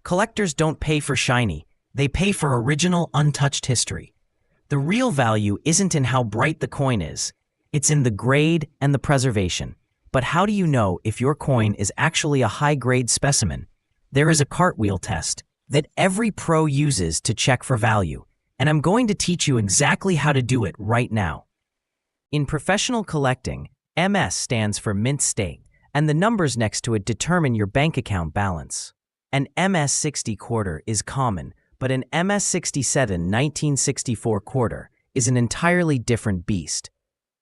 Collectors don't pay for shiny, they pay for original, untouched history. The real value isn't in how bright the coin is, it's in the grade and the preservation. But how do you know if your coin is actually a high-grade specimen? There is a cartwheel test that every pro uses to check for value, and I'm going to teach you exactly how to do it right now. In professional collecting, MS stands for mint state, and the numbers next to it determine your bank account balance. An MS-60 quarter is common, but an MS-67 1964 quarter is an entirely different beast.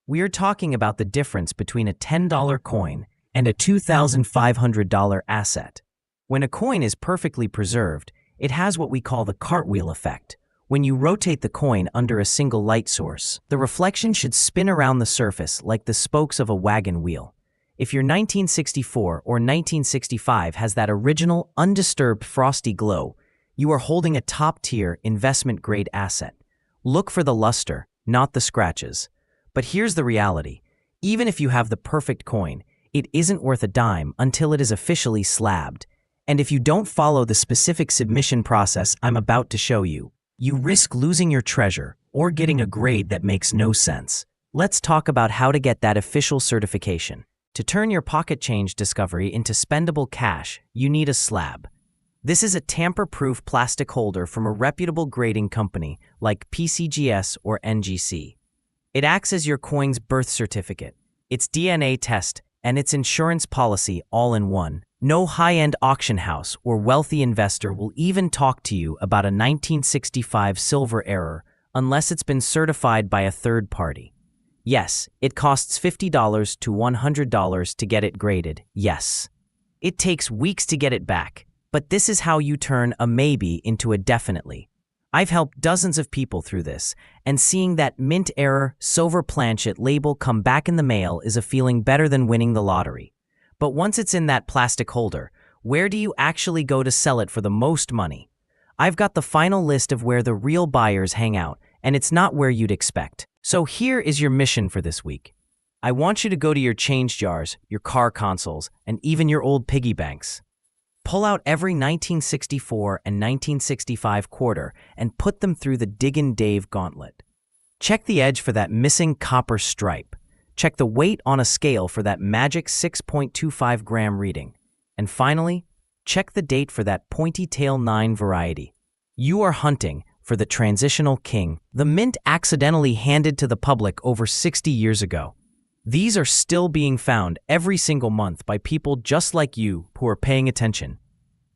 We are talking about the difference between a $10 coin and a $2,500 asset. When a coin is perfectly preserved, it has what we call the cartwheel effect. When you rotate the coin under a single light source, the reflection should spin around the surface like the spokes of a wagon wheel. If your 1964 or 1965 has that original, undisturbed frosty glow, you are holding a top-tier investment-grade asset. Look for the luster, not the scratches. But here's the reality. Even if you have the perfect coin, it isn't worth a dime until it is officially slabbed. And if you don't follow the specific submission process I'm about to show you, you risk losing your treasure or getting a grade that makes no sense. Let's talk about how to get that official certification. To turn your pocket change discovery into spendable cash, you need a slab. This is a tamper-proof plastic holder from a reputable grading company like PCGS or NGC. It acts as your coin's birth certificate, its DNA test, and its insurance policy all in one. No high-end auction house or wealthy investor will even talk to you about a 1965 silver error unless it's been certified by a third party. Yes, it costs $50 to $100 to get it graded, yes. It takes weeks to get it back, but this is how you turn a maybe into a definitely. I've helped dozens of people through this, and seeing that mint error silver planchet label come back in the mail is a feeling better than winning the lottery. But once it's in that plastic holder, where do you actually go to sell it for the most money? I've got the final list of where the real buyers hang out, and it's not where you'd expect. So here is your mission for this week. I want you to go to your change jars, your car consoles, and even your old piggy banks. Pull out every 1964 and 1965 quarter and put them through the Diggin' Dave gauntlet. Check the edge for that missing copper stripe. Check the weight on a scale for that magic 6.25 gram reading. And finally, check the date for that pointy tail 9 variety. You are hunting for the transitional king, the mint accidentally handed to the public over 60 years ago. These are still being found every single month by people just like you who are paying attention.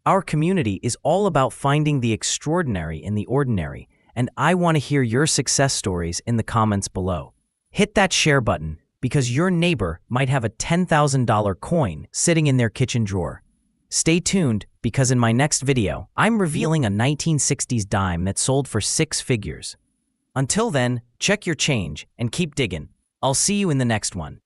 Our community is all about finding the extraordinary in the ordinary, and I want to hear your success stories in the comments below. Hit that share button because your neighbor might have a $10,000 coin sitting in their kitchen drawer. Stay tuned because in my next video, I'm revealing a 1960s dime that sold for 6 figures. Until then, check your change and keep digging. I'll see you in the next one.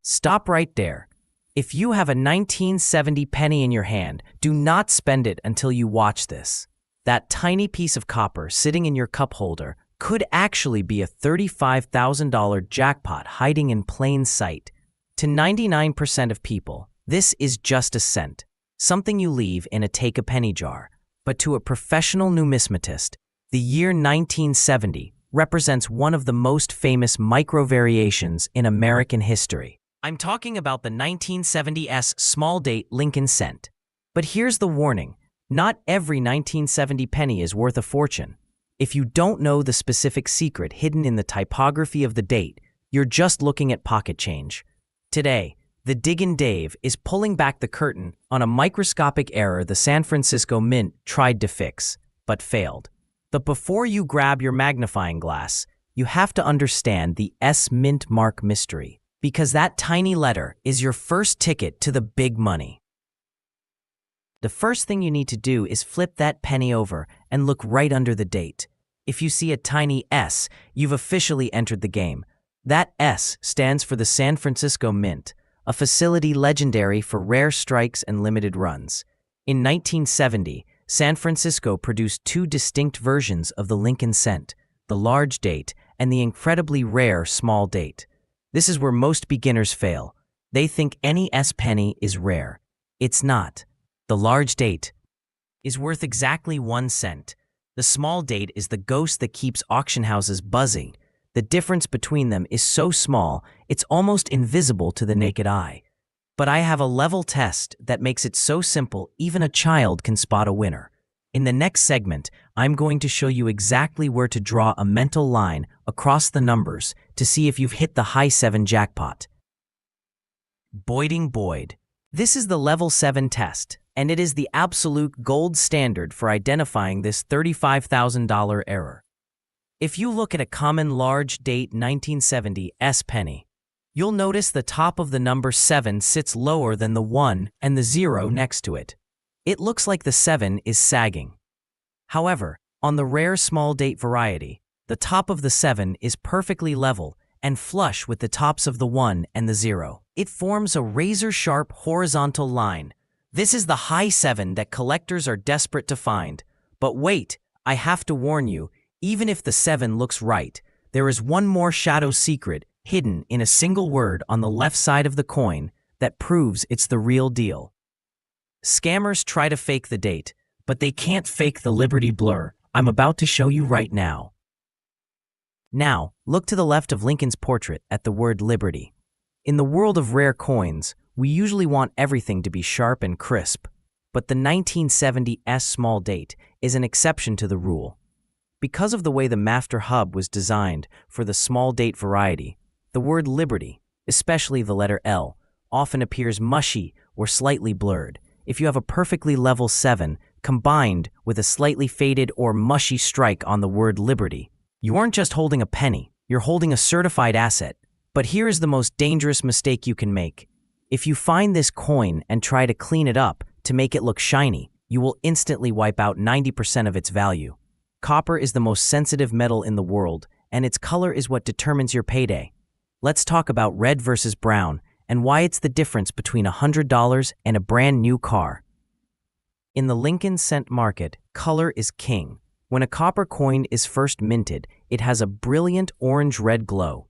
Stop right there. If you have a 1970 penny in your hand, do not spend it until you watch this. That tiny piece of copper sitting in your cup holder could actually be a $35,000 jackpot hiding in plain sight. To 99% of people, this is just a cent, something you leave in a take-a-penny jar. But to a professional numismatist, the year 1970 represents one of the most famous micro-variations in American history. I'm talking about the 1970s small-date Lincoln cent. But here's the warning. Not every 1970 penny is worth a fortune. If you don't know the specific secret hidden in the typography of the date, you're just looking at pocket change. Today, the Diggin' Dave is pulling back the curtain on a microscopic error the San Francisco Mint tried to fix, but failed. But before you grab your magnifying glass, you have to understand the S mint mark mystery, because that tiny letter is your first ticket to the big money. The first thing you need to do is flip that penny over and look right under the date. If you see a tiny S, you've officially entered the game. That S stands for the San Francisco Mint, a facility legendary for rare strikes and limited runs. In 1970, San Francisco produced 2 distinct versions of the Lincoln cent, the large date and the incredibly rare small date. This is where most beginners fail. They think any S penny is rare. It's not. The large date is worth exactly 1 cent. The small date is the ghost that keeps auction houses buzzing. The difference between them is so small, it's almost invisible to the naked eye. But I have a level test that makes it so simple even a child can spot a winner. In the next segment, I'm going to show you exactly where to draw a mental line across the numbers to see if you've hit the high 7 jackpot. Boyding Boyd. This is the level 7 test, and it is the absolute gold standard for identifying this $35,000 error. If you look at a common large date 1970 S penny, you'll notice the top of the number 7 sits lower than the 1 and the 0 next to it. It looks like the 7 is sagging. However, on the rare small date variety, the top of the 7 is perfectly level and flush with the tops of the 1 and the 0. It forms a razor-sharp horizontal line. This is the high 7 that collectors are desperate to find. But wait, I have to warn you, even if the 7 looks right, there is one more shadow secret hidden in a single word on the left side of the coin that proves it's the real deal. Scammers try to fake the date, but they can't fake the Liberty blur I'm about to show you right now. Now, look to the left of Lincoln's portrait at the word Liberty. In the world of rare coins, we usually want everything to be sharp and crisp, but the 1970 S small date is an exception to the rule. Because of the way the Mafter hub was designed for the small date variety, the word Liberty, especially the letter L, often appears mushy or slightly blurred. If you have a perfectly level 7 combined with a slightly faded or mushy strike on the word Liberty, you aren't just holding a penny, you're holding a certified asset. But here is the most dangerous mistake you can make. If you find this coin and try to clean it up to make it look shiny, you will instantly wipe out 90% of its value. Copper is the most sensitive metal in the world, and its color is what determines your payday. Let's talk about red versus brown and why it's the difference between $100 and a brand new car. In the Lincoln cent market, color is king. When a copper coin is first minted, it has a brilliant orange-red glow.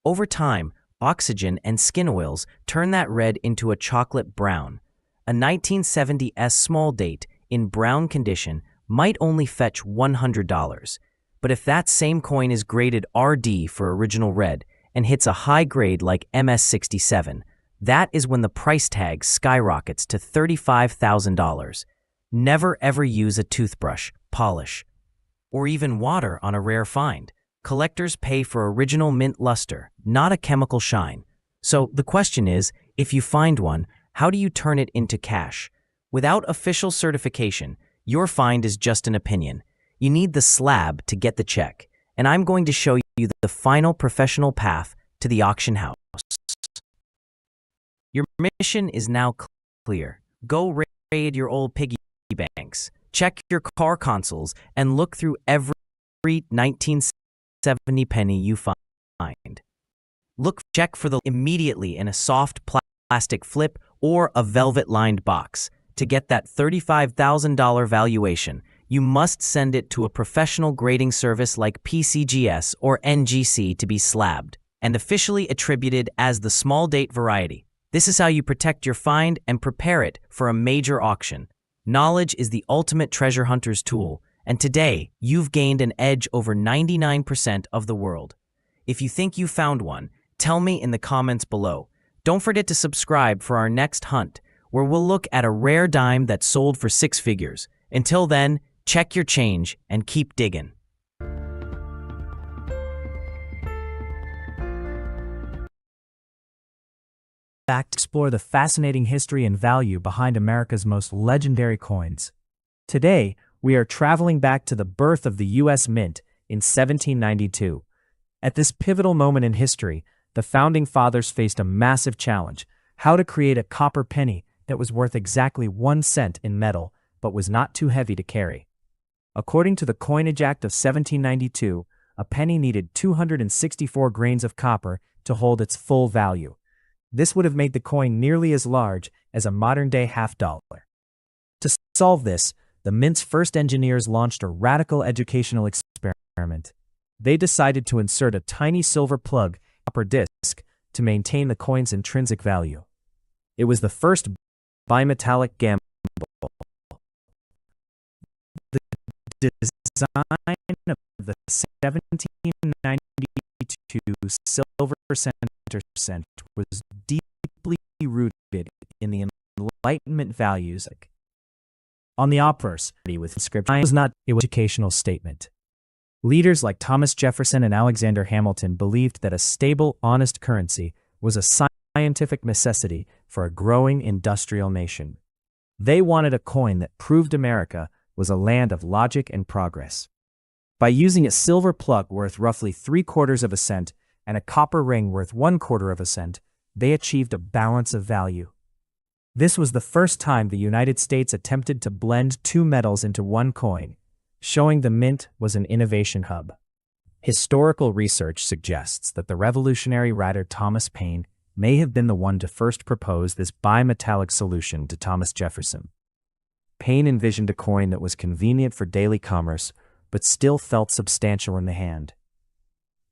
Over time, oxygen and skin oils turn that red into a chocolate brown. A 1970 S small date in brown condition might only fetch $100. But if that same coin is graded RD for original red and hits a high grade like MS67, that is when the price tag skyrockets to $35,000. Never ever use a toothbrush, polish, or even water on a rare find. Collectors pay for original mint luster, not a chemical shine. So the question is, if you find one, how do you turn it into cash? Without official certification, your find is just an opinion. You need the slab to get the check, and I'm going to show you the final professional path to the auction house. Your mission is now clear. Go raid your old piggy banks, check your car consoles, and look through every 1970 penny you find. Check for the immediately in a soft plastic flip or a velvet-lined box. To get that $35,000 valuation, you must send it to a professional grading service like PCGS or NGC to be slabbed and officially attributed as the small date variety. This is how you protect your find and prepare it for a major auction. Knowledge is the ultimate treasure hunter's tool, and today you've gained an edge over 99% of the world. If you think you found one, tell me in the comments below. Don't forget to subscribe for our next hunt, where we'll look at a rare dime that sold for 6 figures. Until then, check your change and keep digging. Back to explore the fascinating history and value behind America's most legendary coins. Today, we are traveling back to the birth of the U.S. Mint in 1792. At this pivotal moment in history, the Founding Fathers faced a massive challenge: how to create a copper penny that was worth exactly 1 cent in metal, but was not too heavy to carry. According to the Coinage Act of 1792, a penny needed 264 grains of copper to hold its full value. This would have made the coin nearly as large as a modern-day half-dollar. To solve this, the Mint's first engineers launched a radical educational experiment. They decided to insert a tiny silver plug copper disc to maintain the coin's intrinsic value. It was the first bimetallic gamble. The design of the 1792 silver center cent was deeply rooted in the Enlightenment values. On the obverse, with inscription, it was an educational statement. Leaders like Thomas Jefferson and Alexander Hamilton believed that a stable, honest currency was a scientific necessity for a growing industrial nation. They wanted a coin that proved America was a land of logic and progress. By using a silver plug worth roughly 3/4 of a cent and a copper ring worth 1/4 of a cent, they achieved a balance of value. This was the first time the United States attempted to blend 2 metals into 1 coin, showing the Mint was an innovation hub. Historical research suggests that the revolutionary writer Thomas Paine may have been the one to first propose this bimetallic solution to Thomas Jefferson. Payne envisioned a coin that was convenient for daily commerce, but still felt substantial in the hand.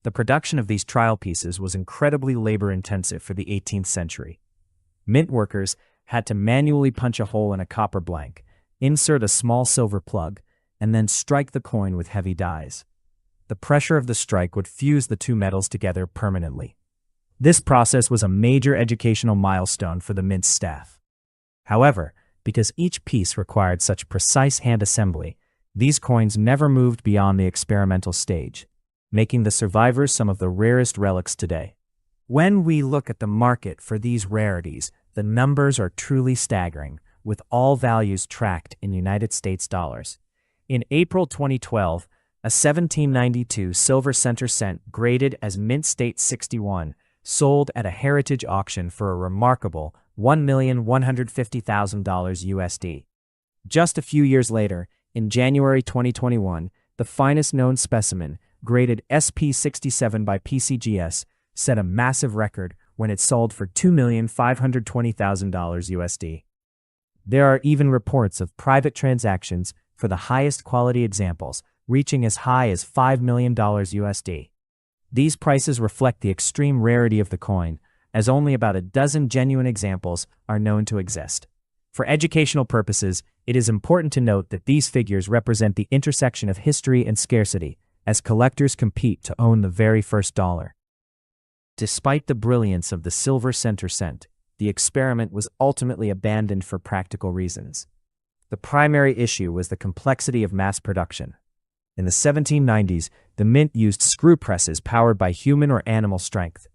The production of these trial pieces was incredibly labor-intensive for the 18th century. Mint workers had to manually punch a hole in a copper blank, insert a small silver plug, and then strike the coin with heavy dies. The pressure of the strike would fuse the two metals together permanently. This process was a major educational milestone for the mint's staff. However, because each piece required such precise hand assembly, these coins never moved beyond the experimental stage, making the survivors some of the rarest relics today. When we look at the market for these rarities, the numbers are truly staggering, with all values tracked in United States dollars. In April 2012, a 1792 silver center cent graded as Mint State 61 sold at a heritage auction for a remarkable $1,150,000 USD. Just a few years later, in January 2021, the finest known specimen, graded SP67 by PCGS, set a massive record when it sold for $2,520,000 USD. There are even reports of private transactions for the highest quality examples, reaching as high as $5 million USD. These prices reflect the extreme rarity of the coin, as only about a dozen genuine examples are known to exist. For educational purposes, it is important to note that these figures represent the intersection of history and scarcity, as collectors compete to own the very first dollar. Despite the brilliance of the silver center cent, the experiment was ultimately abandoned for practical reasons. The primary issue was the complexity of mass production. In the 1790s, the mint used screw presses powered by human or animal strength.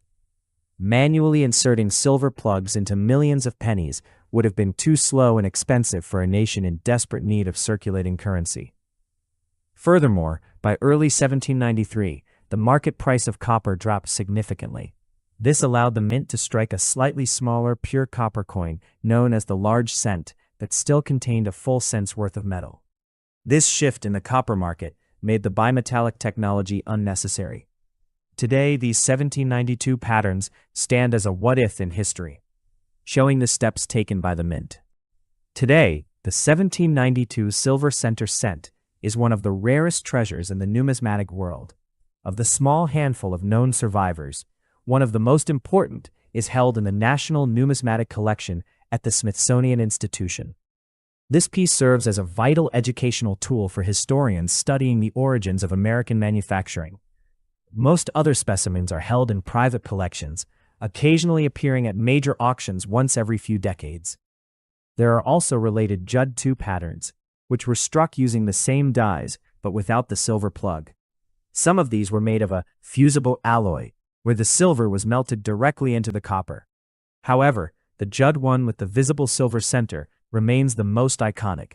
Manually inserting silver plugs into millions of pennies would have been too slow and expensive for a nation in desperate need of circulating currency. Furthermore, by early 1793, the market price of copper dropped significantly. This allowed the mint to strike a slightly smaller pure copper coin known as the large cent that still contained a full cent's worth of metal. This shift in the copper market made the bimetallic technology unnecessary. Today, these 1792 patterns stand as a what-if in history, showing the steps taken by the mint. Today, the 1792 silver center cent is one of the rarest treasures in the numismatic world. Of the small handful of known survivors, one of the most important is held in the National Numismatic Collection at the Smithsonian Institution. This piece serves as a vital educational tool for historians studying the origins of American manufacturing. Most other specimens are held in private collections, occasionally appearing at major auctions once every few decades. There are also related Judd II patterns, which were struck using the same dies but without the silver plug. Some of these were made of a fusible alloy, where the silver was melted directly into the copper. However, the Judd one with the visible silver center remains the most iconic.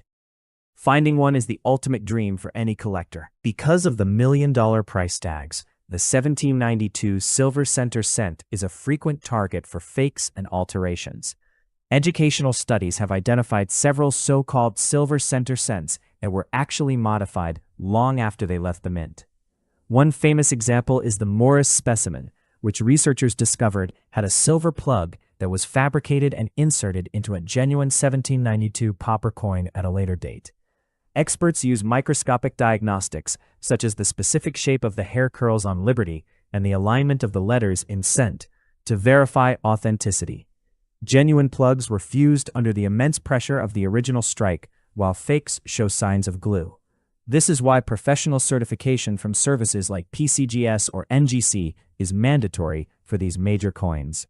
Finding one is the ultimate dream for any collector. Because of the million-dollar price tags, the 1792 silver center cent is a frequent target for fakes and alterations. Educational studies have identified several so-called silver center cents that were actually modified long after they left the mint. One famous example is the Morris specimen, which researchers discovered had a silver plug that was fabricated and inserted into a genuine 1792 copper coin at a later date. Experts use microscopic diagnostics, such as the specific shape of the hair curls on Liberty and the alignment of the letters in cent, to verify authenticity. Genuine plugs were fused under the immense pressure of the original strike, while fakes show signs of glue. This is why professional certification from services like PCGS or NGC is mandatory for these major coins.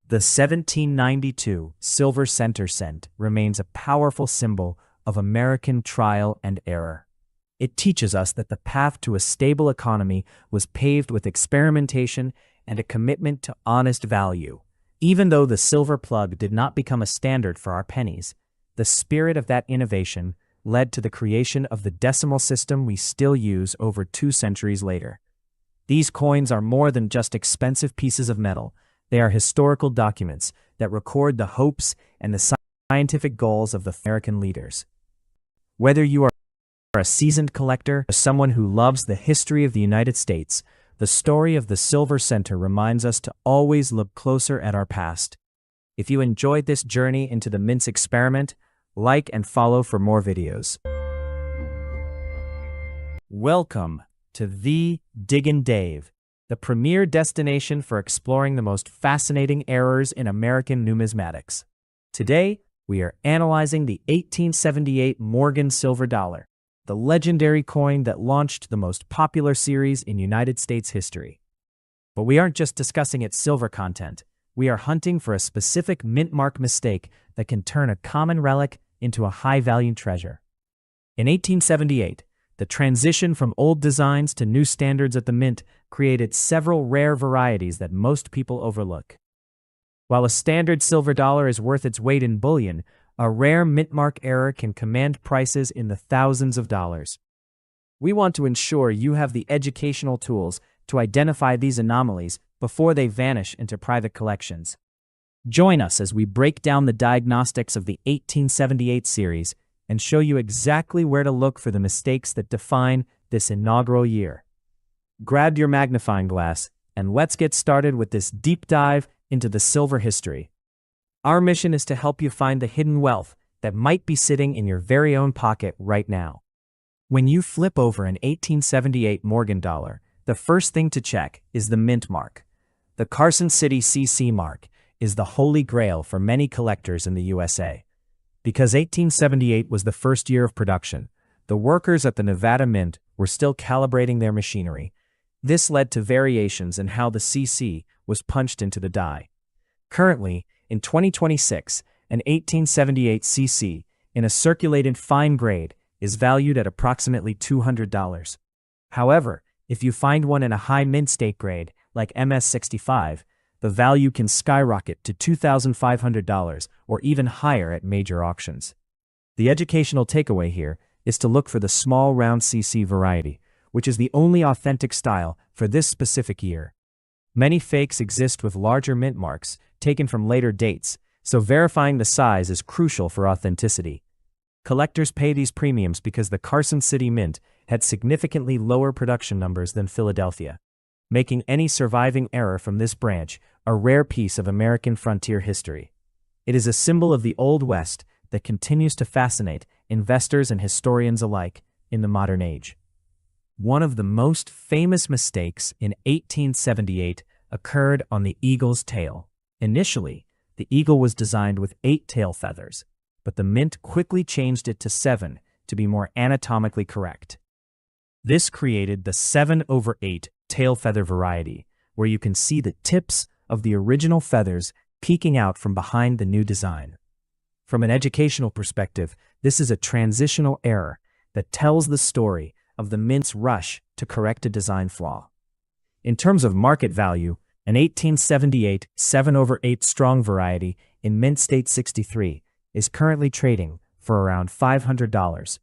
The 1792 silver center cent remains a powerful symbol of American trial and error. It teaches us that the path to a stable economy was paved with experimentation and a commitment to honest value. Even though the silver plug did not become a standard for our pennies, the spirit of that innovation led to the creation of the decimal system we still use over 2 centuries later. These coins are more than just expensive pieces of metal. They are historical documents that record the hopes and the scientific goals of the American leaders. Whether you are a seasoned collector or someone who loves the history of the United States, the story of the Silver Center reminds us to always look closer at our past. If you enjoyed this journey into the mint's experiment, Like and follow for more videos. Welcome to the Diggin' Dave, the premier destination for exploring the most fascinating errors in American numismatics. Today, we are analyzing the 1878 Morgan silver dollar, the legendary coin that launched the most popular series in United States history. But we aren't just discussing its silver content. We are hunting for a specific mint mark mistake that can turn a common relic into a high-value treasure. In 1878, the transition from old designs to new standards at the mint created several rare varieties that most people overlook. While a standard silver dollar is worth its weight in bullion, a rare mint mark error can command prices in the thousands of dollars. We want to ensure you have the educational tools to identify these anomalies before they vanish into private collections. Join us as we break down the diagnostics of the 1878 series and show you exactly where to look for the mistakes that define this inaugural year. Grab your magnifying glass and let's get started with this deep dive into the silver history. Our mission is to help you find the hidden wealth that might be sitting in your very own pocket right now. When you flip over an 1878 Morgan dollar, the first thing to check is the mint mark. The Carson City CC mark is the holy grail for many collectors in the USA. Because 1878 was the first year of production, the workers at the Nevada Mint were still calibrating their machinery. This led to variations in how the CC was punched into the die. Currently, in 2026, an 1878 CC in a circulated fine grade is valued at approximately $200. However, if you find one in a high mint state grade, like MS-65, the value can skyrocket to $2,500 or even higher at major auctions. The educational takeaway here is to look for the small round CC variety, which is the only authentic style for this specific year. Many fakes exist with larger mint marks taken from later dates, so verifying the size is crucial for authenticity. Collectors pay these premiums because the Carson City Mint had significantly lower production numbers than Philadelphia, making any surviving error from this branch a rare piece of American frontier history. It is a symbol of the Old West that continues to fascinate investors and historians alike in the modern age. One of the most famous mistakes in 1878 occurred on the eagle's tail. Initially, the eagle was designed with 8 tail feathers, but the mint quickly changed it to 7 to be more anatomically correct. This created the 7/8 tail feather variety, where you can see the tips of the original feathers peeking out from behind the new design. From an educational perspective, this is a transitional error that tells the story of the mint's rush to correct a design flaw. In terms of market value, an 1878 7/8 strong variety in mint state 63 is currently trading for around $500.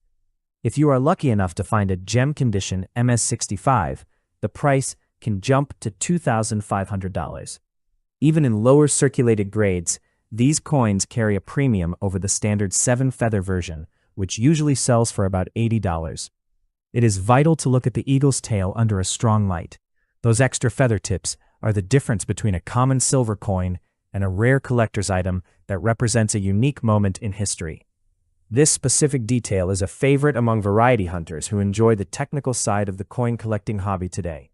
If you are lucky enough to find a gem condition MS-65, the price can jump to $2,500. Even in lower circulated grades, these coins carry a premium over the standard 7-feather version, which usually sells for about $80. It is vital to look at the eagle's tail under a strong light. Those extra feather tips are the difference between a common silver coin and a rare collector's item that represents a unique moment in history. This specific detail is a favorite among variety hunters who enjoy the technical side of the coin collecting hobby today.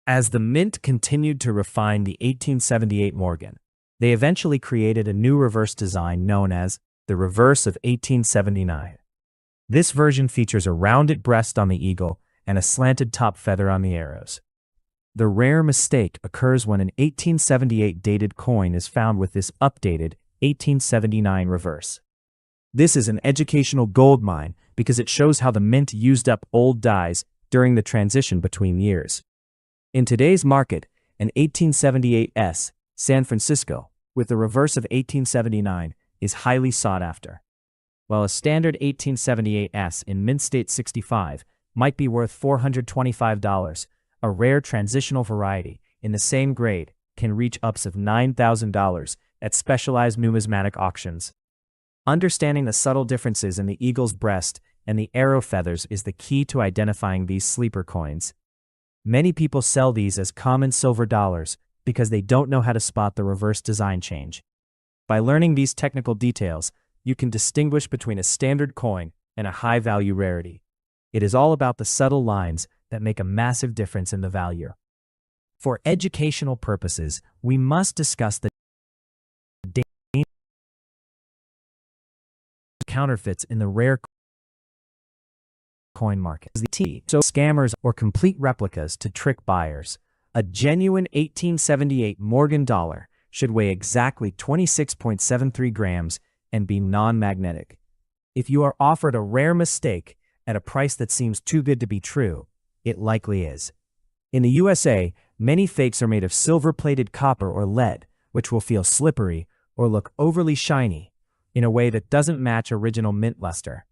As the mint continued to refine the 1878 Morgan, they eventually created a new reverse design known as the reverse of 1879. This version features a rounded breast on the eagle and a slanted top feather on the arrows. The rare mistake occurs when an 1878 dated coin is found with this updated 1879 reverse. This is an educational goldmine because it shows how the mint used up old dies during the transition between years. In today's market, an 1878S San Francisco with the reverse of 1879 is highly sought after. While a standard 1878S in mint state 65 might be worth $425, a rare transitional variety in the same grade can reach ups of $9,000 at specialized numismatic auctions. Understanding the subtle differences in the eagle's breast and the arrow feathers is the key to identifying these sleeper coins. Many people sell these as common silver dollars because they don't know how to spot the reverse design change. By learning these technical details, you can distinguish between a standard coin and a high-value rarity. It is all about the subtle lines that make a massive difference in the value. For educational purposes, we must discuss the danger of counterfeits in the rare coin market. So scammers or complete replicas to trick buyers. A genuine 1878 Morgan dollar should weigh exactly 26.73 grams and be non-magnetic. If you are offered a rare mistake at a price that seems too good to be true, it likely is. In the USA, many fakes are made of silver-plated copper or lead, which will feel slippery or look overly shiny in a way that doesn't match original mint luster.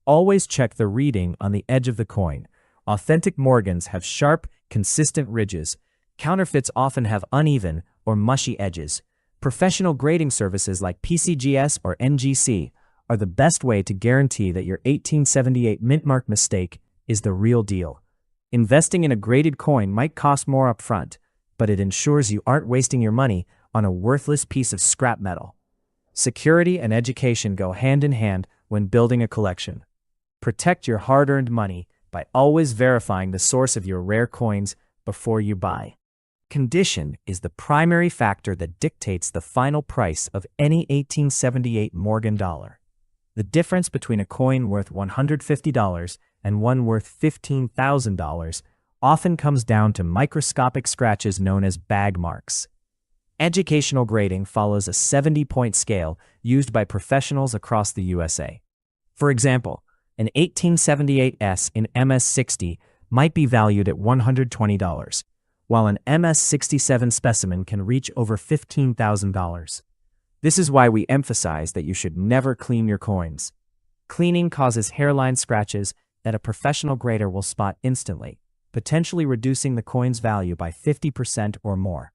Always check the reading on the edge of the coin. Authentic Morgans have sharp, consistent ridges. Counterfeits often have uneven or mushy edges. Professional grading services like PCGS or NGC are the best way to guarantee that your 1878 mint mark mistake is the real deal. Investing in a graded coin might cost more upfront, but it ensures you aren't wasting your money on a worthless piece of scrap metal. Security and education go hand in hand when building a collection. Protect your hard-earned money by always verifying the source of your rare coins before you buy. Condition is the primary factor that dictates the final price of any 1878 Morgan dollar. The difference between a coin worth $150 and one worth $15,000 often comes down to microscopic scratches known as bag marks. Educational grading follows a 70-point scale used by professionals across the USA. For example, an 1878S in MS-60 might be valued at $120, while an MS-67 specimen can reach over $15,000. This is why we emphasize that you should never clean your coins. Cleaning causes hairline scratches that a professional grader will spot instantly, potentially reducing the coin's value by 50% or more.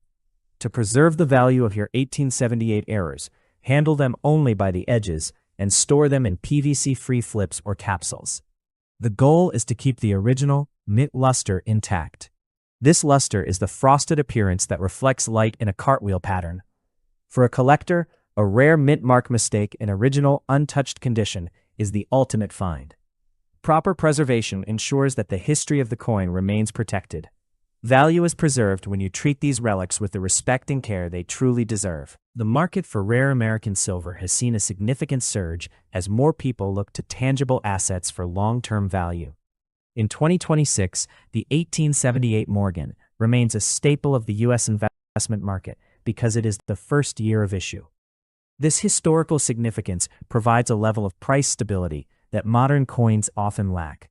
To preserve the value of your 1878 errors, handle them only by the edges and store them in PVC-free flips or capsules. The goal is to keep the original, mint luster intact. This luster is the frosted appearance that reflects light in a cartwheel pattern. For a collector, a rare mint mark mistake in original, untouched condition is the ultimate find. Proper preservation ensures that the history of the coin remains protected. Value is preserved when you treat these relics with the respect and care they truly deserve. The market for rare American silver has seen a significant surge as more people look to tangible assets for long-term value. In 2026, the 1878 Morgan remains a staple of the U.S. investment market because it is the first year of issue. This historical significance provides a level of price stability that modern coins often lack.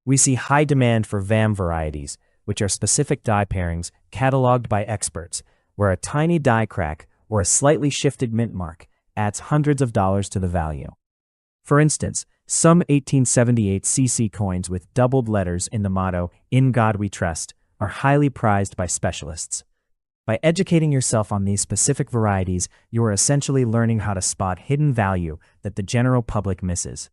We see high demand for VAM varieties, which are specific die pairings cataloged by experts, where a tiny die crack or a slightly shifted mint mark adds hundreds of dollars to the value. For instance, some 1878 CC coins with doubled letters in the motto, "In God We Trust," are highly prized by specialists. By educating yourself on these specific varieties, you are essentially learning how to spot hidden value that the general public misses.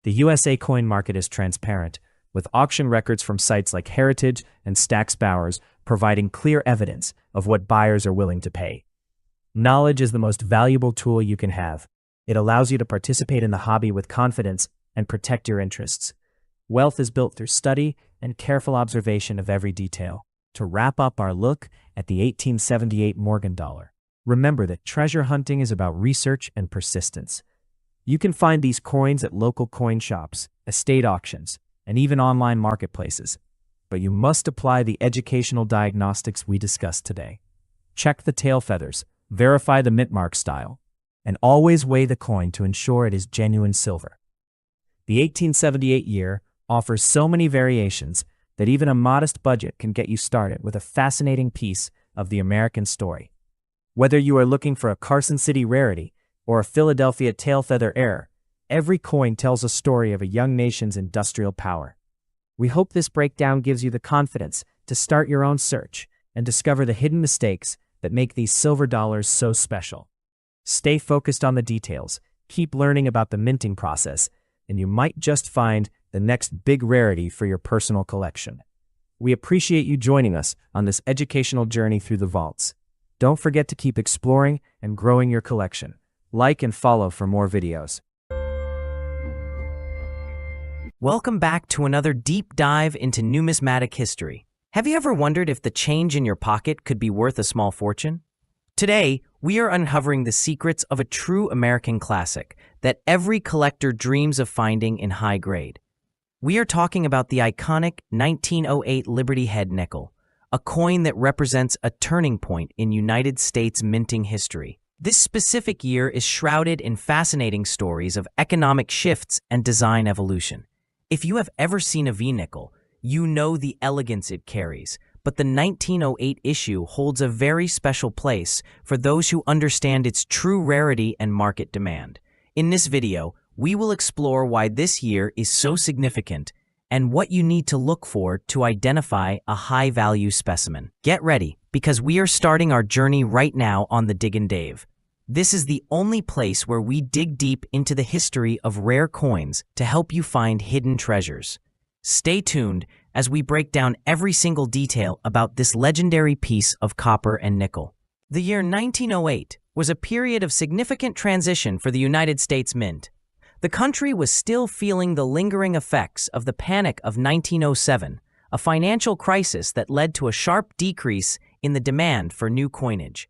The USA coin market is transparent, with auction records from sites like Heritage and Stack's Bowers providing clear evidence of what buyers are willing to pay. Knowledge is the most valuable tool you can have. It allows you to participate in the hobby with confidence and protect your interests. Wealth is built through study and careful observation of every detail. To wrap up our look at the 1878 Morgan dollar, remember that treasure hunting is about research and persistence. You can find these coins at local coin shops, estate auctions, and even online marketplaces, but you must apply the educational diagnostics we discussed today. Check the tail feathers, verify the mint mark style, and always weigh the coin to ensure it is genuine silver. The 1878 year offers so many variations that even a modest budget can get you started with a fascinating piece of the American story. Whether you are looking for a Carson City rarity or a Philadelphia tail feather heir, every coin tells a story of a young nation's industrial power. We hope this breakdown gives you the confidence to start your own search and discover the hidden mistakes that make these silver dollars so special. Stay focused on the details, keep learning about the minting process, and you might just find the next big rarity for your personal collection. We appreciate you joining us on this educational journey through the vaults. Don't forget to keep exploring and growing your collection. Like and follow for more videos. Welcome back to another deep dive into numismatic history. Have you ever wondered if the change in your pocket could be worth a small fortune? Today, we are uncovering the secrets of a true American classic that every collector dreams of finding in high grade. We are talking about the iconic 1908 Liberty Head nickel, a coin that represents a turning point in United States minting history. This specific year is shrouded in fascinating stories of economic shifts and design evolution. If you have ever seen a V-nickel, you know the elegance it carries, but the 1908 issue holds a very special place for those who understand its true rarity and market demand. In this video, we will explore why this year is so significant and what you need to look for to identify a high-value specimen. Get ready, because we are starting our journey right now on the Diggin' Dave. This is the only place where we dig deep into the history of rare coins to help you find hidden treasures. Stay tuned as we break down every single detail about this legendary piece of copper and nickel. The year 1908 was a period of significant transition for the United States Mint. The country was still feeling the lingering effects of the Panic of 1907, a financial crisis that led to a sharp decrease in the demand for new coinage.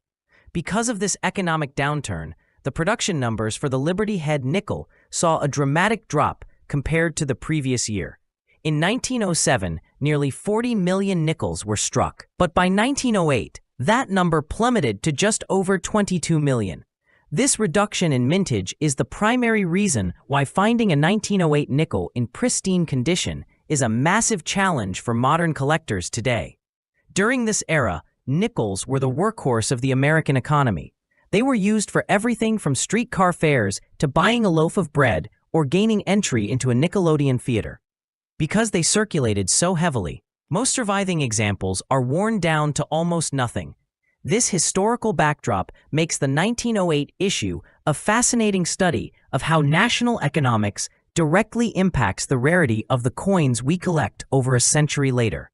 Because of this economic downturn, the production numbers for the Liberty Head nickel saw a dramatic drop compared to the previous year. In 1907, nearly 40 million nickels were struck, but by 1908, that number plummeted to just over 22 million. This reduction in mintage is the primary reason why finding a 1908 nickel in pristine condition is a massive challenge for modern collectors today. During this era, nickels were the workhorse of the American economy. They were used for everything from streetcar fares to buying a loaf of bread or gaining entry into a Nickelodeon theater. Because they circulated so heavily, most surviving examples are worn down to almost nothing. This historical backdrop makes the 1908 issue a fascinating study of how national economics directly impacts the rarity of the coins we collect over a century later.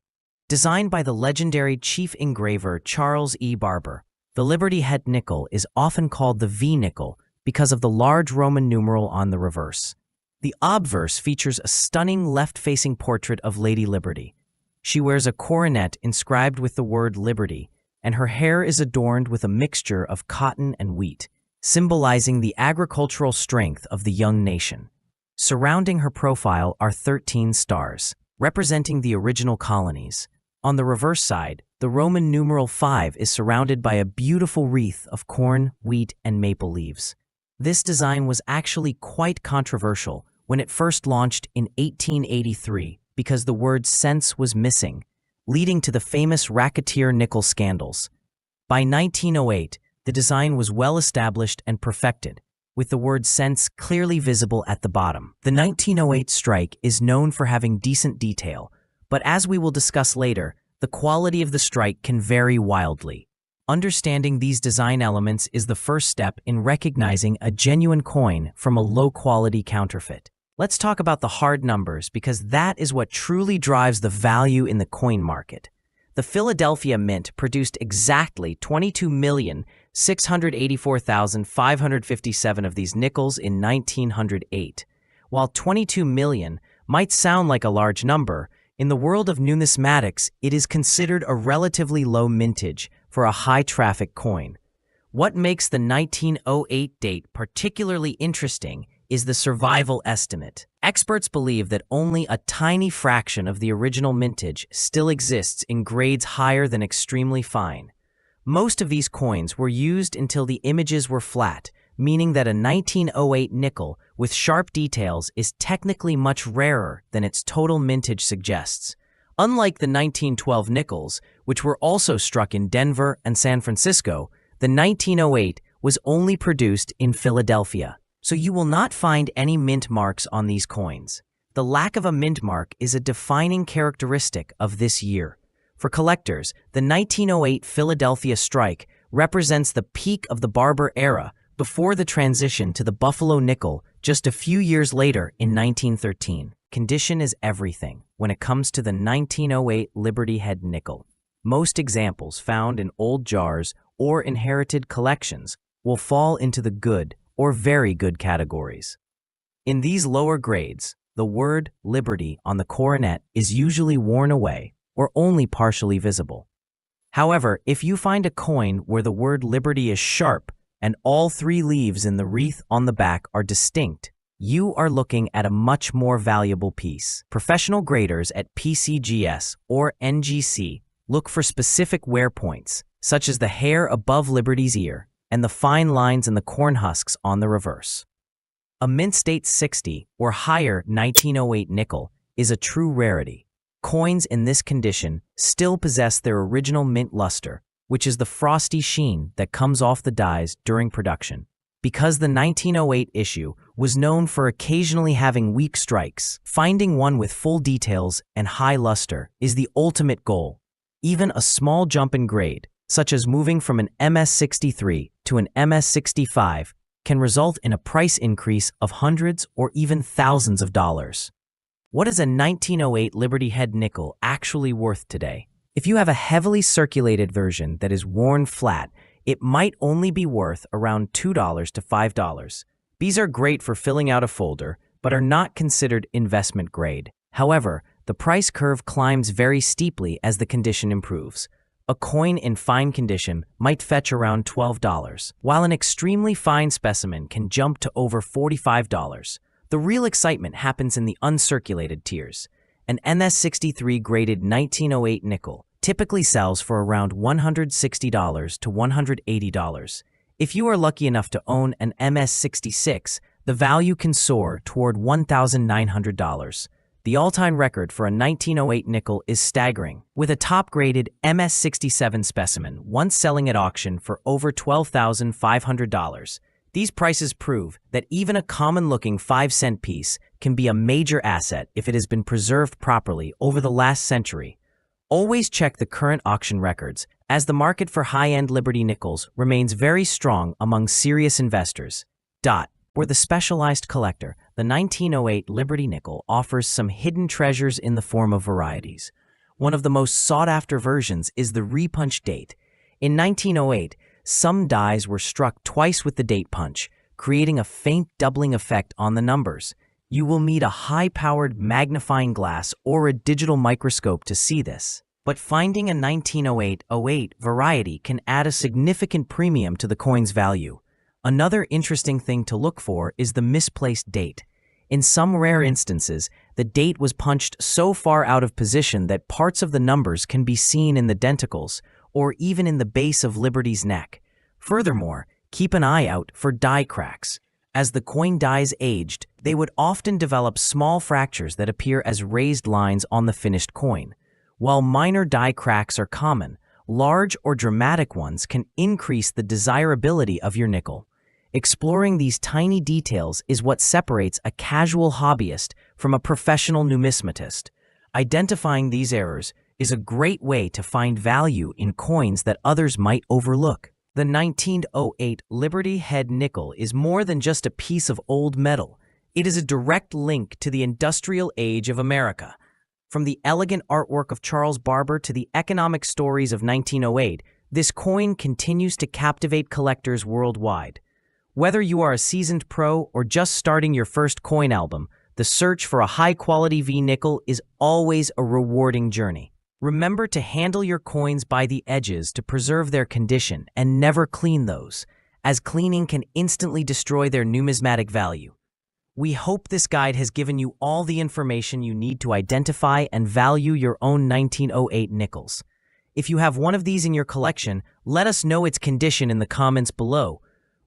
Designed by the legendary chief engraver Charles E. Barber, the Liberty Head nickel is often called the V-nickel because of the large Roman numeral on the reverse. The obverse features a stunning left-facing portrait of Lady Liberty. She wears a coronet inscribed with the word Liberty, and her hair is adorned with a mixture of cotton and wheat, symbolizing the agricultural strength of the young nation. Surrounding her profile are 13 stars, representing the original colonies. On the reverse side, the Roman numeral 5 is surrounded by a beautiful wreath of corn, wheat, and maple leaves. This design was actually quite controversial when it first launched in 1883 because the word cents was missing, leading to the famous racketeer nickel scandals. By 1908, the design was well established and perfected, with the word cents clearly visible at the bottom. The 1908 strike is known for having decent detail, but as we will discuss later, the quality of the strike can vary wildly. Understanding these design elements is the first step in recognizing a genuine coin from a low-quality counterfeit. Let's talk about the hard numbers because that is what truly drives the value in the coin market. The Philadelphia Mint produced exactly 22,684,557 of these nickels in 1908. While 22 million might sound like a large number, in the world of numismatics, it is considered a relatively low mintage for a high-traffic coin. What makes the 1908 date particularly interesting is the survival estimate. Experts believe that only a tiny fraction of the original mintage still exists in grades higher than extremely fine. Most of these coins were used until the images were flat, meaning that a 1908 nickel with sharp details is technically much rarer than its total mintage suggests. Unlike the 1912 nickels, which were also struck in Denver and San Francisco, the 1908 was only produced in Philadelphia, so you will not find any mint marks on these coins. The lack of a mint mark is a defining characteristic of this year. For collectors, the 1908 Philadelphia strike represents the peak of the Barber era before the transition to the Buffalo nickel just a few years later in 1913. Condition is everything when it comes to the 1908 Liberty Head nickel. Most examples found in old jars or inherited collections will fall into the good or very good categories. In these lower grades, the word liberty on the coronet is usually worn away or only partially visible. However, if you find a coin where the word liberty is sharp and all three leaves in the wreath on the back are distinct, you are looking at a much more valuable piece. Professional graders at PCGS or NGC look for specific wear points, such as the hair above Liberty's ear and the fine lines in the corn husks on the reverse. A mint state 60 or higher 1908 nickel is a true rarity. Coins in this condition still possess their original mint luster, which is the frosty sheen that comes off the dies during production. Because the 1908 issue was known for occasionally having weak strikes, finding one with full details and high luster is the ultimate goal. Even a small jump in grade, such as moving from an MS63 to an MS65, can result in a price increase of hundreds or even thousands of dollars. What is a 1908 Liberty Head nickel actually worth today? If you have a heavily circulated version that is worn flat, it might only be worth around $2 to $5. These are great for filling out a folder, but are not considered investment grade. However, the price curve climbs very steeply as the condition improves. A coin in fine condition might fetch around $12, while an extremely fine specimen can jump to over $45. The real excitement happens in the uncirculated tiers. An MS63 graded 1908 nickel typically sells for around $160 to $180. If you are lucky enough to own an MS66, the value can soar toward $1,900. The all-time record for a 1908 nickel is staggering, with a top-graded MS67 specimen once selling at auction for over $12,500. These prices prove that even a common-looking 5-cent piece can be a major asset if it has been preserved properly over the last century. Always check the current auction records, as the market for high-end Liberty nickels remains very strong among serious investors. For the specialized collector, the 1908 Liberty nickel offers some hidden treasures in the form of varieties. One of the most sought-after versions is the repunch date. In 1908, some dies were struck twice with the date punch, creating a faint doubling effect on the numbers. You will need a high-powered magnifying glass or a digital microscope to see this. But finding a 1908-08 variety can add a significant premium to the coin's value. Another interesting thing to look for is the misplaced date. In some rare instances, the date was punched so far out of position that parts of the numbers can be seen in the denticles or even in the base of Liberty's neck. Furthermore, keep an eye out for die cracks. As the coin dies aged, they would often develop small fractures that appear as raised lines on the finished coin. While minor die cracks are common, large or dramatic ones can increase the desirability of your nickel. Exploring these tiny details is what separates a casual hobbyist from a professional numismatist. Identifying these errors is a great way to find value in coins that others might overlook. The 1908 Liberty Head nickel is more than just a piece of old metal. It is a direct link to the industrial age of America. From the elegant artwork of Charles Barber to the economic stories of 1908, this coin continues to captivate collectors worldwide. Whether you are a seasoned pro or just starting your first coin album, the search for a high-quality V-nickel is always a rewarding journey. Remember to handle your coins by the edges to preserve their condition and never clean those, as cleaning can instantly destroy their numismatic value. We hope this guide has given you all the information you need to identify and value your own 1908 nickels. If you have one of these in your collection, let us know its condition in the comments below.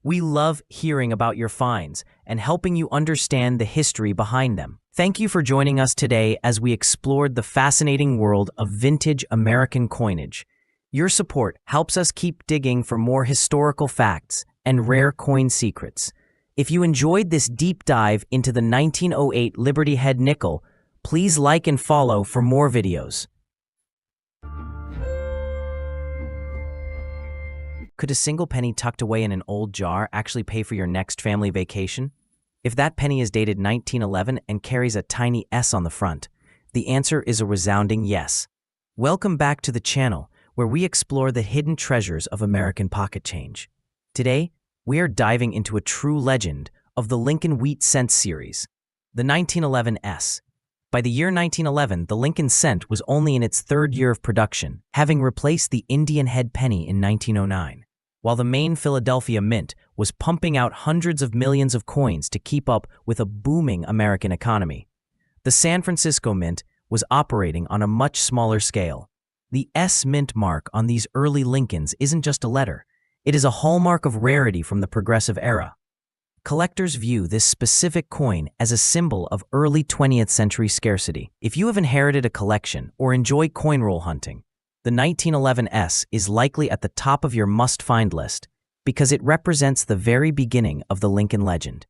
We love hearing about your finds and helping you understand the history behind them. Thank you for joining us today as we explored the fascinating world of vintage American coinage. Your support helps us keep digging for more historical facts and rare coin secrets. If you enjoyed this deep dive into the 1908 Liberty Head nickel, please like and follow for more videos. Could a single penny tucked away in an old jar actually pay for your next family vacation? If that penny is dated 1911 and carries a tiny S on the front, the answer is a resounding yes. Welcome back to the channel, where we explore the hidden treasures of American pocket change. Today, We are diving into a true legend of the Lincoln Wheat Cent series, the 1911 S. By the year 1911, the Lincoln Cent was only in its third year of production, having replaced the Indian head penny in 1909, while the main Philadelphia Mint was pumping out hundreds of millions of coins to keep up with a booming American economy. The San Francisco Mint was operating on a much smaller scale. The S Mint mark on these early Lincolns isn't just a letter. It is a hallmark of rarity from the Progressive era. Collectors view this specific coin as a symbol of early 20th century scarcity. If you have inherited a collection or enjoy coin roll hunting, the 1911 S is likely at the top of your must-find list because it represents the very beginning of the Lincoln legend.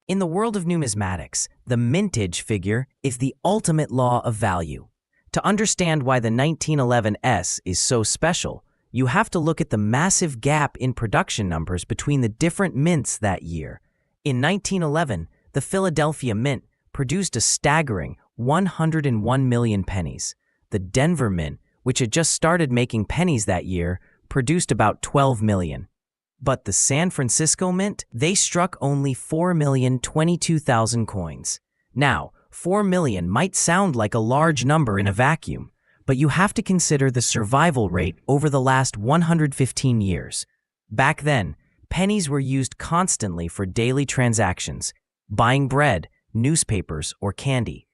In the world of numismatics, the mintage figure is the ultimate law of value. To understand why the 1911 S is so special, you have to look at the massive gap in production numbers between the different mints that year. In 1911, the Philadelphia Mint produced a staggering 101 million pennies. The Denver Mint, which had just started making pennies that year, produced about 12 million. But the San Francisco Mint, they struck only 4,022,000 coins. Now, 4 million might sound like a large number in a vacuum, but you have to consider the survival rate over the last 115 years. Back then, pennies were used constantly for daily transactions, buying bread, newspapers, or candy.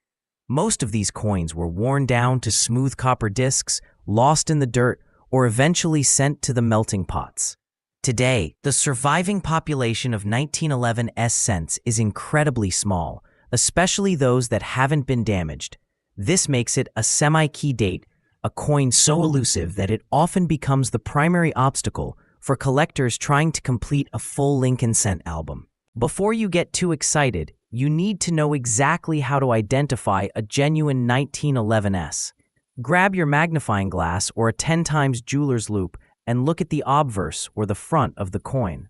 Most of these coins were worn down to smooth copper discs, lost in the dirt, or eventually sent to the melting pots. Today, the surviving population of 1911 S cents is incredibly small, especially those that haven't been damaged. This makes it a semi-key date, a coin so elusive that it often becomes the primary obstacle for collectors trying to complete a full Lincoln Cent album. Before you get too excited, you need to know exactly how to identify a genuine 1911 S. Grab your magnifying glass or a 10 times jeweler's loupe and look at the obverse or the front of the coin.